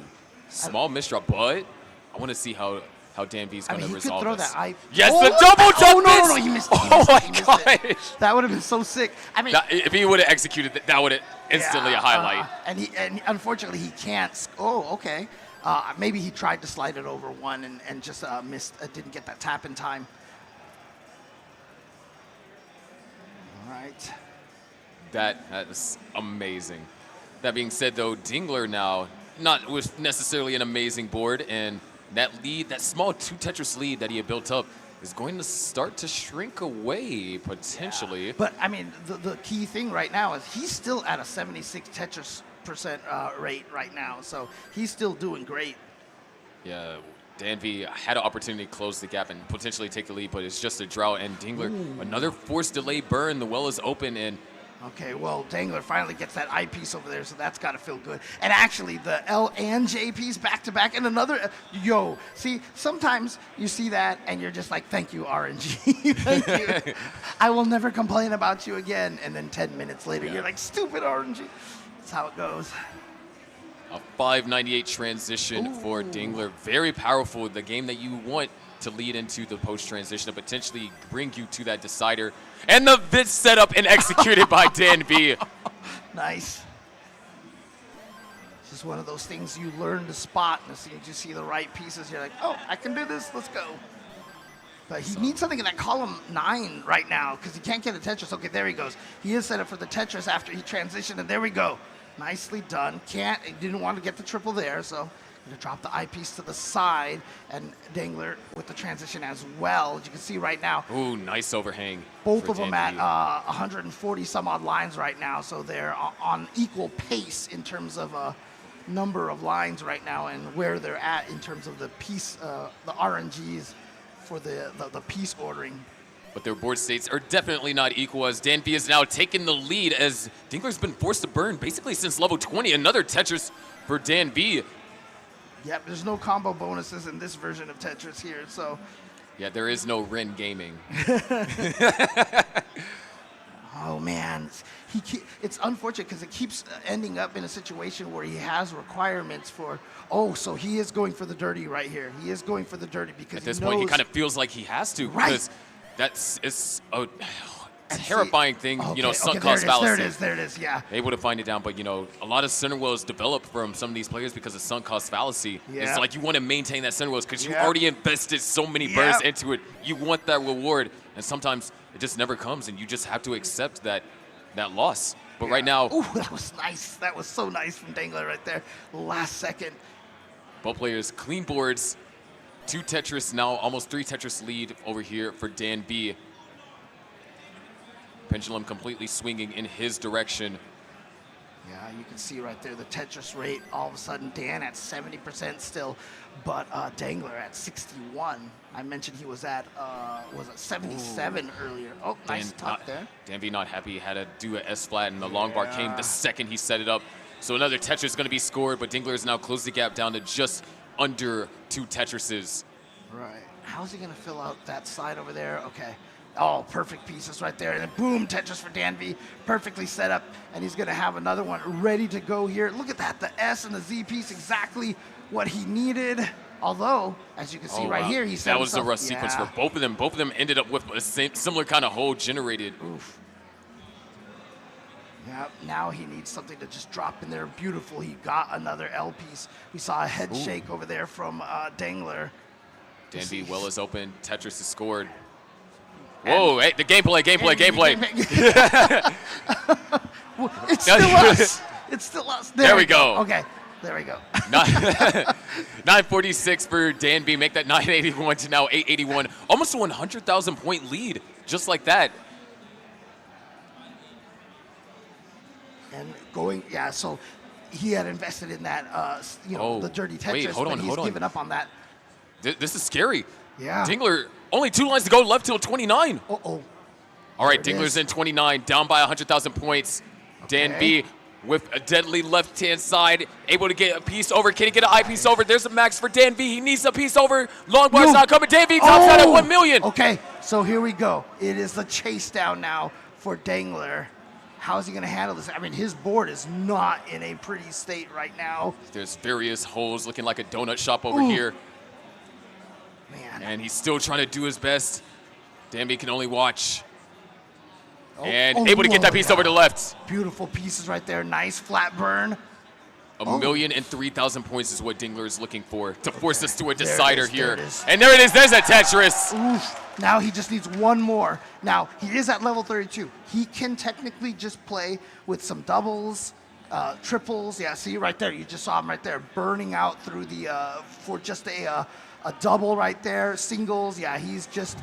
small misdrop, but I want to see how Dan B's going to resolve throw this. that Yes, the double jump no, he missed it. He missed gosh. it. That would have been so sick. I mean, If he would have exexecuted that would have instantly a highlight. And unfortunately, he can't. Oh, okay. Maybe he tried to slide it over one and just missed. Didn't get that tap in time. All right. That is amazing. That being said, though, Dingler now not with necessarily an amazing board, and that lead, that small 2 Tetris lead that he had built up, is going to start to shrink away potentially. Yeah. But I mean, the key thing right now is he's still at a 76 Tetris percent rate right now, so he's still doing great. Yeah. Dan V had an opportunity to close the gap and potentially take the lead, but it's just a drought. And Dingler, another forced delay burn. The well is open, and okay, well, Dangler finally gets that I piece over there, so that's got to feel good. And actually, the L and J piece back-to-back, and another, see, sometimes you see that, and you're just like, thank you, RNG. Thank you. I will never complain about you again. And then 10 minutes later, you're like, stupid RNG. That's how it goes. A 598 transition for Dingler. Very powerful. The game that you want to lead into the post-transition to potentially bring you to that decider. And the vid set up and executed by Dan B. Nice. It's just one of those things you learn to spot. And as soon as you see the right pieces, you're like, oh, I can do this. Let's go. But he needs something in that column 9 right now because he can't get a Tetris. Okay, there he goes. He is set up for the Tetris after he transitioned, and there we go. Nicely done. He didn't want to get the triple there, so going to drop the eyepiece to the side, and Dangler with the transition as well. As you can see right now. Ooh, nice overhang. Both of them at 140 some odd lines right now, so they're on equal pace in terms of number of lines right now and where they're at in terms of the piece, the RNGs for the piece ordering. But their board states are definitely not equal, as Dan B has now taken the lead as Dingler's been forced to burn basically since level 20. Another Tetris for Dan B. Yep, there's no combo bonuses in this version of Tetris here, so. Yeah, there is no Ren Gaming. Oh, man. It's unfortunate because it keeps ending up in a situation where he has requirements for, so he is going for the dirty right here. He is going for the dirty because at this point, he kind of feels like he has to. Right. Because it's a terrifying thing, sunk cost fallacy. There it is, yeah. Able to find it down, but, a lot of center wells develop from some of these players because of sunk cost fallacy. Yeah. It's like you want to maintain that center wells because you already invested so many burns into it. You want that reward, and sometimes it just never comes, and you just have to accept that loss. But right now... Ooh, that was nice. That was so nice from Dangler right there. Last second. Both players, clean boards. 2 Tetris now, almost 3 Tetris lead over here for Dan B. Pendulum completely swinging in his direction. Yeah, you can see right there the Tetris rate. All of a sudden, Dan at 70% still, but Dangler at 61. I mentioned he was at 77 earlier. Oh, nice tuck there. Dan B not happy. He had to do a S flat, and the long bar came the second he set it up. So another Tetris is going to be scored, but Dingler has now closed the gap down to just under 2 Tetrises. Right. How's he going to fill out that side over there? Okay. Oh, perfect pieces right there. And then boom, Tetris for Dan V. Perfectly set up. And he's going to have another one ready to go here. Look at that. The S and the Z piece, exactly what he needed. Although, as you can see here, he set that was the rough sequence for both of them. Both of them ended up with a similar kind of hole generated. Oof. Yeah, now he needs something to just drop in there. Beautiful. He got another L piece. We saw a head shake over there from Dangler. Dan well is open. Tetris is scored. Whoa, hey, the gameplay. It's still us. It's still us. There we go. Okay, there we go. 946 for Dan B. Make that 981 to now 881. Almost a 100,000 point lead, just like that. And going, yeah, so he had invested in that, the dirty Tetris, wait, hold on, but he's given up on that. This is scary. Yeah. Dingler, only 2 lines to go, left till 29. Uh-oh. All right, There it Dingler's is. in 29, down by 100,000 points. Dan B with a deadly left-hand side, able to get a piece over. Can he get an eye piece over? There's a max for Dan B. He needs a piece over. Long bar's not coming. Dan B tops that at 1 million. Okay, so here we go. It is the chase down now for Dangler. How is he going to handle this? I mean, his board is not in a pretty state right now. There's various holes looking like a donut shop over here. Man. And he's still trying to do his best. Dan B can only watch. And able to get that piece over to left. Beautiful pieces right there. Nice flat burn. A 1,003,000 points is what Dingler is looking for to force us to a There it decider is, here. there it is. And there it is. There's a Tetris. Oof. Now he just needs one more. Now, he is at level 32. He can technically just play with some doubles, triples. Yeah, see right there. You just saw him right there burning out through the, for just a double right there. Singles. Yeah, he's just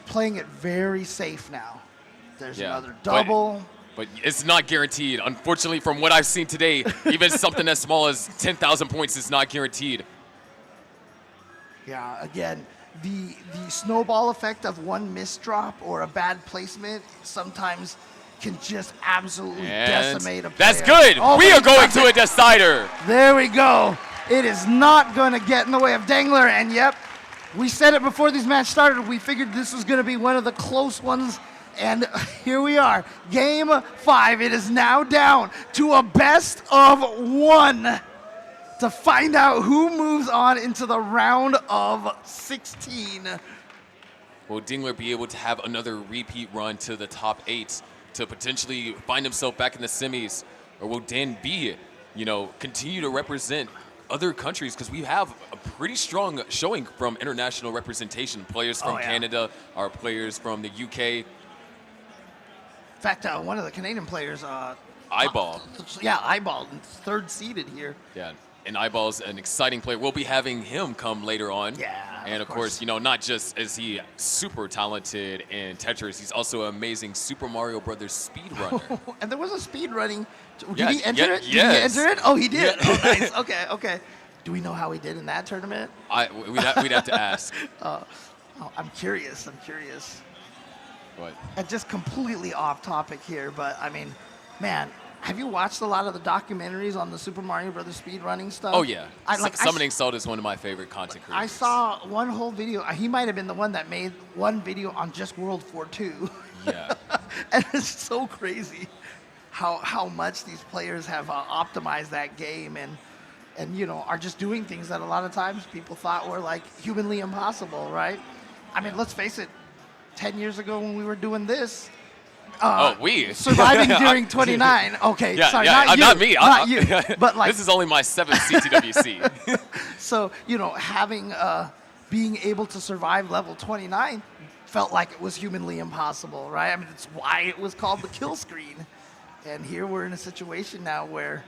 playing it very safe now. There's another double. But it's not guaranteed. Unfortunately, from what I've seen today, even something as small as 10,000 points is not guaranteed. Yeah, again, the snowball effect of one misdrop or a bad placement sometimes can just absolutely decimate a player. That's good. Oh, We but are he going got to a it. decider. There we go. It is not going to get in the way of Dangler. And yep, we said it before these matches started. We figured this was going to be one of the close ones. And here we are. Game 5. It is now down to a best of 1 to find out who moves on into the round of 16. Will Dingler be able to have another repeat run to the top 8 to potentially find himself back in the semis? Or will Dan B, continue to represent other countries? Because we have a pretty strong showing from international representation. Players from Canada, our players from the UK. In fact, one of the Canadian players, Eyeball. Eyeball, third seeded here. Yeah, and Eyeball's an exciting player. We'll be having him come later on. Yeah, and of course, not just is he super talented in Tetris, he's also an amazing Super Mario Brothers speedrunner. And there was a speed running. Did Yeah, he enter it? yes. Did he enter it? Oh, he did. Yeah. Oh, nice. Okay. Do we know how he did in that tournament? We'd have to ask. I'm curious. What? And just completely off topic here, but I mean, man, have you watched a lot of the documentaries on the Super Mario Brothers speedrunning stuff? Oh yeah, Summoning Salt is one of my favorite content creators. I saw one whole video. He might have been the one that made one video on just World War II. Yeah. And it's so crazy how much these players have optimized that game and are just doing things that a lot of times people thought were like humanly impossible, right? I mean, let's face it. 10 years ago when we were doing this. Surviving during 29. Okay, sorry, not you. Not me. Not you. But like, this is only my 7th CTWC. So, having, being able to survive level 29 felt like it was humanly impossible, right? I mean, it's why it was called the kill screen. And here we're in a situation now where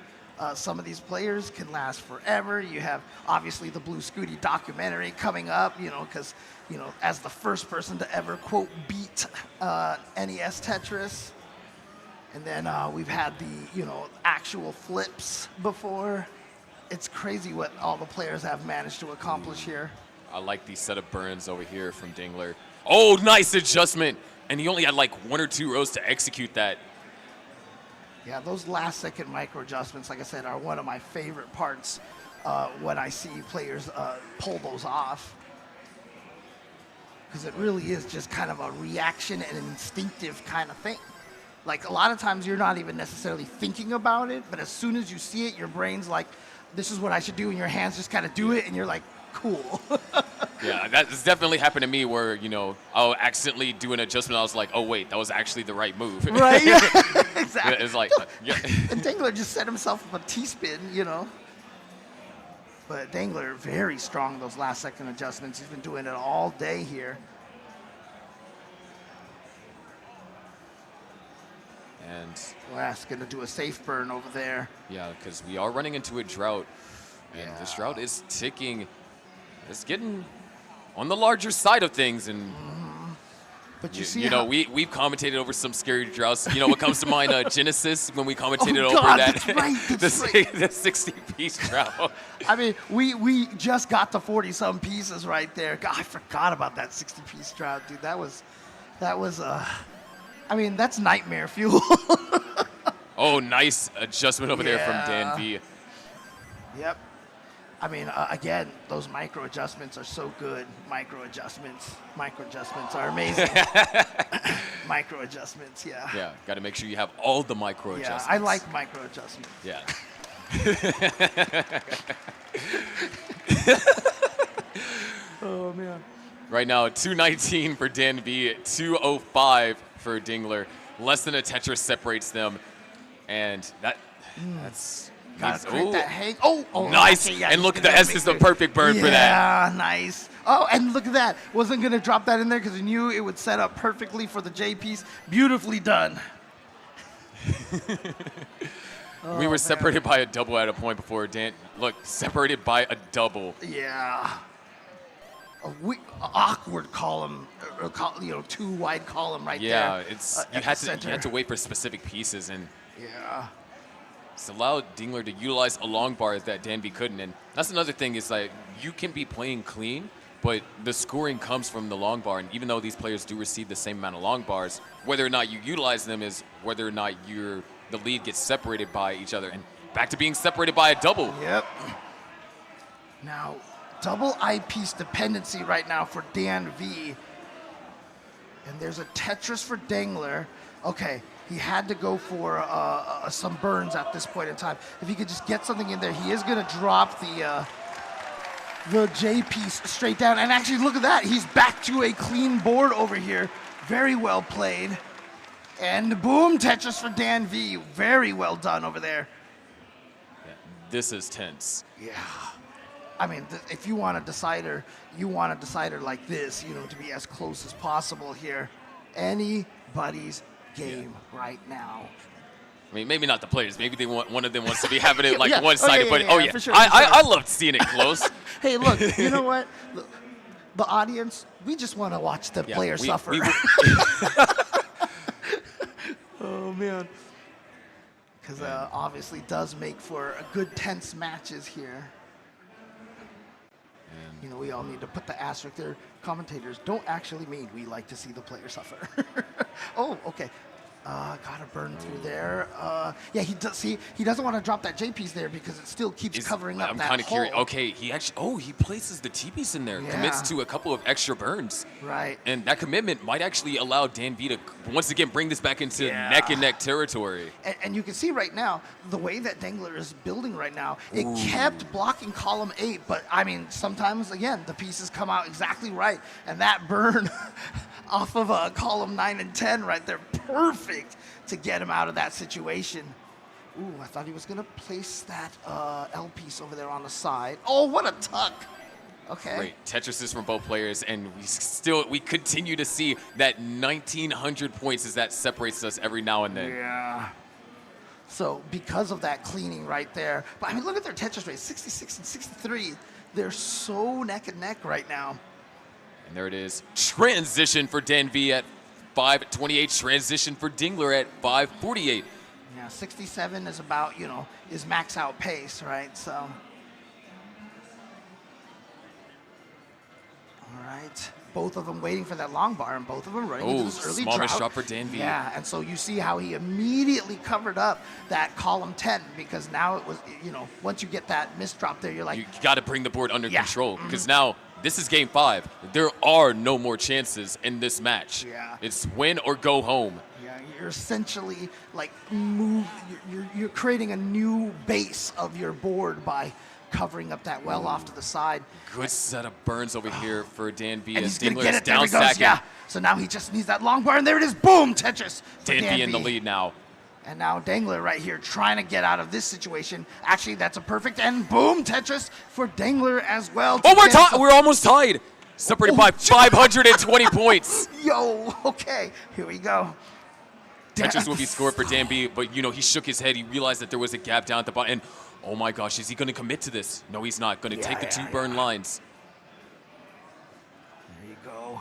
some of these players can last forever. You have, obviously, the Blue Scooty documentary coming up, because as the first person to ever, quote, beat NES Tetris. And then we've had the, actual flips before. It's crazy what all the players have managed to accomplish here. I like the set of burns over here from Dingler. Oh, nice adjustment. And he only had like 1 or 2 rows to execute that. Yeah, those last second micro adjustments, like I said, are one of my favorite parts when I see players pull those off. Because it really is just kind of a reaction and an instinctive kind of thing. Like a lot of times you're not even necessarily thinking about it, but as soon as you see it, your brain's like, this is what I should do, and your hands just kind of do it, and you're like, cool. Yeah, that's definitely happened to me where, I'll accidentally do an adjustment. I was like, oh, wait, that was actually the right move. Right, yeah, exactly. It's like, yeah. And Dangler just set himself up a T-spin, But Dangler, very strong those last second adjustments. He's been doing it all day here. And Glass going to do a safe burn over there. yeah, because we are running into a drought. And this drought is ticking. It's getting on the larger side of things. And But you see we've commentated over some scary droughts. What comes to mind? Genesis, when we commentated Oh, over God, that. that's right, that's right. The 60-piece drought. I mean, we just got to 40-some pieces right there. God, I forgot about that 60-piece drought, dude. That was, that's nightmare fuel. Oh, nice adjustment over there from Dan V. Yep. I mean, again, those micro adjustments are so good. Micro adjustments are amazing. Micro adjustments, yeah. Yeah, got to make sure you have all the micro Yeah, adjustments. I like micro adjustments. Yeah. Oh, man. Right now, 219 for Dan V, 205 for Dingler. Less than a Tetris separates them, and that's Gotta create ooh, that hang. nice. Okay, yeah, And he's look, gonna the S make is the it. perfect burn for that. Yeah, nice. Oh, and look at that. Wasn't gonna drop that in there because he knew it would set up perfectly for the J piece. Beautifully done. We were separated by a double at a point before Dan. Look, separated by a double. Yeah. Awkward column, too wide column right there. Yeah, it's you at had the to center. wait for specific pieces, and Yeah. it's allowed Dingler to utilize a long bar that Dan V couldn't. And that's another thing is like you can be playing clean, but the scoring comes from the long bar. And even though these players do receive the same amount of long bars, whether or not you utilize them is whether or not the lead gets separated by each other. And back to being separated by a double. Yep. Now, double eyepiece dependency right now for Dan V. And there's a Tetris for Dangler. Okay, he had to go for some burns at this point in time. If he could just get something in there, he is going to drop the J piece straight down. And actually, look at that. He's back to a clean board over here. Very well played. And boom, Tetris for Dan V. Very well done over there. Yeah, this is tense. Yeah. I mean, if you want a decider, like this, to be as close as possible here. Anybody's game right now. I mean, maybe not the players. Maybe they want one of them wants to be having it like Yeah. one-sided. For sure, I loved seeing it close. Hey, look, you know what? The audience, we just want to watch the player suffer. Oh, man. Because obviously does make for a good tense matches here. We all need to put the asterisk there. Commentators don't actually mean we like to see the player suffer. Oh, okay. Got to burn through there. Yeah, he does. See, he doesn't want to drop that J piece there because it still keeps covering up I'm that kind of curious. hole. Okay, he places the T piece in there, commits to a couple of extra burns. Right. And that commitment might actually allow Dan V to once again bring this back into neck and neck territory. And you can see right now, the way that Dangler is building right now, it kept blocking column 8, but I mean, sometimes, again, the pieces come out exactly right. And that burn off of column 9 and 10 right there, perfect to get him out of that situation. Ooh, I thought he was going to place that L piece over there on the side. Oh, what a tuck. Okay. Great Tetrises from both players, and we continue to see that 1,900 points as that separates us every now and then. Yeah. So because of that cleaning right there, but I mean, look at their Tetris rates, 66 and 63. They're so neck and neck right now. And there it is. Transition for Dan V at 5:28. Transition for Dingler at 5:48. Yeah, 67 is about, is max out pace, right? So. All right. Both of them waiting for that long bar, and both of them running into this early small drought. shot for Dan V. Yeah, and so you see how he immediately covered up that column 10 because now it was, once you get that missed drop there, you're like, You got to bring the board under control Mm-hmm. because now this is game 5. There are no more chances in this match. Yeah. It's win or go home. yeah, you're essentially like you're creating a new base of your board by covering up that well off to the side. Good set of burns over here for Dan V. And as he's going to Dingler get is it. There down he goes. stacking. Yeah. So now he just needs that long bar, and there it is. Boom, Tetris. For Dan V in the V. lead now. And now Dangler right here trying to get out of this situation. Actually, that's a perfect and boom, Tetris for Dangler as well. Oh, we're almost tied. Separated by 520 points. Yo, okay, here we go. Tetris will be scored for Dan B, but, you know, he shook his head. He realized that there was a gap down at the bottom. And, oh, my gosh, is he going to commit to this? No, he's not. Going to take the two burn lines. There you go.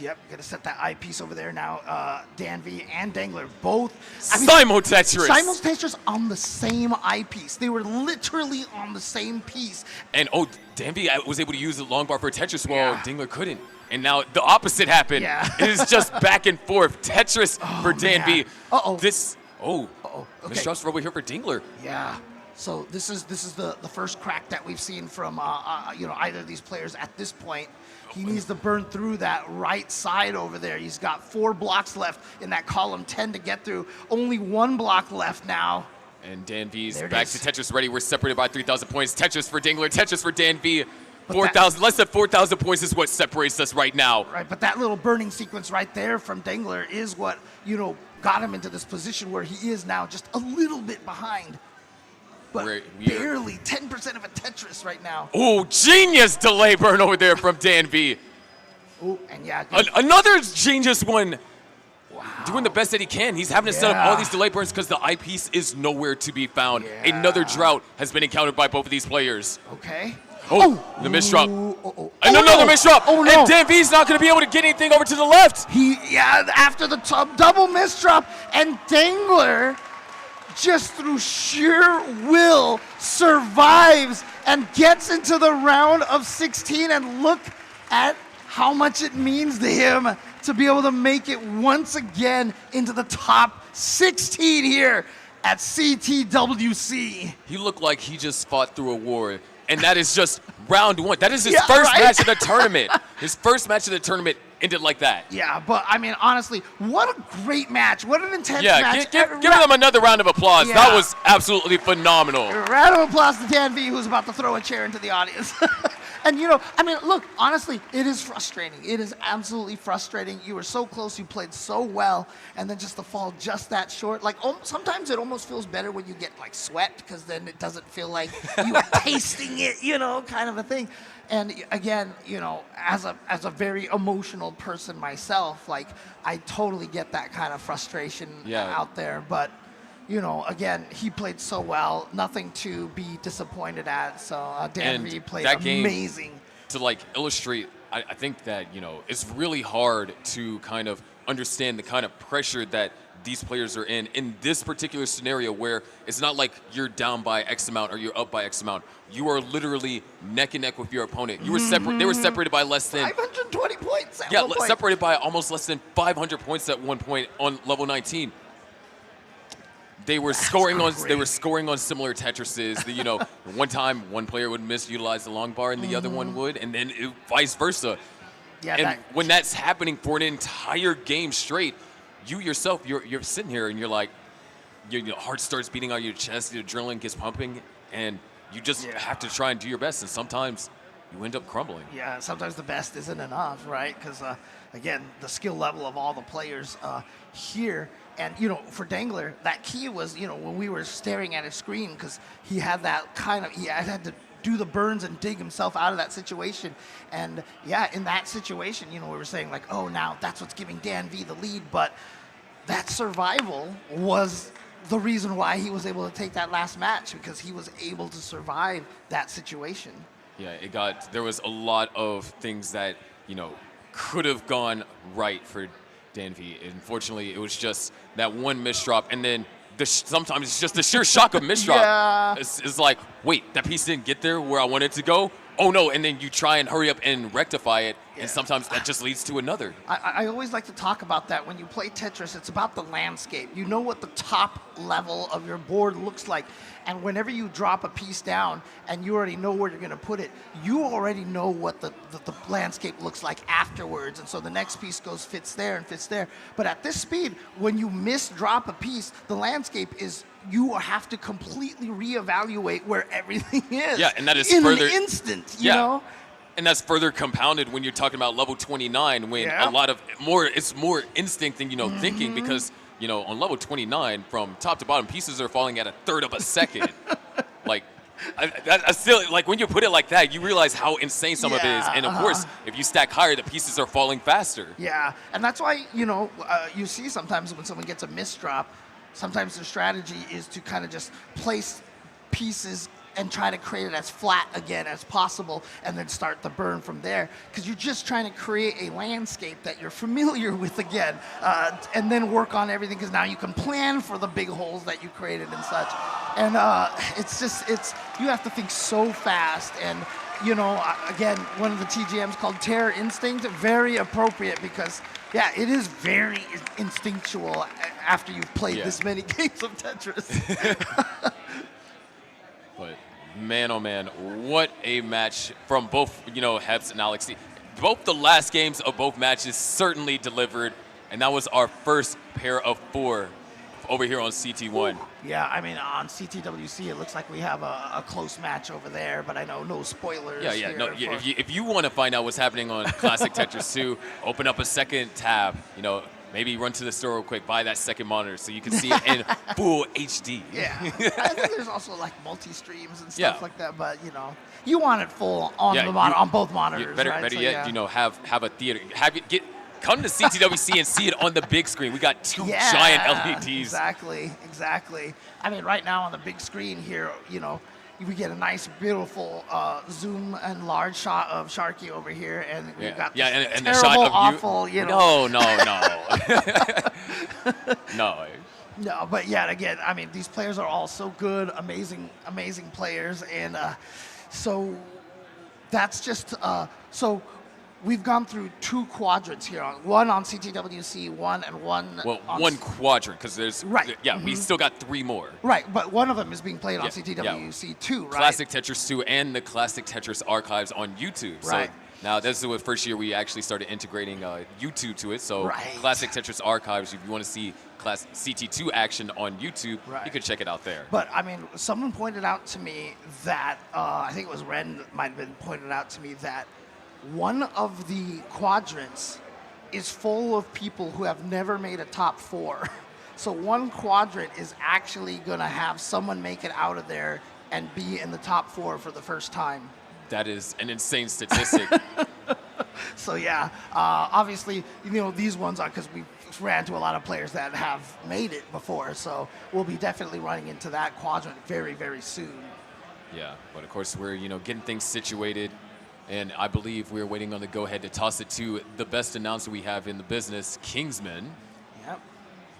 Yep, gonna set that eyepiece over there now. Dan V and Dangler both. Simul Tetris. Simul Tetris on the same eyepiece. They were literally on the same piece. And, oh, Dan V was able to use the long bar for Tetris while Dingler couldn't. And now the opposite happened. Yeah. It is just back and forth. Tetris for Dan V. Uh-oh. Okay. Misdrop's over here for Dingler. Yeah. So this is the first crack that we've seen from either of these players at this point. He needs to burn through that right side over there. He's got 4 blocks left in that column 10 to get through. Only 1 block left now. And Dan V's back to Tetris ready. We're separated by 3,000 points. Tetris for Dingler, Tetris for Dan V. 4,000, less than 4,000 points is what separates us right now. Right, but that little burning sequence right there from Dangler is what, got him into this position where he is now just a little bit behind. But barely 10% of a Tetris right now. Oh, genius delay burn over there from Dan V. Oh, and another genius one. Wow. Doing the best that he can. He's having to set up all these delay burns because the eyepiece is nowhere to be found. Another drought has been encountered by both of these players. Okay. Oh, the misdrop. And another misdrop. Oh, no. And Dan V's not going to be able to get anything over to the left. After the double misdrop, and Dangler, just through sheer will, survives and gets into the round of 16. And look at how much it means to him to be able to make it once again into the top 16 here at CTWC. He looked like he just fought through a war. And that is just round 1. That is his first match of the tournament. His first match of the tournament ended like that. Yeah, but I mean, honestly, what a great match. What an intense match. Give them another round of applause. Yeah. That was absolutely phenomenal. A round of applause to Dan V, who's about to throw a chair into the audience. And, look, honestly, it is frustrating. It is absolutely frustrating. You were so close. You played so well. And then just to fall just that short. Like, sometimes it almost feels better when you get, like, swept because then it doesn't feel like you are tasting it, kind of a thing. And, again, as a very emotional person myself, like, I totally get that kind of frustration out there. But, again, he played so well. Nothing to be disappointed at. So Dan V played amazing. To illustrate, I think that it's really hard to kind of understand the kind of pressure that these players are in this particular scenario, where it's not like you're down by X amount or you're up by X amount. You are literally neck and neck with your opponent. You were They were separated by less than 520 points. At one point. Separated by almost less than 500 points at one point on level 19. They were scoring on similar Tetrises. One time one player would misutilize the long bar and the other one would, and then vice versa. Yeah, when that's happening for an entire game straight, you yourself, you're sitting here and you're like, your heart starts beating out of your chest, the adrenaline gets pumping, and you just have to try and do your best. And sometimes you end up crumbling. Yeah, sometimes the best isn't enough, right? Because, again, the skill level of all the players here. And, for Dangler, that key was, when we were staring at his screen, because he had that he had to do the burns and dig himself out of that situation. And, in that situation, we were saying, like, oh, now that's what's giving Dan V the lead. But that survival was the reason why he was able to take that last match, because he was able to survive that situation. Yeah, there was a lot of things that, could have gone right for Dan V. Unfortunately, it was just that one misdrop, and then sometimes it's just the sheer shock of misdrop. Yeah. It's like, wait, that piece didn't get there where I wanted it to go? Oh no, and then you try and hurry up and rectify it, And sometimes that just leads to another. I always like to talk about that. When you play Tetris, it's about the landscape. You know what the top level of your board looks like. And whenever you drop a piece down and you already know where you're going to put it, you already know what the landscape looks like afterwards. And so the next piece fits there and fits there. But at this speed, when you drop a piece, the landscape is, you have to completely reevaluate where everything is. Yeah, and that is in further an instant, you know? And that's further compounded when you're talking about level 29, when a lot of it's more instinct than, thinking, because, on level 29, from top to bottom, pieces are falling at a third of a second. Like, I still, like, when you put it like that, you realize how insane some of it is. And of course, if you stack higher, the pieces are falling faster. Yeah, and that's why, you see sometimes when someone gets a misdrop, sometimes their strategy is to kind of just place pieces and try to create it as flat again as possible, and then start the burn from there, because you're just trying to create a landscape that you're familiar with again, and then work on everything, because now you can plan for the big holes that you created and such. And you have to think so fast. And again, one of the TGMs called Terror Instinct, very appropriate, because it is very instinctual after you've played this many games of Tetris. But man, oh man, what a match from both, Heps and Alex. Both the last games of both matches certainly delivered, and that was our first pair of 4 over here on CT1. Yeah, I mean, on CTWC, it looks like we have a close match over there, but I know no spoilers. If you want to find out what's happening on Classic Tetris 2, open up a second tab, maybe run to the store real quick, buy that second monitor so you can see it in full HD. Yeah, I think there's also like multi-streams and stuff like that, but you want it full on on both monitors. Better yet, have a theater, come to CTWC and see it on the big screen. We got 2 giant LEDs. Exactly. I mean, right now on the big screen here, we get a nice, beautiful zoom and large shot of Sharky over here, and we've got this and terrible, the shot of awful, No. No, but again, I mean, these players are all so good, amazing players, and so that's just so. We've gone through 2 quadrants here, one on CTWC, one on one quadrant, because there's we still got 3 more. Right, but one of them is being played on CTWC 2, right? Classic Tetris 2 and the Classic Tetris archives on YouTube. Right. So now this is the first year we actually started integrating YouTube to it. So Classic Tetris archives, if you want to see CT2 action on YouTube, you can check it out there. But I mean, someone pointed out to me that I think it was Ren might have been pointed out to me that one of the quadrants is full of people who have never made a top 4. So one quadrant is actually going to have someone make it out of there and be in the top 4 for the first time. That is an insane statistic. So obviously, these ones are because we ran into a lot of players that have made it before. So we'll be definitely running into that quadrant very, very soon. Yeah, but of course we're, getting things situated. And I believe we're waiting on the go-ahead to toss it to the best announcer we have in the business, Kingsman. Yep.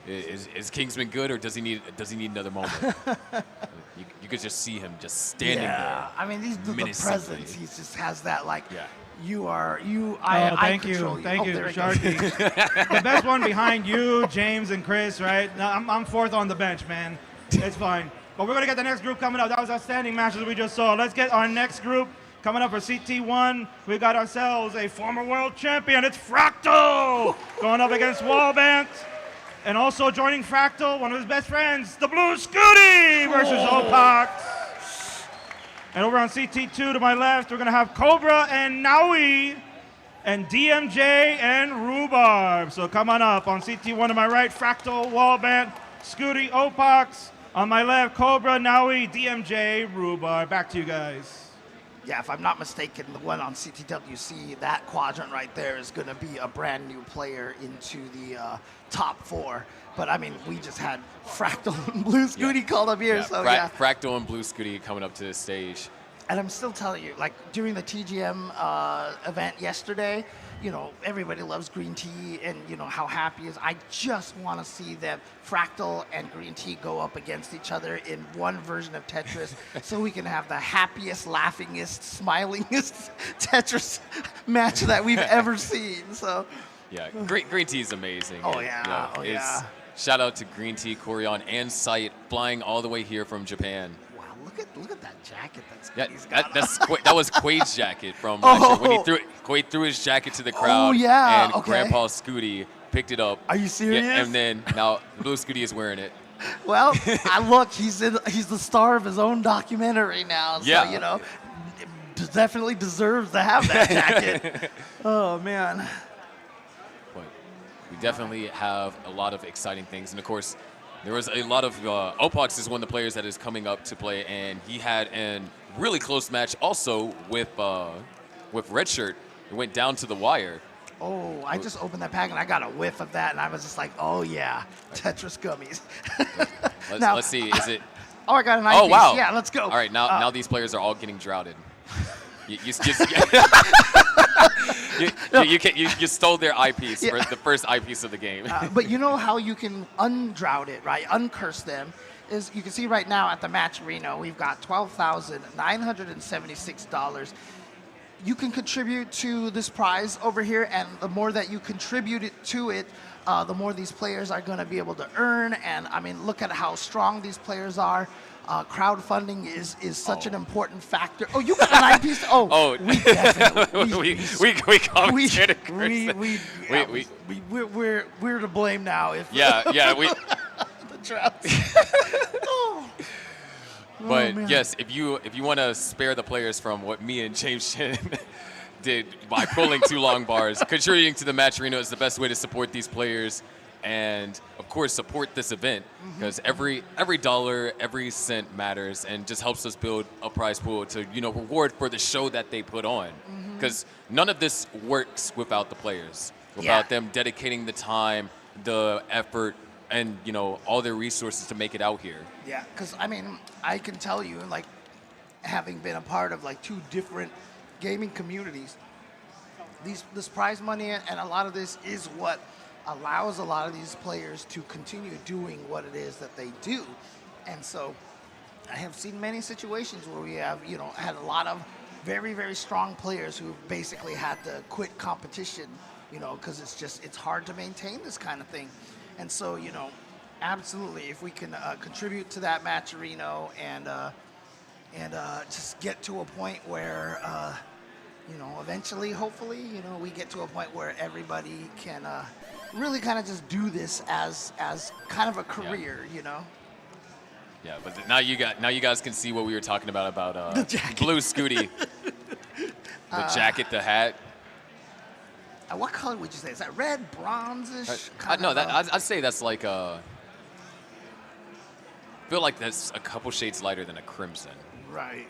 Is Kingsman good, or does he need another moment? you could just see him just standing there. I mean, the presence. He just has that Thank you, Sharky. The best one behind you, James and Chris, right? Now, I'm 4th on the bench, man. It's fine. But we're gonna get the next group coming up. That was outstanding matches we just saw. Let's get our next group. Coming up for CT1, we got ourselves a former world champion. It's Fractal going up against Wallbant. And also joining Fractal, one of his best friends, the Blue Scooty versus Opax. And over on CT2 to my left, we're going to have Cobra and Naui and DMJ and Rhubarb. So come on up. On CT1 to my right, Fractal, Wallbant, Scooty, Opax. On my left, Cobra, Naui, DMJ, Rhubarb. Back to you guys. Yeah, if I'm not mistaken, the one on CTWC, that quadrant right there is going to be a brand new player into the top 4. But I mean, we just had Fractal and Blue Scooty called up here, Fractal and Blue Scooty coming up to the stage. And I'm still telling you, like during the TGM event yesterday, you know, everybody loves Green Tea and, you know, how happy is. I just want to see them, Fractal and Green Tea, go up against each other in one version of Tetris so we can have the happiest, laughingest, smilingest Tetris match that we've ever seen. So. Yeah, Green Tea is amazing. Oh, And, yeah. Oh, yeah. Shout out to Green Tea, Corion, and Sight flying all the way here from Japan. Wow, look at that jacket that's Yeah, he's got. that was Quaid's jacket from last year. When Quaid threw his jacket to the crowd. Oh, yeah, And okay. Grandpa Scooty picked it up. Are you serious? Yeah, and then now Blue Scooty is wearing it. Well, look, he's the star of his own documentary now. So, Yeah. you know, definitely deserves to have that jacket. Oh, man. But we definitely have a lot of exciting things. And of course, there was a lot of, Opox is one of the players that is coming up to play, and he had a really close match also with Redshirt. It went down to the wire. Oh, I just opened that pack and I got a whiff of that, and I was just like, oh, yeah, Tetris gummies. Let's see, is it? Oh, I got an Oh, eyepiece. wow. Yeah, let's go. All right, now these players are all getting droughted. You stole their eyepiece, Yeah. the first eyepiece of the game. But you know how you can undrought it, right? Uncurse them. Is you can see right now at the match Reno, we've got $12,976. You can contribute to this prize over here, and the more that you contribute to it, the more these players are going to be able to earn. And I mean, look at how strong these players are. Crowdfunding is such an important factor. Oh, you got an eyepiece? Oh, we definitely we're to blame now if we the drought. But man. yes, if you want to spare the players from what me and James Shin did by pulling 2 long bars, contributing to the match arena is the best way to support these players, and of course support this event, because every dollar, every cent matters, and just helps us build a prize pool to reward for the show that they put on. Because none of this works without the players, without them dedicating the time, the effort, and all their resources to make it out here. Yeah, because I mean, I can tell you, like, having been a part of like 2 different gaming communities, this prize money and a lot of this is what allows a lot of these players to continue doing what it is that they do. And so I have seen many situations where we have, had a lot of very, very strong players who basically had to quit competition, because it's hard to maintain this kind of thing. And so, absolutely, if we can contribute to that match arena and just get to a point where, eventually, hopefully, we get to a point where everybody can really kind of just do this as kind of a career, Yeah, but now you guys can see what we were talking about the jacket. Blue Scooty, the jacket, the hat. What color would you say? Is that red, bronze-ish? No, I'd say that's like I feel like that's a couple shades lighter than a crimson. Right.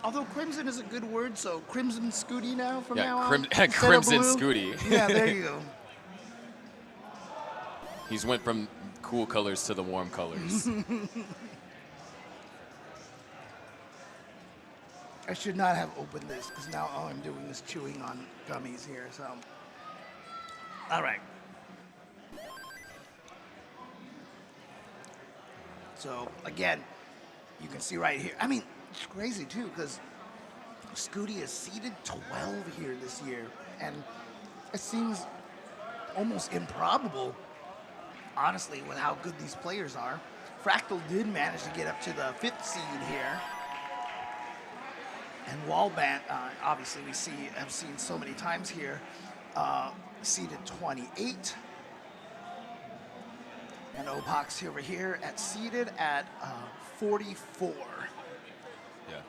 Although crimson is a good word, so Crimson Scooty now from now on? Crimson Scooty. Yeah, there you go. He's went from cool colors to the warm colors. I should not have opened this, because now all I'm doing is chewing on gummies here, so. All right. So, again, you can see right here. I mean, it's crazy, too, because Scooty is seeded 12 here this year, and it seems almost improbable, honestly, with how good these players are. Fractal did manage to get up to the 5th seed here. And Wallbant, obviously we have seen so many times here, seeded 28. And Opox over here seeded at 44. Yeah,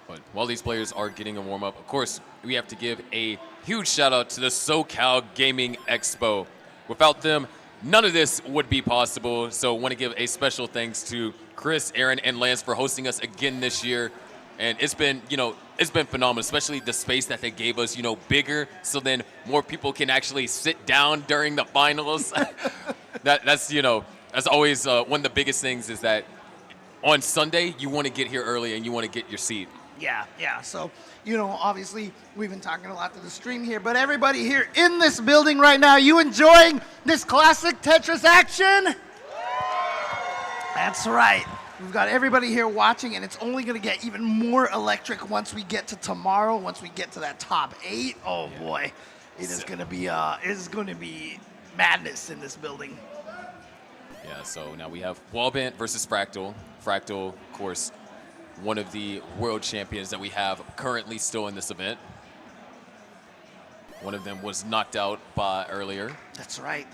but while these players are getting a warm up, of course, we have to give a huge shout out to the SoCal Gaming Expo. Without them, none of this would be possible. So I want to give a special thanks to Chris, Aaron, and Lance for hosting us again this year. And it's been phenomenal, especially the space that they gave us, bigger, so then more people can actually sit down during the finals. That's always one of the biggest things, is that on Sunday, you want to get here early and you want to get your seat. Yeah. So, obviously, we've been talking a lot to the stream here, but everybody here in this building right now, you enjoying this classic Tetris action? That's right. We've got everybody here watching, and it's only going to get even more electric once we get to tomorrow, once we get to that top 8. Oh, boy. It is going to be madness in this building. Yeah, so now we have Wallband versus Fractal. Fractal, of course, one of the world champions that we have currently still in this event. One of them was knocked out by earlier. That's right.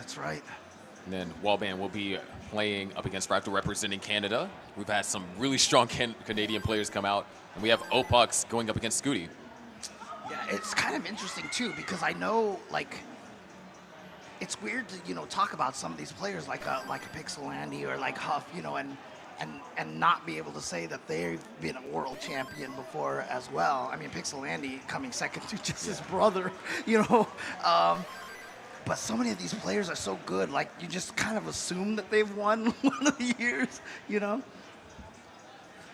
And then Wallband will be playing up against Fractal representing Canada. We've had some really strong Canadian players come out. And we have Opox going up against Scooty. Yeah, it's kind of interesting, too, because I know, it's weird to, talk about some of these players like a Pixel Andy or like Huff, and not be able to say that they've been a world champion before as well. I mean, Pixel Andy coming second to just his brother, but so many of these players are so good, like you just kind of assume that they've won one of the years,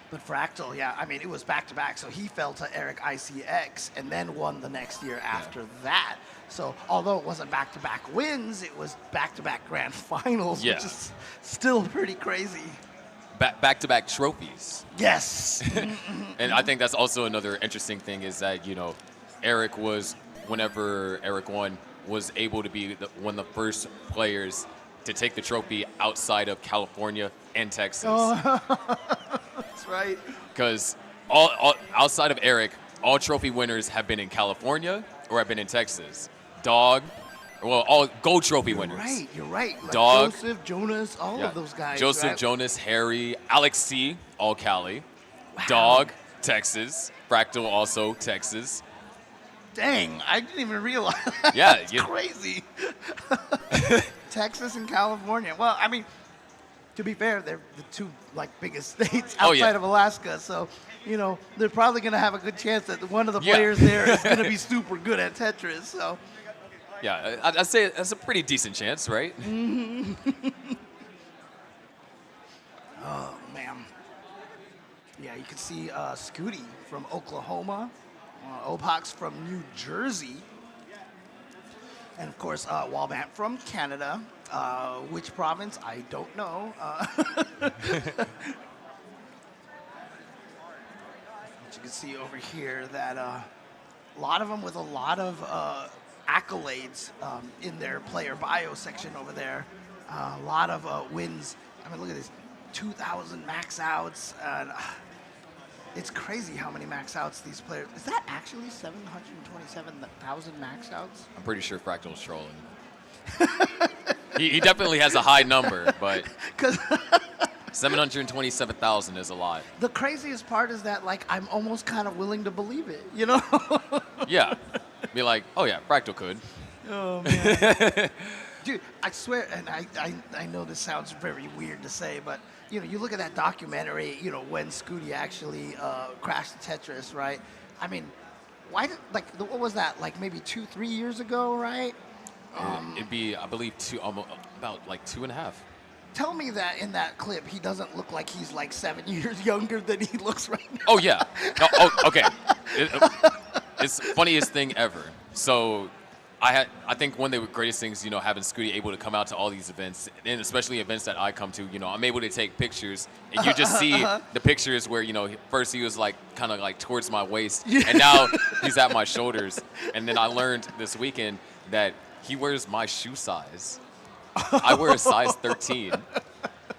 But Fractal, yeah, I mean, it was back-to-back, so he fell to Eric ICX and then won the next year after that. So although it wasn't back-to-back wins, it was back-to-back grand finals, which is still pretty crazy. Back-to-back trophies. Yes. And I think that's also another interesting thing is that, Eric was, whenever Eric won, was able to be one of the first players to take the trophy outside of California and Texas. Oh, that's right. Because all outside of Eric, all trophy winners have been in California or have been in Texas. Dog, all gold trophy winners. You're right. Like Dog, Joseph, Jonas, all of those guys. Joseph, right? Jonas, Harry, Alex C, all Cali. Wow. Dog, Texas. Fractal, also Texas. Dang, I didn't even realize. Yeah, it's crazy. Texas and California. Well, I mean, to be fair, they're the two biggest states outside of Alaska. So, they're probably going to have a good chance that one of the players there is going to be super good at Tetris. So. Yeah, I'd say that's a pretty decent chance, right? Mm-hmm. Oh, man. Yeah, you can see Scooty from Oklahoma, Opox from New Jersey, and, of course, Wallband from Canada. Which province? I don't know. But you can see over here that a lot of them with a lot of accolades in their player bio section over there. A lot of wins. I mean, look at this, 2,000 max outs. And it's crazy how many max outs these players. Is that actually 727,000 max outs? I'm pretty sure Fractal's trolling. he definitely has a high number, but 727,000 is a lot. The craziest part is that, I'm almost kind of willing to believe it, Yeah. Be like, oh, yeah, Fractal could. Oh, man. Dude, I swear, and I know this sounds very weird to say, but, you look at that documentary, when Scooty actually crashed the Tetris, right? I mean, why did, what was that, maybe 2-3 years ago, right? It'd be, I believe, about 2.5. Tell me that in that clip, he doesn't look like he's 7 years younger than he looks right now. Oh, yeah. No, okay. It's the funniest thing ever. So I think one of the greatest things, having Scooty able to come out to all these events, and especially events that I come to, I'm able to take pictures, and you just see the pictures where, first he was kind of towards my waist, and now he's at my shoulders. And then I learned this weekend that he wears my shoe size. I wear a size 13.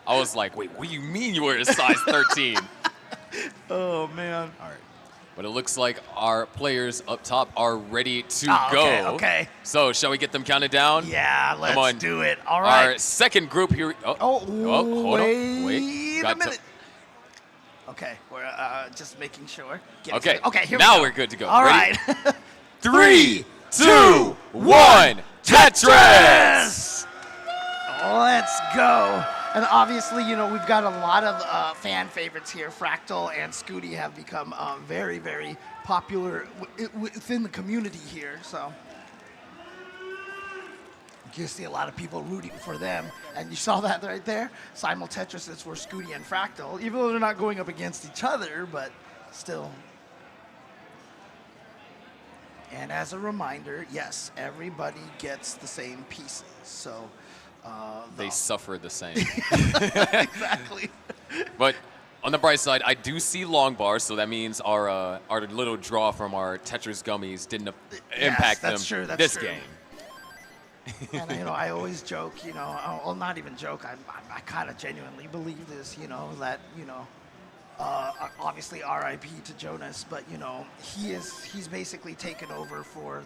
I was like, wait, what do you mean you wear a size 13? Oh, man. All right. But it looks like our players up top are ready to go. Okay. So shall we get them counted down? Yeah, let's do it. All right. Our second group here. Hold on. Wait. Got a minute. Okay, we're just making sure. Okay. Okay, here now we go. We're good to go. All ready? right. 3, 2, 1. Tetris! Let's go. And obviously, we've got a lot of fan favorites here. Fractal and Scooty have become very, very popular within the community here. So you see a lot of people rooting for them. And you saw that right there. Simul Tetris is for Scooty and Fractal, even though they're not going up against each other, but still And as a reminder, yes, everybody gets the same pieces. So They suffer the same. exactly. But on the bright side, I do see long bars, so that means our little draw from our Tetris gummies didn't impact them that's true, that's this true. game. And I always joke, well, not even joke. I kind of genuinely believe this, that obviously R.I.P. to Jonas, but he's basically taken over for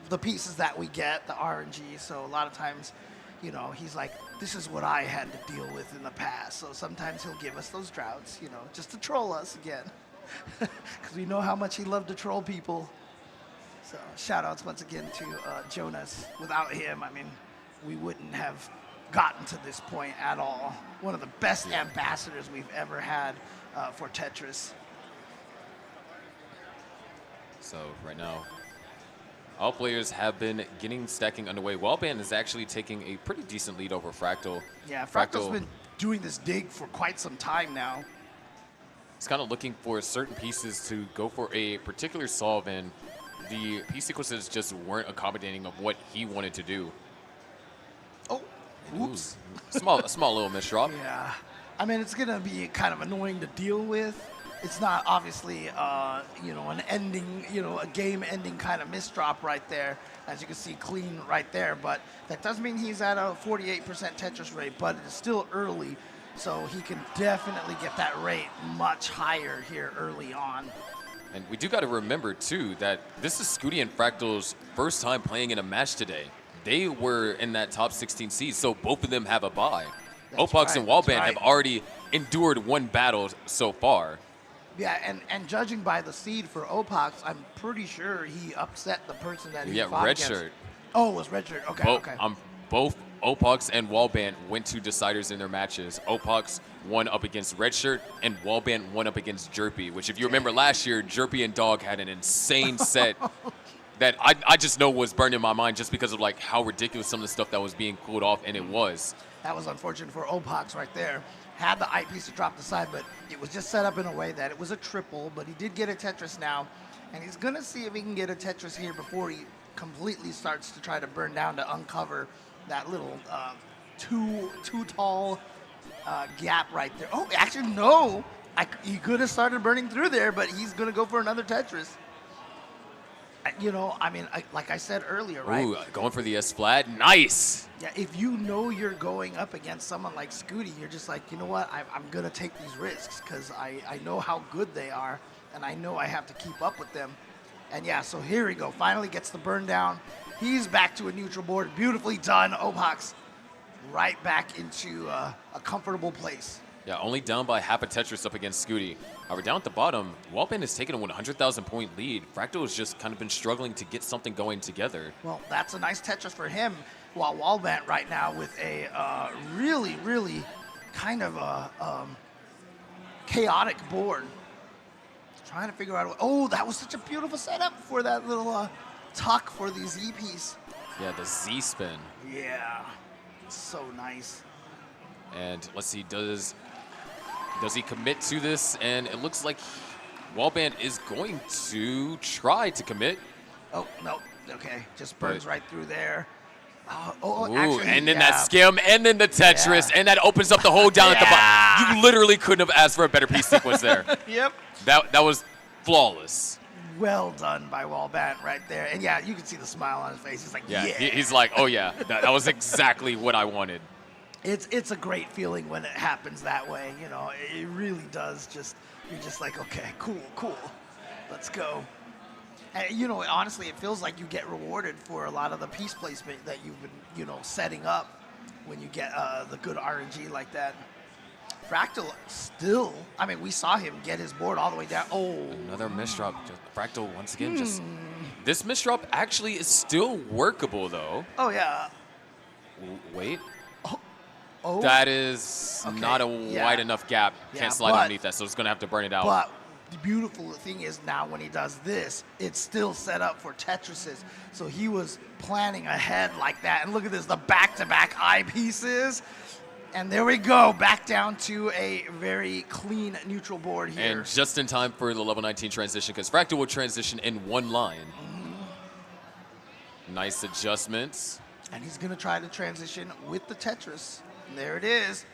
the pieces that we get, the RNG. So a lot of times, he's like, this is what I had to deal with in the past. So sometimes he'll give us those droughts, just to troll us again, because we know how much he loved to troll people. So shout outs once again to Jonas. Without him, we wouldn't have gotten to this point at all. One of the best ambassadors we've ever had for Tetris. So right now, all players have been getting stacking underway. Wildband is actually taking a pretty decent lead over Fractal. Yeah, Fractal's been doing this dig for quite some time now. He's kind of looking for certain pieces to go for a particular solve, and the piece sequences just weren't accommodating of what he wanted to do. Oh, oops. Ooh, a small little misdrop. Yeah. It's going to be kind of annoying to deal with. It's not obviously, an ending, a game-ending kind of misdrop right there. As you can see, clean right there. But that does mean he's at a 48% Tetris rate, but it's still early. So he can definitely get that rate much higher here early on. And we do got to remember, too, that this is Scooty and Fractal's first time playing in a match today. They were in that top 16 seed, so both of them have a bye. Opox and Wildband have already endured one battle so far. Yeah, and judging by the seed for Opox, I'm pretty sure he upset the person that he fought against. Redshirt. Oh, it was Redshirt. Okay, okay. Both Opox and Wallband went to deciders in their matches. Opox won up against Redshirt, and Wallband won up against Jerpy, which if you remember last year, Jerpy and Dog had an insane set that I just know was burned in my mind just because of like how ridiculous some of the stuff that was being pulled off, and it was. That was unfortunate for Opox right there. Had the eyepiece to drop the side, but it was just set up in a way that it was a triple, but he did get a Tetris now, and he's going to see if he can get a Tetris here before he completely starts to try to burn down to uncover that little too tall gap right there. Oh, actually, no. He could have started burning through there, but he's going to go for another Tetris. Like I said earlier, right? Ooh, going for the S-flat. Nice. Yeah, if you know you're going up against someone like Scooty, you're just like, you know what? I'm going to take these risks because I know how good they are, and I know I have to keep up with them. And yeah, so here we go. Finally gets the burn down. He's back to a neutral board. Beautifully done. Opox right back into a comfortable place. Yeah, only down by half a Tetris up against Scooty. However, down at the bottom, Wallband has taken a 100,000 point lead. Fractal has just kind of been struggling to get something going together. Well, that's a nice Tetris for him, while Wallband right now with a really, really kind of a chaotic board. Trying to figure out, oh, that was such a beautiful setup for that little tuck for the Z piece. Yeah, the Z spin. Yeah, so nice. And let's see, does he commit to this? And it looks like Wallband is going to try to commit. Oh, no. Okay, just burns right through there. Ooh, actually, and then that skim, and then the Tetris, and that opens up the hole down at the bottom. You literally couldn't have asked for a better piece sequence there. Yep. That was flawless. Well done by Wallband right there. And yeah, you can see the smile on his face. He's like, yeah. He's like, oh yeah, that was exactly what I wanted. It's a great feeling when it happens that way. It really does. You're just like, okay, cool, let's go. And honestly, it feels like you get rewarded for a lot of the piece placement that you've been, setting up when you get the good RNG like that. Fractal still, we saw him get his board all the way down. Oh, another misdrop. Fractal once again this misdrop actually is still workable though. Oh yeah. Wait. Oh. That is not a wide enough gap. Can't slide underneath that, so it's going to have to burn it out. But the beautiful thing is now when he does this, it's still set up for Tetrises. So he was planning ahead like that. And look at this, the back-to-back eyepieces. And there we go, back down to a very clean neutral board here. And just in time for the level 19 transition, because Fractal will transition in one line. Nice adjustments. And he's going to try to transition with the Tetris. And there it is.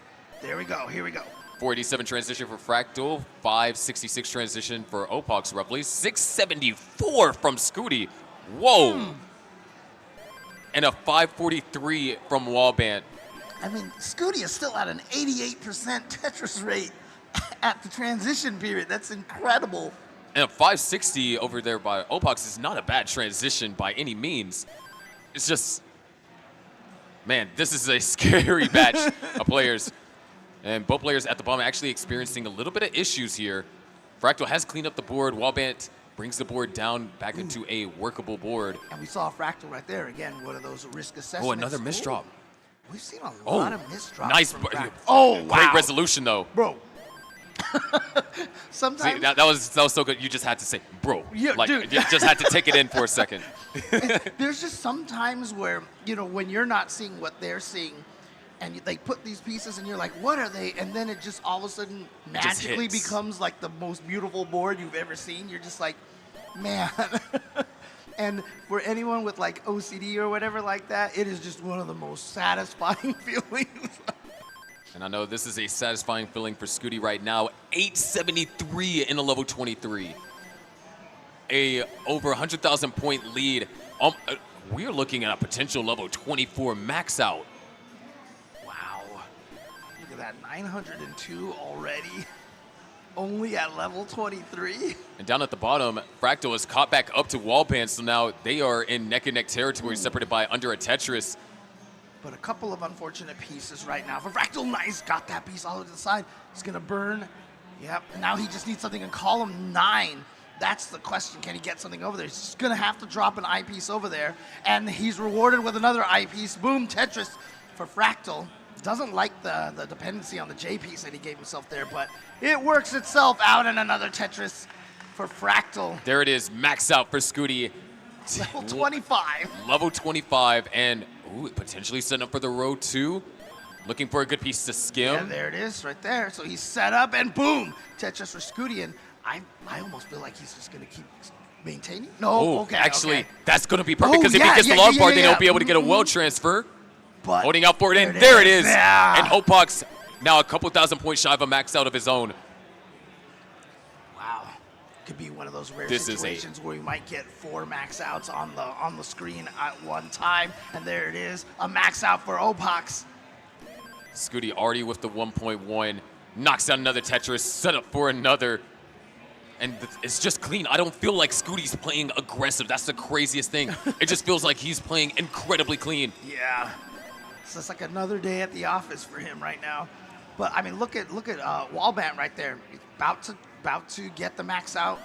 There we go. Here we go. 487 transition for Fractal. 566 transition for Opox, roughly. 674 from Scooty. Whoa. And a 543 from Wallband. I mean, Scooty is still at an 88% Tetris rate at the transition period. That's incredible. And a 560 over there by Opox is not a bad transition by any means. It's just, man, this is a scary batch of players. And both players at the bottom actually experiencing a little bit of issues here. Fractal has cleaned up the board. Wallband brings the board down back into a workable board. And we saw Fractal right there. Again, one of those risk assessments. Oh, another misdrop. We've seen a lot of misdrops. Nice. From Fractal. Oh, wow. Great resolution, though. Bro. Sometimes. See, that was so good. You just had to say, bro. Yeah, like, dude. You just had to take it in for a second. There's just some times where, when you're not seeing what they're seeing, and they put these pieces, and you're like, what are they? And then it just all of a sudden magically becomes like the most beautiful board you've ever seen. You're just like, man. And for anyone with like OCD or whatever like that, it is just one of the most satisfying feelings. And I know this is a satisfying feeling for Scooty right now. 873 in a level 23. A over 100,000 point lead. We're looking at a potential level 24 max out. Wow. Look at that, 902 already. Only at level 23. And down at the bottom, Fractal is caught back up to Wallband, so now they are in neck-and-neck territory, separated by under a Tetris. But a couple of unfortunate pieces right now for Fractal. Nice, got that piece all to the side. He's gonna burn. Yep, and now he just needs something in column 9. That's the question, can he get something over there? He's just gonna have to drop an eyepiece over there, and he's rewarded with another eyepiece. Boom, Tetris for Fractal. Doesn't like the dependency on the J piece that he gave himself there, but it works itself out in another Tetris for Fractal. There it is, max out for Scooty. Level 25. Level 25, and potentially setting up for the row 2. Looking for a good piece to skim. Yeah, there it is, right there. So he's set up, and boom, Tetris for Scooty, and I almost feel like he's just gonna keep maintaining. No, okay. Actually, okay. that's gonna be perfect, because if he gets the log bar, then he'll be able to get a well transfer. But holding out for it, and there it is. Yeah. And Opox now a couple thousand points shy of a max out of his own. Wow, could be one of those rare situations where you might get 4 max outs on the screen at one time, and there it is, a max out for Opox. Scooty already with the 1.1, knocks down another Tetris, set up for another. And it's just clean. I don't feel like Scooty's playing aggressive. That's the craziest thing. It just feels like he's playing incredibly clean. Yeah. So it's like another day at the office for him right now. But I mean, look at Wallband right there. He's about to get the max out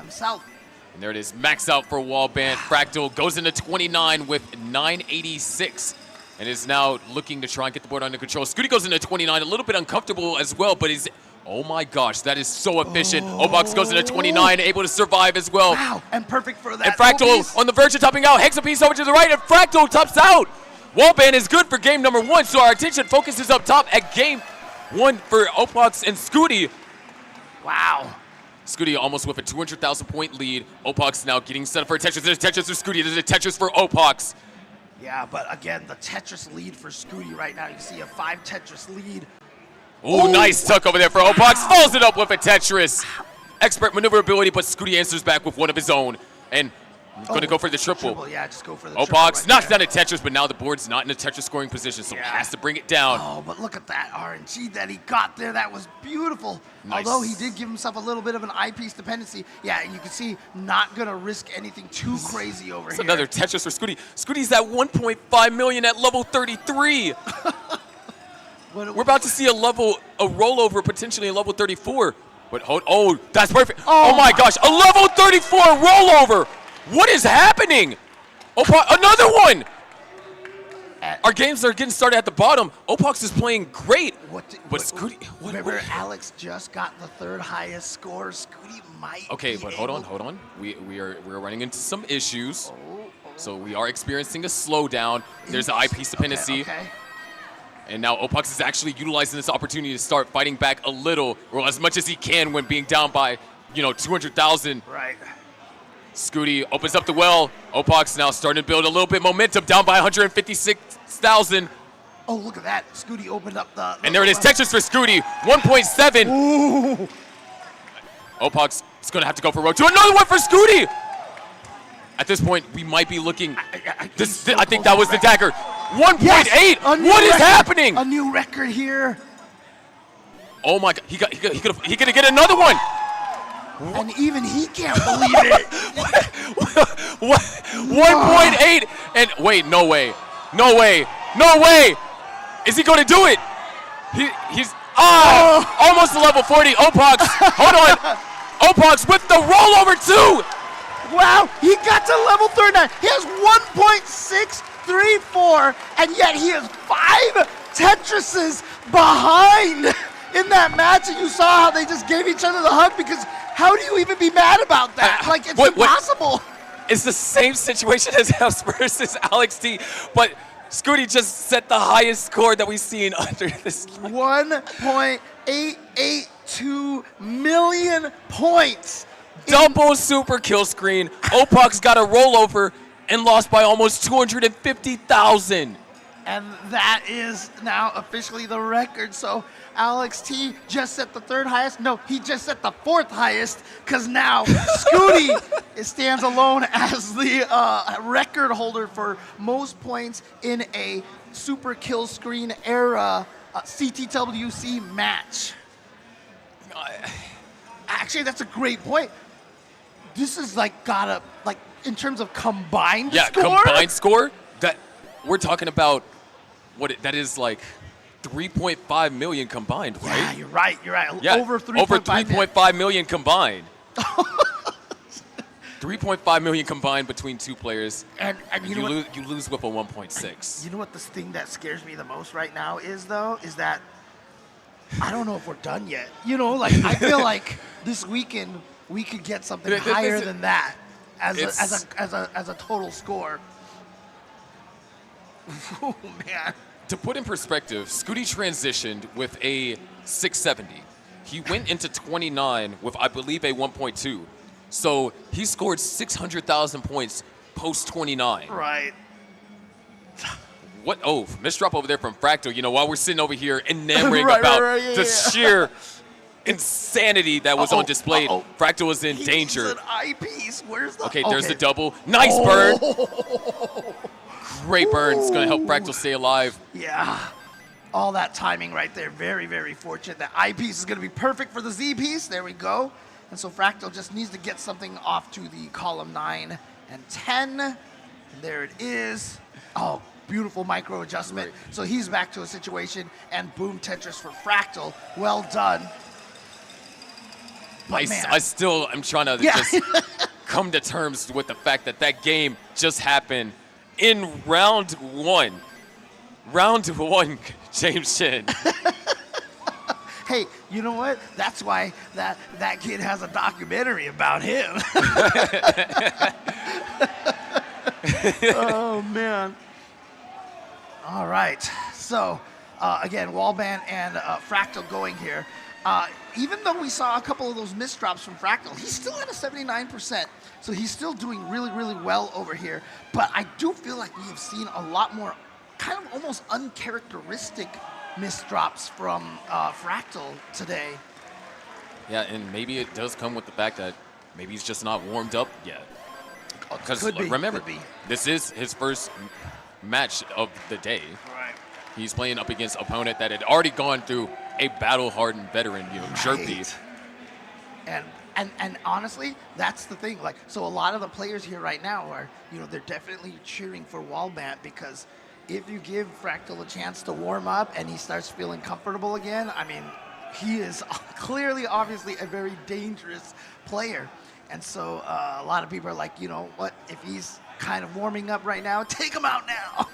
himself. And there it is, max out for Wallband. Fractal goes into 29 with 986. And is now looking to try and get the board under control. Scooty goes into 29, a little bit uncomfortable as well, but he's, oh my gosh, that is so efficient. Opox goes into 29, able to survive as well. Wow, and perfect for that. And Fractal on the verge of topping out. Hex a piece over to the right, and Fractal tops out. Wallband is good for game number 1, so our attention focuses up top at game 1 for Opox and Scooty. Wow. Scooty almost with a 200,000 point lead. Opox now getting set up for a Tetris. There's a Tetris for Scooty. There's a Tetris for Opox. Yeah, but again, the Tetris lead for Scooty right now. You see a 5 Tetris lead. Ooh, nice tuck over there for Opox. Follows it up with a Tetris. Expert maneuverability, but Scooty answers back with one of his own. And going to go for the triple. Yeah, just go for the triple. Opox right knocks there. down a Tetris, but now the board's not in a Tetris scoring position, so he has to bring it down. Oh, but look at that RNG that he got there. That was beautiful. Nice. Although he did give himself a little bit of an eyepiece dependency. Yeah, and you can see not going to risk anything too crazy over It's here. another Tetris for Scooty. Scooty's at 1.5 million at level 33. We're about to see a rollover potentially in level 34. But oh, that's perfect. Oh my gosh, a level 34 rollover. What is happening? Another one. Our games are getting started at the bottom. Opox is playing great. Scooty, remember, Alex just got the 3rd highest score. Scooty might. Okay, but hold on. We're running into some issues. So we are experiencing a slowdown. There's an eyepiece dependency. Okay. And now Opox is actually utilizing this opportunity to start fighting back a little, or as much as he can when being down by, 200,000. Right. Scooty opens up the well. Opox now starting to build a little bit momentum, down by 156,000. Oh, look at that. Scooty opened up the And there it is, Tetris for Scooty, 1.7. Ooh. Opox is going to have to go for row 2. Another one for Scooty. At this point, we might be looking. I think that was the dagger. 1.8. Yes, What is happening? A new record here. Oh my God! He could get another one. And even he can't believe it. 1.8. And wait, no way. Is he going to do it? He's almost to level 40. Opox, hold on. Opox with the rollover too. Wow, he got to level 39. He has 1.634, and yet he is 5 Tetrises behind in that match. And you saw how they just gave each other the hug, because how do you even be mad about that? Like, it's impossible. It's the same situation as us versus Alex T, but Scooty just set the highest score that we've seen under this. 1.882 million points. Double super kill screen. Opox got a rollover and lost by almost 250,000. And that is now officially the record. So Alex T just set the 3rd highest. No, he just set the 4th highest, because now Scooty stands alone as the record holder for most points in a super kill screen era CTWC match. Actually, that's a great point. This is gotta in terms of combined score. Yeah, combined score. That we're talking about that is 3.5 million combined, right? Yeah, you're right. Yeah, over 3.5 million combined. 3.5 million combined between 2 players. And you lose with a 1.6. You know what the thing that scares me the most right now is that I don't know if we're done yet. I feel like this weekend we could get something higher than that as a total score. Oh man. To put in perspective, Scooty transitioned with a 670. He went into 29 with, I believe, a 1.2. So he scored 600,000 points post 29. Right. What? Oh, misdrop over there from Fractal. While we're sitting over here enamoring about the sheer insanity that was on display, Fractal was in danger. He's an eyepiece. Where's the? Okay, there's the double. Nice burn. Great burn. It's going to help Fractal stay alive. Yeah. All that timing right there. Very, very fortunate. That eyepiece is going to be perfect for the Z piece. There we go. And so Fractal just needs to get something off to the column 9 and 10. And there it is. Oh, beautiful micro adjustment. So he's back to a situation, and boom, Tetris for Fractal. Well done. I'm trying to just come to terms with the fact that game just happened in round 1. Round 1, James Shin. Hey, you know what? That's why that kid has a documentary about him. Oh, man. All right. So, again, Wallband and Fractal going here. Even though we saw a couple of those misdrops from Fractal, he's still at a 79%. So he's still doing really, really well over here. But I do feel like we have seen a lot more kind of almost uncharacteristic misdrops from Fractal today. Yeah, and maybe it does come with the fact that maybe he's just not warmed up yet. Because remember, this is his first match of the day. Right. He's playing up against an opponent that had already gone through a battle-hardened veteran, Jerpy. And honestly, that's the thing. So a lot of the players here right now are, they're definitely cheering for Wallband, because if you give Fractal a chance to warm up and he starts feeling comfortable again, I mean, he is clearly, obviously, a very dangerous player. And so a lot of people are like, you know what, if he's kind of warming up right now, take him out now.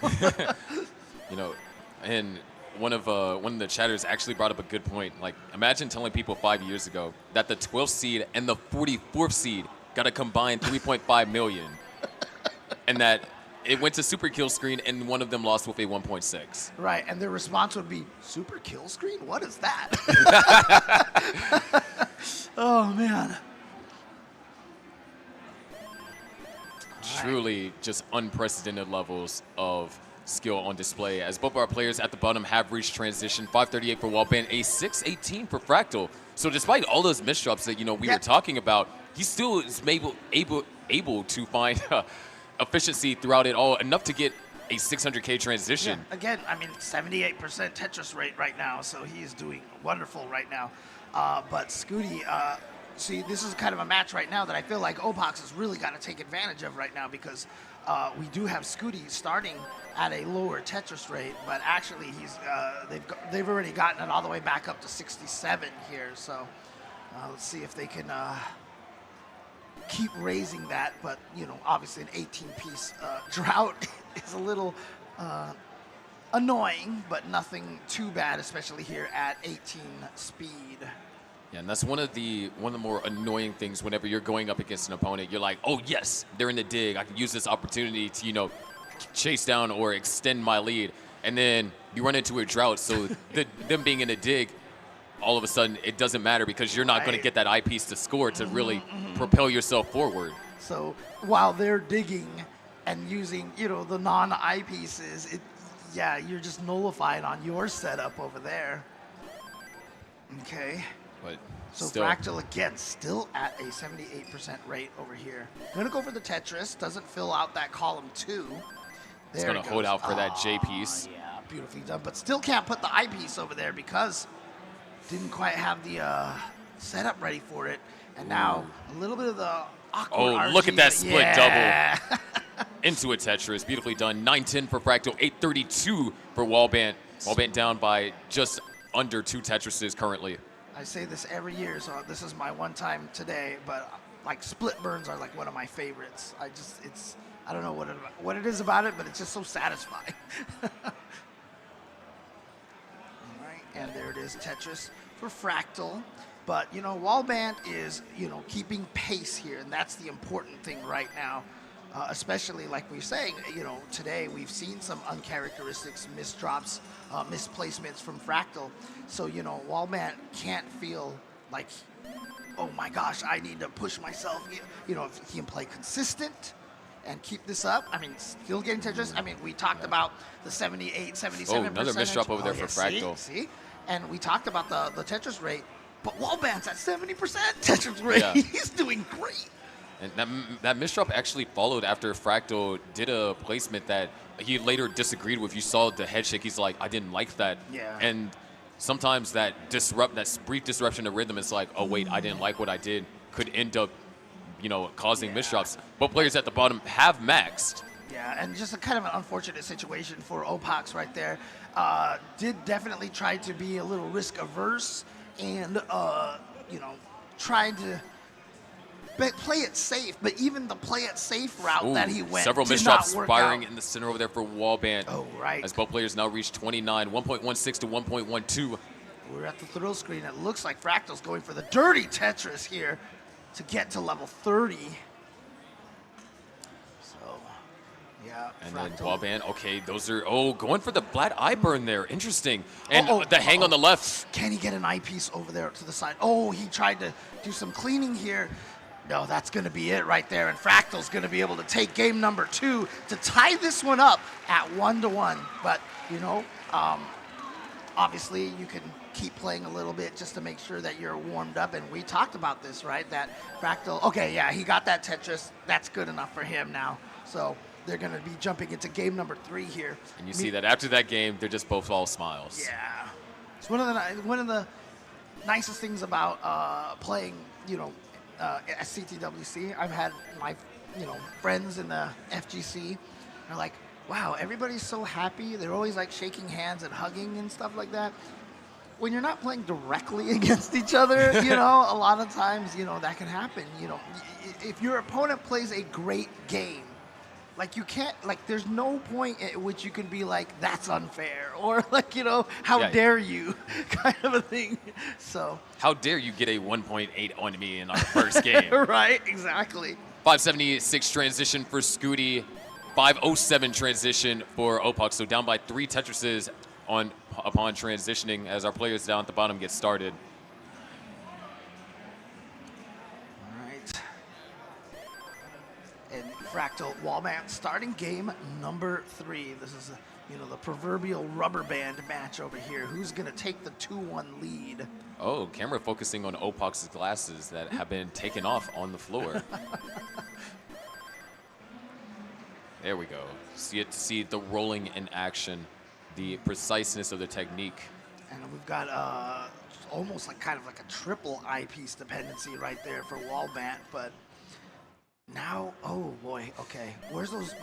And one of the chatters actually brought up a good point. Imagine telling people 5 years ago that the 12th seed and the 44th seed got a combined 3.5 million, and that it went to super kill screen and one of them lost with a 1.6. Right, and their response would be, super kill screen? What is that? Oh, man. truly just unprecedented levels of skill on display, as both our players at the bottom have reached transition. 538 for Wallband, a 618 for Fractal. So despite all those misdrops that we were talking about, he still is able to find efficiency throughout it all, enough to get a 600K transition. Yeah. Again, I mean, 78% Tetris rate right now, so he's doing wonderful right now. But Scooty, see, this is kind of a match right now that I feel like Opox has really got to take advantage of right now, because we do have Scooty starting at a lower Tetris rate, but actually they've already gotten it all the way back up to 67 here. So let's see if they can keep raising that. But obviously an 18-piece drought is a little annoying, but nothing too bad, especially here at 18 speed. Yeah, and that's one of the more annoying things whenever you're going up against an opponent. You're like, oh yes, they're in the dig. I can use this opportunity to chase down or extend my lead. And then you run into a drought, so them being in a dig, all of a sudden it doesn't matter, because you're not going to get that eyepiece to score to really propel yourself forward. So while they're digging and using the non-eyepieces, you're just nullified on your setup over there. Okay. But so still. Fractal again still at a 78% rate over here. Gonna go for the Tetris. Doesn't fill out that column 2. It's gonna hold out for that J piece. Yeah, beautifully done. But still can't put the eyepiece over there because didn't quite have the setup ready for it. And now a little bit of the awkward RG, look at that split double into a Tetris. Beautifully done. 910 for Fractal, 832 for Wallband. Wallband down by just under 2 Tetrises currently. I say this every year, so this is my one time today, but like split burns are like one of my favorites. I don't know what it is about it, but it's just so satisfying. All right, and there it is, Tetris for Fractal. But Wallband is keeping pace here, and that's the important thing right now. Especially like we're saying, today we've seen some uncharacteristics, misdrops, misplacements from Fractal. So, Wallband can't feel like, oh my gosh, I need to push myself. If he can play consistent and keep this up, I mean, still getting Tetris. I mean, we talked about the 78, 77%. Oh, another misdrop over there for Fractal. See? And we talked about the Tetris rate, but Wallband's at 70% Tetris rate. Yeah. He's doing great. And that misdrop actually followed after Fractal did a placement that he later disagreed with. You saw the head shake. He's like, I didn't like that. Yeah. And sometimes that brief disruption of rhythm is like, oh wait, I didn't like what I did, could end up, causing misdrops. Both players at the bottom have maxed. Yeah, and just a kind of an unfortunate situation for Opox right there. Did definitely try to be a little risk averse and tried to play it safe, but even the play it safe route that he went several did misdrops not work firing out. in the center over there for Wallband. Oh, right. As both players now reach 29, 1.16 to 1.12. We're at the thrill screen. It looks like Fractal's going for the dirty Tetris here to get to level 30. So, yeah. And then Fractal. Wallband, okay, those are, going for the flat eye burn there. Interesting. And the hang on the left. Can he get an eyepiece over there to the side? Oh, he tried to do some cleaning here. No, that's going to be it right there. And Fractal's going to be able to take game number 2 to tie this one up at 1-1. But, obviously you can keep playing a little bit just to make sure that you're warmed up. And we talked about this, right? That Fractal, okay, yeah, he got that Tetris. That's good enough for him now. So they're going to be jumping into game number 3 here. And you see that after that game, they're just both all smiles. Yeah. It's one of the nicest things about playing, at CTWC. I've had my, friends in the FGC. They're like, wow, everybody's so happy. They're always like shaking hands and hugging and stuff like that. When you're not playing directly against each other, a lot of times, that can happen. If your opponent plays a great game, like you can't, there's no point at which you can be like, that's unfair, or how dare you, kind of a thing. So. How dare you get a 1.8 on me in our first game? Right, exactly. 576 transition for Scooty, 507 transition for Opox. So down by 3 Tetrises upon transitioning as our players down at the bottom get started. All right. And Fractal Wallman starting game number 3. This is, the proverbial rubber band match over here. Who's going to take the 2-1 lead? Oh, camera focusing on Opox's glasses that have been taken off on the floor. There we go. See the rolling in action, the preciseness of the technique. And we've got almost like kind of like a triple eyepiece dependency right there for Wallbant, but now, oh boy, okay. Where's the L's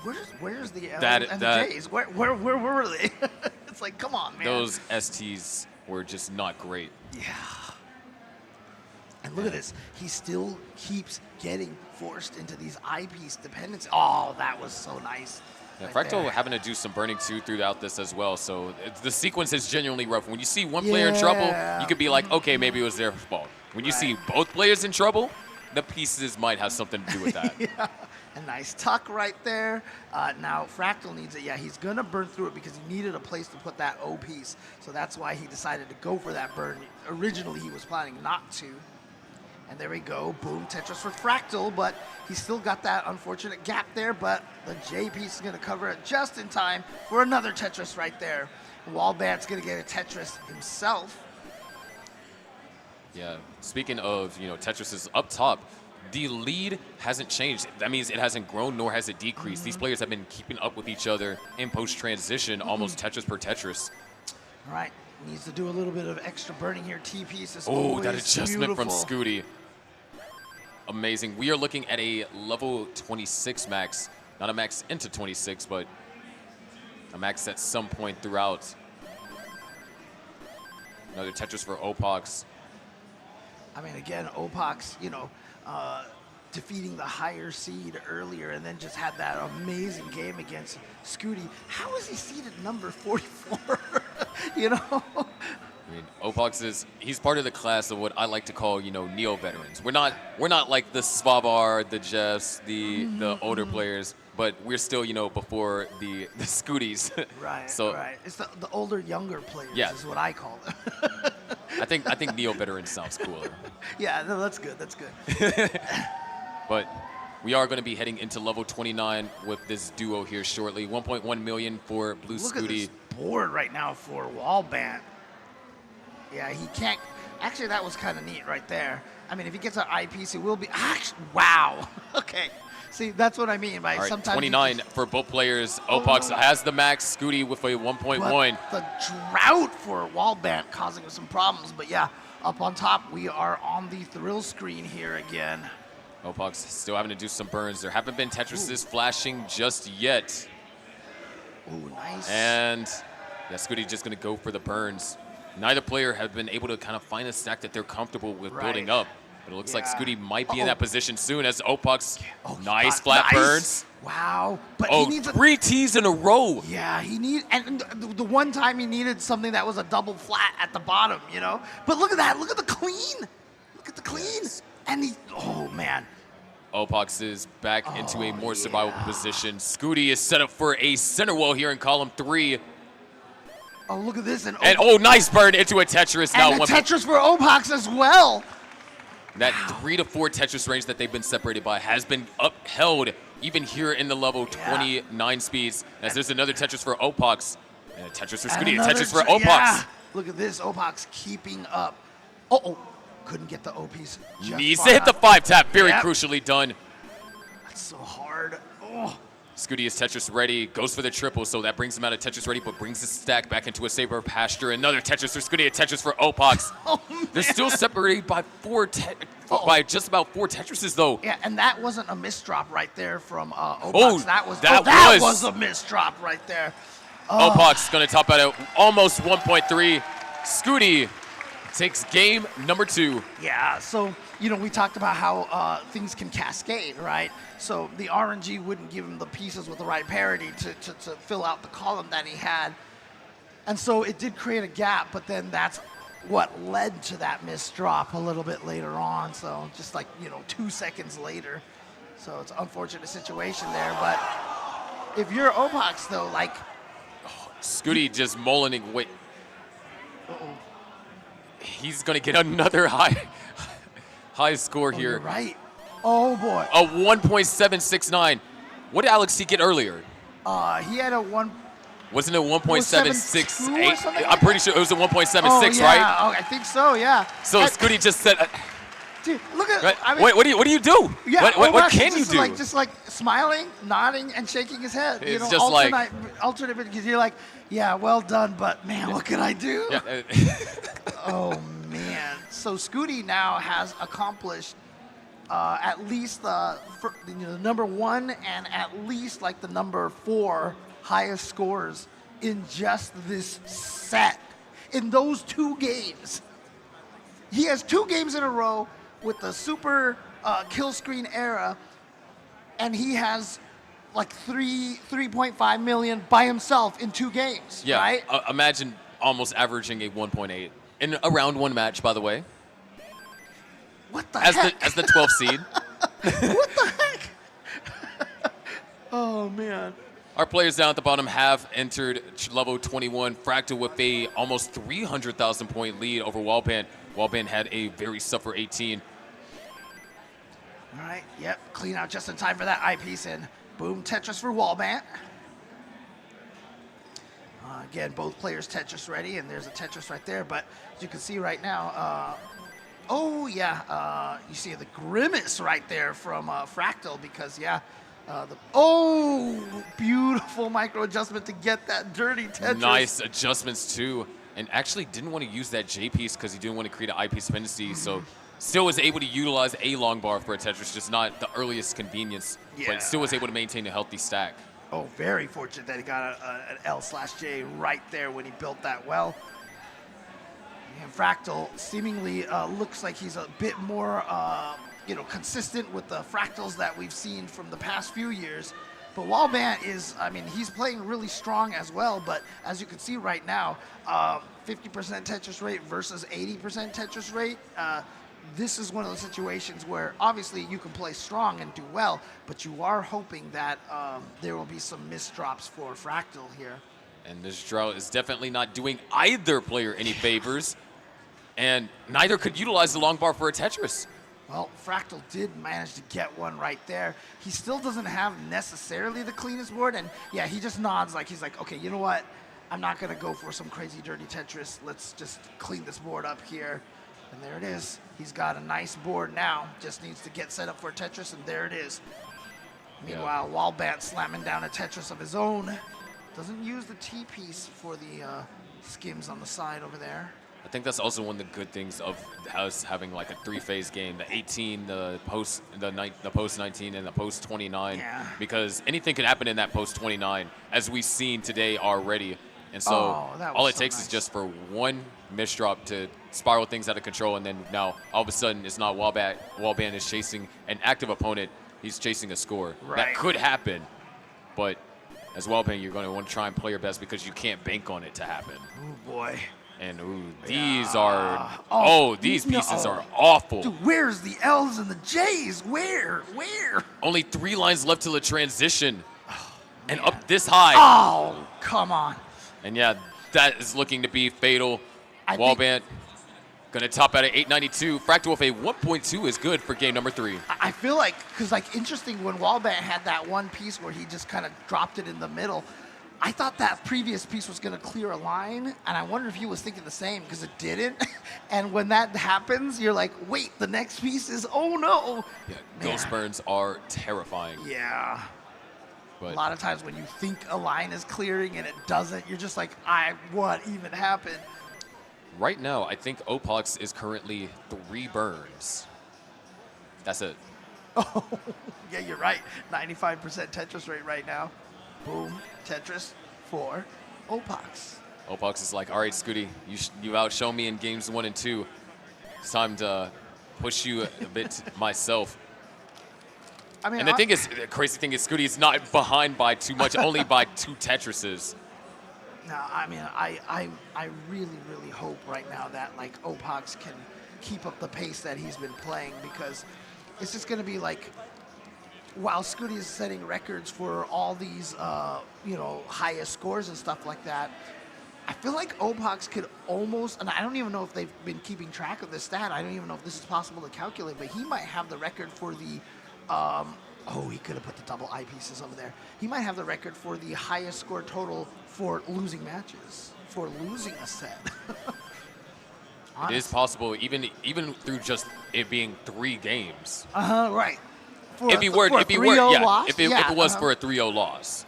and the J's? Where were they? It's like, come on, man. Those STs were just not great. Yeah. And look at this. He still keeps getting forced into these eyepiece dependencies. Oh, that was so nice. Yeah, right Fractal there. having to do some burning too throughout this as well. So the sequence is genuinely rough. When you see one player in trouble, you could be like, okay, maybe it was their fault. When you see both players in trouble, the pieces might have something to do with that. Yeah. A nice tuck right there. Now Fractal needs it. Yeah, he's gonna burn through it because he needed a place to put that O piece. So that's why he decided to go for that burn. Originally, he was planning not to. And there we go, boom, Tetris for Fractal, but he's still got that unfortunate gap there, but the J piece is gonna cover it just in time for another Tetris right there. Wallbant's gonna get a Tetris himself. Yeah, speaking of, Tetris is up top, the lead hasn't changed. That means it hasn't grown nor has it decreased. These players have been keeping up with each other in post-transition, almost Tetris per Tetris. All right, needs to do a little bit of extra burning here. T-piece is Oh, that adjustment beautiful. from Scooty. Amazing. We are looking at a level 26 max. Not a max into 26, but a max at some point throughout. Another Tetris for Opox. I mean, again, Opox, defeating the higher seed earlier and then just had that amazing game against Scooty. How is he seeded number 44? I mean, Opox he's part of the class of what I like to call, neo-veterans. We're not like the Svabar, the Jeffs, the older players, but we're still, before the Scooties. Right, so, right. It's the older, younger players is what I call them. I think neo-veteran sounds cooler. Yeah, no, that's good, that's good. But we are going to be heading into level 29 with this duo here shortly. 1.1 million for Blue Look Scooty. at this board right now for Wallbant. Yeah, he can't. Actually, that was kind of neat right there. I mean, if he gets an eyepiece, it will be. Wow. Okay. See, that's what I mean by All right, sometimes. 29 for both players. Opox has the max. Scooty with a 1.1. The drought for Wallbant causing him some problems. But yeah, up on top, we are on the thrill screen here again. Opox still having to do some burns. There haven't been Tetrises flashing just yet. Ooh, nice. And Scooty just going to go for the burns. Neither player have been able to kind of find a stack that they're comfortable with building up. But it looks like Scooty might be in that position soon as Opox. Nice flat burns. Wow. But Oh, he needs 3 Ts in a row. Yeah, and the one time he needed something that was a double flat at the bottom, But look at that. Look at the clean. Look at the clean. And oh, man. Opox is back into a more survivable position. Scooty is set up for a center wall here in column 3. Oh, look at this. And nice burn into a Tetris. And Tetris for Opox as well. That 3 to 4 Tetris range that they've been separated by has been upheld even here in the level 29 speeds. As there's another Tetris for Opox. And a Tetris for Scooty, a Tetris for Opox. Yeah. Look at this, Opox keeping up. Couldn't get the O piece. Needs to hit the 5-tap. Very crucially done. That's so hard. Oh. Scooty is Tetris ready, goes for the triple, so that brings him out of Tetris ready, but brings the stack back into a saber pasture. Another Tetris for Scooty, a Tetris for Opox. They're still separated by by just about 4 Tetrises, though. Yeah, and that wasn't a misdrop right there from Opox. Oh, that was a misdrop right there. Opox going to top out at almost 1.3. Scooty takes game number 2. Yeah, so, we talked about how things can cascade, right? So the RNG wouldn't give him the pieces with the right parity to fill out the column that he had. And so it did create a gap, but then that's what led to that misdrop a little bit later on. So just like, 2 seconds later. So it's an unfortunate situation there. But if you're Opox, though, like... Scooty just mulling. Wait. He's going to get another high score here. You're right. Oh, boy. A 1.769. What did Alex T get earlier? He had a one. Wasn't it 1.768? or something I'm like pretty sure it was a 1.76, Oh, yeah. right? Oh, I think so, yeah. So And- Scooty just said, Dude, look at. right? I mean, what do you do? Yeah, What Omax can is you do? just like smiling, nodding, and shaking his head. It's just like- alternate because you're like, yeah, well done, but man, what can I do? Yeah, Oh man. So Scooty now has accomplished at least the number 1 and at least like the number 4 highest scores in just this set. In those 2 games, he has 2 games in a row with the super kill screen era, and he has like 3.5 million by himself in 2 games. yeah. Right? Imagine almost averaging a 1.8 in a round 1 match, by the way, What the as heck? the 12th seed. What the heck? Oh man. Our players down at the bottom have entered level 21. Fractal with a almost 300,000 point lead over Wallband. Wallband had a very suffer 18. All right, yep, clean out just in time for that eyepiece, and boom, Tetris for Wallbant. Again, both players Tetris ready, and there's a Tetris right there, but as you can see right now, oh yeah, you see the grimace right there from Fractal, because yeah, beautiful micro adjustment to get that dirty Tetris. Nice adjustments too. And actually didn't want to use that J piece because he didn't want to create an eyepiece dependency. So still was able to utilize a long bar for a Tetris, just not the earliest convenience, Yeah. but still was able to maintain a healthy stack. Oh, very fortunate that he got an L/J right there when he built that well. And Fractal seemingly looks like he's a bit more, consistent with the Fractals that we've seen from the past few years. But Wallbant is, he's playing really strong as well. But as you can see right now, 50% Tetris rate versus 80% Tetris rate. This is one of those situations where obviously you can play strong and do well, but you are hoping that there will be some misdrops for Fractal here. And this drought is definitely not doing either player any favors. And neither could utilize the long bar for a Tetris. Well, Fractal did manage to get one right there. He still doesn't have necessarily the cleanest board, and yeah, he just nods like he's like, okay, you know what? I'm not gonna go for some crazy dirty Tetris. Let's just clean this board up here. And there it is. He's got a nice board now. Just needs to get set up for a Tetris, and there it is. Meanwhile, Wallbant slamming down a Tetris of his own. Doesn't use the T-piece for the skims on the side over there. I think that's also one of the good things of us having like a 3-phase game, the 18, the post 19, and the post 29. Yeah. Because anything could happen in that post 29, as we've seen today already. And so that was all it so takes nice. is just for one misdrop to spiral things out of control, and then now all of a sudden it's not Wallbant. Wallbant is chasing an active opponent. He's chasing a score. Right. That could happen, but as Wallbant, you're going to want to try and play your best because you can't bank on it to happen. Oh boy. And these are these no. pieces are awful. Dude, where's the L's and the J's? Where? Only 3 lines left till the transition, and up this high. Oh, come on. And yeah, that is looking to be fatal. I Wallbant gonna top out at 892. Fractal with a 1.2 is good for game number 3. I feel like, because interesting, when Wallbant had that one piece where he just kind of dropped it in the middle, I thought that previous piece was going to clear a line, and I wonder if he was thinking the same, because it didn't. And when that happens, you're like, wait, the next piece is, oh no. Yeah, Man. ghost burns are terrifying. Yeah. But A lot of times when you think a line is clearing and it doesn't, you're just like, what even happened? right now, I think Opox is currently 3 burns. That's it. Oh, yeah, you're right. 95% Tetris rate right now. Boom, Tetris for Opox. Opox is like, all right, Scooty, you outshone me in games 1 and 2. It's time to push you a bit myself. I mean, And the crazy thing is Scooty is not behind by too much, only by 2 Tetrises. No, I mean, I really, really hope right now that like Opox can keep up the pace that he's been playing, because it's just going to be like, while Scooty is setting records for all these, highest scores and stuff like that, I feel like Opox could almost, and I don't even know if they've been keeping track of this stat. I don't even know if this is possible to calculate, but he might have the record for the Oh, he could have put the double eyepieces over there. He might have the record for the highest score total for losing matches, for losing a set. It is possible, even through just it being 3 games. Right. If it was for a 3-0 loss.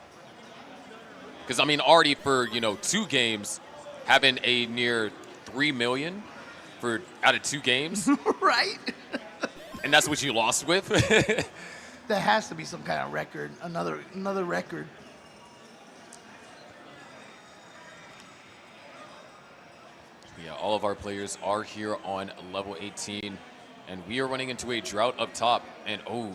Because I mean, already for 2 games, having a near 3 million for out of 2 games, right? And that's what you lost with. There has to be some kind of record, another record. Yeah, all of our players are here on level 18, and we are running into a drought up top. And 3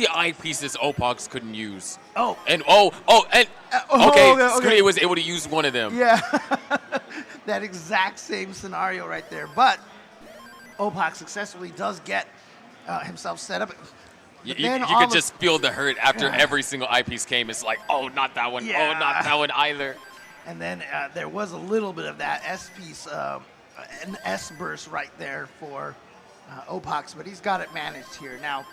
eyepieces Opox couldn't use. Oh. And okay. Scooty was able to use one of them. Yeah, that exact same scenario right there. But Opox successfully does get himself set up. You could just feel the hurt after every single eyepiece came. It's like, oh, not that one. Yeah. Oh, not that one either. And then there was a little bit of that S piece, an S burst right there for Opox, but he's got it managed here. Now,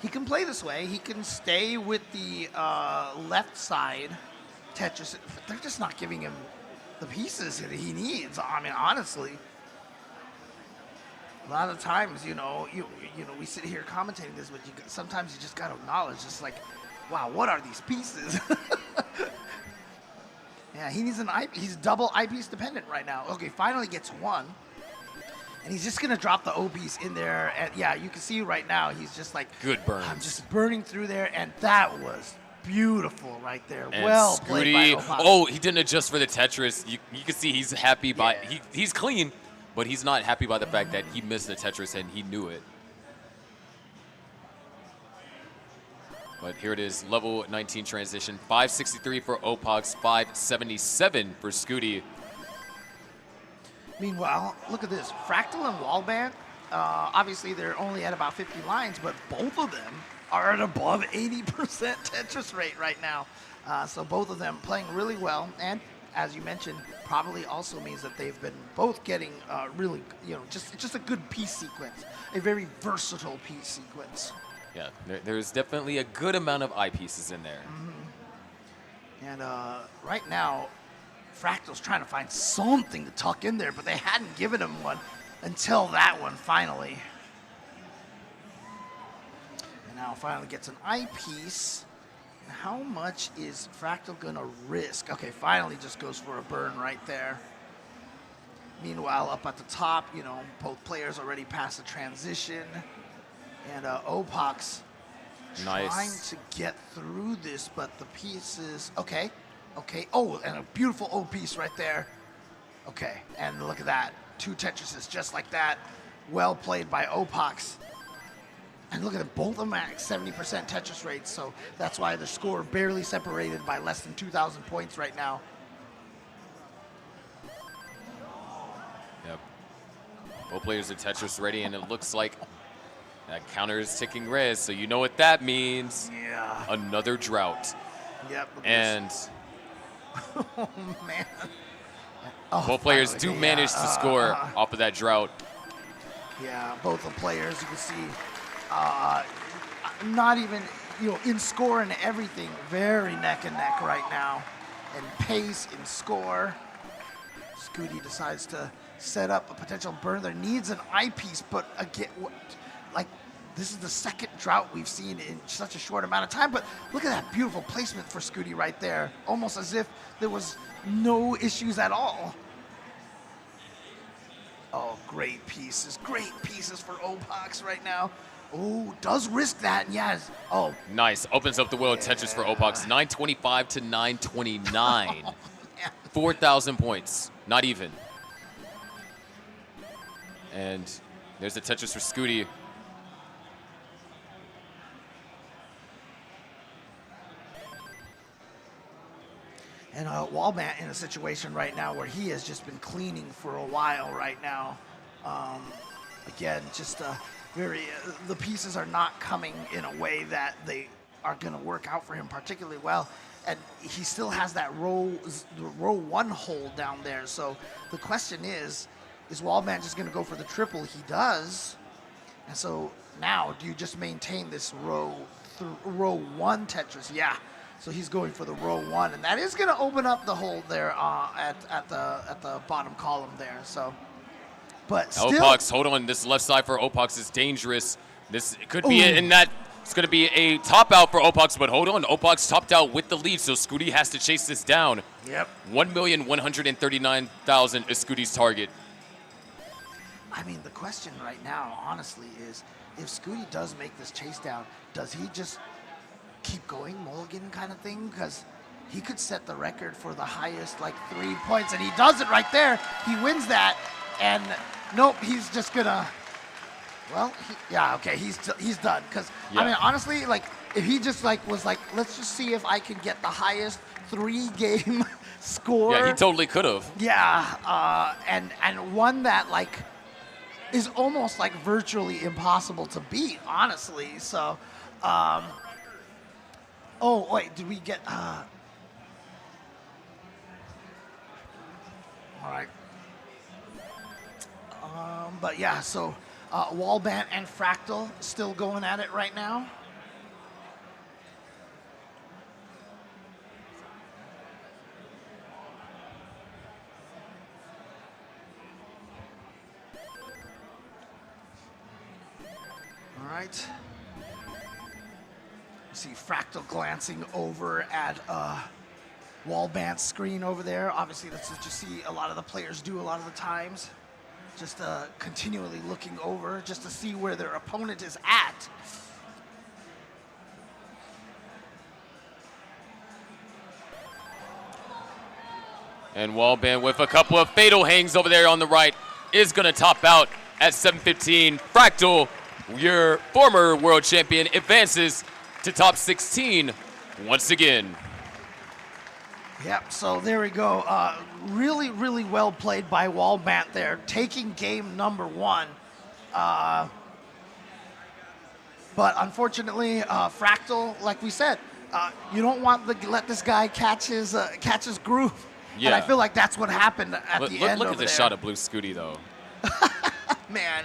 he can play this way. He can stay with the left side Tetris. But they're just not giving him the pieces that he needs. I mean, honestly, a lot of times, you know, we sit here commentating this, but sometimes you just got to acknowledge, just like, wow, what are these pieces? Yeah, he needs he's double eyepiece dependent right now. Okay, finally gets one. And he's just going to drop the O piece in there. And yeah, you can see right now, he's just like, good burns. I'm just burning through there. And that was beautiful right there. And well played by Scooty, Opox. he didn't adjust for the Tetris. You can see he's happy by, he's clean, but he's not happy by the fact that he missed the Tetris and he knew it. But here it is, level 19 transition. 563 for Opox, 577 for Scooty. Meanwhile, look at this. Fractal and Wallband, obviously they're only at about 50 lines, but both of them are at above 80% Tetris rate right now. So both of them playing really well. And as you mentioned, probably also means that they've been both getting really, just a good piece sequence, a very versatile piece sequence. Yeah, there's definitely a good amount of eyepieces in there. Mm-hmm. And right now, Fractal's trying to find something to tuck in there, but they hadn't given him one until that one finally. And now finally gets an eyepiece. How much is Fractal gonna risk? Okay, finally just goes for a burn right there. Meanwhile, up at the top, both players already past the transition. And Opox trying to get through this, but the pieces, okay. Oh, and a beautiful O piece right there. Okay, and look at that. 2 Tetrises just like that. Well played by Opox. And look at it, both of them at 70% Tetris rates, so that's why the score barely separated by less than 2,000 points right now. Yep. Both players are Tetris ready, and it looks like that counter is ticking red, so you know what that means. Yeah. Another drought. Yep. And oh, man. Both players do manage to score off of that drought. Yeah, both the players, you can see, not even, in score and everything, very neck and neck right now. And pace and score. Scooty decides to set up a potential burn there. Needs an eyepiece, but again, this is the second drought we've seen in such a short amount of time, but look at that beautiful placement for Scooty right there. Almost as if there was no issues at all. Oh, great pieces for Opox right now. Oh, does risk that, yes. Oh. Nice, opens up the wheel of Tetris for Opox. 925 to 929. 4,000 points, not even. And there's the Tetris for Scooty. And Wallbant in a situation right now where he has just been cleaning for a while right now. Again, just the pieces are not coming in a way that they are going to work out for him particularly well. And he still has that row 1 hold down there. So the question is Wallbant just going to go for the triple? He does. And so now, do you just maintain this row 1 Tetris? Yeah. So he's going for the row 1, and that is going to open up the hole there at the bottom column there. So, but still, Opox, hold on. This left side for Opox is dangerous. This could be in that. It's going to be a top out for Opox, but hold on. Opox topped out with the lead, so Scooty has to chase this down. Yep. 1,139,000 is Scooty's target. I mean, the question right now, honestly, is if Scooty does make this chase down, does he just keep going, mulligan kind of thing? Because he could set the record for the highest, like, 3 points, and he does it right there. He wins that, and nope, he's just gonna. Well, he's done. Because I mean, honestly, like, if he just was like, let's just see if I can get the highest 3-game score. Yeah, he totally could have. Yeah, and one that like is almost like virtually impossible to beat, honestly. So, oh wait, did we get? All right. But yeah, so Wallbant and Fractal still going at it right now. All right. You see Fractal glancing over at Wallbant's screen over there. Obviously, that's what you see a lot of the players do a lot of the times. Just continually looking over just to see where their opponent is at. And Wallband with a couple of fatal hangs over there on the right is going to top out at 7:15. Fractal, your former world champion, advances to top 16 once again. Yep, so there we go. Really, really well played by Wallbant there, taking game number 1. But unfortunately, Fractal, like we said, you don't want to let this guy catch his groove. Yeah. And I feel like that's what happened at the end Look over at this there. shot of Blue Scooty, though. Man,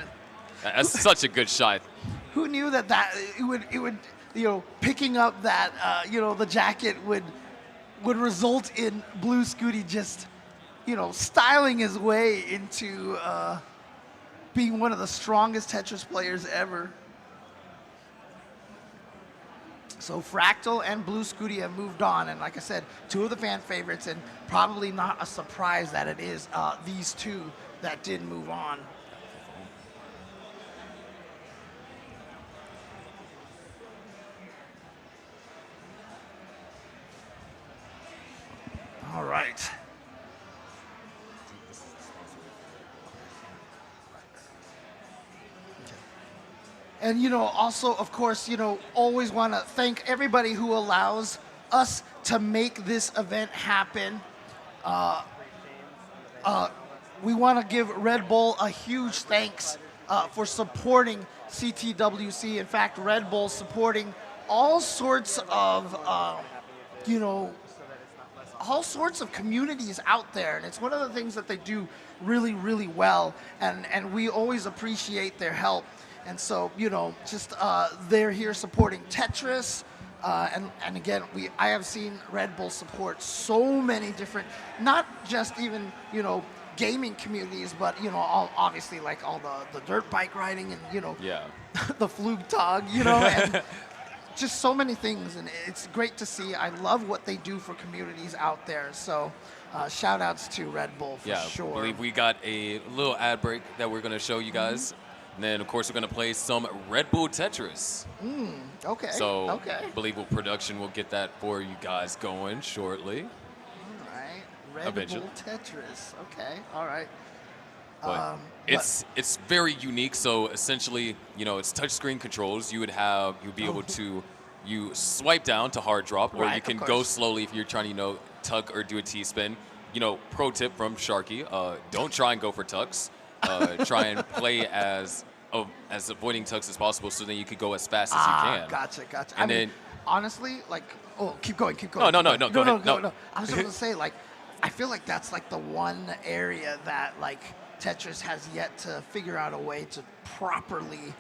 That's such a good shot. who knew that it would picking up that the jacket would result in Blue Scooty just styling his way into being one of the strongest Tetris players ever. So Fractal and Blue Scooty have moved on, and like I said, 2 of the fan favorites, and probably not a surprise that it is these 2 that did move on. All right. And, also, of course, always want to thank everybody who allows us to make this event happen. We want to give Red Bull a huge thanks for supporting CTWC. In fact, Red Bull supporting all sorts of, all sorts of communities out there. And it's one of the things that they do really, really well. And we always appreciate their help. And so, they're here supporting Tetris. And again, I have seen Red Bull support so many different, not just even, gaming communities, but, obviously like all the dirt bike riding and, the Flugtag, and just so many things. And it's great to see. I love what they do for communities out there. So shout outs to Red Bull for sure. I believe we got a little ad break that we're going to show you guys. And then, of course, we're going to play some Red Bull Tetris. Okay. So I believe production will get that for you guys going shortly. All right. Red Bull Tetris. Okay. All right. But it's very unique. So essentially, it's touchscreen controls. You'd be able to swipe down to hard drop, or you can go slowly if you're trying to tug or do a T-spin. Pro tip from Sharky: don't try and go for tucks. Try and play as avoiding tucks as possible, so then you could go as fast as you can. Gotcha. And then, honestly, keep going. No, go ahead. No. I was just gonna say, I feel like that's the one area that Tetris has yet to figure out a way to properly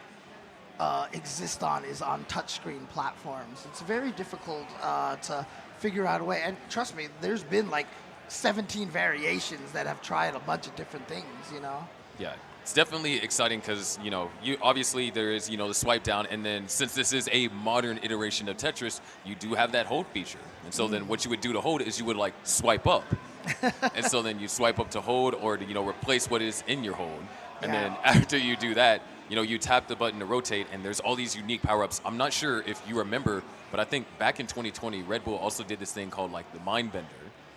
exist on is on touchscreen platforms. It's very difficult to figure out a way. And trust me, there's been like 17 variations that have tried a bunch of different things, you know? Yeah, it's definitely exciting because, you obviously there is, the swipe down, and then since this is a modern iteration of Tetris, you do have that hold feature. And so then what you would do to hold is you would like swipe up. And so then you swipe up to hold or to, replace what is in your hold. And then after you do that, you tap the button to rotate, and there's all these unique power-ups. I'm not sure if you remember, but I think back in 2020, Red Bull also did this thing called like the Mind Bender.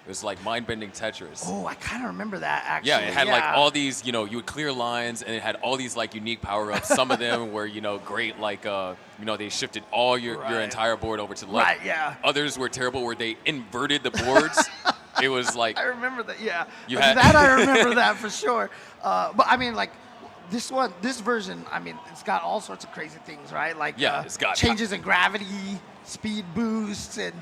It was like mind-bending Tetris. Oh, I kind of remember that, actually. Yeah, it had like all these, you would clear lines, and it had all these like unique power-ups. Some of them were, great, like, they shifted all your entire board over to the left. Right, yeah. Others were terrible where they inverted the boards. It was like... I remember that, yeah. That I remember that for sure. But I mean, like, this version, I mean, it's got all sorts of crazy things, right? Like, it's got changes in gravity, speed boosts, and,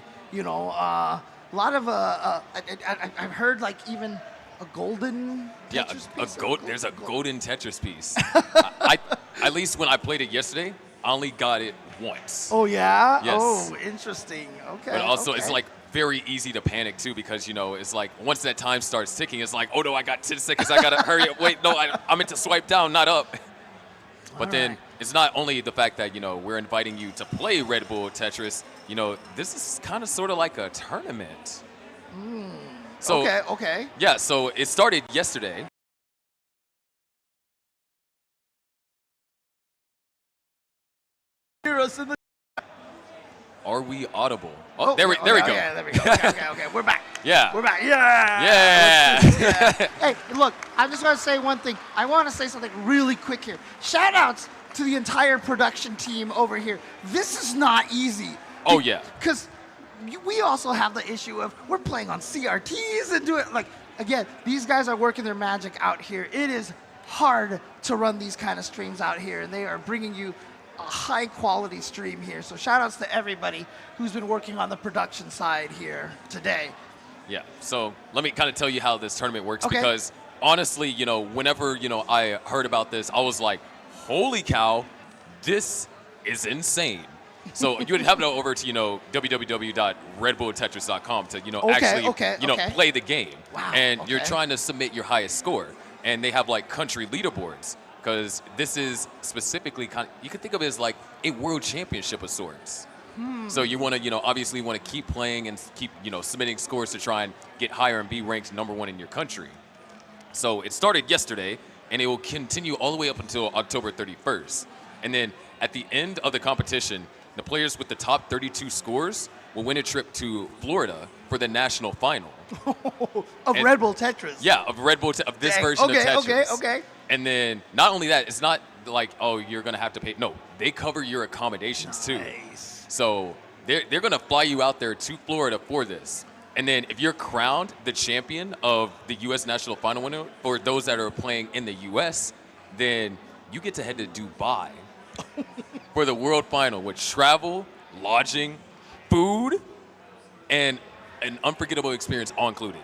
a lot of I've heard like even a golden Tetris piece. There's a golden Tetris piece. I at least when I played it yesterday, I only got it once. Oh yeah. Yes. Oh, interesting. Okay. But also it's like very easy to panic too because it's like once that time starts ticking, it's like, oh no, I got 10 seconds, I gotta hurry up. Wait, no, I meant to swipe down, not up. But then it's not only the fact that, we're inviting you to play Red Bull Tetris, this is kind of sort of like a tournament. So, okay. Yeah, so it started yesterday. Hear us in the... Are we audible? Oh, there we go. Yeah, there we go. Okay. We're back. Yeah. We're back. Yeah. Yeah. Hey, look, I'm just going to say one thing. I want to say something really quick here. Shout outs to the entire production team over here. This is not easy. Oh, yeah. Because we also have the issue of we're playing on CRTs and doing like, again, these guys are working their magic out here. It is hard to run these kind of streams out here, and they are bringing you a high quality stream here. So shout outs to everybody who's been working on the production side here today. Yeah, so let me kind of tell you how this tournament works because honestly, whenever, I heard about this, I was like, holy cow, this is insane. So you would have to go over to, www.redbulltetris.com to, actually, play the game. Wow, and you're trying to submit your highest score. And they have like country leaderboards because this is specifically you could think of it as like a world championship of sorts. So you want to, obviously want to keep playing and keep, submitting scores to try and get higher and be ranked #1 in your country. So it started yesterday, and it will continue all the way up until October 31st. And then at the end of the competition, the players with the top 32 scores will win a trip to Florida for the national final. Of Red Bull Tetris. Yeah, of Red Bull, of this version of Tetris. Okay. And then not only that, it's not like, oh, you're going to have to pay. No, they cover your accommodations too. So they're going to fly you out there to Florida for this. And then if you're crowned the champion of the U.S. national final winner, for those that are playing in the U.S., then you get to head to Dubai for the world final with travel, lodging, food, and an unforgettable experience all included.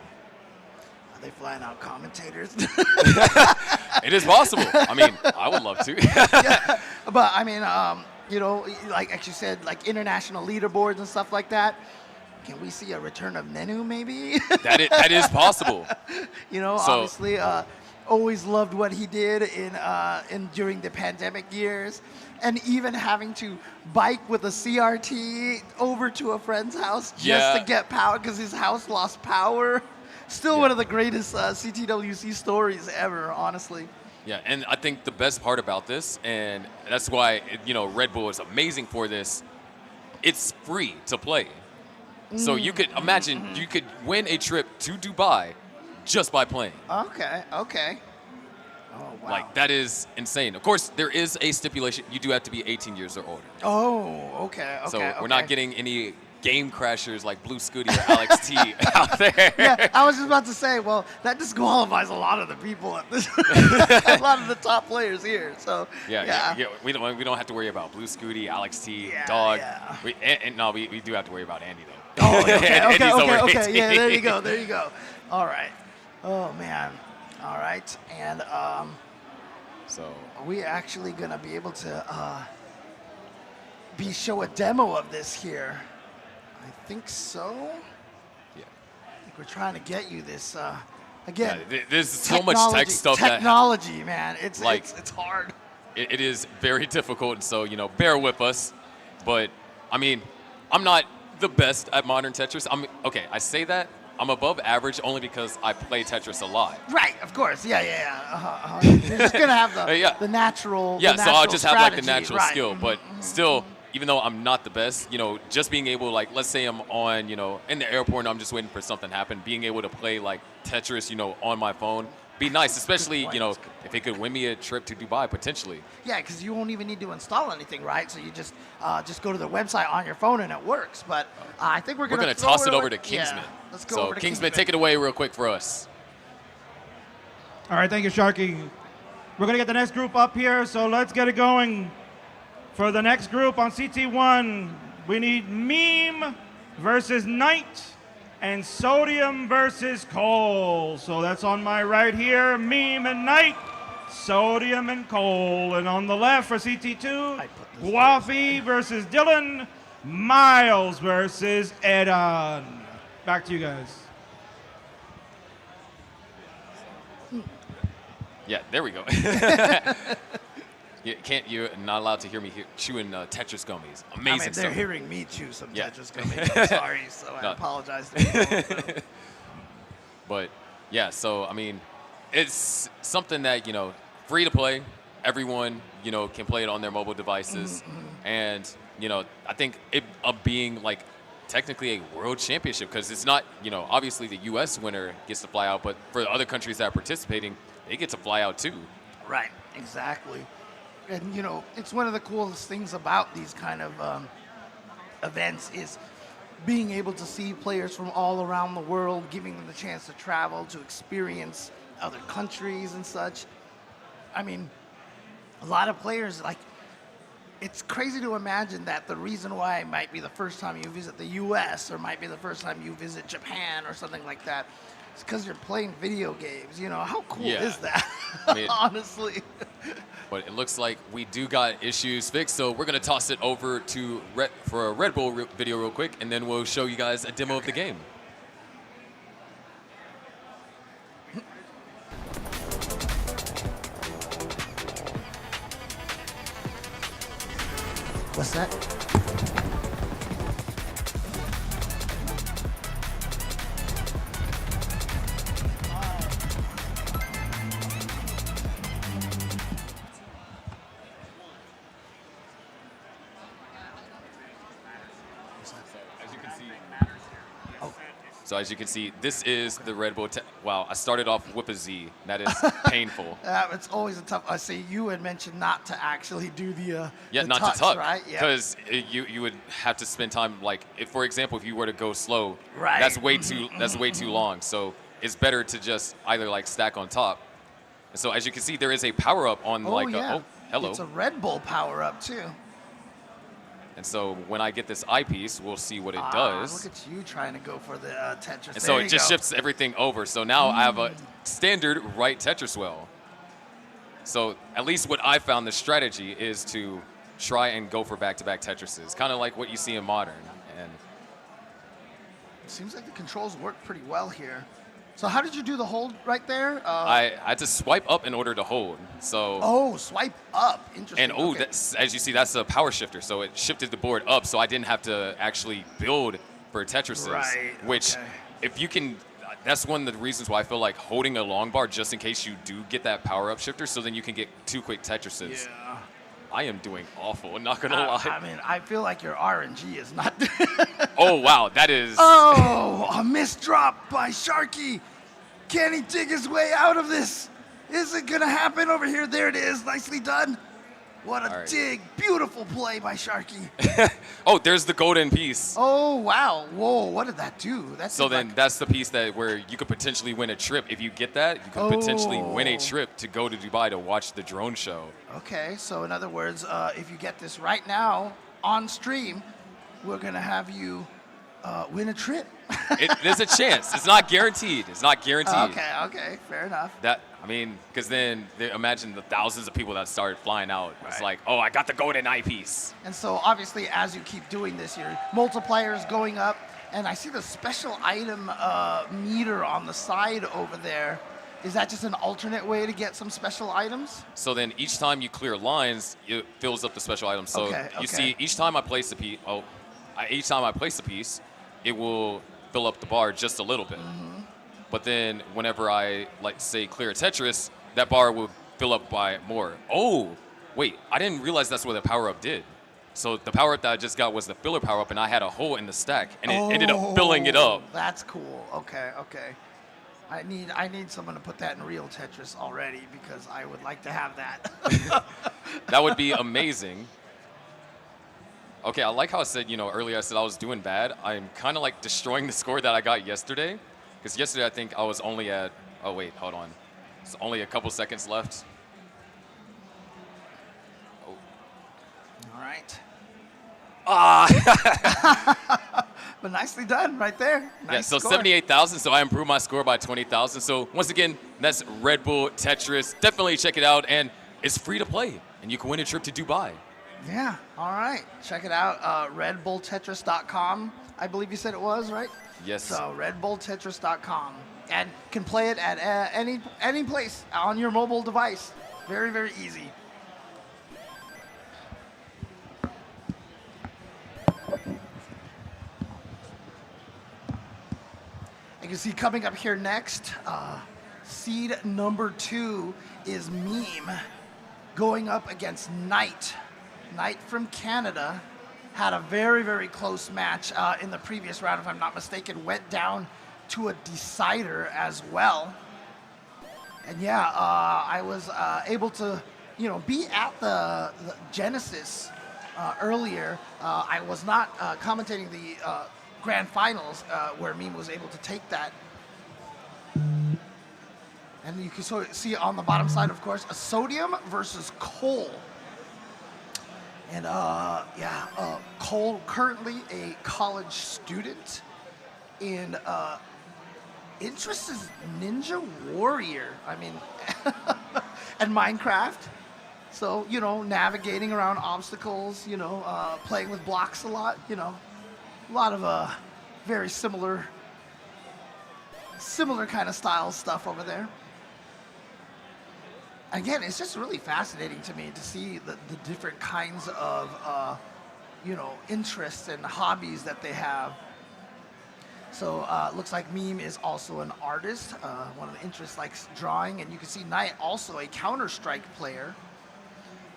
Are they flying out commentators? It is possible. I mean, I would love to. Yeah, but I mean, like you said, like international leaderboards and stuff like that. Can we see a return of Nenu maybe? That is possible. Obviously, always loved what he did in during the pandemic years, and even having to bike with a CRT over to a friend's house just to get power because his house lost power. Still one of the greatest CTWC stories ever, honestly. Yeah, and I think the best part about this, and that's why, Red Bull is amazing for this, it's free to play. So you could imagine you could win a trip to Dubai just by playing. Okay. Oh, wow. Like, that is insane. Of course, there is a stipulation. You do have to be 18 years or older. Oh, okay. So we're not getting any game crashers like Blue Scooty or Alex T out there. Yeah, I was just about to say, well, that disqualifies a lot of the people at this, a lot of the top players here. So yeah. We don't have to worry about Blue Scooty, Alex T, Dog. Yeah. We do have to worry about Andy though. Oh, okay. Yeah, there you go. All right. Oh man. All right. And so are we actually gonna be able to B show a demo of this here? I think so. Yeah. I think we're trying to get you this. Again, there's so much tech stuff technology, man. It's like, it's hard. It is very difficult, and so, you know, bear with us. But, I mean, I'm not the best at modern Tetris. Okay, I say that. I'm above average only because I play Tetris a lot. Right, of course. Yeah. You're just going to have the natural Yeah, the so I'll natural just have, like, the strategy. natural Right. skill. But still, even though I'm not the best, you know, just being able, like, let's say I'm on, you know, in the airport and I'm just waiting for something to happen, being able to play, like, Tetris, you know, on my phone, be nice, especially, you know, if it could win me a trip to Dubai, potentially. Yeah, because you won't even need to install anything, right? So you just go to the website on your phone and it works. But I think we're going to toss it over to Kingsman. Yeah, let's go so over to Kingsman, take it away real quick for us. All right, thank you, Sharky. We're going to get the next group up here, so let's get it going. For the next group on CT1, we need Meme versus Knight and Sodium versus Coal. So that's on my right here, Meme and Knight, Sodium and Coal. And on the left for CT2, Wafi versus Dylan, Miles versus Edon. Back to you guys. Yeah, there we go. You're not allowed to hear me chewing Tetris gummies. Amazing I mean, they're stuff. hearing me chew some Yeah. Tetris gummies. I'm sorry, so I apologize to you. But yeah, so I mean, it's something that, you know, free to play. Everyone, you know, can play it on their mobile devices, and you know, I think it being like technically a world championship, because it's not, you know, obviously the U.S. winner gets to fly out, but for the other countries that are participating, they get to fly out too. Right, exactly. And, you know, it's one of the coolest things about these kind of events is being able to see players from all around the world, giving them the chance to travel, to experience other countries and such. I mean, a lot of players, like, it's crazy to imagine that the reason why it might be the first time you visit the U.S. or might be the first time you visit Japan or something like that, it's because you're playing video games. You know, how cool is that? I mean, honestly. But it looks like we do got issues fixed, so we're going to toss it over to for a Red Bull video real quick, and then we'll show you guys a demo of the game. What's that? So as you can see, this is the Red Bull. Wow, I started off with a Z. That is painful. It's always a tough. I see you had mentioned not to actually do the not touch, to tuck, right? Yeah. Because you would have to spend time, like, if, for example, if you were to go slow, right. That's way too long. So it's better to just either like stack on top. And so as you can see, there is a power up on hello. It's a Red Bull power up too. And so when I get this eyepiece, we'll see what it does. Look at you trying to go for the Tetris. And so it just shifts everything over. So now I have a standard right Tetris well. So at least what I found the strategy is to try and go for back-to-back Tetrises, kind of like what you see in Modern. And it seems like the controls work pretty well here. So how did you do the hold right there? I had to swipe up in order to hold. So swipe up. Interesting. And that's, as you see, that's a power shifter. So it shifted the board up, so I didn't have to actually build for Tetrises. Right. Which, if you can, that's one of the reasons why I feel like holding a long bar just in case you do get that power up shifter, so then you can get 2 quick Tetrises. Yeah. I am doing awful. I'm not gonna lie. I mean, I feel like your RNG is not. Oh wow, that is. Oh, a missed drop by Sharky. Can he dig his way out of this? Is it gonna happen over here? There it is. Nicely done. What a dig. Beautiful play by Sharky. Oh, there's the golden piece. Oh, wow. Whoa, what did that do? So then that's the piece where you could potentially win a trip. If you get that, you could potentially win a trip to go to Dubai to watch the drone show. Okay, so in other words, if you get this right now on stream, we're going to have you win a trip. There's a chance. It's not guaranteed. It's not guaranteed. Okay, fair enough. Because then imagine the thousands of people that started flying out. It's like, oh, I got the golden eyepiece. And so obviously, as you keep doing this, your multiplier is going up, and I see the special item meter on the side over there. Is that just an alternate way to get some special items? So then each time you clear lines, it fills up the special items. So you see, each time I place a piece, it will fill up the bar just a little bit. Mm-hmm. But then whenever I, say, clear a Tetris, that bar will fill up by more. Oh, wait, I didn't realize that's what the power-up did. So the power-up that I just got was the filler power-up, and I had a hole in the stack, and it ended up filling it up. That's cool. Okay. I need someone to put that in real Tetris already, because I would like to have that. That would be amazing. Okay, I like how I said, earlier I said I was doing bad. I'm kind of destroying the score that I got yesterday. Because yesterday I think I was only at, oh wait, hold on. It's only a couple seconds left. Oh. All right. But nicely done right there. Nice so score. 78,000, so I improved my score by 20,000. So once again, that's Red Bull Tetris. Definitely check it out, and it's free to play. And you can win a trip to Dubai. Yeah, all right. Check it out, redbulltetris.com, I believe you said it was, right? Yes. So redbulltetris.com, and can play it at any place on your mobile device. Very, very easy. You can see coming up here next, seed number 2 is Meme going up against Knight. Knight from Canada had a very, very close match in the previous round, if I'm not mistaken, went down to a decider as well. And yeah, I was able to, be at the Genesis earlier. I was not commentating the grand finals where Meme was able to take that. And you can sort of see on the bottom side, of course, a Sodium versus Cole. And Cole, currently a college student in interest is Ninja Warrior. I mean, and Minecraft. So, navigating around obstacles, playing with blocks a lot, a lot of very similar kind of style stuff over there. Again, it's just really fascinating to me to see the different kinds of, interests and hobbies that they have. So looks like Meme is also an artist. One of the interests likes drawing, and you can see Knight also a Counter-Strike player.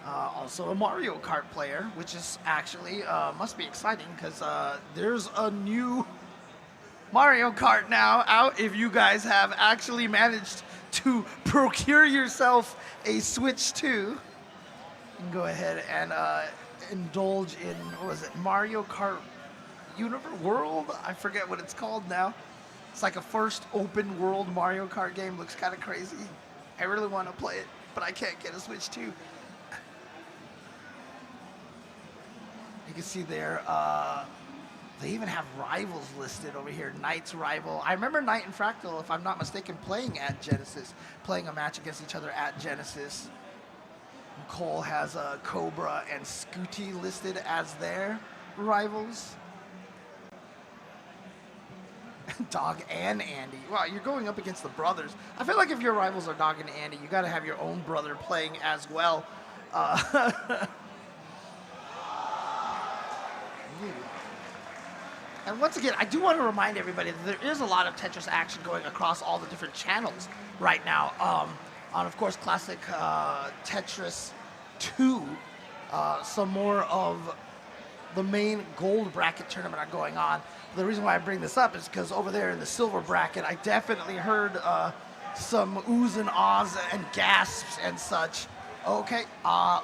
Also a Mario Kart player, which is actually, must be exciting because there's a new Mario Kart now out if you guys have actually managed to procure yourself a Switch 2. You can go ahead and indulge in, what was it, Mario Kart World? I forget what it's called now. It's like a first open world Mario Kart game. Looks kind of crazy. I really want to play it, but I can't get a Switch 2. You can see there, they even have rivals listed over here. Knight's rival. I remember Knight and Fractal, if I'm not mistaken, playing at Genesis, playing a match against each other at Genesis. Cole has Cobra and Scooty listed as their rivals. Dog and Andy. Wow, you're going up against the brothers. I feel like if your rivals are Dog and Andy, you got to have your own brother playing as well. And once again, I do want to remind everybody that there is a lot of Tetris action going across all the different channels right now. On, of course, Classic Tetris 2, some more of the main gold bracket tournament are going on. The reason why I bring this up is because over there in the silver bracket, I definitely heard some oohs and ahs and gasps and such. Okay,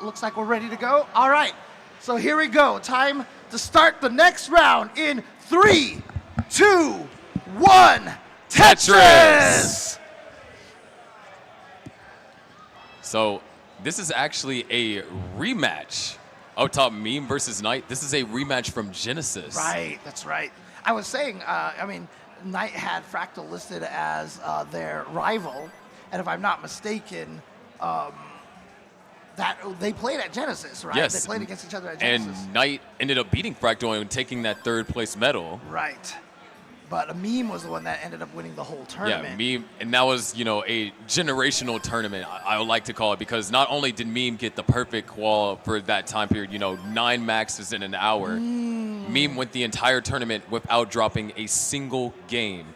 looks like we're ready to go. All right, so here we go. Time to start the next round in 3, 2, 1, Tetris! So this is actually a rematch. Up top, Meme versus Knight. This is a rematch from Genesis. Right, that's right. I was saying, I mean, Knight had Fractal listed as their rival, and if I'm not mistaken, that they played at Genesis, right? Yes. They played against each other at Genesis. And Knight ended up beating Fractal and taking that third place medal. Right. But a Meme was the one that ended up winning the whole tournament. Yeah, Meme, and that was, you know, a generational tournament, I would like to call it, because not only did Meme get the perfect qual for that time period, you know, 9 maxes in an hour, Meme went the entire tournament without dropping a single game.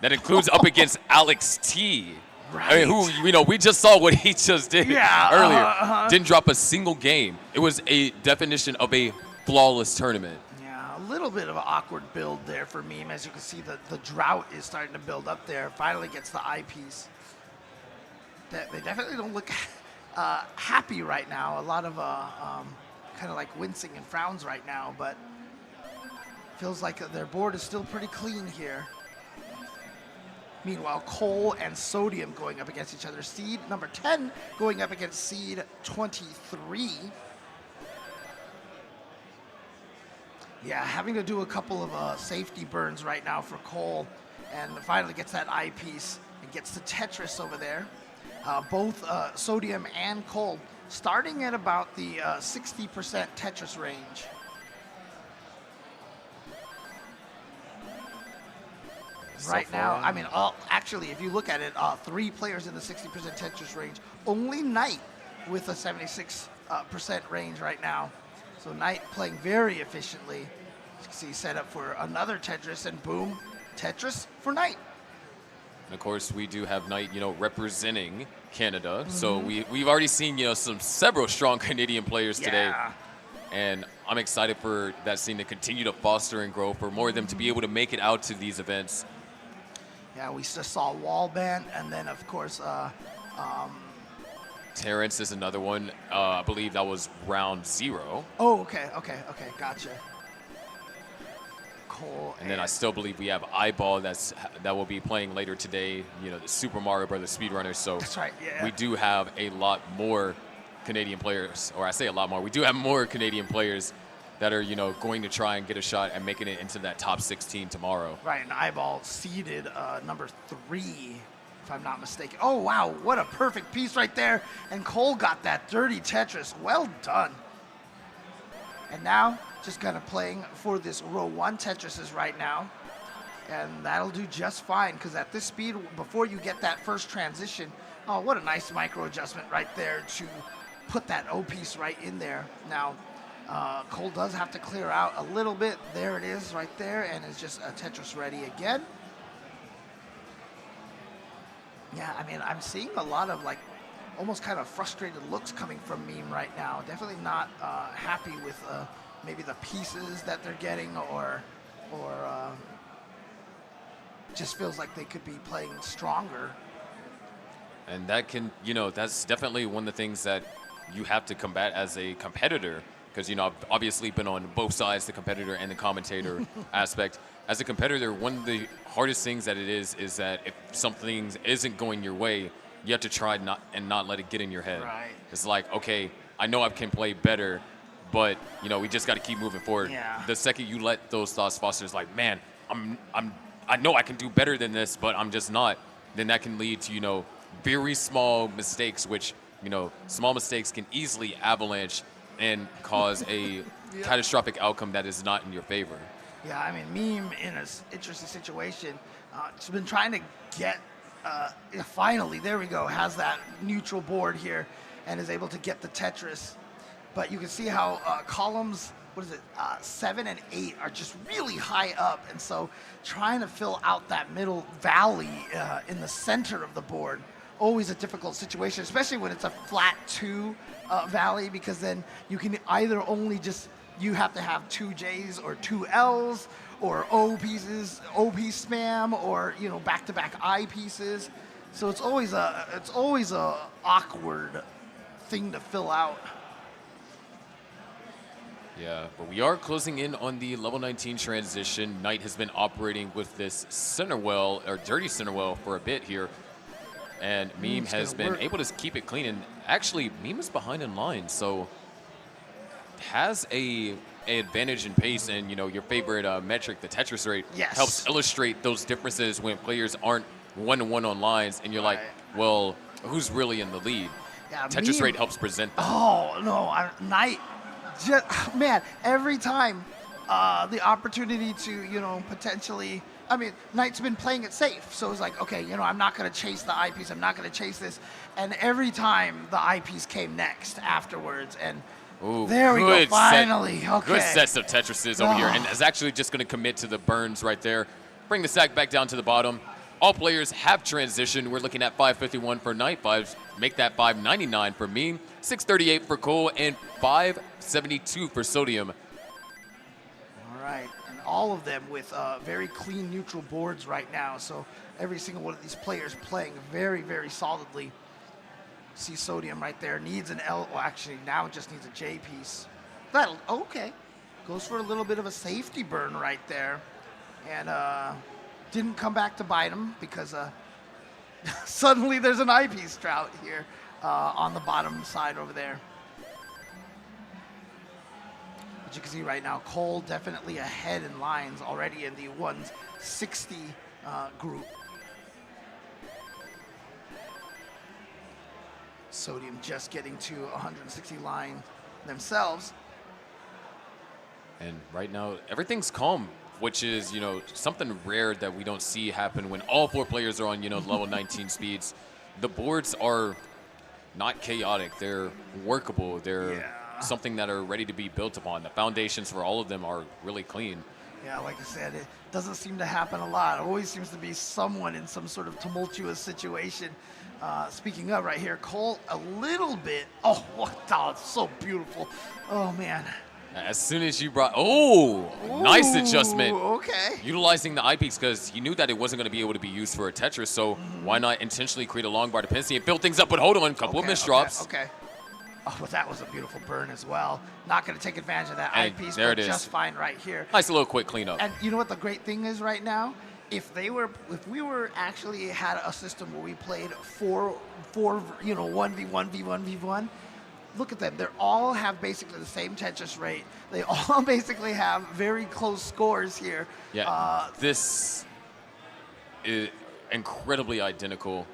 That includes up against Alex T. Right. I mean, who, you know, we just saw what he just did earlier. Didn't drop a single game. It was a definition of a flawless tournament. Yeah, a little bit of an awkward build there for Meme. As you can see, the drought is starting to build up there. Finally gets the eyepiece. They definitely don't look happy right now. A lot of kind of like wincing and frowns right now, but feels like their board is still pretty clean here. Meanwhile, Cole and Sodium going up against each other. Seed number 10 going up against Seed 23. Yeah, having to do a couple of safety burns right now for Cole, and finally gets that eyepiece and gets the Tetris over there. Both Sodium and Cole starting at about the 60% Tetris range. Right now, I mean, actually, if you look at it, 3 players in the 60% Tetris range. Only Knight with a 76% range right now. So Knight playing very efficiently. As you can see, set up for another Tetris, and boom, Tetris for Knight. And of course, we do have Knight, you know, representing Canada. So we've already seen, you know, several strong Canadian players today. And I'm excited for that scene to continue to foster and grow, for more of them to be able to make it out to these events. Yeah, we just saw Wallband, and then, of course, Terrence is another one. I believe that was round 0. Oh, okay, gotcha. Cole and then I still believe we have Eyeball that will be playing later today, you know, the Super Mario Brothers speedrunners. So that's right, yeah. We do have a lot more Canadian players, or I say a lot more, we do have more Canadian players that are, you know, going to try and get a shot at making it into that top 16 tomorrow. Right, and Eyeball seeded number 3, if I'm not mistaken. Oh, wow, what a perfect piece right there. And Cole got that dirty Tetris. Well done. And now, just kind of playing for this row 1 Tetrises right now. And that'll do just fine, because at this speed, before you get that first transition, oh, what a nice micro adjustment right there to put that O piece right in there. Now, Cole does have to clear out a little bit. There it is right there, and it's just a Tetris ready again. Yeah, I mean, I'm seeing a lot of like almost kind of frustrated looks coming from Meme right now. Definitely not happy with maybe the pieces that they're getting, or just feels like they could be playing stronger. And that can, you know, that's definitely one of the things that you have to combat as a competitor. Because, you know, I've obviously been on both sides, the competitor and the commentator aspect. As a competitor, one of the hardest things that it is that if something isn't going your way, you have to try not let it get in your head. Right. It's like, okay, I know I can play better, but, you know, we just got to keep moving forward. Yeah. The second you let those thoughts foster, it's like, man, I know I can do better than this, but I'm just not. Then that can lead to, you know, very small mistakes, which, you know, small mistakes can easily avalanche and cause a catastrophic outcome that is not in your favor. Yeah, I mean, Meme in an interesting situation. She's been trying to get, finally, there we go, has that neutral board here and is able to get the Tetris. But you can see how columns, 7 and 8 are just really high up. And so trying to fill out that middle valley in the center of the board, always a difficult situation, especially when it's a flat 2 valley, because then you can either only you have to have 2 J's or 2 L's, or O pieces, O piece spam, or, you know, back-to-back I pieces. So it's always a awkward thing to fill out. Yeah, but we are closing in on the level 19 transition. Knight has been operating with this center well, or dirty center well, for a bit here. And Meme has been able to keep it clean. And actually, Meme is behind in line, so has a advantage in pace and, your favorite metric, the Tetris rate, Yes. helps illustrate those differences when players aren't one-to-one on lines, and you're like, well, who's really in the lead? Yeah, Tetris Meme- rate helps present that. Oh no, Knight, just man, every time the opportunity to potentially. I mean, Knight's been playing it safe, so it's like, okay, I'm not going to chase the eyepiece. I'm not going to chase this. And every time the eyepiece came next afterwards, and Ooh, there we go, good finally. Okay. Good sets of Tetrises over here, and is actually just going to commit to the burns right there. Bring the stack back down to the bottom. All players have transitioned. We're looking at 551 for Knight, make that 599 for Meme, 638 for Cole, and 572 for Sodium. All right, and all of them with very clean neutral boards right now. So every single one of these players playing very, very solidly. See Sodium right there, needs an L, well actually now it just needs a J piece. That'll, okay. Goes for a little bit of a safety burn right there. And didn't come back to bite him because suddenly there's an eyepiece drought here on the bottom side over there. But you can see right now, Cole definitely ahead in lines already in the 160 group. Sodium just getting to 160 line themselves. And right now, everything's calm, which is, something rare that we don't see happen when all four players are on, level 19 speeds. The boards are not chaotic. They're workable. They're something that are ready to be built upon. The foundations for all of them are really clean. Yeah, like I said, it doesn't seem to happen a lot. It always seems to be someone in some sort of tumultuous situation. Speaking of right here, Cole a little bit. Oh, it's so beautiful. Oh, man. As soon as you brought, nice adjustment. Okay. Utilizing the eyepiece because he knew that it wasn't going to be able to be used for a Tetris, so why not intentionally create a long bar dependency and build things up? But hold on, a couple of misdrops. Okay. Oh, but that was a beautiful burn as well. Not going to take advantage of that And eyepiece, there but it is. just fine right here. Nice little quick cleanup. And you know what the great thing is right now? If we were actually had a system where we played four 1v1v1v1, look at them. They all have basically the same Tetris rate. They all basically have very close scores here. Yeah, this is incredibly identical.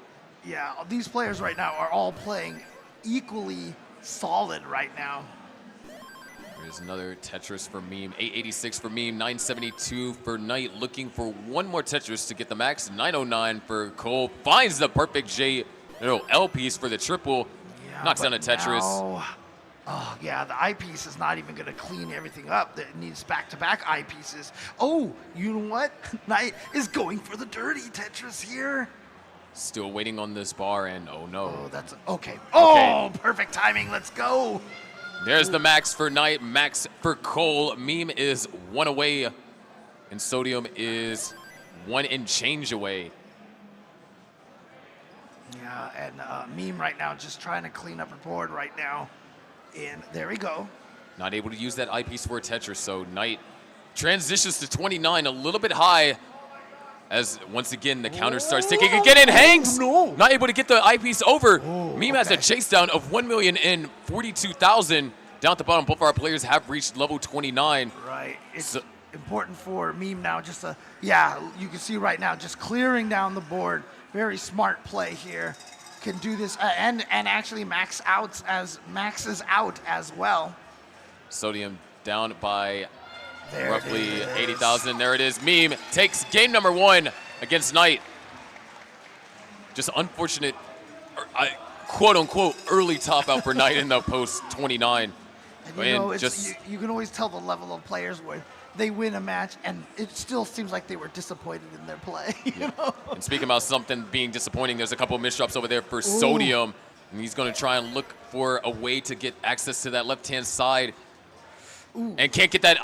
Yeah, these players right now are all playing equally solid right now. There's another Tetris for Meme. 886 for Meme, 972 for Knight. Looking for one more Tetris to get the max. 909 for Cole. Finds the perfect L piece for the triple. Yeah, Knocks down a Tetris. Now, oh, yeah, the eyepiece is not even going to clean everything up. It needs back-to-back eyepieces. Oh, you know what? Knight is going for the dirty Tetris here. Still waiting on this bar, and oh no. Oh, that's okay. Oh, perfect timing. Let's go. There's the max for Knight, max for Cole. Meme is one away, and Sodium is one and change away. Yeah, and Meme right now just trying to clean up her board right now. And there we go. Not able to use that eyepiece for a Tetris, so Knight transitions to 29, a little bit high, as once again the counter starts ticking again and hangs. No. Not able to get the eyepiece over. Meme has a chase down of 1,042,000. Down at the bottom, both of our players have reached level 29. Right. It's important for Meme now just to, you can see right now just clearing down the board. Very smart play here. Can do this and actually maxes out as well. Sodium down by There roughly it is. 80,000. There it is. Meme takes game number 1 against Knight. Just unfortunate, quote unquote, early top out for Knight in the post 29. And you know, you can always tell the level of players where they win a match and it still seems like they were disappointed in their play. You know? And speaking about something being disappointing, there's a couple of misdrops over there for Sodium. And he's going to try and look for a way to get access to that left-hand side. And can't get that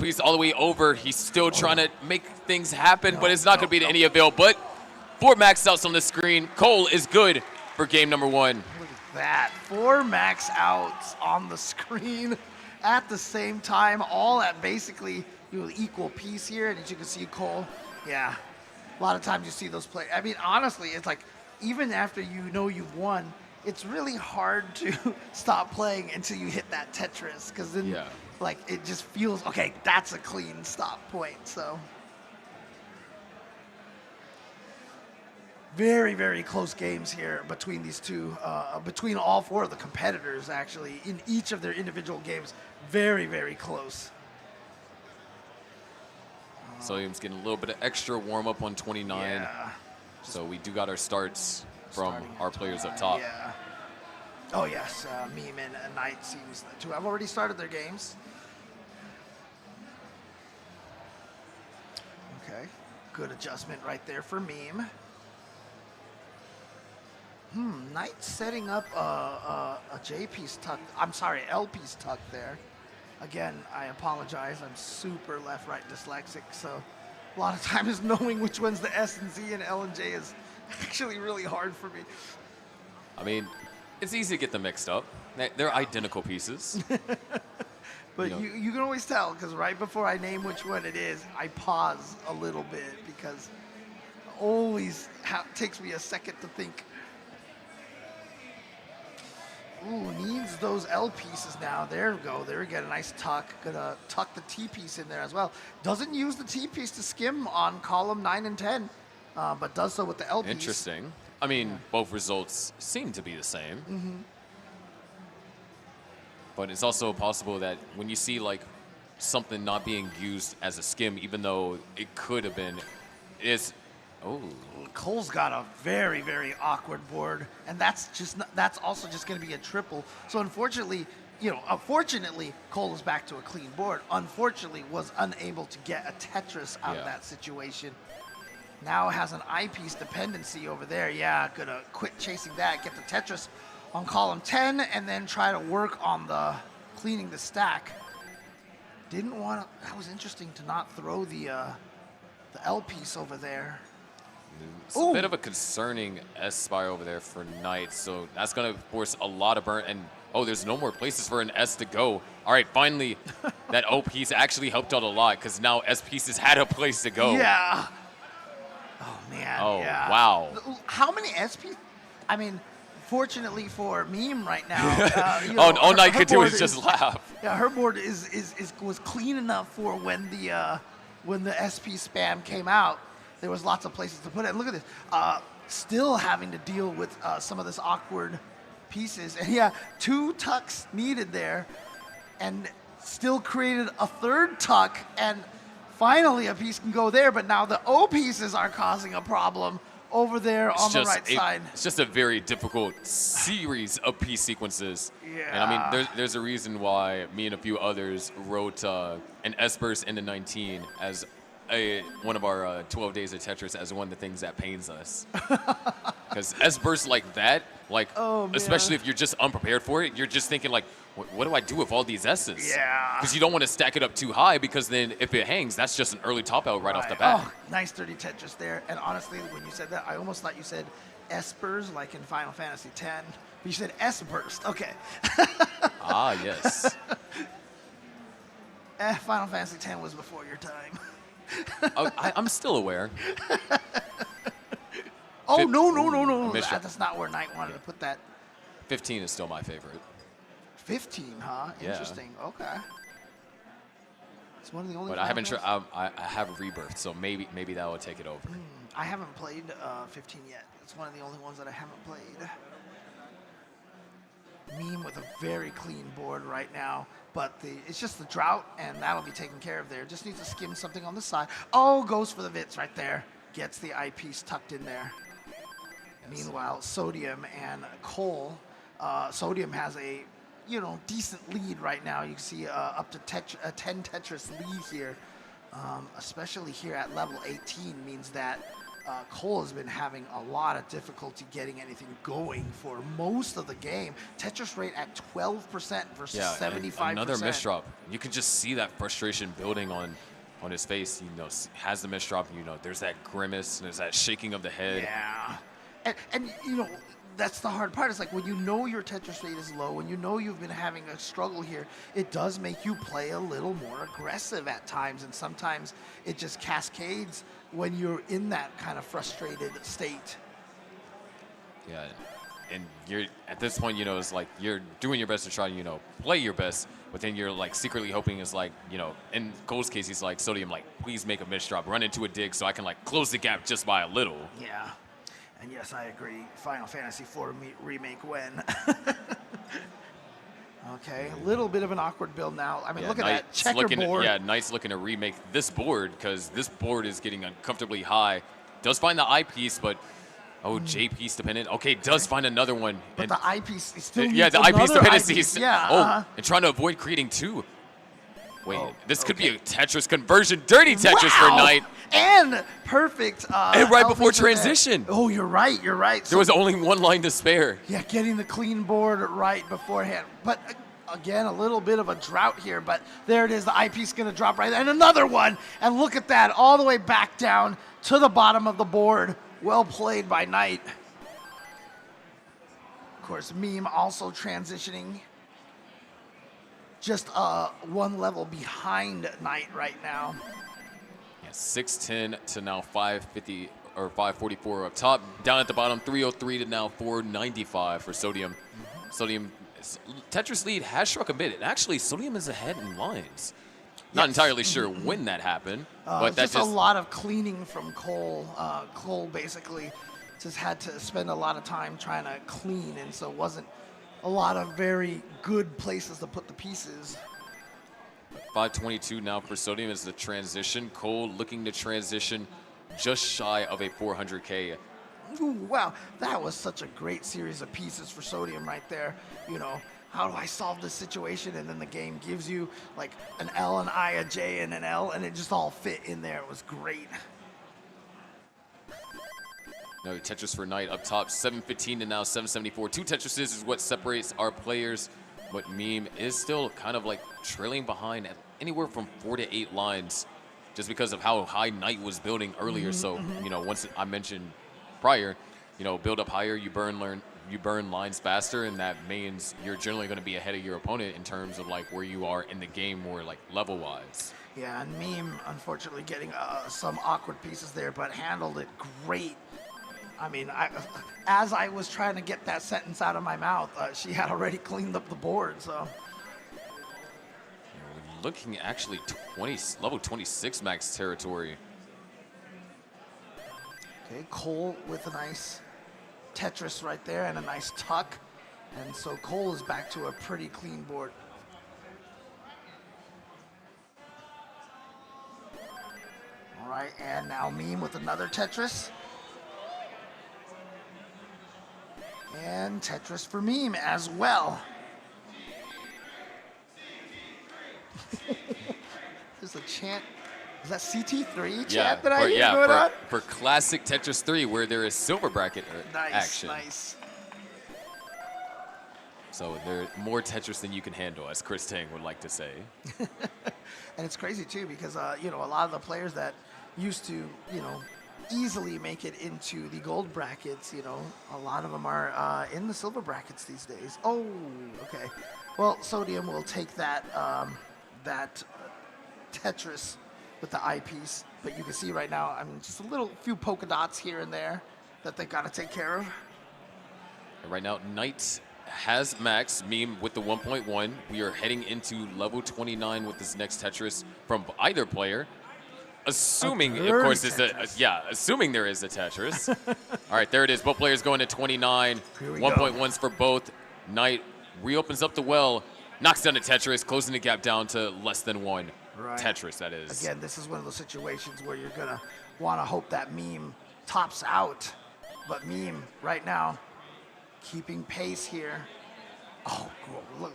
piece all the way over. He's still trying to make things happen, but it's not going to be to any avail. But 4 max outs on the screen. Cole is good for game number 1. Look at that. 4 max outs on the screen at the same time, all at basically equal piece here. And as you can see, Cole, a lot of times you see those play. I mean, honestly, it's like even after you know you've won, it's really hard to stop playing until you hit that Tetris, because then Yeah. like it just feels okay. That's a clean stop point. So very, very close games here between these two, between all four of the competitors actually in each of their individual games. Very, very close. Sodium's getting a little bit of extra warm up on 29. Yeah. So we do got our starts from Starting our at players up 29, top. Yeah. Oh yes, Meme and Knight seems to have already started their games. Okay, good adjustment right there for Meme. Knight setting up a J piece tuck. I'm sorry, L piece tuck there. Again, I apologize. I'm super left-right dyslexic, so a lot of times knowing which one's the S and Z and L and J is actually really hard for me. I mean, it's easy to get them mixed up. They're identical pieces. But You know. you can always tell, because right before I name which one it is, I pause a little bit, because it always takes me a second to think. Ooh, needs those L pieces now. There we go. There we get a nice tuck. Gonna tuck the T piece in there as well. Doesn't use the T piece to skim on column 9 and 10, but does so with the L piece. Interesting. I mean, both results seem to be the same. But it's also possible that when you see like something not being used as a skim, even though it could have been, is Cole's got a very, very awkward board, and that's also just going to be a triple. So unfortunately, fortunately, Cole is back to a clean board. Unfortunately, was unable to get a Tetris out of that situation. Now has an eyepiece dependency over there. Yeah, gonna quit chasing that, get the Tetris on column 10, and then try to work on the cleaning the stack. Didn't want to. That was interesting to not throw the L piece over there. It's a bit of a concerning S spire over there for Knight, so that's going to force a lot of burn. And there's no more places for an S to go. All right, finally, that O piece actually helped out a lot, because now S pieces had a place to go. Yeah. Oh man. Oh, yeah. wow. How many SP? I mean, fortunately for Meme right now. All Knight her could do board is just laugh. Yeah, her board was clean enough for when the SP spam came out. There was lots of places to put it. And look at this. Still having to deal with some of this awkward pieces. And yeah, 2 tucks needed there, and still created a 3rd tuck, and finally a piece can go there, but now the O pieces are causing a problem over there on the right side. It's just a very difficult series of piece sequences. Yeah. And I mean, there's a reason why me and a few others wrote an S-burst into 19 as one of our 12 days of Tetris as one of the things that pains us. Because S-bursts like that, especially if you're just unprepared for it, you're just thinking like, what do I do with all these S's? Yeah. Because you don't want to stack it up too high, because then if it hangs, that's just an early top out right off the bat. Oh, nice dirty Tetris there. And honestly, when you said that, I almost thought you said S-burst like in Final Fantasy X. But you said S-burst. Okay. Ah, yes. Final Fantasy X was before your time. I'm still aware. Oh, no. That's not where Knight wanted to put that. 15 is still my favorite. 15, huh? Yeah. Interesting. Okay. It's one of the only. But I haven't. I have Rebirth, so maybe that will take it over. I haven't played 15 yet. It's one of the only ones that I haven't played. Meme with a very clean board right now, but it's just the drought, and that'll be taken care of there. Just needs to skim something on the side. Oh, goes for the Vits right there. Gets the eyepiece tucked in there. Yes. Meanwhile, Sodium and Cole. Sodium has a decent lead right now. You can see up to 10 Tetris lead here, especially here at level 18, means that Cole has been having a lot of difficulty getting anything going for most of the game. Tetris rate at 12% versus 75%. Another misdrop. You can just see that frustration building on his face. Has the misdrop. There's that grimace and there's that shaking of the head. Yeah, and that's the hard part. It's like when your Tetris rate is low, when you've been having a struggle here, it does make you play a little more aggressive at times, and sometimes it just cascades when you're in that kind of frustrated state. Yeah, and you're at this point, you know, it's like you're doing your best to try to, you know, play your best, but then you're like secretly hoping it's like, you know, in Cole's case, he's like, Sodium, like, please make a miss drop, run into a dig so I can like close the gap just by a little. Yeah. And yes, I agree. Final Fantasy IV remake when. Okay, a little bit of an awkward build now. I mean, look at that checkerboard. Knight's looking to remake this board because this board is getting uncomfortably high. Does find the eyepiece, but J piece dependent. Okay, does find another one. But the eyepiece is still the eyepiece dependencies. Yeah. And trying to avoid creating two. Wait, this could be a Tetris conversion. Dirty Tetris for Knight. And perfect. And right before transition. Oh, you're right. You're right. There was only one line to spare. Yeah, getting the clean board right beforehand. But again, a little bit of a drought here. But there it is. The eyepiece going to drop right there. And another one. And look at that. All the way back down to the bottom of the board. Well played by Knight. Of course, Meme also transitioning. Just one level behind Knight right now. Yeah, 610 to now 550 or 544 up top. Down at the bottom, 303 to now 495 for Sodium. Sodium, Tetris lead has shrunk a bit. And actually, Sodium is ahead in lines. Not entirely sure when that happened, but that's just a lot of cleaning from Cole. Cole basically just had to spend a lot of time trying to clean, and so it wasn't a lot of very good places to put the pieces. 522 now for Sodium is the transition. Cole looking to transition just shy of a 400K. Ooh, wow, that was such a great series of pieces for Sodium right there. You know, how do I solve this situation? And then the game gives you like an L, an I, a J, and an L, and it just all fit in there. It was great. No, Tetris for Knight up top, 715 to now 774. Two Tetrises is what separates our players, but Meme is still kind of like trailing behind at anywhere from 4 to 8 lines just because of how high Knight was building earlier. So, you know, once I mentioned prior, you know, build up higher, you burn lines faster, and that means you're generally going to be ahead of your opponent in terms of like where you are in the game or like level-wise. Yeah, and Meme, unfortunately, getting some awkward pieces there, but handled it great. I mean, as I was trying to get that sentence out of my mouth, she had already cleaned up the board, so. We're looking actually level 26 max territory. Okay, Cole with a nice Tetris right there and a nice tuck. And so Cole is back to a pretty clean board. All right, and now Meme with another Tetris. And Tetris for Meme as well. There's a chant. Is that CT3 chant that I hear going on? For classic Tetris 3, where there is silver bracket action. Nice. So there's more Tetris than you can handle, as Chris Tang would like to say. And it's crazy too, because you know, a lot of the players that used to, you know, easily make it into the gold brackets, you know, a lot of them are in the silver brackets these days. Oh, okay. Well, Sodium will take that that Tetris with the eyepiece, but you can see right now, I mean, just a few polka dots here and there that they got to take care of. And right now, Knight has max, Meme with the 1.1. We are heading into level 29 with this next Tetris from either player. Assuming, of course, assuming there is a Tetris. All right, there it is. Both players going to 29. 1.1s for both. Knight reopens up the well, knocks down the Tetris, closing the gap down to less than 1 Tetris, that is. Again, this is one of those situations where you're going to want to hope that Meme tops out. But Meme, right now, keeping pace here. Oh, look.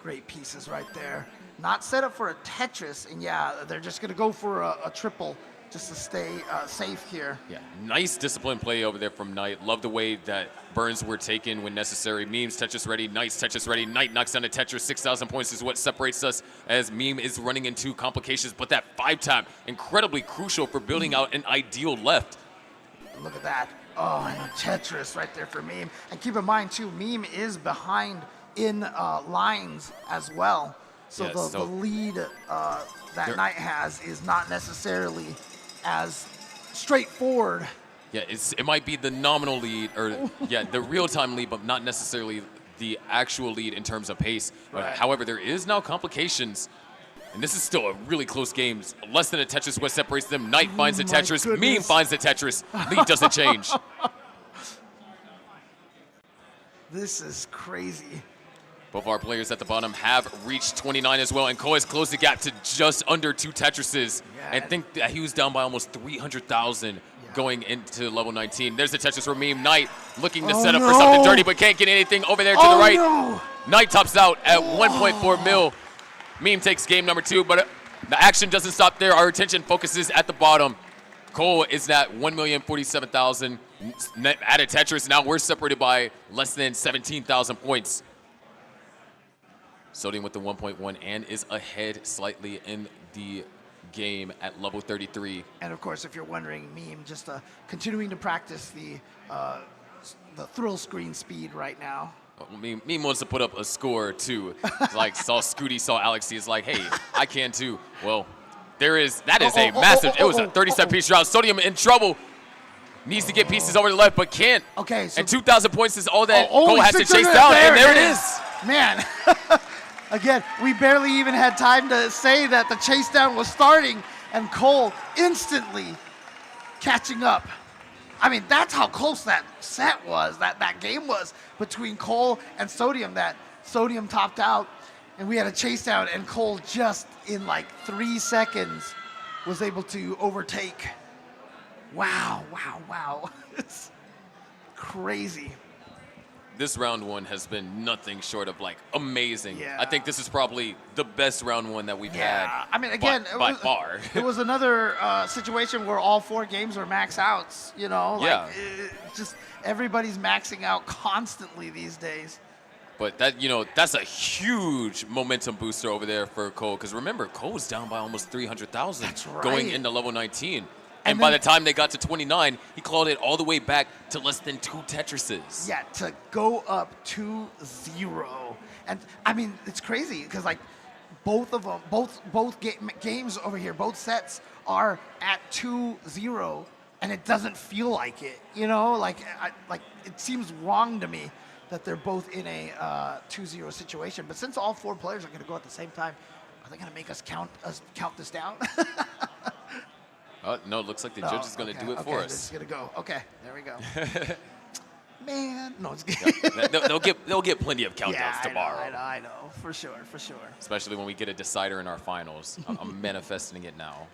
Great pieces right there. Not set up for a Tetris, and yeah, they're just gonna go for a triple just to stay safe here. Yeah, nice disciplined play over there from Knight. Love the way that burns were taken when necessary. Meme's Tetris ready, Knight's Tetris ready. Knight knocks down the Tetris. 6,000 points is what separates us as Meme is running into complications, but that 5-tap, incredibly crucial for building out an ideal left. Look at that. Oh, and a Tetris right there for Meme. And keep in mind, too, Meme is behind in lines as well. So, the lead that Knight has is not necessarily as straightforward Yeah, it might be the nominal lead, or the real-time lead, but not necessarily the actual lead in terms of pace. Right. However, there is now complications, and this is still a really close game. Less than a Tetris what separates them. Knight finds the Tetris, Meme finds the Tetris. Lead doesn't change. This is crazy. Both our players at the bottom have reached 29 as well, and Cole has closed the gap to just under 2 Tetrises. And think that he was down by almost 300,000 going into level 19. There's the Tetris for Meme. Knight looking to set up for something dirty, but can't get anything over there to the right. No. Knight tops out at 1.4 mil. Meme takes game number 2, but the action doesn't stop there. Our attention focuses at the bottom. Cole is at 1,047,000 added Tetris. Now we're separated by less than 17,000 points. Sodium with the 1.1 and is ahead slightly in the game at level 33. And of course, if you're wondering, Meme just continuing to practice the thrill screen speed right now. Meme wants to put up a score too. Like saw Scooty, saw Alex, he's like, hey, I can too. Well, that is a massive, it was a 37-piece round. Sodium in trouble. Needs to get pieces over the left, but can't. Okay, so and 2,000 points is all that only Cole has to chase 600, down, and there it is. Man, again, we barely even had time to say that the chase down was starting, and Cole instantly catching up. I mean, that's how close that set was, that game was between Cole and Sodium, that Sodium topped out, and we had a chase down, and Cole just in like 3 seconds was able to overtake. Wow, wow, wow. It's crazy. This round 1 has been nothing short of like amazing. Yeah. I think this is probably the best round 1 that we've had. I mean, again, by far. It was another situation where all 4 games were max outs, you know? Yeah. Just everybody's maxing out constantly these days. But that's a huge momentum booster over there for Cole. Because remember, Cole's down by almost 300,000 going into level 19. And by the time they got to 29, he clawed it all the way back to less than 2 Tetrises. Yeah, to go up 2-0. And I mean, it's crazy because like both of them, both games over here, both sets are at 2-0, and it doesn't feel like it. You know, like it seems wrong to me that they're both in a 2-0 situation. But since all 4 players are going to go at the same time, are they going to make us count this down? No, it looks like the judge is going to do it for us. This is going to go. Okay, there we go. Man, no, it's they'll get plenty of countdowns tomorrow. I know, for sure. Especially when we get a decider in our finals. I'm manifesting it now.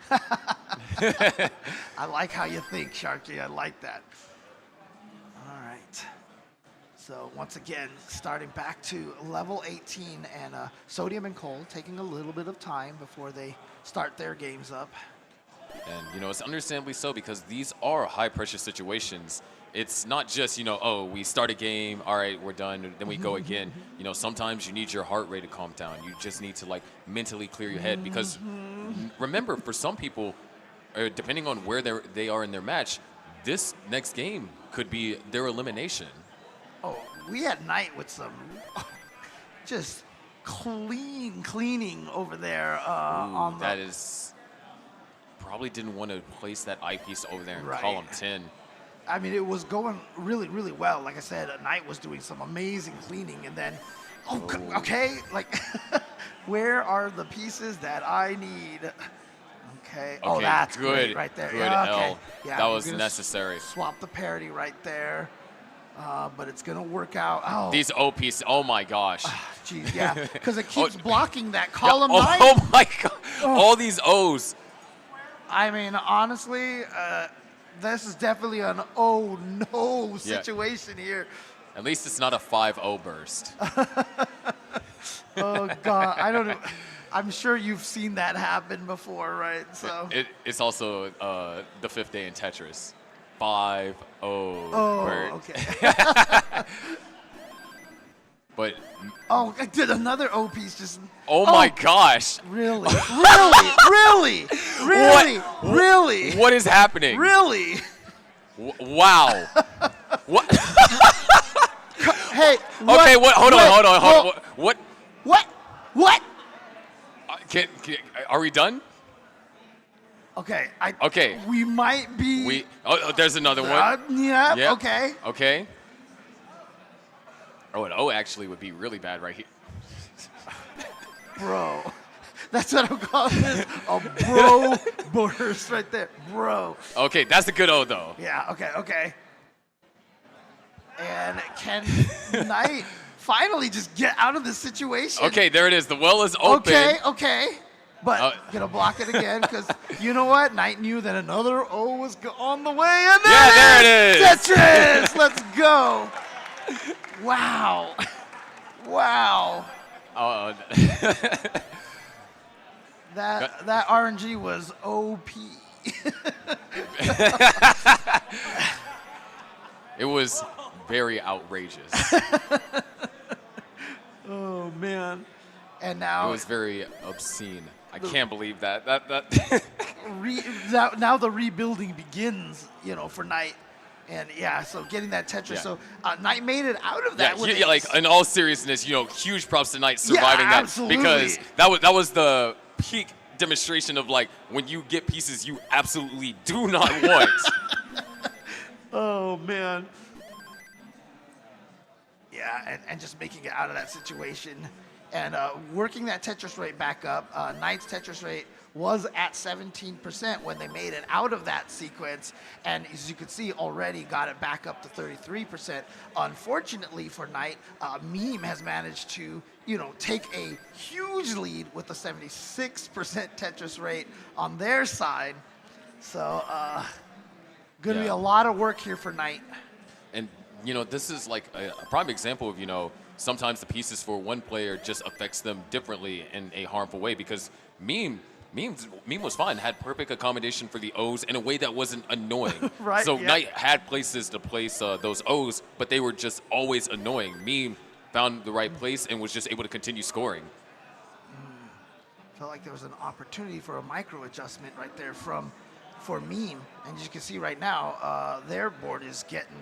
I like how you think, Sharky. I like that. All right. So once again, starting back to level 18, and Sodium and Cole taking a little bit of time before they start their games up. And, it's understandably so because these are high-pressure situations. It's not just, we start a game, all right, we're done, then we go again. Sometimes you need your heart rate to calm down. You just need to, mentally clear your head because, remember, for some people, depending on where they are in their match, this next game could be their elimination. Oh, we had Knight with some just cleaning over there on the... That is... Probably didn't want to place that eyepiece over there in column 10. I mean, it was going really, really well. Like I said, Knight was doing some amazing cleaning, and then, okay, where are the pieces that I need? Okay. Oh, that's good right there. Good yeah, okay. L. Yeah, that was necessary. Swap the parity right there, but it's gonna work out. Oh. These O pieces. Oh my gosh. Jeez, yeah, because it keeps blocking that column 9. Oh my god. All these O's. I mean, honestly, this is definitely an oh no situation here. At least it's not a 5-0 burst. Oh God, I don't know. I'm sure you've seen that happen before, right? So it's also the 5th day in Tetris. 5-0 burst. Okay. But I did another O piece just. Oh my gosh! Really? What is happening? Really? Wow! What? Hey. Okay. What? Hold on. What? Are we done? Okay. Okay. We might be. There's another one. Yeah. Yep. Okay. Okay. Oh, an O actually would be really bad right here. Bro. That's what I'm calling this. A bro burst right there. Bro. Okay, that's a good O though. Yeah, okay. And can Knight finally just get out of this situation? Okay, there it is. The well is open. Okay. But gonna block it again because you know what? Knight knew that another O was on the way, and there it is. Tetris. Let's go. Wow. That RNG was OP. It was very outrageous. Oh man. And now it was very obscene. I can't believe that. Now the rebuilding begins, for Knight. And yeah, so getting that Tetris. Yeah. So Knight made it out of that. Yeah, like in all seriousness, huge props to Knight surviving that absolutely. because that was the peak demonstration of like when you get pieces you absolutely do not want. Oh man. Yeah, and just making it out of that situation. And working that Tetris rate back up. Knight's Tetris rate was at 17% when they made it out of that sequence. And as you can see, already got it back up to 33%. Unfortunately for Knight, Meme has managed to, take a huge lead with a 76% Tetris rate on their side. So, gonna be a lot of work here for Knight. And, this is like a prime example of, sometimes the pieces for one player just affects them differently in a harmful way because Meme was fine, had perfect accommodation for the O's in a way that wasn't annoying. Right. So yeah. Knight had places to place those O's, but they were just always annoying. Meme found the right place and was just able to continue scoring. Felt like there was an opportunity for a micro adjustment right there for Meme. And as you can see right now, their board is getting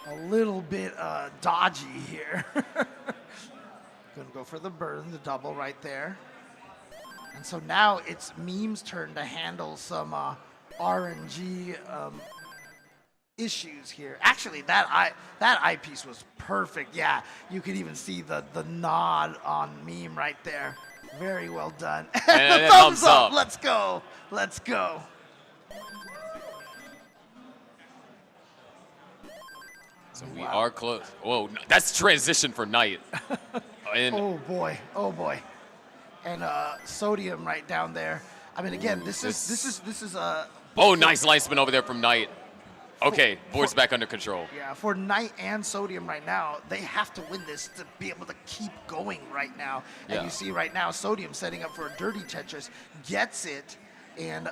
a little bit dodgy here. Gonna go for the burn, the double right there. And so now it's Meme's turn to handle some RNG issues here. Actually, that eyepiece was perfect. Yeah, you could even see the nod on Meme right there. Very well done. And thumbs up. Let's go. So we are close. Whoa, that's transition for Knight. And oh boy. And Sodium right down there. I mean, again, this is oh, nice line spin over there from Knight. Okay, board's back under control. Yeah, for Knight and Sodium right now, they have to win this to be able to keep going right now. And you see right now, Sodium setting up for a dirty Tetris, gets it, and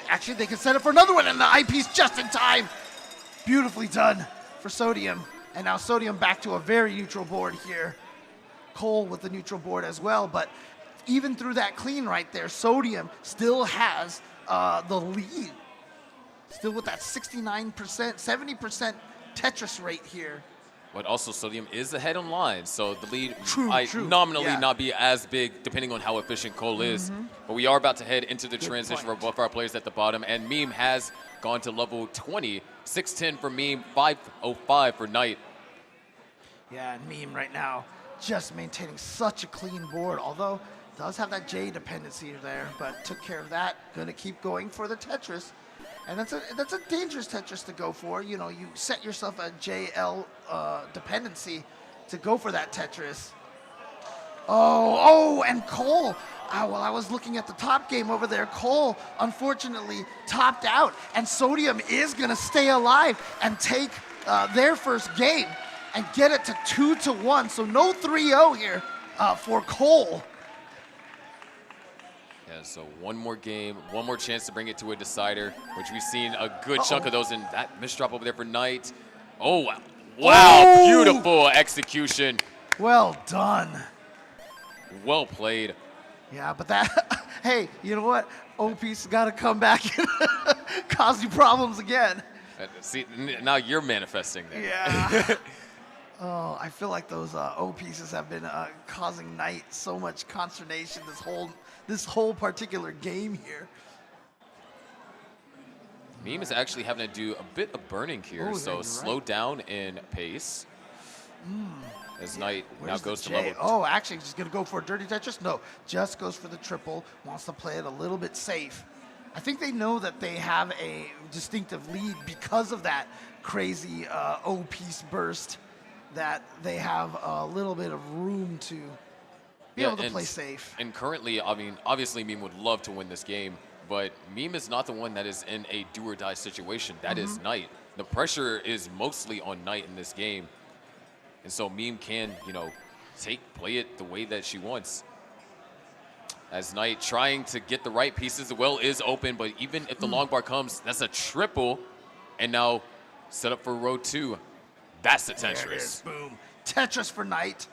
actually they can set up for another one, and the eyepiece just in time. Beautifully done for Sodium. And now Sodium back to a very neutral board here. Cole with the neutral board as well, but even through that clean right there, Sodium still has the lead. Still with that 69%, 70% Tetris rate here. But also Sodium is ahead on line, so the lead True. nominally not be as big depending on how efficient Cole is. But we are about to head into the transition for both our players at the bottom, and Meme has gone to level 20, 610 for Meme, 505 for Knight. Yeah, and Meme right now just maintaining such a clean board, although does have that J dependency there, but took care of that. Gonna keep going for the Tetris. And that's a dangerous Tetris to go for. You set yourself a JL dependency to go for that Tetris. Oh, and Cole. While I was looking at the top game over there, Cole unfortunately topped out, and Sodium is gonna stay alive and take their first game and get it to 2-1. So no 3-0 here for Cole. Yeah, so one more game, one more chance to bring it to a decider, which we've seen a good chunk of those in that misdrop over there for Knight. Oh, wow, beautiful execution. Well done. Well played. Yeah, but that, hey, you know what? OP's got to come back and cause you problems again. See, now you're manifesting there. Yeah. Oh, I feel like those O pieces have been causing Knight so much consternation this whole particular game here. Meme is actually having to do a bit of burning here, Oh, so yeah, slow right. down in pace. As Knight now Where's the goes to J? level. Oh, actually, he's going to go for a dirty Tetris? No, just goes for the triple, wants to play it a little bit safe. I think they know that they have a distinctive lead because of that crazy O-piece burst, that they have a little bit of room to be able to play safe. And currently, I mean, obviously Meme would love to win this game, but Meme is not the one that is in a do or die situation. That is Knight. The pressure is mostly on Knight in this game. And so Meme can, you know, play it the way that she wants. As Knight trying to get the right pieces, the well is open, but even if the long bar comes, that's a triple. And now set up for row 2. That's the There it is. Tetris. Boom. Tetris for Knight.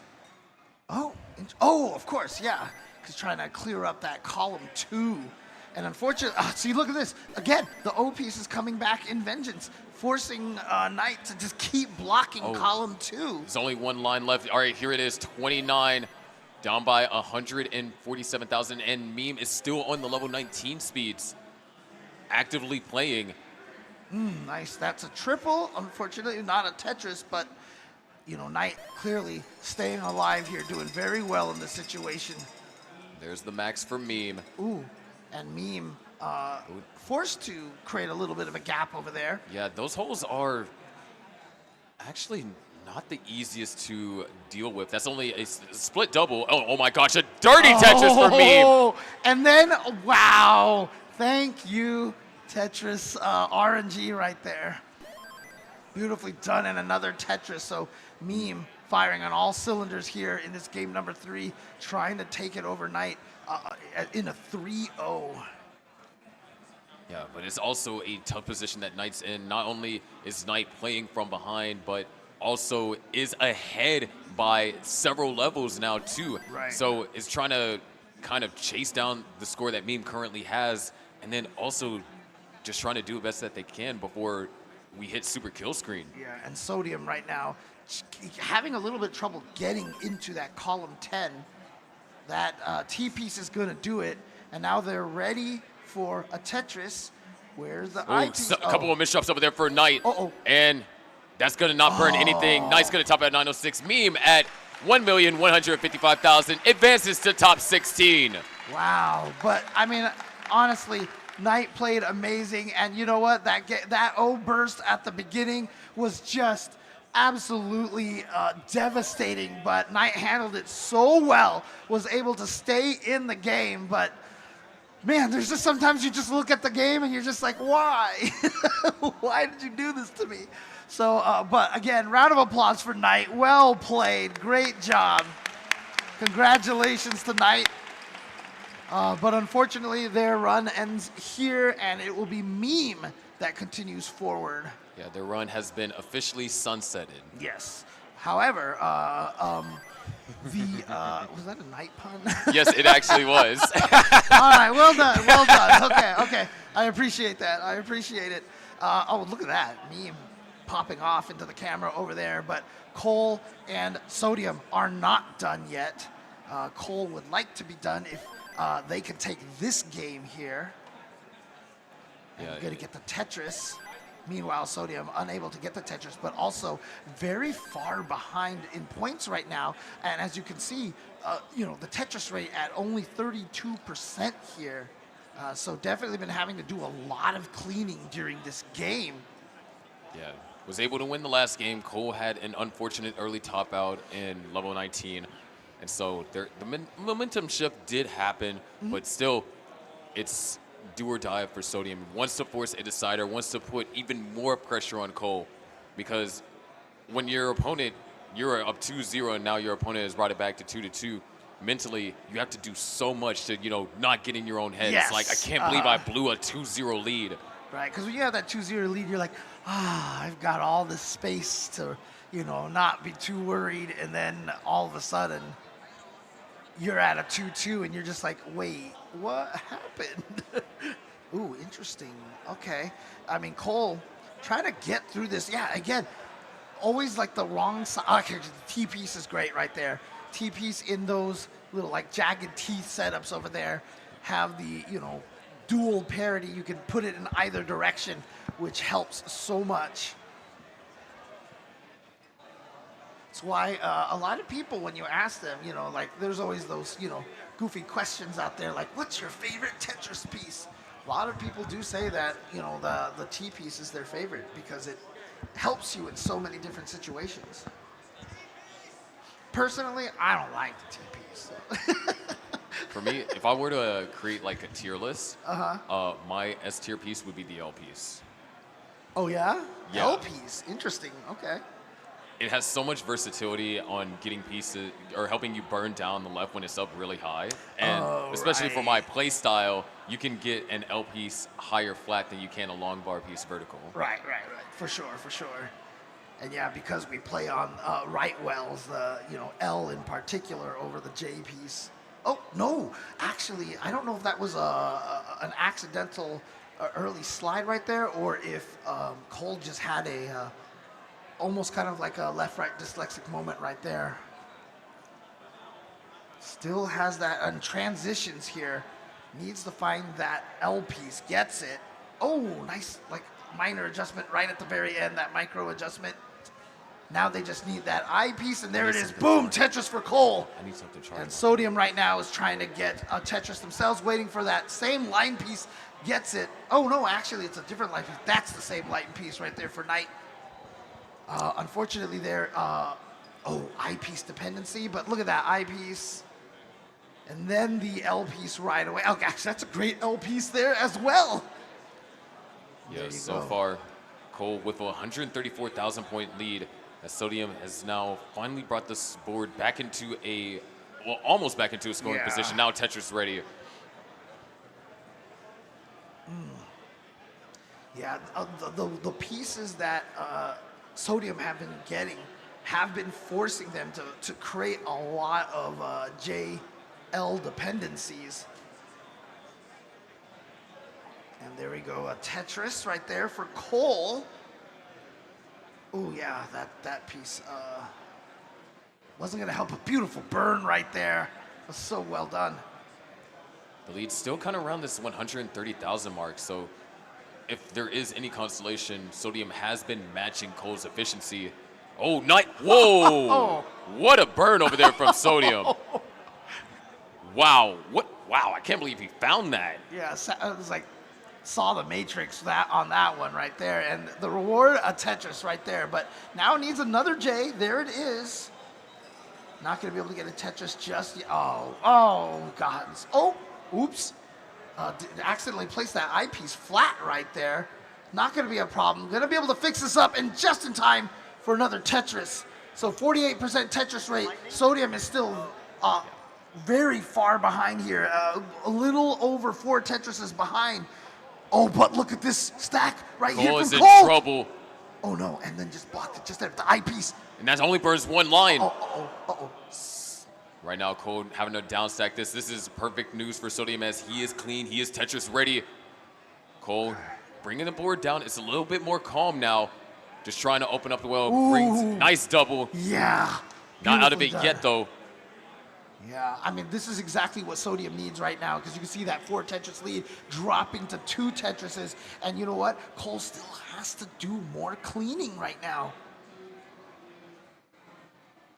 Oh, of course, yeah. He's trying to clear up that column 2. And unfortunately, see, look at this. Again, the O piece is coming back in vengeance, forcing Knight to just keep blocking column 2. There's only one line left. All right, here it is, 29, down by 147,000, and Meme is still on the level 19 speeds, actively playing. Nice. That's a triple. Unfortunately, not a Tetris, but, you know, Knight clearly staying alive here, doing very well in this situation. There's the max for Meme. Ooh. And Meme forced to create a little bit of a gap over there. Yeah, those holes are actually not the easiest to deal with. That's only a split double. Oh my gosh, a dirty Tetris for Meme. And then, wow, thank you, Tetris RNG right there. Beautifully done, and another Tetris. So Meme firing on all cylinders here in this game number 3, trying to take it overnight in a 3-0. Yeah, but it's also a tough position that Knight's in. Not only is Knight playing from behind, but also is ahead by several levels now too. Right. So is trying to kind of chase down the score that Meme currently has, and then also just trying to do the best that they can before we hit super kill screen. Yeah, and Sodium right now having a little bit of trouble getting into that column 10. That T-piece is going to do it, and now they're ready for a Tetris. Where's the I-piece? A couple of misdrops over there for Knight. Uh-oh. And that's going to not burn anything. Knight's going to top at 906. Meme at 1,155,000 advances to top 16. Wow, but I mean, honestly, Knight played amazing, and you know what? That O burst at the beginning was just absolutely devastating, but Knight handled it so well, was able to stay in the game. But man, there's just sometimes you just look at the game and you're just like, why? Why did you do this to me? So, but again, round of applause for Knight. Well played, great job. Congratulations to Knight. But unfortunately, their run ends here, and it will be Meme that continues forward. Yeah, their run has been officially sunsetted. Yes. However, was that a Knight pun? Yes, it actually was. All right, well done, well done. Okay. I appreciate that. I appreciate it. Oh, look at that. Meme popping off into the camera over there. But Cole and Sodium are not done yet. Cole would like to be done if they can take this game here. And we're going to get the Tetris. Meanwhile, Sodium unable to get the Tetris, but also very far behind in points right now. And as you can see, you know, the Tetris rate at only 32% here. So definitely been having to do a lot of cleaning during this game. Yeah, was able to win the last game. Cole had an unfortunate early top out in level 19. And so the momentum shift did happen, but still, it's do or die for Sodium. Wants to force a decider, wants to put even more pressure on Cole, because when your opponent, you're up 2-0 and now your opponent has brought it back to 2-2, mentally you have to do so much to, you know, not get in your own head. Yes. It's like, I can't believe I blew a 2-0 lead. Right, because when you have that 2-0 lead, you're like, I've got all this space to, you know, not be too worried, and then all of a sudden you're at a 2-2 and you're just like, wait, what happened? Ooh, interesting. Okay. I mean, Cole trying to get through this. Yeah, again, always like the wrong side. Okay, the T-piece is great right there. T-piece in those little like jagged teeth setups over there have the, dual parity. You can put it in either direction, which helps so much. That's why a lot of people, when you ask them, like there's always those, goofy questions out there like, what's your favorite Tetris piece? A lot of people do say that, the T-piece is their favorite because it helps you in so many different situations. Personally, I don't like the T-piece. So. For me, if I were to create like a tier list, my S tier piece would be the L piece. Oh yeah? Yeah. L piece. Interesting. Okay. It has so much versatility on getting pieces or helping you burn down the left when it's up really high. And especially for my play style, you can get an L piece higher flat than you can a long bar piece vertical. Right. For sure. And yeah, because we play on right wells, the L in particular over the J piece. Oh no, actually, I don't know if that was an accidental early slide right there, or if Cole just had a almost kind of like a left-right dyslexic moment right there. Still has that on transitions here. Needs to find that L piece. Gets it. Oh, nice, like minor adjustment right at the very end. That micro adjustment. Now they just need that I piece, and there it is. Boom, Tetris for Cole. I need something sharp. And Sodium right now is trying to get a Tetris themselves, waiting for that same line piece. Gets it. Oh no, actually it's a different line piece. That's the same line piece right there for Knight. Unfortunately there, I piece dependency, but look at that I piece. And then the L piece right away. Oh gosh, that's a great L piece there as well. Yeah, so far, Cole with a 134,000 point lead. As Sodium has now finally brought this board back into almost back into a scoring position. Now Tetris ready. Yeah, the pieces that Sodium have been getting have been forcing them to create a lot of JL dependencies. And there we go, a Tetris right there for Cole. Oh yeah, that piece wasn't gonna help. A beautiful burn right there. It was so well done. The lead's still kind of around this 130,000 mark, so if there is any consolation, Sodium has been matching Cole's efficiency. Oh, whoa! What a burn over there from Sodium. Wow, wow, I can't believe he found that. Yeah, it was like, saw the matrix on that one right there, and the reward, a Tetris right there, but now needs another J. There it is. Not gonna be able to get a Tetris just yet. Oh God. Oh, oops. Accidentally placed that eyepiece flat right there. Not gonna be a problem. Gonna be able to fix this up and just in time for another Tetris. So 48% Tetris rate. Sodium is still very far behind here. A little over 4 Tetrises behind. Oh, but look at this stack right here from Cole. Cole is in trouble. Oh no, and then just blocked it just there with the eyepiece. And that only burns one line. Uh-oh. Right now, Cole having to downstack this. This is perfect news for Sodium as he is clean. He is Tetris ready. Cole bringing the board down. It's a little bit more calm now. Just trying to open up the well. Brings nice double. Yeah. Not out of it yet, though. Yeah, I mean, this is exactly what Sodium needs right now because you can see that 4 Tetris lead dropping to 2 Tetrises. And you know what? Cole still has to do more cleaning right now.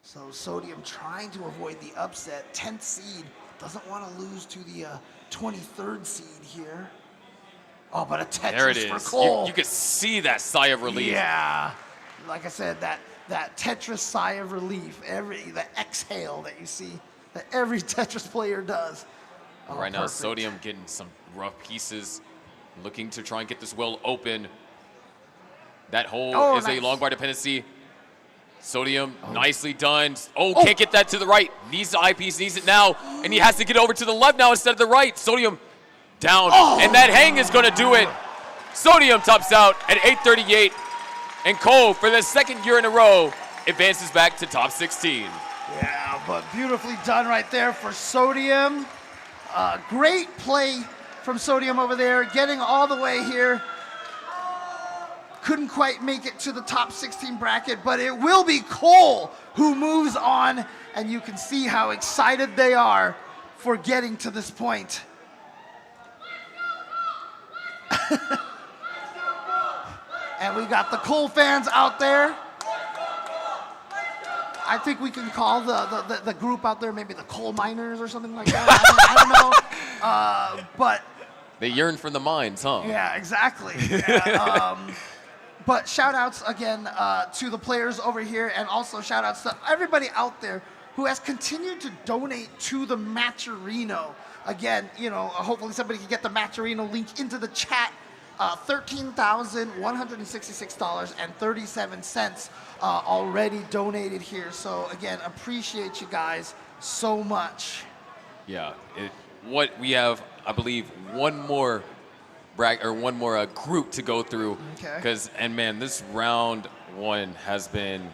So Sodium trying to avoid the upset. 10th seed. Doesn't want to lose to the 23rd seed here. Oh, but a Tetris there it for is. Cole. You can see that sigh of relief. Yeah. Like I said, that Tetris sigh of relief. The exhale that you see that every Tetris player does. Oh, right now, perfect. Sodium getting some rough pieces, looking to try and get this well open. That hole is nice. a long bar dependency. Sodium, nicely done. Can't get that to the right. Needs the eyepiece, needs it now. And he has to get over to the left now instead of the right. Sodium down. And that hang is going to do it. Sodium tops out at 838. And Cole, for the second year in a row, advances back to top 16. Yeah, but beautifully done right there for Sodium. Great play from Sodium over there, getting all the way here. couldn't quite make it to the top 16 bracket, but it will be Cole who moves on, and you can see how excited they are for getting to this point. And we got the Cole fans out there. I think we can call the group out there maybe the coal miners or something like that. I don't know. But They yearn for the mines, huh? yeah, exactly. Yeah, but shout outs again to the players over here, and also shout outs to everybody out there who has continued to donate to the Matcherino. Again, you know, hopefully somebody can get the Matcherino link into the chat. $13,166.37 already donated here. So again, appreciate you guys so much. Yeah. What we have, I believe, one more group to go through. Okay. And man, this round one has been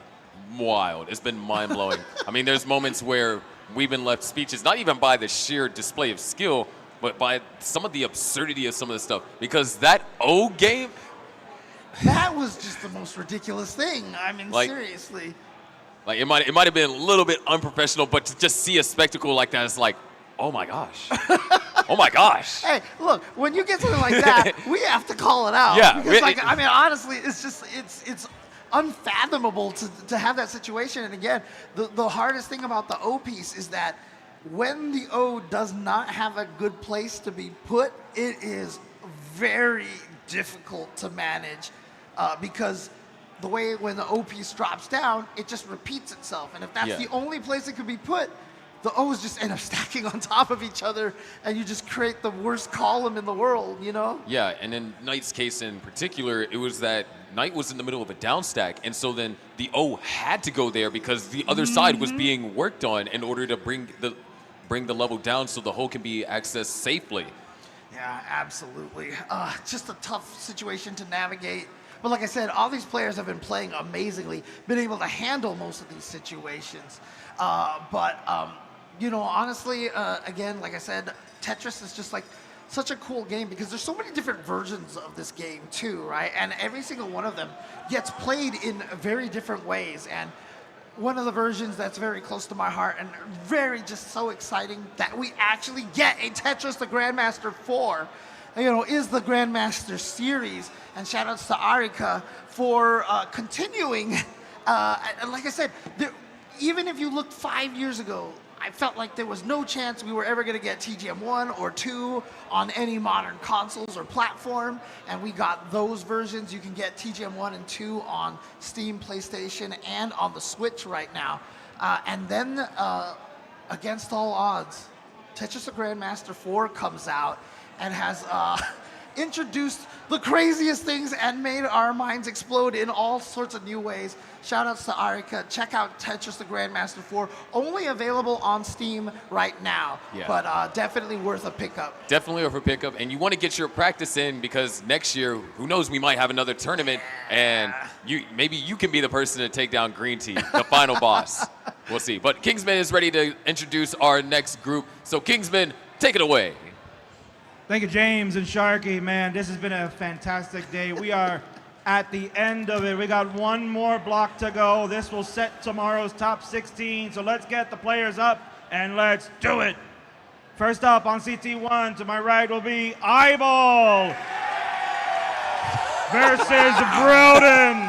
wild. It's been mind blowing. I mean, there's moments where we've been left speechless, not even by the sheer display of skill, but by some of the absurdity of some of the stuff. Because that O game, that was just the most ridiculous thing. I mean, seriously. Like it might have been a little bit unprofessional, but to just see a spectacle like that, it's like, oh my gosh. Oh my gosh. Hey, look, when you get something like that, we have to call it out. Yeah. Because, like, I mean, honestly, it's just, it's unfathomable to have that situation. And again, the hardest thing about the O piece is that when the O does not have a good place to be put, it is very difficult to manage because the way when the O piece drops down, it just repeats itself. And if that's the only place it could be put, the O's just end up stacking on top of each other, and you just create the worst column in the world, you know? Yeah, and in Knight's case in particular, it was that Knight was in the middle of a down stack, and so then the O had to go there because the other side was being worked on in order to bring the level down so the hole can be accessed safely. Yeah, absolutely. Just a tough situation to navigate. But like I said, all these players have been playing amazingly, been able to handle most of these situations. You know, honestly, again, like I said, Tetris is just like such a cool game because there's so many different versions of this game too, right? And every single one of them gets played in very different ways. And one of the versions that's very close to my heart and very just so exciting that we actually get a Tetris the Grandmaster 4, you know, is the Grandmaster series. And shout outs to Arika for continuing. And like I said, even if you looked 5 years ago, I felt like there was no chance we were ever going to get TGM 1 or 2 on any modern consoles or platform, and we got those versions. You can get TGM 1 and 2 on Steam, PlayStation, and on the Switch right now. And then, against all odds, Tetris the Grandmaster 4 comes out and has introduced the craziest things and made our minds explode in all sorts of new ways. Shout outs to Arika. Check out Tetris the Grandmaster 4. Only available on Steam right now, but definitely worth a pickup. Definitely worth a pickup, and you want to get your practice in because next year, who knows, we might have another tournament, and maybe you can be the person to take down Green Tea, the final boss. We'll see. But Kingsman is ready to introduce our next group. So Kingsman, take it away. Thank you, James and Sharky. Man, this has been a fantastic day. We are at the end of it. We got one more block to go. This will set tomorrow's top 16. So let's get the players up and let's do it. First up on CT1, to my right will be Eyeball versus Broden.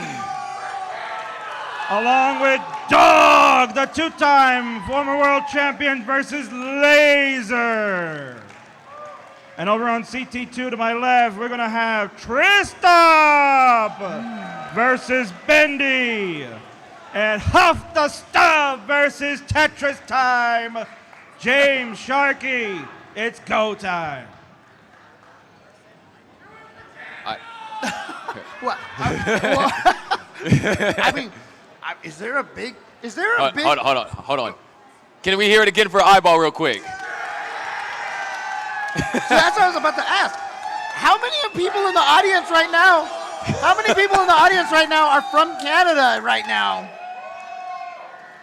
Along with Dog, the two-time former world champion versus Laser. And over on CT2 to my left, we're going to have Tristop versus Bendy. And Huff the Stuff versus Tetris time. James, Sharky, it's go time. What? I mean, is there a big? Hold on. Can we hear it again for Eyeball real quick? So that's what I was about to ask. How many people in the audience right now? How many people in the audience right now are from Canada right now?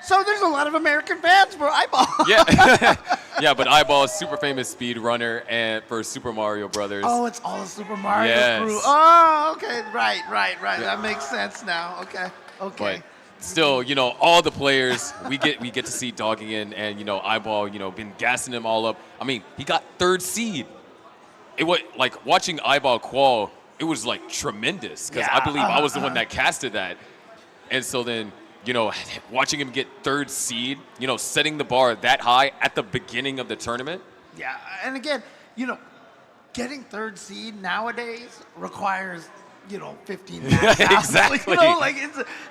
So there's a lot of American fans for Eyeball. Yeah. Yeah, but Eyeball is super famous speed runner and for Super Mario Brothers. Oh, it's all the Super Mario Yes. crew. Oh, okay. Right. That makes sense now. Okay. But still, you know, all the players we get to see dogging in, and you know, Eyeball, you know, been gassing them all up. I mean, he got 3rd seed. It was like watching Eyeball qual. It was like tremendous because I believe I was the one that casted that, and so then, you know, watching him get 3rd seed, you know, setting the bar that high at the beginning of the tournament. Yeah, and again, you know, getting 3rd seed nowadays requires, you know, 15 max outs. Exactly. You know, like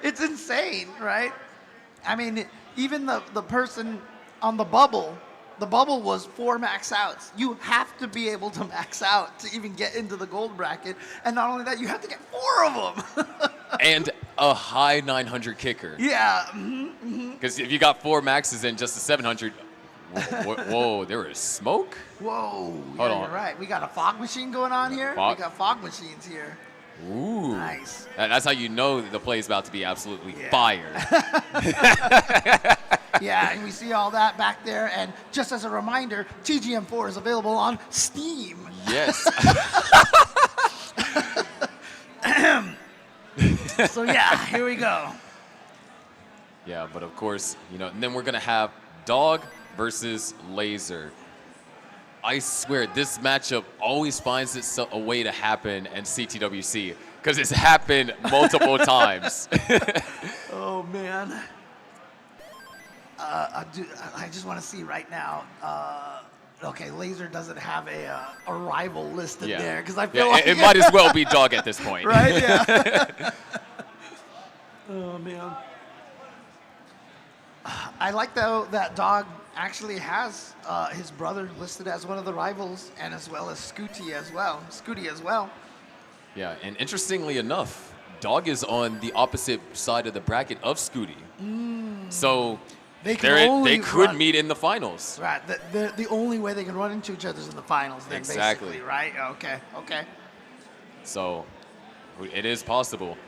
it's insane, right? I mean, even the person on the bubble was 4 max outs. You have to be able to max out to even get into the gold bracket, and not only that, you have to get 4 of them. And a high 900 kicker. Yeah. Because if you got 4 maxes and just a 700, whoa, there is smoke? Whoa. Hold Yeah, on. you're right. We got a fog machine going on here. Fog? We got fog machines here. Ooh. Nice. That's how you know the play is about to be absolutely fire. Yeah, and we see all that back there. And just as a reminder, TGM4 is available on Steam. Yes. So yeah, here we go. Yeah, but of course, you know, and then we're going to have Dog versus Laser. I swear, this matchup always finds itself a way to happen in CTWC because it's happened multiple times. Oh, man. I just want to see right now. Okay, Laser doesn't have a rival listed there because I feel like it might as well be Dog at this point. Right? Yeah. Oh, man. I like, though, that Dog actually has his brother listed as one of the rivals, and as well as Scooty as well. Yeah, and interestingly enough, Dog is on the opposite side of the bracket of Scooty. So they could meet in the finals. Right. The only way they can run into each other is in the finals, then, Exactly. basically, right? Okay. So it is possible.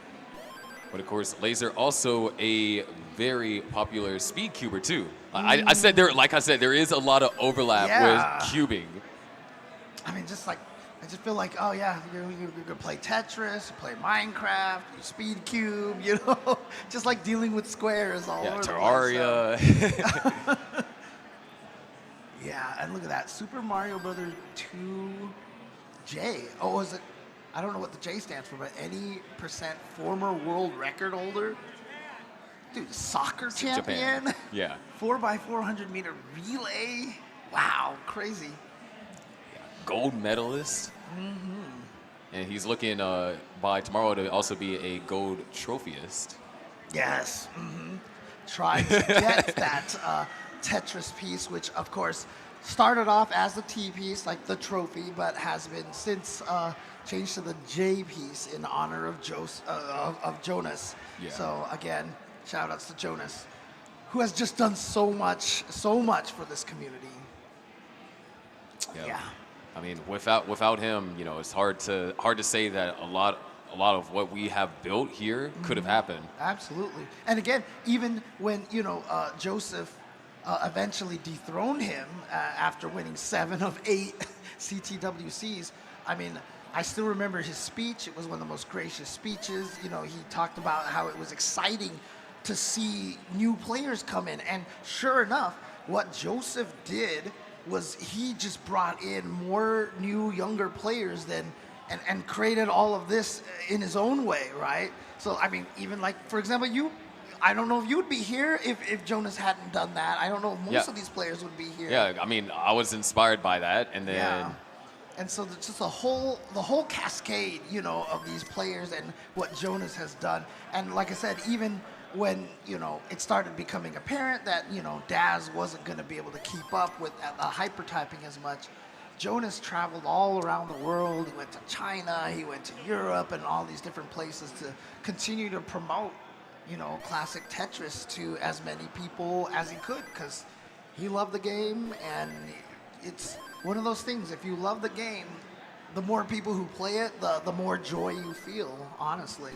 But of course, Laser also a very popular speed cuber too. I said there is a lot of overlap with cubing. I mean, I just feel like, oh yeah, you're gonna play Tetris, you play Minecraft, you speed cube, you know, just like dealing with squares all over Terraria. the place. So. Yeah, and look at that, Super Mario Brothers 2J. Oh, is it? I don't know what the J stands for, but any % former world record holder. Dude, soccer champion. Japan. Yeah. 4x400 meter relay. Wow, crazy. Gold medalist. And he's looking by tomorrow to also be a gold trophyist. Yes. Tried to get that Tetris piece, which of course started off as the T piece, like the trophy, but has been since changed to the J piece in honor of Jonas. Yeah. So again, shout outs to Jonas, who has just done so much for this community. Yeah. I mean, without him, you know, it's hard to say that a lot of what we have built here could have happened. Absolutely. And again, even when, you know, Joseph eventually dethroned him after winning 7 of 8 CTWCs, I mean, I still remember his speech. It was one of the most gracious speeches. You know, he talked about how it was exciting to see new players come in. And sure enough, what Joseph did was he just brought in more new, younger players and created all of this in his own way, right? So, I mean, even like, for example, I don't know if you'd be here if Jonas hadn't done that. I don't know if most of these players would be here. Yeah, I mean, I was inspired by that, and then... Yeah. And so it's just the whole cascade, you know, of these players and what Jonas has done. And like I said, even when, you know, it started becoming apparent that, you know, Daz wasn't going to be able to keep up with hyper-typing as much, Jonas traveled all around the world. He went to China, he went to Europe, and all these different places to continue to promote, you know, classic Tetris to as many people as he could, because he loved the game, and it's one of those things. If you love the game, the more people who play it, the more joy you feel, honestly.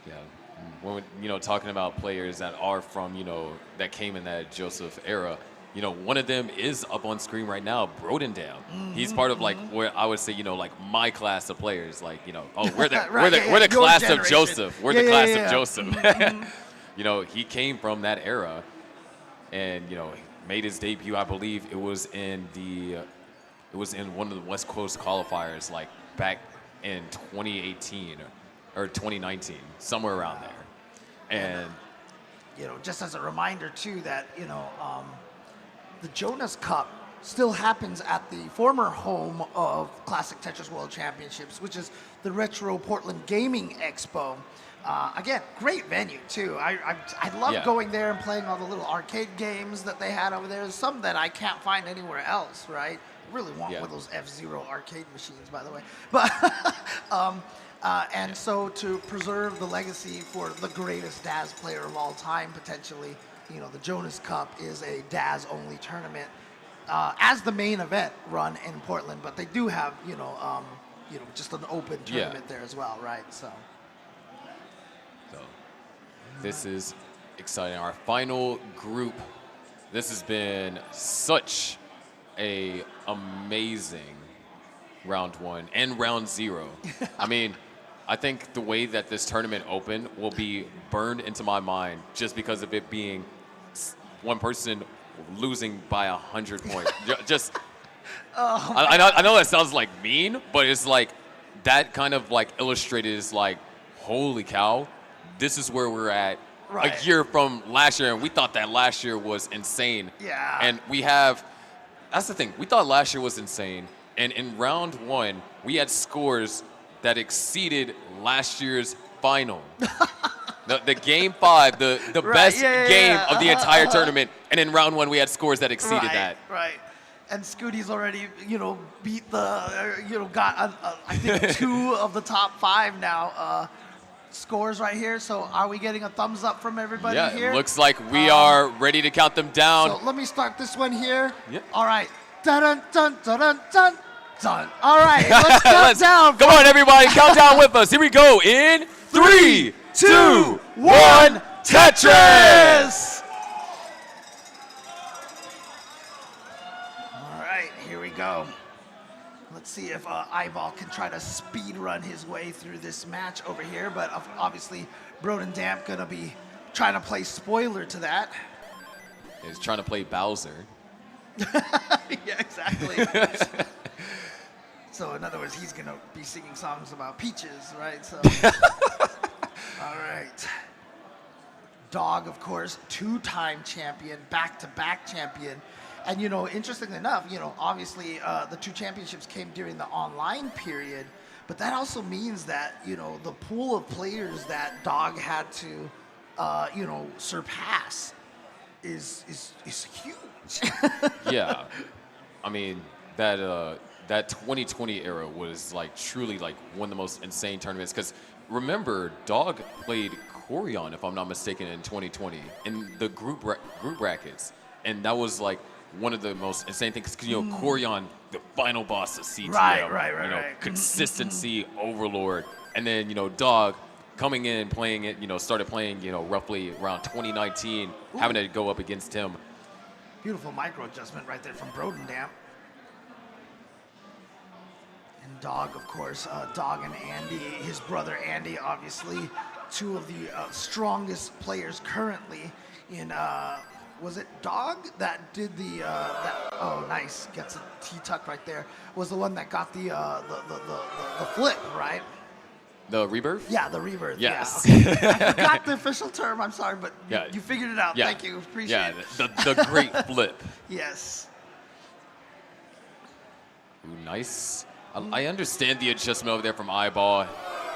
Yeah. when talking about players that are from that came in that Joseph era, one of them is up on screen right now, Brodendam. He's part of like where I would say like my class of players, like we're the we're the class of Joseph. We're the class of Joseph. He came from that era, and made his debut. I believe it was in one of the West Coast qualifiers, like back in 2018 or 2019, somewhere around there. And just as a reminder too that the Jonas Cup still happens at the former home of Classic Tetris World Championships, which is the Retro Portland Gaming Expo. Again, great venue too. I love going there and playing all the little arcade games that they had over there. There's some that I can't find anywhere else, right? I really want one of those F-Zero arcade machines, by the way. But and so to preserve the legacy for the greatest Daz player of all time, potentially, the Jonas Cup is a Daz-only tournament as the main event run in Portland. But they do have, just an open tournament there as well, right? So this is exciting. Our final group. This has been such a amazing round 1 and round 0. I mean, I think the way that this tournament opened will be burned into my mind just because of it being one person losing by 100 points. I know that sounds like mean, but it's like that kind of like illustrated is like, holy cow, this is where we're at a year from last year, and we thought that last year was insane. Yeah. And that's the thing, we thought last year was insane, and in round 1, we had scores that exceeded last year's final. The game 5, the best game of the entire tournament, and in round 1 we had scores that exceeded that. Right. And Scooty's already, beat got I think 2 of the top 5 now scores right here. So are we getting a thumbs up from everybody here? Yeah, looks like we are ready to count them down. So let me start this one here. Yep. All right. Dun dun dun dun dun dun. Done. All right, let's count down. Come on, everybody, count down with us. Here we go in 3, 2, 1, Tetris! All right, here we go. Let's see if Eyeball can try to speed run his way through this match over here, but obviously Brodendam gonna be trying to play spoiler to that. He's trying to play Bowser. Yeah, exactly. So in other words, he's gonna be singing songs about peaches, right? So, all right. Dog, of course, 2-time champion, back-to-back champion. And, interestingly enough, obviously the 2 championships came during the online period, but that also means that, the pool of players that Dog had to, surpass is huge. Yeah. I mean, that 2020 era was like truly like one of the most insane tournaments, because remember, Dog played Corion, if I'm not mistaken, in 2020 in the group brackets, and that was like one of the most insane things, because Corion, the final boss of CTM, right. Consistency overlord, and then Dog coming in playing it, started playing roughly around 2019, having to go up against him. Beautiful micro adjustment right there from Brodendam. And Dog, of course, Dog and Andy, his brother Andy, obviously, 2 of the strongest players currently in, was it Dog that did the, oh, nice, gets a T-tuck right there, was the one that got the flip, right? The rebirth? Yeah, the rebirth. Yes. Yeah, okay. I forgot the official term, I'm sorry, but you figured it out. Yeah. Thank you, appreciate it. Yeah, the great flip. Yes. Ooh, nice. I understand the adjustment over there from Eyeball.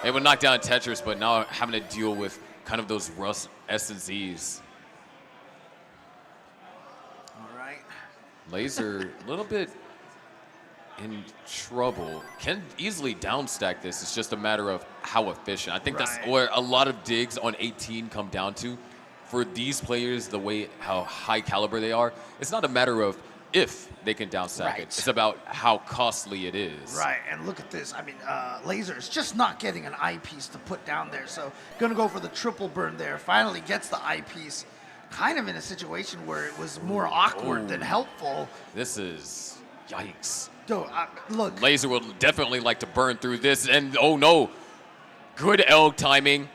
They would knock down Tetris, but now having to deal with kind of those Rust S&Zs. All right. Laser, a little bit in trouble. Can easily downstack this. It's just a matter of how efficient. I think that's where a lot of digs on 18 come down to. For these players, the way how high caliber they are, it's not a matter of if they can down stack Right. it. It's about how costly it is. Right, and look at this. I mean, Laser is just not getting an eyepiece to put down there, so gonna go for the triple burn there. Finally gets the eyepiece, kind of in a situation where it was more awkward than helpful. This is yikes. Dude, look. Laser will definitely like to burn through this, and oh no, good L timing.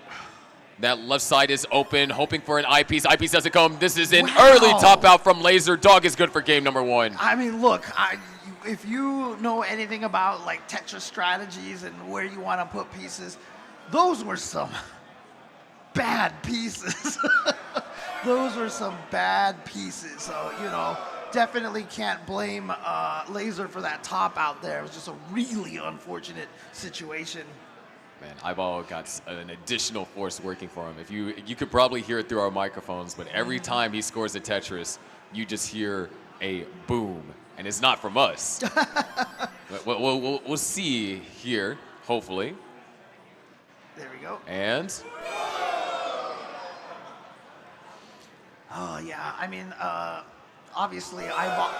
That left side is open, hoping for an eyepiece. Eyepiece doesn't come. This is an early top out from Laser. Dog is good for game number 1. I mean, look, if you know anything about like Tetris strategies and where you want to put pieces, those were some bad pieces. Those were some bad pieces. So, you know, definitely can't blame Laser for that top out there. It was just a really unfortunate situation. Man, Eyeball got an additional force working for him. If you could probably hear it through our microphones, but every time he scores a Tetris, you just hear a boom, and it's not from us. But we'll see here, hopefully. There we go. And oh yeah, I mean, obviously Eyeball.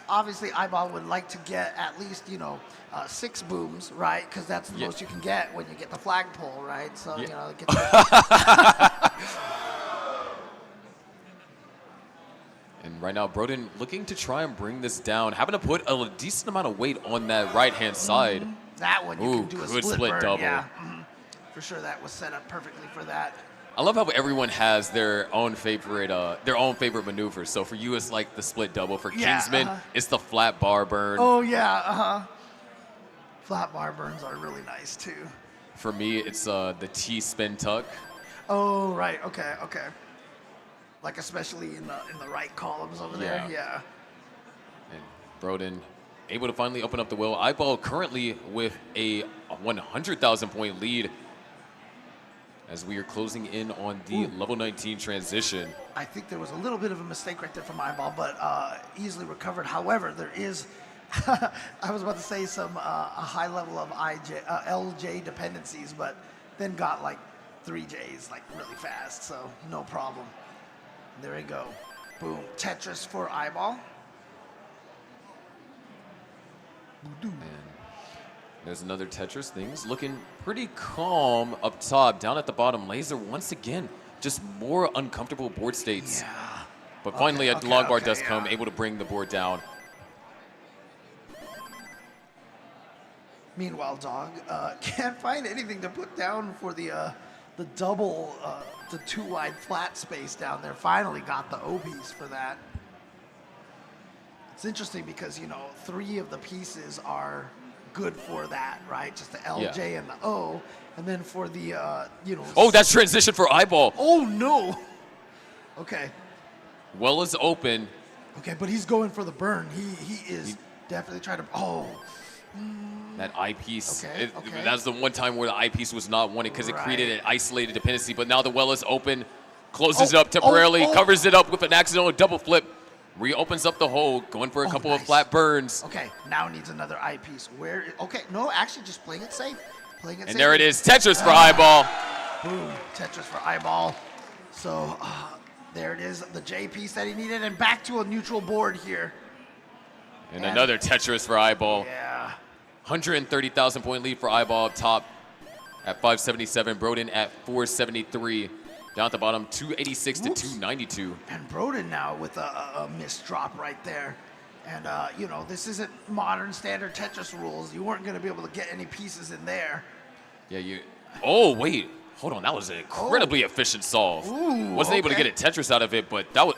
Obviously, Eyeball would like to get at least, you know, 6 booms, right? Because that's the most you can get when you get the flagpole, right? So, you know, get and right now, Broden looking to try and bring this down, having to put a decent amount of weight on that right-hand side. that one you can do a good split burn, double. yeah. For sure, that was set up perfectly for that. I love how everyone has their own favorite maneuvers. So for you, it's like the split double. For Kingsman, it's the flat bar burn. Oh yeah, flat bar burns are really nice too. For me, it's the T spin tuck. Oh right, okay. Like especially in the right columns over there, yeah. And Broden able to finally open up the wheel. Eyeball currently with a 100,000 point lead as we are closing in on the level 19 transition. I think there was a little bit of a mistake right there from Eyeball, but easily recovered. However, there is, I was about to say some a high level of LJ dependencies, but then got like 3 Js like really fast, so no problem. There we go. Boom. Tetris for Eyeball. And there's another Tetris. Things looking pretty calm up top. Down at the bottom, Laser once again, just more uncomfortable board states. Yeah. But finally, a long bar does come, able to bring the board down. Meanwhile, Dog can't find anything to put down for the double, the 2 wide flat space down there. Finally got the O piece for that. It's interesting because, you know, 3 of the pieces are good for that, right? Just the LJ and the O. And then for the, you know. Oh, that's transition for Eyeball. Oh, no. Okay. Well is open. Okay, but he's going for the burn. He is definitely trying to. Oh. That eyepiece. Okay. That's the one time where the eyepiece was not wanted because it created an isolated dependency. But now the well is open, closes it up temporarily, covers it up with an accidental double flip, reopens up the hole, going for a couple of flat burns. Okay, now needs another eyepiece. Where? Okay, no, actually just playing it safe. And there it is, Tetris for Eyeball. Boom, Tetris for Eyeball. So there it is, the J piece that he needed, and back to a neutral board here. And another Tetris for Eyeball. Yeah. 130,000 point lead for Eyeball up top at 577. Broden at 473. Down at the bottom, 286 to 292. And Broden now with a missed drop right there. And, you know, this isn't modern standard Tetris rules. You weren't going to be able to get any pieces in there. Yeah, you. Oh, wait. Hold on. That was an incredibly efficient solve. Ooh, Wasn't able to get a Tetris out of it, but that was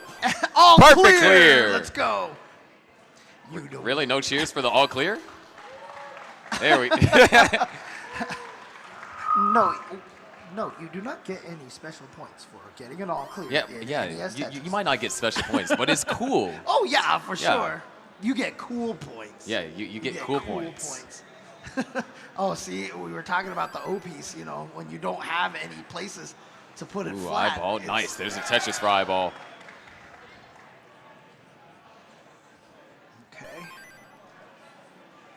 all perfect clear. Let's go. Really? No cheers for the all clear? There we No, you do not get any special points for getting it all clear. Yeah. You might not get special points, but it's cool. Oh, yeah, for sure. You get cool points. Yeah, you get cool points. Oh, see, we were talking about the O piece, you know, when you don't have any places to put it flat. Eyeball, nice. There's a Tetris for Eyeball. Okay.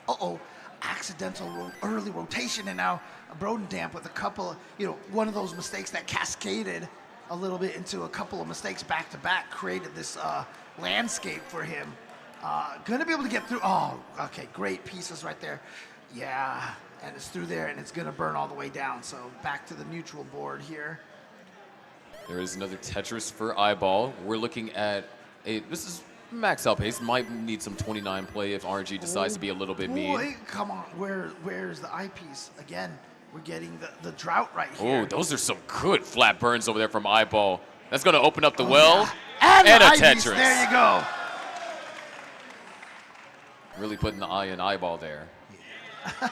Uh-oh. Accidental early rotation, and now Broden damp with a couple of, you know, one of those mistakes that cascaded a little bit into a couple of mistakes back to back, created this landscape for him. Gonna be able to get through. Oh, okay, great pieces right there. Yeah, and it's through there, and it's gonna burn all the way down. So back to the neutral board here. There is another Tetris for Eyeball. We're looking at this is max out pace. Might need some 29 play if RNG decides to be a little bit mean. Boy, come on, where's the eyepiece? Again, we're getting the drought right here. Oh, those are some good flat burns over there from Eyeball. That's gonna open up the well yeah. And a the eyepiece, Tetris. there you go. Really putting the eye in Eyeball there. All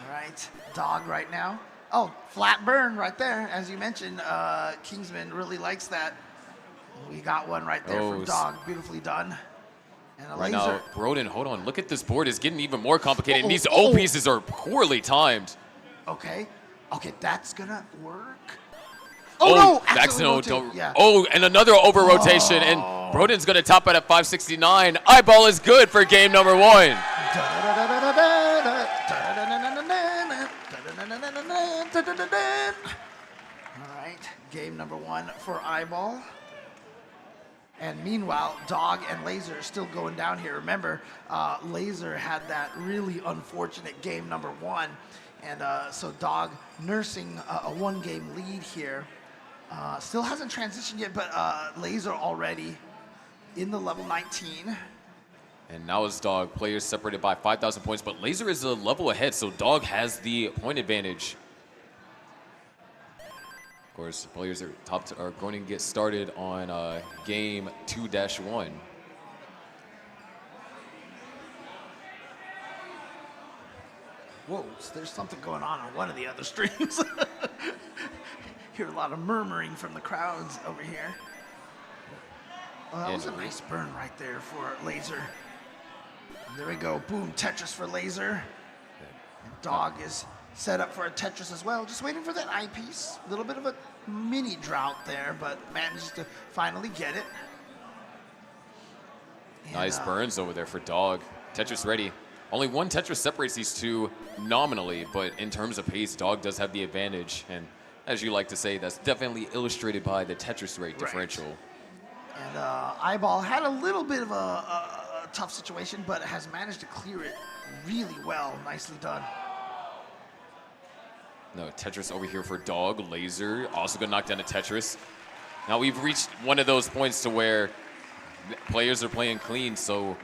right, Dog right now. Oh, flat burn right there. As you mentioned, Kingsman really likes that. We got one right there from Dog. Beautifully done. And a Right laser. now, Broden, hold on. Look at this board. It's getting even more complicated. And these O pieces are poorly timed. Okay, that's gonna work. Oh, no! accidental. Rotate. Yeah. Oh, and another over rotation. And Broden's going to top it at 569. Eyeball is good for game number 1. All right, game number 1 for Eyeball. And meanwhile, Dog and Laser are still going down here. Remember, Laser had that really unfortunate game number 1. And so Dog nursing a 1-game lead here. Still hasn't transitioned yet, but Laser already in the level 19. And now is Dog. Players separated by 5,000 points, but Laser is a level ahead, so Dog has the point advantage. Of course, players are going to get started on game 2-1. Whoa, so there's something going on one of the other streams. Hear a lot of murmuring from the crowds over here. Well, that was a nice burn right there for Laser. There we go. Boom, Tetris for Laser. And Dog is set up for a Tetris as well. Just waiting for that eyepiece. A little bit of a mini drought there, but managed to finally get it. And, Nice burns over there for Dog. Tetris ready. Only one Tetris separates these two nominally, but in terms of pace, Dog does have the advantage. And as you like to say, that's definitely illustrated by the Tetris rate differential. And Eyeball had a little bit of a tough situation, but has managed to clear it really well. Nicely done. No, Tetris over here for Dog. Laser also gonna knock down a Tetris. Now we've reached one of those points to where players are playing clean, so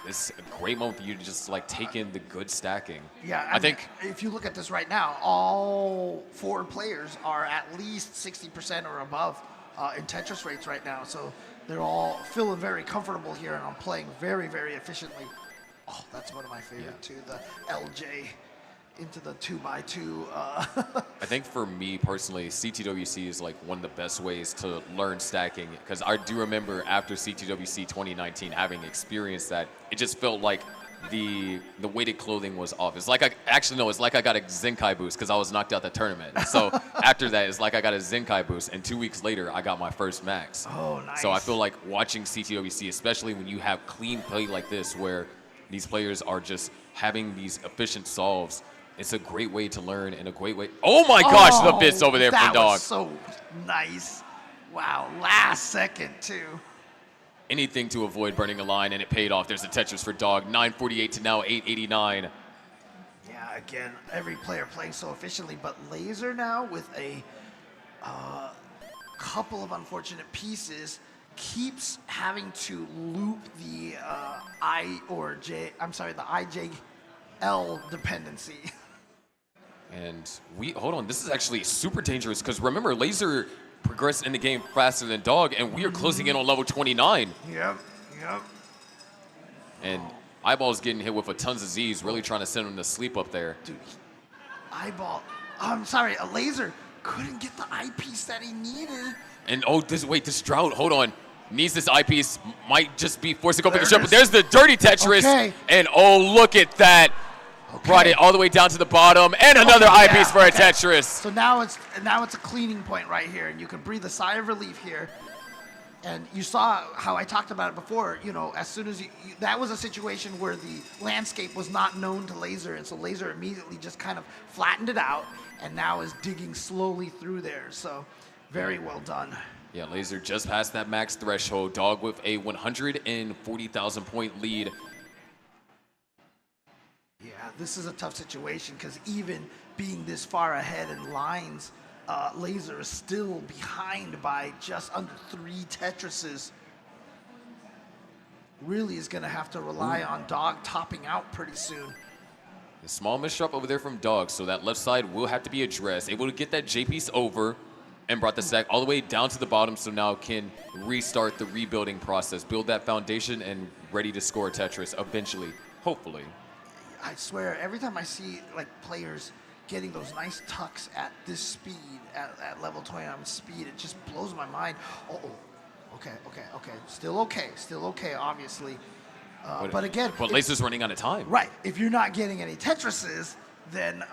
it's a great moment for you to just like take in the good stacking. Yeah, I think if you look at this right now, all 4 players are at least 60% or above in Tetris rates right now. So they're all feeling very comfortable here and I'm playing very, very efficiently. Oh, that's one of my favorite too, the LJ into the 2x2. I think for me personally, CTWC is like one of the best ways to learn stacking, because I do remember after CTWC 2019 having experienced that, it just felt like the weighted clothing was off. It's like it's like I got a Zenkai boost because I was knocked out the tournament. So after that, it's like I got a Zenkai boost, and 2 weeks later, I got my first max. Oh, nice. So I feel like watching CTWC, especially when you have clean play like this, where these players are just having these efficient solves, it's a great way to learn and a great way. Oh my gosh, the bits over there for Dog. That was so nice. Wow, last second too. Anything to avoid burning a line, and it paid off. There's a Tetris for Dog. 948 to now 889. Yeah, again, every player playing so efficiently, but Laser now with a couple of unfortunate pieces keeps having to loop the the IJL dependency. And hold on, this is actually super dangerous because remember, Laser progressed in the game faster than Dog, and we are closing in on level 29. Yep. And Eyeball's getting hit with a tons of Z's, really trying to send him to sleep up there. Dude, a Laser couldn't get the eyepiece that he needed. And this drought, hold on. Needs this eyepiece, might just be forced to go for the triple. There's the dirty Tetris, and look at that. Brought it all the way down to the bottom, and another eyepiece for a Tetris. So now it's a cleaning point right here, and you can breathe a sigh of relief here. And you saw how I talked about it before, as soon as that was a situation where the landscape was not known to Laser, and so Laser immediately just kind of flattened it out and now is digging slowly through there. So very well done. Yeah, Laser just passed that max threshold. Dog with a 140,000 point lead. Yeah, this is a tough situation because even being this far ahead in lines, Laser is still behind by just under 3 Tetrises. Really is going to have to rely on Dog topping out pretty soon. A small misdrop over there from Dog, so that left side will have to be addressed. Able to get that J piece over and brought the stack all the way down to the bottom, so now can restart the rebuilding process, build that foundation, and ready to score Tetris eventually, hopefully. I swear, every time I see players getting those nice tucks at this speed, at level 29 speed, it just blows my mind. Okay. Still okay, obviously. But again, Laser's running out of time. Right. If you're not getting any Tetrises, then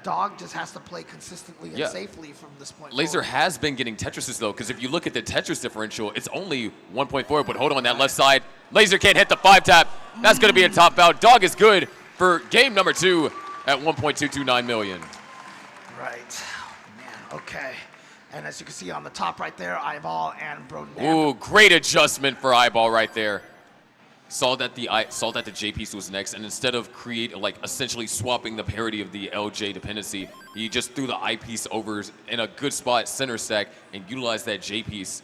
Dog just has to play consistently and safely from this point Laser forward. has been getting Tetrises though, because if you look at the Tetris differential, it's only 1.4. But hold on, that left side, Laser can't hit the 5-tap. That's going to be a top out. Dog is good for game number 2 at 1.229 million. Right. Man, okay. And as you can see on the top right there, Eyeball and Broden. Ooh, great adjustment for Eyeball right there. Saw that the J piece was next, and instead of essentially swapping the parity of the LJ dependency, he just threw the I piece over in a good spot, center stack, and utilized that J piece.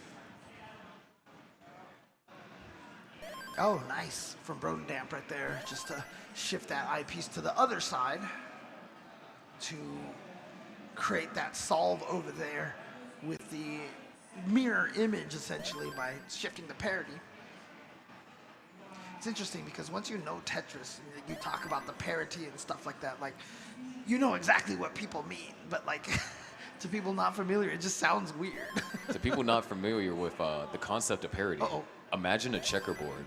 Oh, nice from Broden Damp right there, just to shift that I piece to the other side to create that solve over there with the mirror image, essentially, by shifting the parity. It's interesting because once you know Tetris, you talk about the parity and stuff like that, you know exactly what people mean, but to people not familiar, it just sounds weird. To people not familiar with the concept of parity, imagine a checkerboard.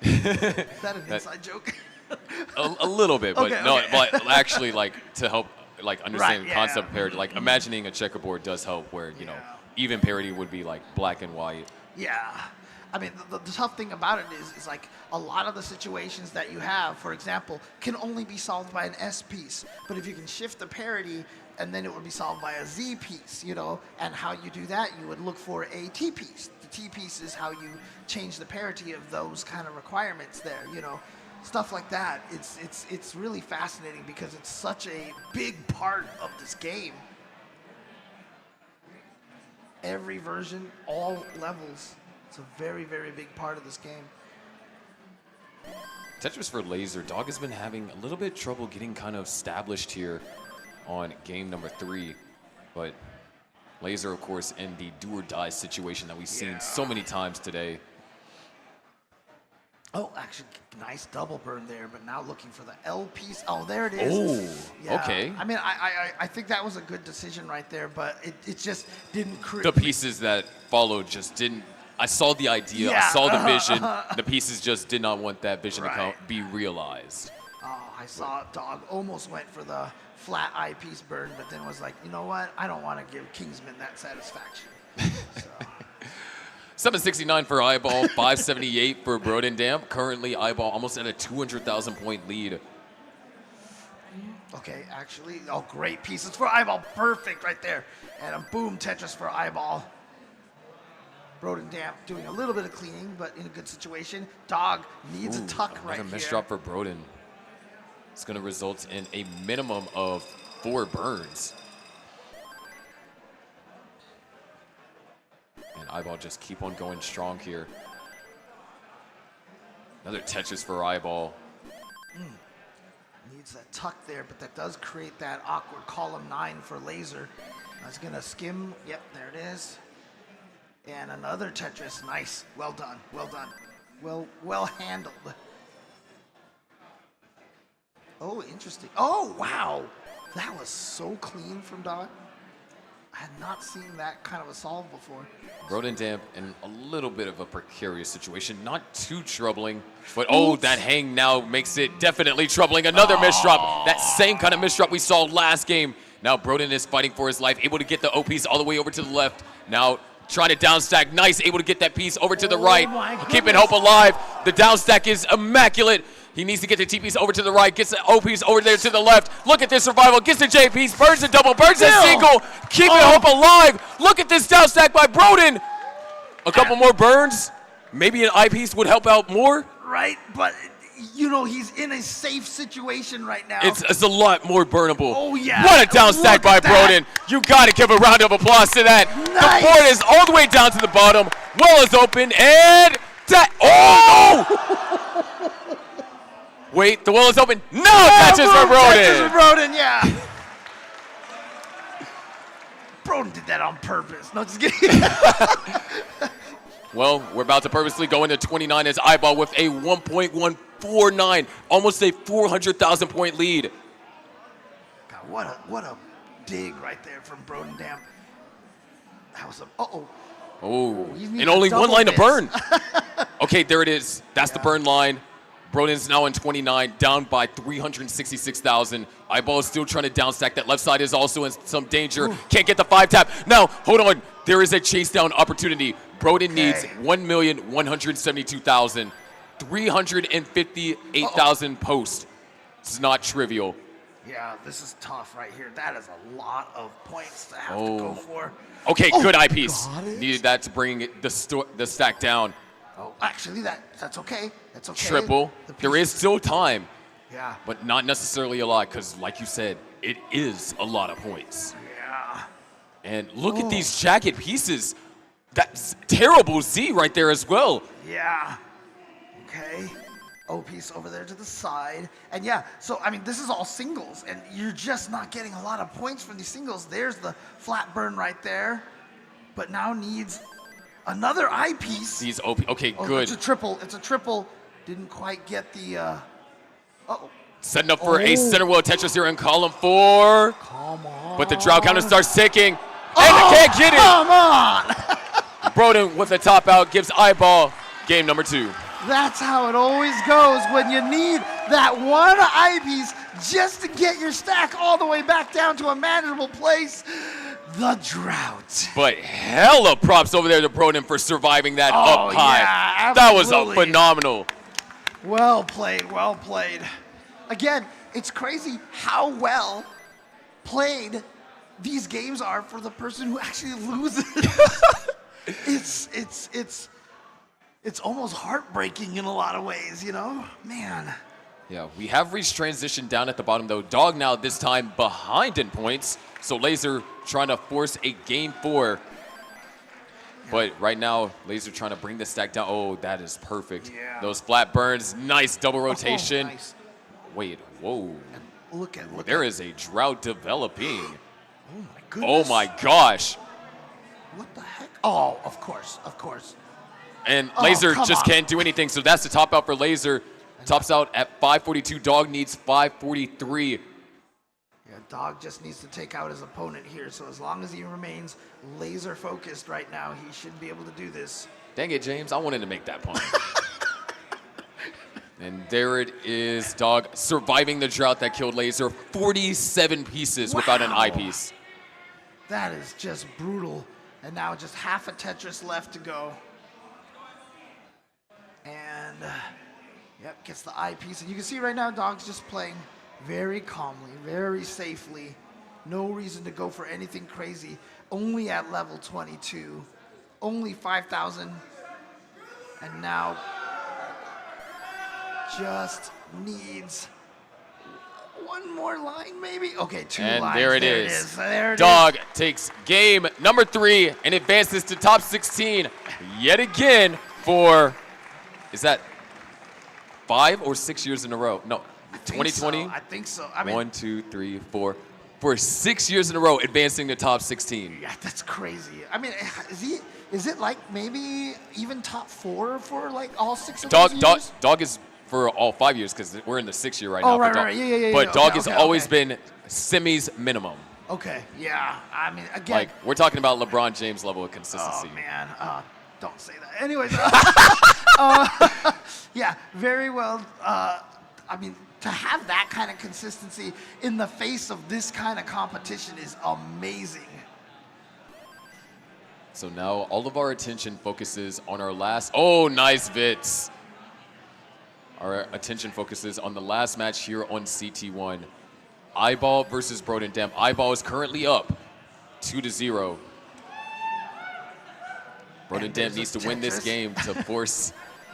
Is that an inside joke? A little bit, but okay. But actually, to help understand the Right, concept of parity, imagining a checkerboard does help, where even parity would be black and white. Yeah. I mean, the tough thing about it is a lot of the situations that you have, for example, can only be solved by an S piece. But if you can shift the parity, and then it would be solved by a Z piece, and how you do that, you would look for a T piece. The T piece is how you change the parity of those kind of requirements there, stuff like that. It's really fascinating because it's such a big part of this game. Every version, all levels. It's a very, very big part of this game. Tetris for Laser. Dog has been having a little bit of trouble getting kind of established here on game number 3. But Laser, of course, in the do or die situation that we've seen so many times today. Oh, actually, nice double burn there, but now looking for the L piece. Oh, there it is. Oh, okay. I mean, I think that was a good decision right there, but it just didn't create. The pieces that followed just didn't. I saw the idea, I saw the vision. The pieces just did not want that vision to be realized. Oh, I saw Dog almost went for the flat eyepiece burn, but then was like, you know what? I don't want to give Kingsman that satisfaction. So. 769 for Eyeball, 578 for Broden Damp. Currently, Eyeball almost at a 200,000 point lead. Okay, actually, great pieces for Eyeball. Perfect right there. And a boom Tetris for Eyeball. Broden Damp doing a little bit of cleaning, but in a good situation. Dog needs a tuck right here. Another misdrop for Broden. It's going to result in a minimum of 4 burns. And Eyeball just keep on going strong here. Another Tetris for Eyeball. Needs that tuck there, but that does create that awkward column 9 for Laser. That's going to skim. Yep, there it is. And another Tetris. Nice. Well done. Well done. Well handled. Oh, interesting. Oh, wow. That was so clean from Dog. I had not seen that kind of a solve before. Broden Damp in a little bit of a precarious situation. Not too troubling, but that hang now makes it definitely troubling. Another misdrop. That same kind of misdrop we saw last game. Now Broden is fighting for his life, able to get the O piece all the way over to the left. Now trying to down stack, nice, able to get that piece over to the right, keeping hope alive. The down stack is immaculate. He needs to get the T piece over to the right, gets the O piece over there to the left. Look at this survival, gets the J piece, burns the double, burns the single, keeping hope alive. Look at this down stack by Broden. A couple more burns, maybe an I piece would help out more. Right, but you know, he's in a safe situation right now. It's a lot more burnable. Oh, yeah. What a down stack by Broden. You got to give a round of applause to that. Nice. The board is all the way down to the bottom. Well is open, and oh! Wait, the well is open. No, touches for Broden. Touches for Broden, yeah. Broden did that on purpose. No, just kidding. Well, we're about to purposely go into 29 as Eyeball with a 1.149, almost a 400,000 point lead. God, what a dig right there from Broden. Damn. That was a Oh, he's needing and only a one double line to miss. burn. Okay, there it is. That's the burn line. Broden's now in 29, down by 366,000. Eyeball is still trying to downstack. That left side is also in some danger. Can't get the 5-tap. Now, hold on. There is a chase down opportunity. Broden needs 1,172,000. 358,000 post. It's not trivial. Yeah, this is tough right here. That is a lot of points to have to go for. Okay, good eyepiece. Needed that to bring the stack down. Oh, actually, that's okay. That's okay. Triple. There is still time. Yeah. But not necessarily a lot, because like you said, it is a lot of points. Yeah. And look at these jacket pieces. That's terrible Z right there as well. Yeah. Okay. O piece over there to the side. And yeah, so I mean, this is all singles, and you're just not getting a lot of points from these singles. There's the flat burn right there, but now needs another eye piece. These OP. Okay, good. It's a triple. It's a triple. Didn't quite get the. Setting up for a center wheel Tetris here in column 4. Come on. But the drought counter starts ticking. And can't get it. Come on. Broden with the top out gives Eyeball game number 2. That's how it always goes when you need that one eyepiece just to get your stack all the way back down to a manageable place. The drought. But hella props over there to Broden for surviving that up high. Yeah, that was absolutely. phenomenal. Well played, well played. Again, it's crazy how well played these games are for the person who actually loses. It's almost heartbreaking in a lot of ways, you know? Man. Yeah, we have reached transition down at the bottom, though. Dog now this time behind in points. So Laser trying to force a game 4. But right now, Laser trying to bring the stack down. Oh, that is perfect. Yeah. Those flat burns, nice double rotation. Nice. Wait, whoa. Look at There is a drought developing. Oh my goodness. Oh my gosh. What the heck? Oh, of course, of course. And Laser come just on. can't do anything. So that's the top out for Laser. Tops out at 542. Dog needs 543. Yeah, Dog just needs to take out his opponent here. So as long as he remains laser focused right now, he should be able to do this. Dang it, James. I wanted to make that point. And there it is. Dog surviving the drought that killed Laser. 47 pieces without an eyepiece. That is just brutal. And now just half a Tetris left to go. And, yep, gets the eyepiece. And you can see right now, Dog's just playing very calmly, very safely. No reason to go for anything crazy. Only at level 22. Only 5,000. And now just needs one more line, maybe? Okay, 2 lines. And there it is. There it Dog takes game number 3 and advances to top 16 yet again for, is that 5 or 6 years in a row? No, 2020? I think so. I mean, 1, 2, 3, 4. For 6 years in a row, advancing to top 16. yeah, that's crazy. I mean, is it like maybe even top 4 for like all 6 of those years? Dog is for all 5 years because we're in the 6th year right Oh, now. right, but right, yeah. But Dog Okay, has okay, always okay. been semis minimum. Okay, yeah. I mean, again. Like, we're talking about LeBron James level of consistency. Oh, man. Don't say that. Anyways. Yeah, very well. I mean, to have that kind of consistency in the face of this kind of competition is amazing. So now all of our attention focuses on our last. Oh, nice Vits. Our attention focuses on the last match here on CT1. Eyeball versus Broden Damp. Eyeball is currently up 2-0. Broden Damp needs to win this game to force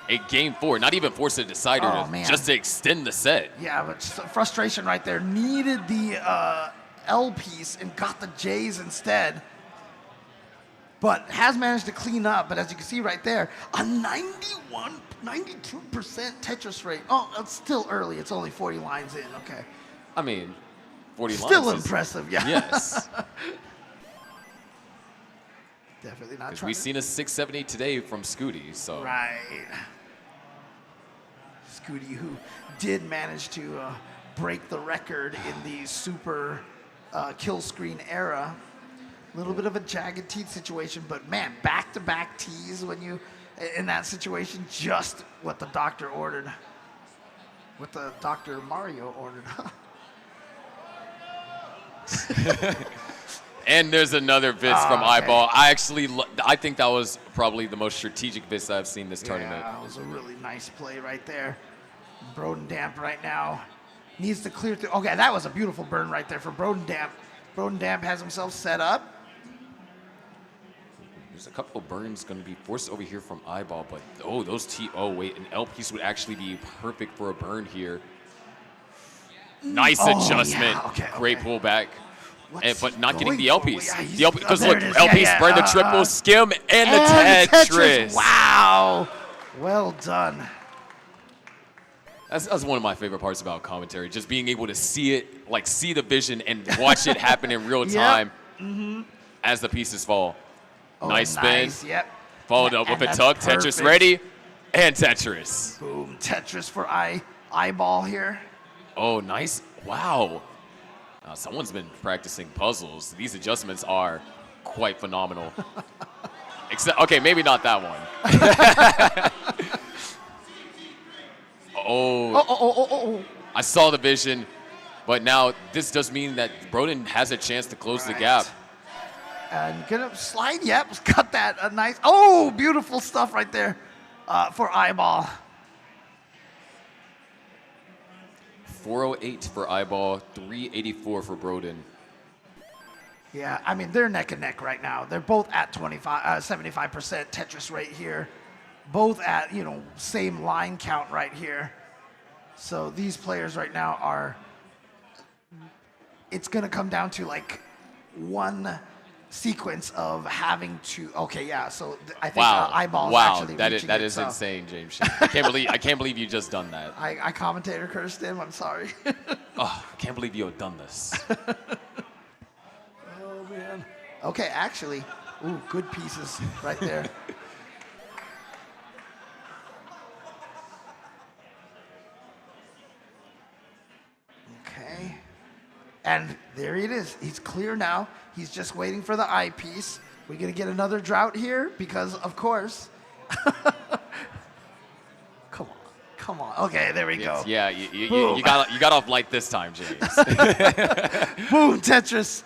a game 4. Not even force a decider, just to extend the set. Yeah, but frustration right there. Needed the L piece and got the J's instead. But has managed to clean up. But as you can see right there, a 92% Tetris rate. Oh, it's still early. It's only 40 lines in. Okay. I mean, 40 lines. Still impressive, yeah. Yes. Definitely not. Because we've seen a 670 today from Scooty, so. Right. Scooty, who did manage to break the record in the super kill screen era. A little bit of a jagged teeth situation, but man, back-to-back tees when you, in that situation, just what the doctor ordered. What the Dr. Mario ordered. And there's another Vits from Eyeball. I think that was probably the most strategic Vits I've seen this tournament. Yeah, that was a really nice play right there. Broden Damp right now needs to clear through. Okay, that was a beautiful burn right there for Broden Damp. Broden Damp has himself set up. There's a couple of burns going to be forced over here from Eyeball, but wait, an L piece would actually be perfect for a burn here. Nice adjustment. Yeah, okay, Great pullback. But not getting going the L for? piece. Yeah, Because there look, it is. L piece burned the Yeah, triple skim and the Tetris. Wow. Well done. That's one of my favorite parts about commentary, just being able to see it, like see the vision and watch it happen in real time as the pieces fall. Oh, nice spin. Yep. Followed up with a tuck. Tetris ready. And Tetris. Boom. Tetris for Eyeball here. Oh, nice. Wow. Someone's been practicing puzzles. These adjustments are quite phenomenal. Except, okay, maybe not that one. Oh. I saw the vision, but now this does mean that Broden has a chance to close the gap. And gonna slide. Yep, got that. A nice. Oh, beautiful stuff right there for Eyeball. 408 for Eyeball, 384 for Broden. Yeah, I mean, they're neck and neck right now. They're both at 75% Tetris rate here. Both at, same line count right here. So these players right now are, it's going to come down to like one sequence of having to, so I think Eyeball is actually reaching that is insane, James. I can't believe you just done that. I commentator cursed him, I'm sorry. I can't believe you have done this. Oh, man. Okay, actually, good pieces right there. Okay. And there it is. He's clear now. He's just waiting for the eyepiece. We're going to get another drought here because, of course. Come on. Okay, there we go. Yeah, you got off light this time, James. Boom, Tetris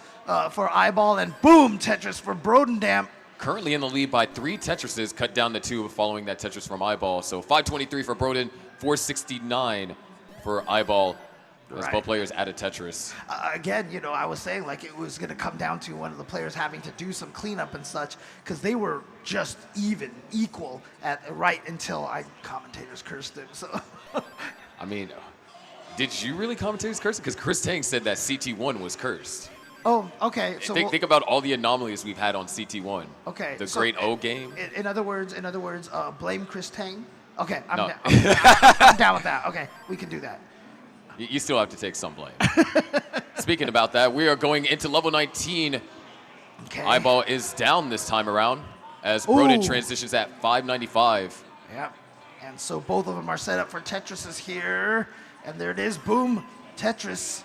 for Eyeball, and boom, Tetris for Broden Damp. Currently in the lead by 3 Tetrises, cut down to 2 following that Tetris from Eyeball. So 523 for Broden, 469 for Eyeball. As both players added Tetris. Again, I was saying like it was going to come down to one of the players having to do some cleanup and such because they were just equal right until commentators cursed them. So, I mean, did you really commentators curse it? Because Chris Tang said that CT1 was cursed. Oh, okay. So think about all the anomalies we've had on CT1. Okay. The Great O game. In other words, blame Chris Tang. Okay, I'm down with that. Okay, we can do that. You still have to take some blame. Speaking about that, we are going into level 19. Okay. Eyeball is down this time around as Broden transitions at 595. Yep. And so both of them are set up for Tetrises here. And there it is. Boom. Tetris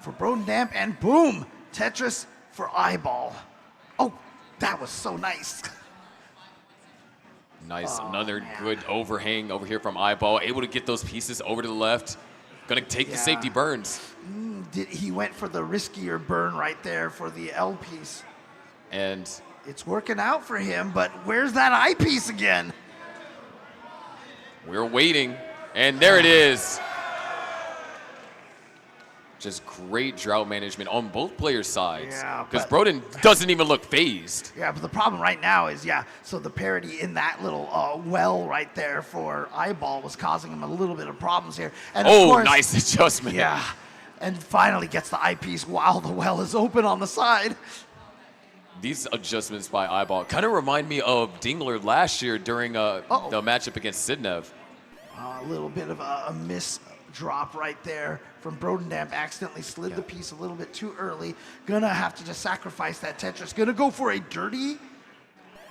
for Broden Damp. And boom. Tetris for Eyeball. Oh, that was so nice. Nice. Another good overhang over here from Eyeball. Able to get those pieces over to the left. Gonna take the Yeah. safety burns. He went for the riskier burn right there for the L piece. And It's working out for him, but where's that I piece again? we're waiting. And there it is. Just great drought management on both players' sides. Yeah, Because but- Broden doesn't even look phased. Yeah, but the problem right now is, so the parity in that little well right there for Eyeball was causing him a little bit of problems here. And of Oh, course, nice adjustment. Yeah, and finally gets the eyepiece while the well is open on the side. These adjustments by Eyeball kind of remind me of Dingler last year during the matchup against Sidnev. A little bit of a miss drop right there from Brodendamp. Accidentally slid the piece a little bit too early. Gonna have to just sacrifice that Tetris. Gonna go for a dirty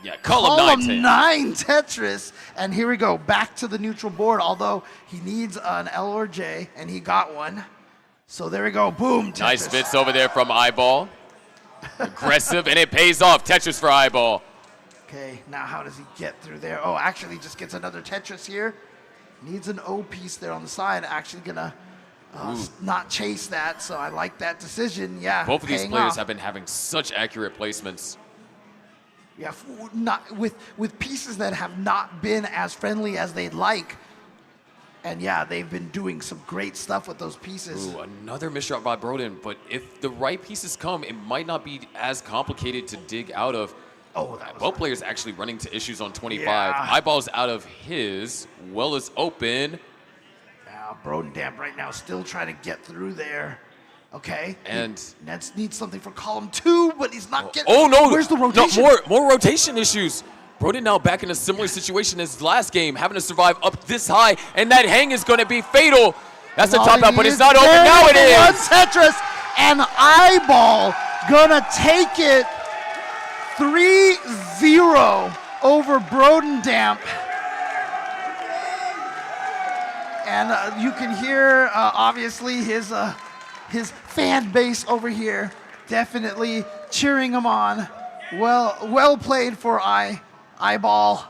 Yeah, column 9 Tetris. And here we go, back to the neutral board, although he needs an L or J, and he got one. So there we go, boom, Tetris. Nice fits over there from Eyeball. Aggressive, and it pays off. Tetris for Eyeball. Okay, now how does he get through there? Oh, actually he just gets another Tetris here. Needs an O piece there on the side. Actually gonna not chase that, so I like that decision. Yeah, Both of these paying players off. have been having such accurate placements. Yeah, not with pieces that have not been as friendly as they'd like. And yeah, they've been doing some great stuff with those pieces. Ooh, another misshot by Broden, but if the right pieces come, it might not be as complicated to dig out of. Oh, that was Both players actually running into issues on 25. Yeah. Eyeball's out of his. Well is open. Now, Brodendamp right now still trying to get through there. Okay. And Nets needs something for column 2, but he's not getting. oh no! Where's the rotation? No, more rotation issues. Broden now back in a similar situation as last game, having to survive up this high, and that hang is going to be fatal. That's the top out, but it's not open. Now it One is. Tetris, and Eyeball gonna take it 3-0 over Brodendamp. And you can hear, obviously, his fan base over here definitely cheering him on. Well played for Eyeball.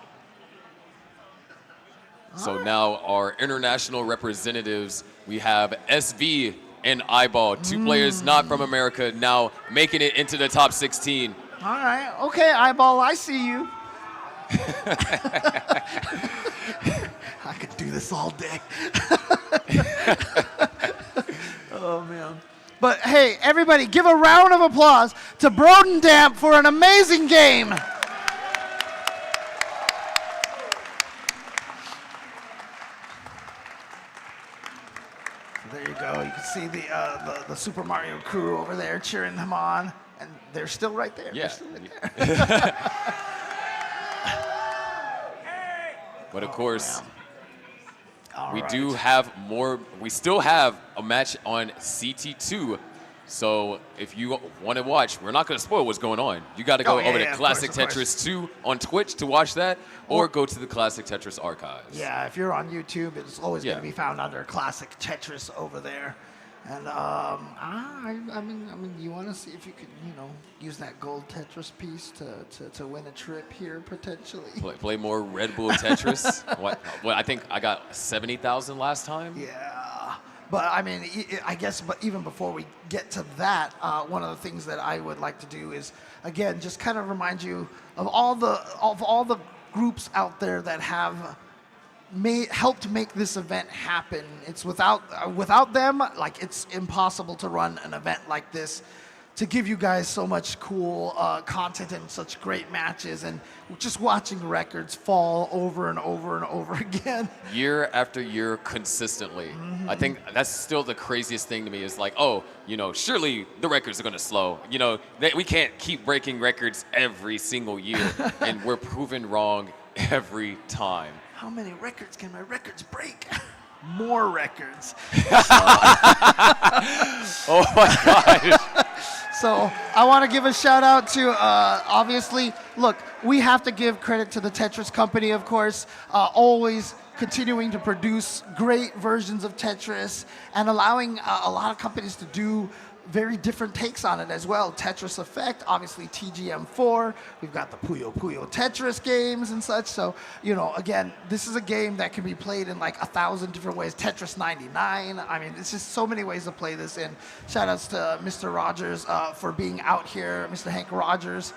So now our international representatives, we have SV and Eyeball, two players not from America, now making it into the top 16. All right. Okay, Eyeball, I see you. I could do this all day. Oh, man. But hey, everybody, give a round of applause to Brodendamp for an amazing game. There you go. You can see the Super Mario crew over there cheering them on, and they're still right there. Yeah. They're still right there. But of course, All we right. do have more. We still have a match on CT2. So if you want to watch, we're not going to spoil what's going on. You got to go over to of Classic course. Tetris 2 on Twitch to watch that, or go to the Classic Tetris archives. Yeah, if you're on YouTube, it's always Yeah. going to be found under Classic Tetris over there. And I mean, you want to see if you could, use that gold Tetris piece to win a trip here potentially. Play more Red Bull Tetris. what? I think I got 70,000 last time. Yeah, but I mean, I guess, but even before we get to that, one of the things that I would like to do is, again, just kind of remind you of all the groups out there that have helped make this event happen. It's without them, like, it's impossible to run an event like this, to give you guys so much cool content and such great matches, and just watching records fall over and over and over again. Year after year, consistently. I think that's still the craziest thing to me is like, surely the records are going to slow. We can't keep breaking records every single year, and we're proven wrong every time. How many records can my records break? More records. Oh my gosh. So I want to give a shout out to, obviously, look, we have to give credit to the Tetris company, of course, always continuing to produce great versions of Tetris and allowing a lot of companies to do very different takes on it as well. Tetris Effect, obviously TGM4. We've got the Puyo Puyo Tetris games and such. So, you know, again, this is a game that can be played in like 1,000 different ways. Tetris 99. I mean, it's just so many ways to play this in. Shout outs to Mr. Rogers for being out here, Mr. Hank Rogers,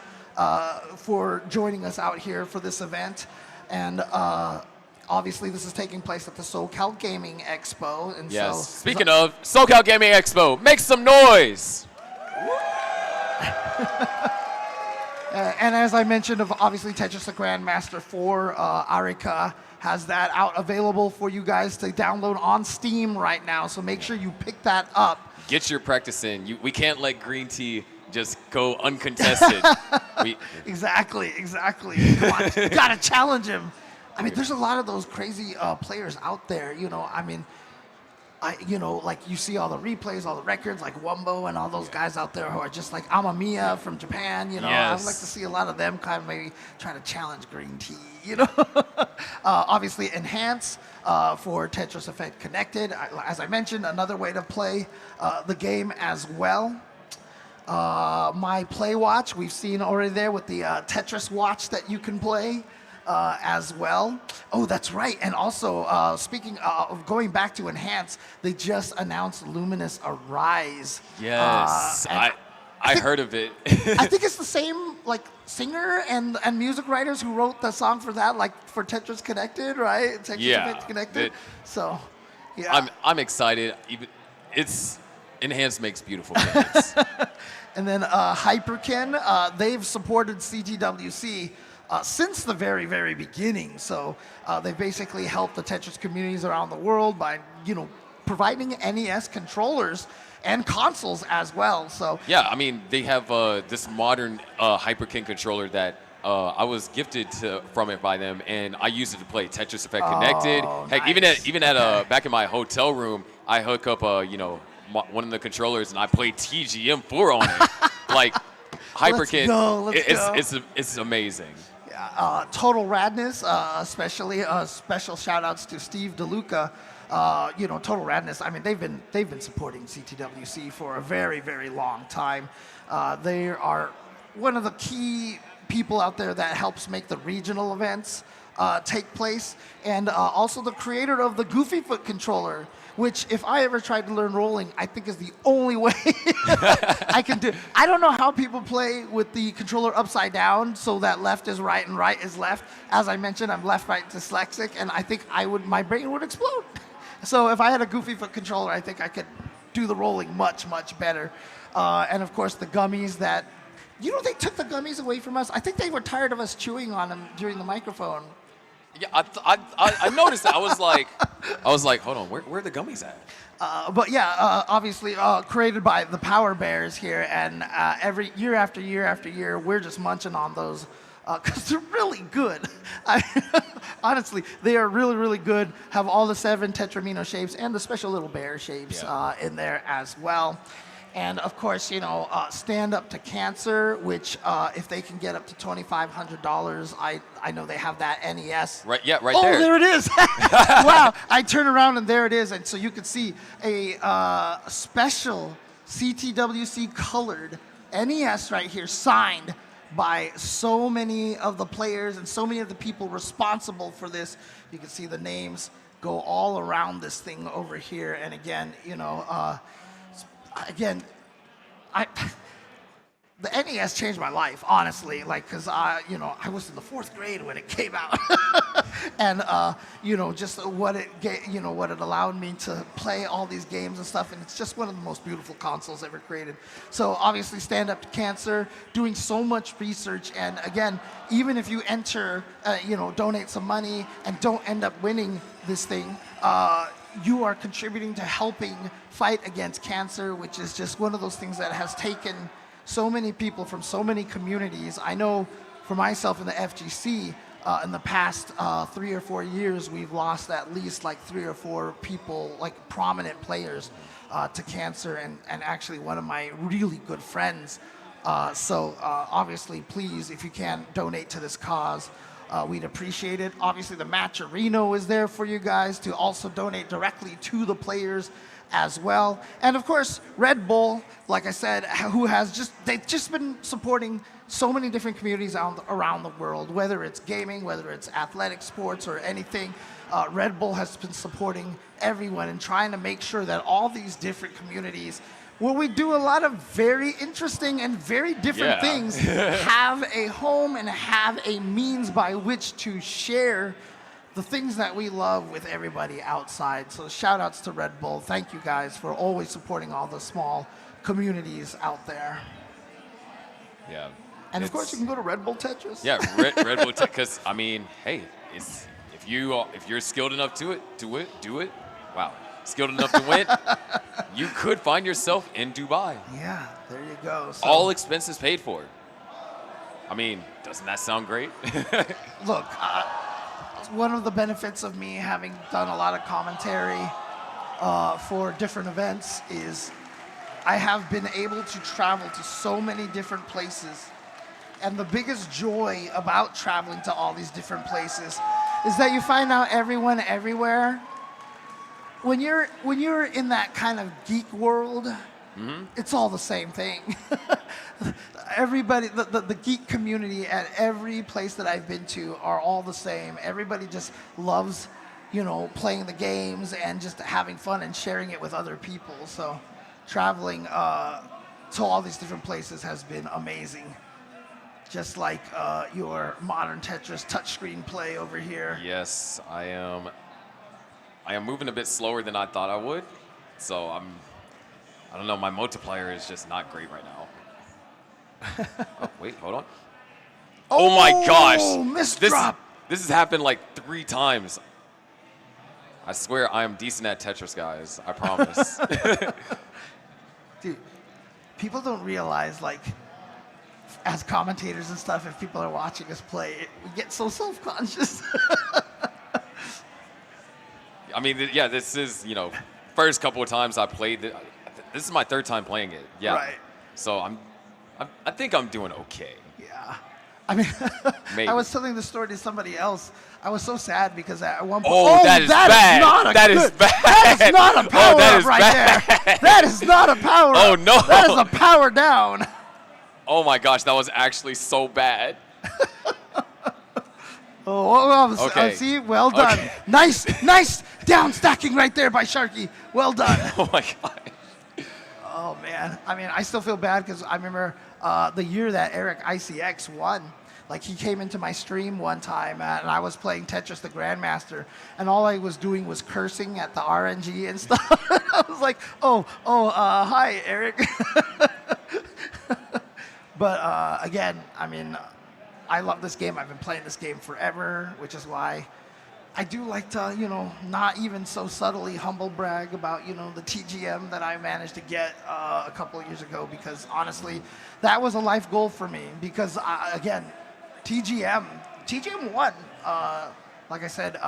for joining us out here for this event. And obviously, this is taking place at the SoCal Gaming Expo. And yes. so, Speaking of SoCal Gaming Expo, make some noise. And as I mentioned, obviously Tetris the Grandmaster 4, Arika has that out available for you guys to download on Steam right now. So make sure you pick that up. Get your practice in. We can't let Green Tea just go uncontested. Exactly. Come on, you gotta challenge him. I mean, there's a lot of those crazy players out there, you know. I mean, like you see all the replays, all the records, like Wumbo and all those guys out there who are just like Amamiya from Japan, you know. Yes. I would like to see a lot of them kind of maybe try to challenge Green Tea, you know. Obviously, Enhance for Tetris Effect Connected. As I mentioned, another way to play the game as well. My Play Watch, we've seen already there with the Tetris watch that you can play. As well. Oh, that's right. And also, speaking of going back to Enhance, they just announced Luminous Arise. Yes, I heard of it. I think it's the same like singer and music writers who wrote the song for that, like for Tetris Connected, right? Tetris Effect Connected. So, yeah. I'm excited. Enhance makes beautiful games. And then Hyperkin, they've supported CTWC since the very, very beginning. So they basically helped the Tetris communities around the world by, you know, providing NES controllers and consoles as well. So yeah, I mean, they have this modern Hyperkin controller that I was gifted from it by them, and I used it to play Tetris Effect Connected. Heck, nice. even at back in my hotel room, I hook up one of the controllers and I play TGM4 on it. Like Hyperkin, Let's go. It's amazing. Total Radness, especially special shout outs to Steve DeLuca. You know, Total Radness, I mean, they've been supporting CTWC for a very, very long time. They are one of the key people out there that helps make the regional events take place, and also the creator of the Goofy Foot controller, which if I ever tried to learn rolling, I think is the only way I can do. I don't know how people play with the controller upside down so that left is right and right is left. As I mentioned, I'm left-right dyslexic, and I think my brain would explode. So if I had a Goofy Foot controller, I think I could do the rolling much, much better. And of course, the gummies that, you know, they took the gummies away from us. I think they were tired of us chewing on them during the microphone. Yeah, I noticed that. I was like, hold on, where are the gummies at? But yeah, obviously created by the Power Bears here, and every year after year after year, we're just munching on those because they're really good. Honestly, they are really, really good. Have all the 7 Tetramino shapes and the special little bear shapes in there as well. And of course, you know, Stand Up to Cancer, which if they can get up to $2,500, I know they have that NES. Right, yeah, right there. there. Oh, there it is. Wow, I turn around and there it is. And so you can see a special CTWC colored NES right here, signed by so many of the players and so many of the people responsible for this. You can see the names go all around this thing over here. And again, you know, the NES changed my life, honestly, like, because I was in the 4th grade when it came out. And, you know, just what it allowed me to play all these games and stuff. And it's just one of the most beautiful consoles ever created. So obviously Stand Up to Cancer, doing so much research. And again, even if you enter, donate some money and don't end up winning this thing, you are contributing to helping fight against cancer, which is just one of those things that has taken so many people from so many communities. I know for myself in the FGC, in the past 3 or 4 years, we've lost at least like 3 or 4 people, like prominent players, to cancer, and actually one of my really good friends. So obviously, please, if you can, donate to this cause. we'd appreciate it. Obviously, the match arena is there for you guys to also donate directly to the players as well. And of course, Red Bull, like I said, they've just been supporting so many different communities around the world, whether it's gaming, whether it's athletic sports or anything. Red Bull has been supporting everyone and trying to make sure that all these different communities, where we do a lot of very interesting and very different things, have a home and have a means by which to share the things that we love with everybody outside. So shout outs to Red Bull. Thank you guys for always supporting all the small communities out there. Yeah. And of course, you can go to Red Bull Tetris. Yeah, Red Bull Tetris. Because I mean, hey, if you're skilled enough to it, do it. Wow, skilled enough to win, you could find yourself in Dubai. Yeah, there you go. So, all expenses paid for. I mean, doesn't that sound great? Look, one of the benefits of me having done a lot of commentary for different events is I have been able to travel to so many different places. And the biggest joy about traveling to all these different places is that you find out everyone everywhere. When you're in that kind of geek world, it's all the same thing. Everybody, the geek community at every place that I've been to are all the same. Everybody just loves, playing the games and just having fun and sharing it with other people. So traveling to all these different places has been amazing. Just like your modern Tetris touchscreen play over here. Yes, I am moving a bit slower than I thought I would. So I don't know, my multiplier is just not great right now. Oh, wait, hold on. Oh my gosh. Misdrop. This has happened like 3 times. I swear I am decent at Tetris, guys. I promise. Dude, people don't realize, like, as commentators and stuff, if people are watching us play, we get so self-conscious. I mean, yeah, this is, first couple of times I played it. This is my 3rd time playing it. Yeah. Right. So I think I'm doing okay. Yeah. I mean, Maybe. I was telling the story to somebody else. I was so sad because at one point, that is bad. That is bad. That is not a power up right bad. there. That is not a power up. Oh, no. That is a power down. Oh my gosh, that was actually so bad. Okay. See, well done. Okay. Nice down stacking right there by Sharky. Well done. Oh my god. Oh man, I mean, I still feel bad because I remember the year that Eric ICX won. Like, he came into my stream one time and I was playing Tetris the Grandmaster, and all I was doing was cursing at the RNG and stuff. I was like, hi, Eric. But again, I mean, I love this game. I've been playing this game forever, which is why I do like to, not even so subtly humble brag about, the TGM that I managed to get a couple of years ago, because honestly, that was a life goal for me. Because again, TGM 1, like I said,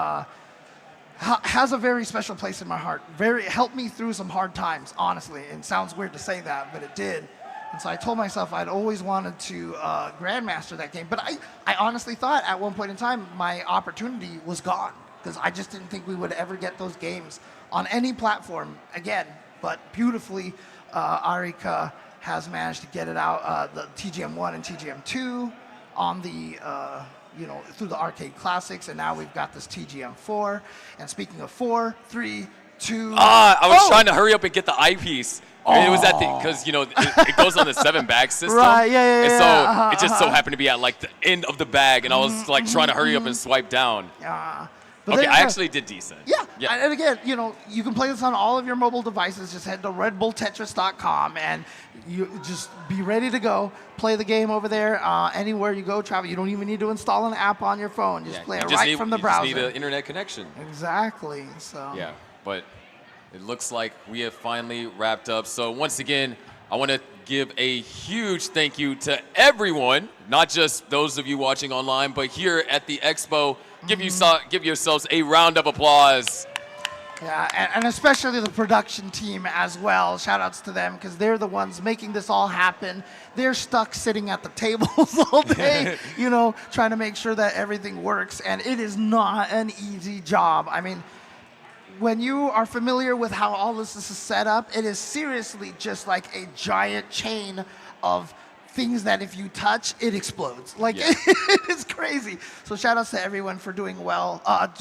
has a very special place in my heart. Helped me through some hard times, honestly. And it sounds weird to say that, but it did. And so I told myself I'd always wanted to grandmaster that game. But I honestly thought at one point in time my opportunity was gone, because I just didn't think we would ever get those games on any platform again. But beautifully, Arika has managed to get it out, the TGM 1 and TGM 2 on the, through the arcade classics. And now we've got this TGM 4. And speaking of 4, 3, 2. I was trying to hurry up and get the eyepiece. It was at because it goes on the 7-bag system. Right, yeah. And so it just so happened to be at like the end of the bag, and I was like trying to hurry up and swipe down. But okay, I actually did decent. Yeah. And again, you can play this on all of your mobile devices. Just head to redbulltetris.com and you just be ready to go. Play the game over there. Anywhere you go, travel. You don't even need to install an app on your phone. Just play it right from the browser. You just need an internet connection. Exactly. So. Yeah, but it looks like we have finally wrapped up. So once again, I want to give a huge thank you to everyone, not just those of you watching online, but here at the expo. Give yourselves a round of applause. Yeah, and especially the production team as well. Shout outs to them because they're the ones making this all happen. They're stuck sitting at the tables all day, you know, trying to make sure that everything works. And it is not an easy job. I mean, when you are familiar with how all this is set up, it is seriously just like a giant chain of things that if you touch, it explodes. Like, it is crazy. So shout outs to everyone for doing well,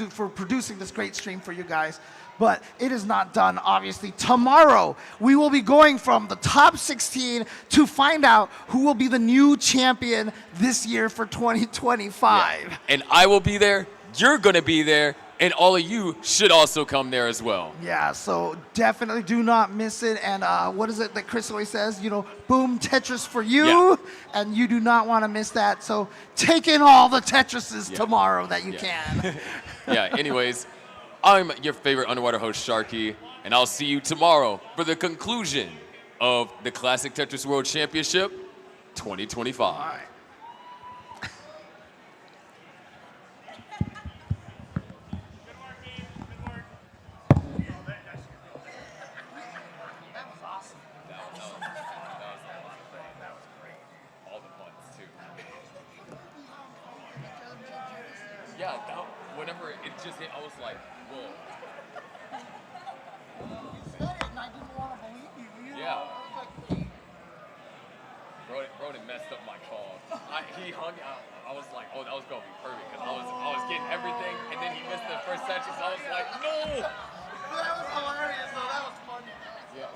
for producing this great stream for you guys. But it is not done, obviously. Tomorrow, we will be going from the top 16 to find out who will be the new champion this year for 2025. Yeah. And I will be there. You're going to be there. And all of you should also come there as well. Yeah, so definitely do not miss it. And what is it that Chris always says? You know, boom, Tetris for you. Yeah. And you do not want to miss that. So take in all the Tetrises tomorrow that you can. Yeah, anyways, I'm your favorite underwater host, Sharky. And I'll see you tomorrow for the conclusion of the Classic Tetris World Championship 2025. All right. Yeah, whenever it just hit, I was like, whoa. You said it and I didn't want to believe you. Yeah. Broden messed up my call. He hung out. I was like, oh, that was going to be perfect because I was getting everything and then he missed the first Tetris. I was like, no. That was hilarious though. That was funny. Yeah.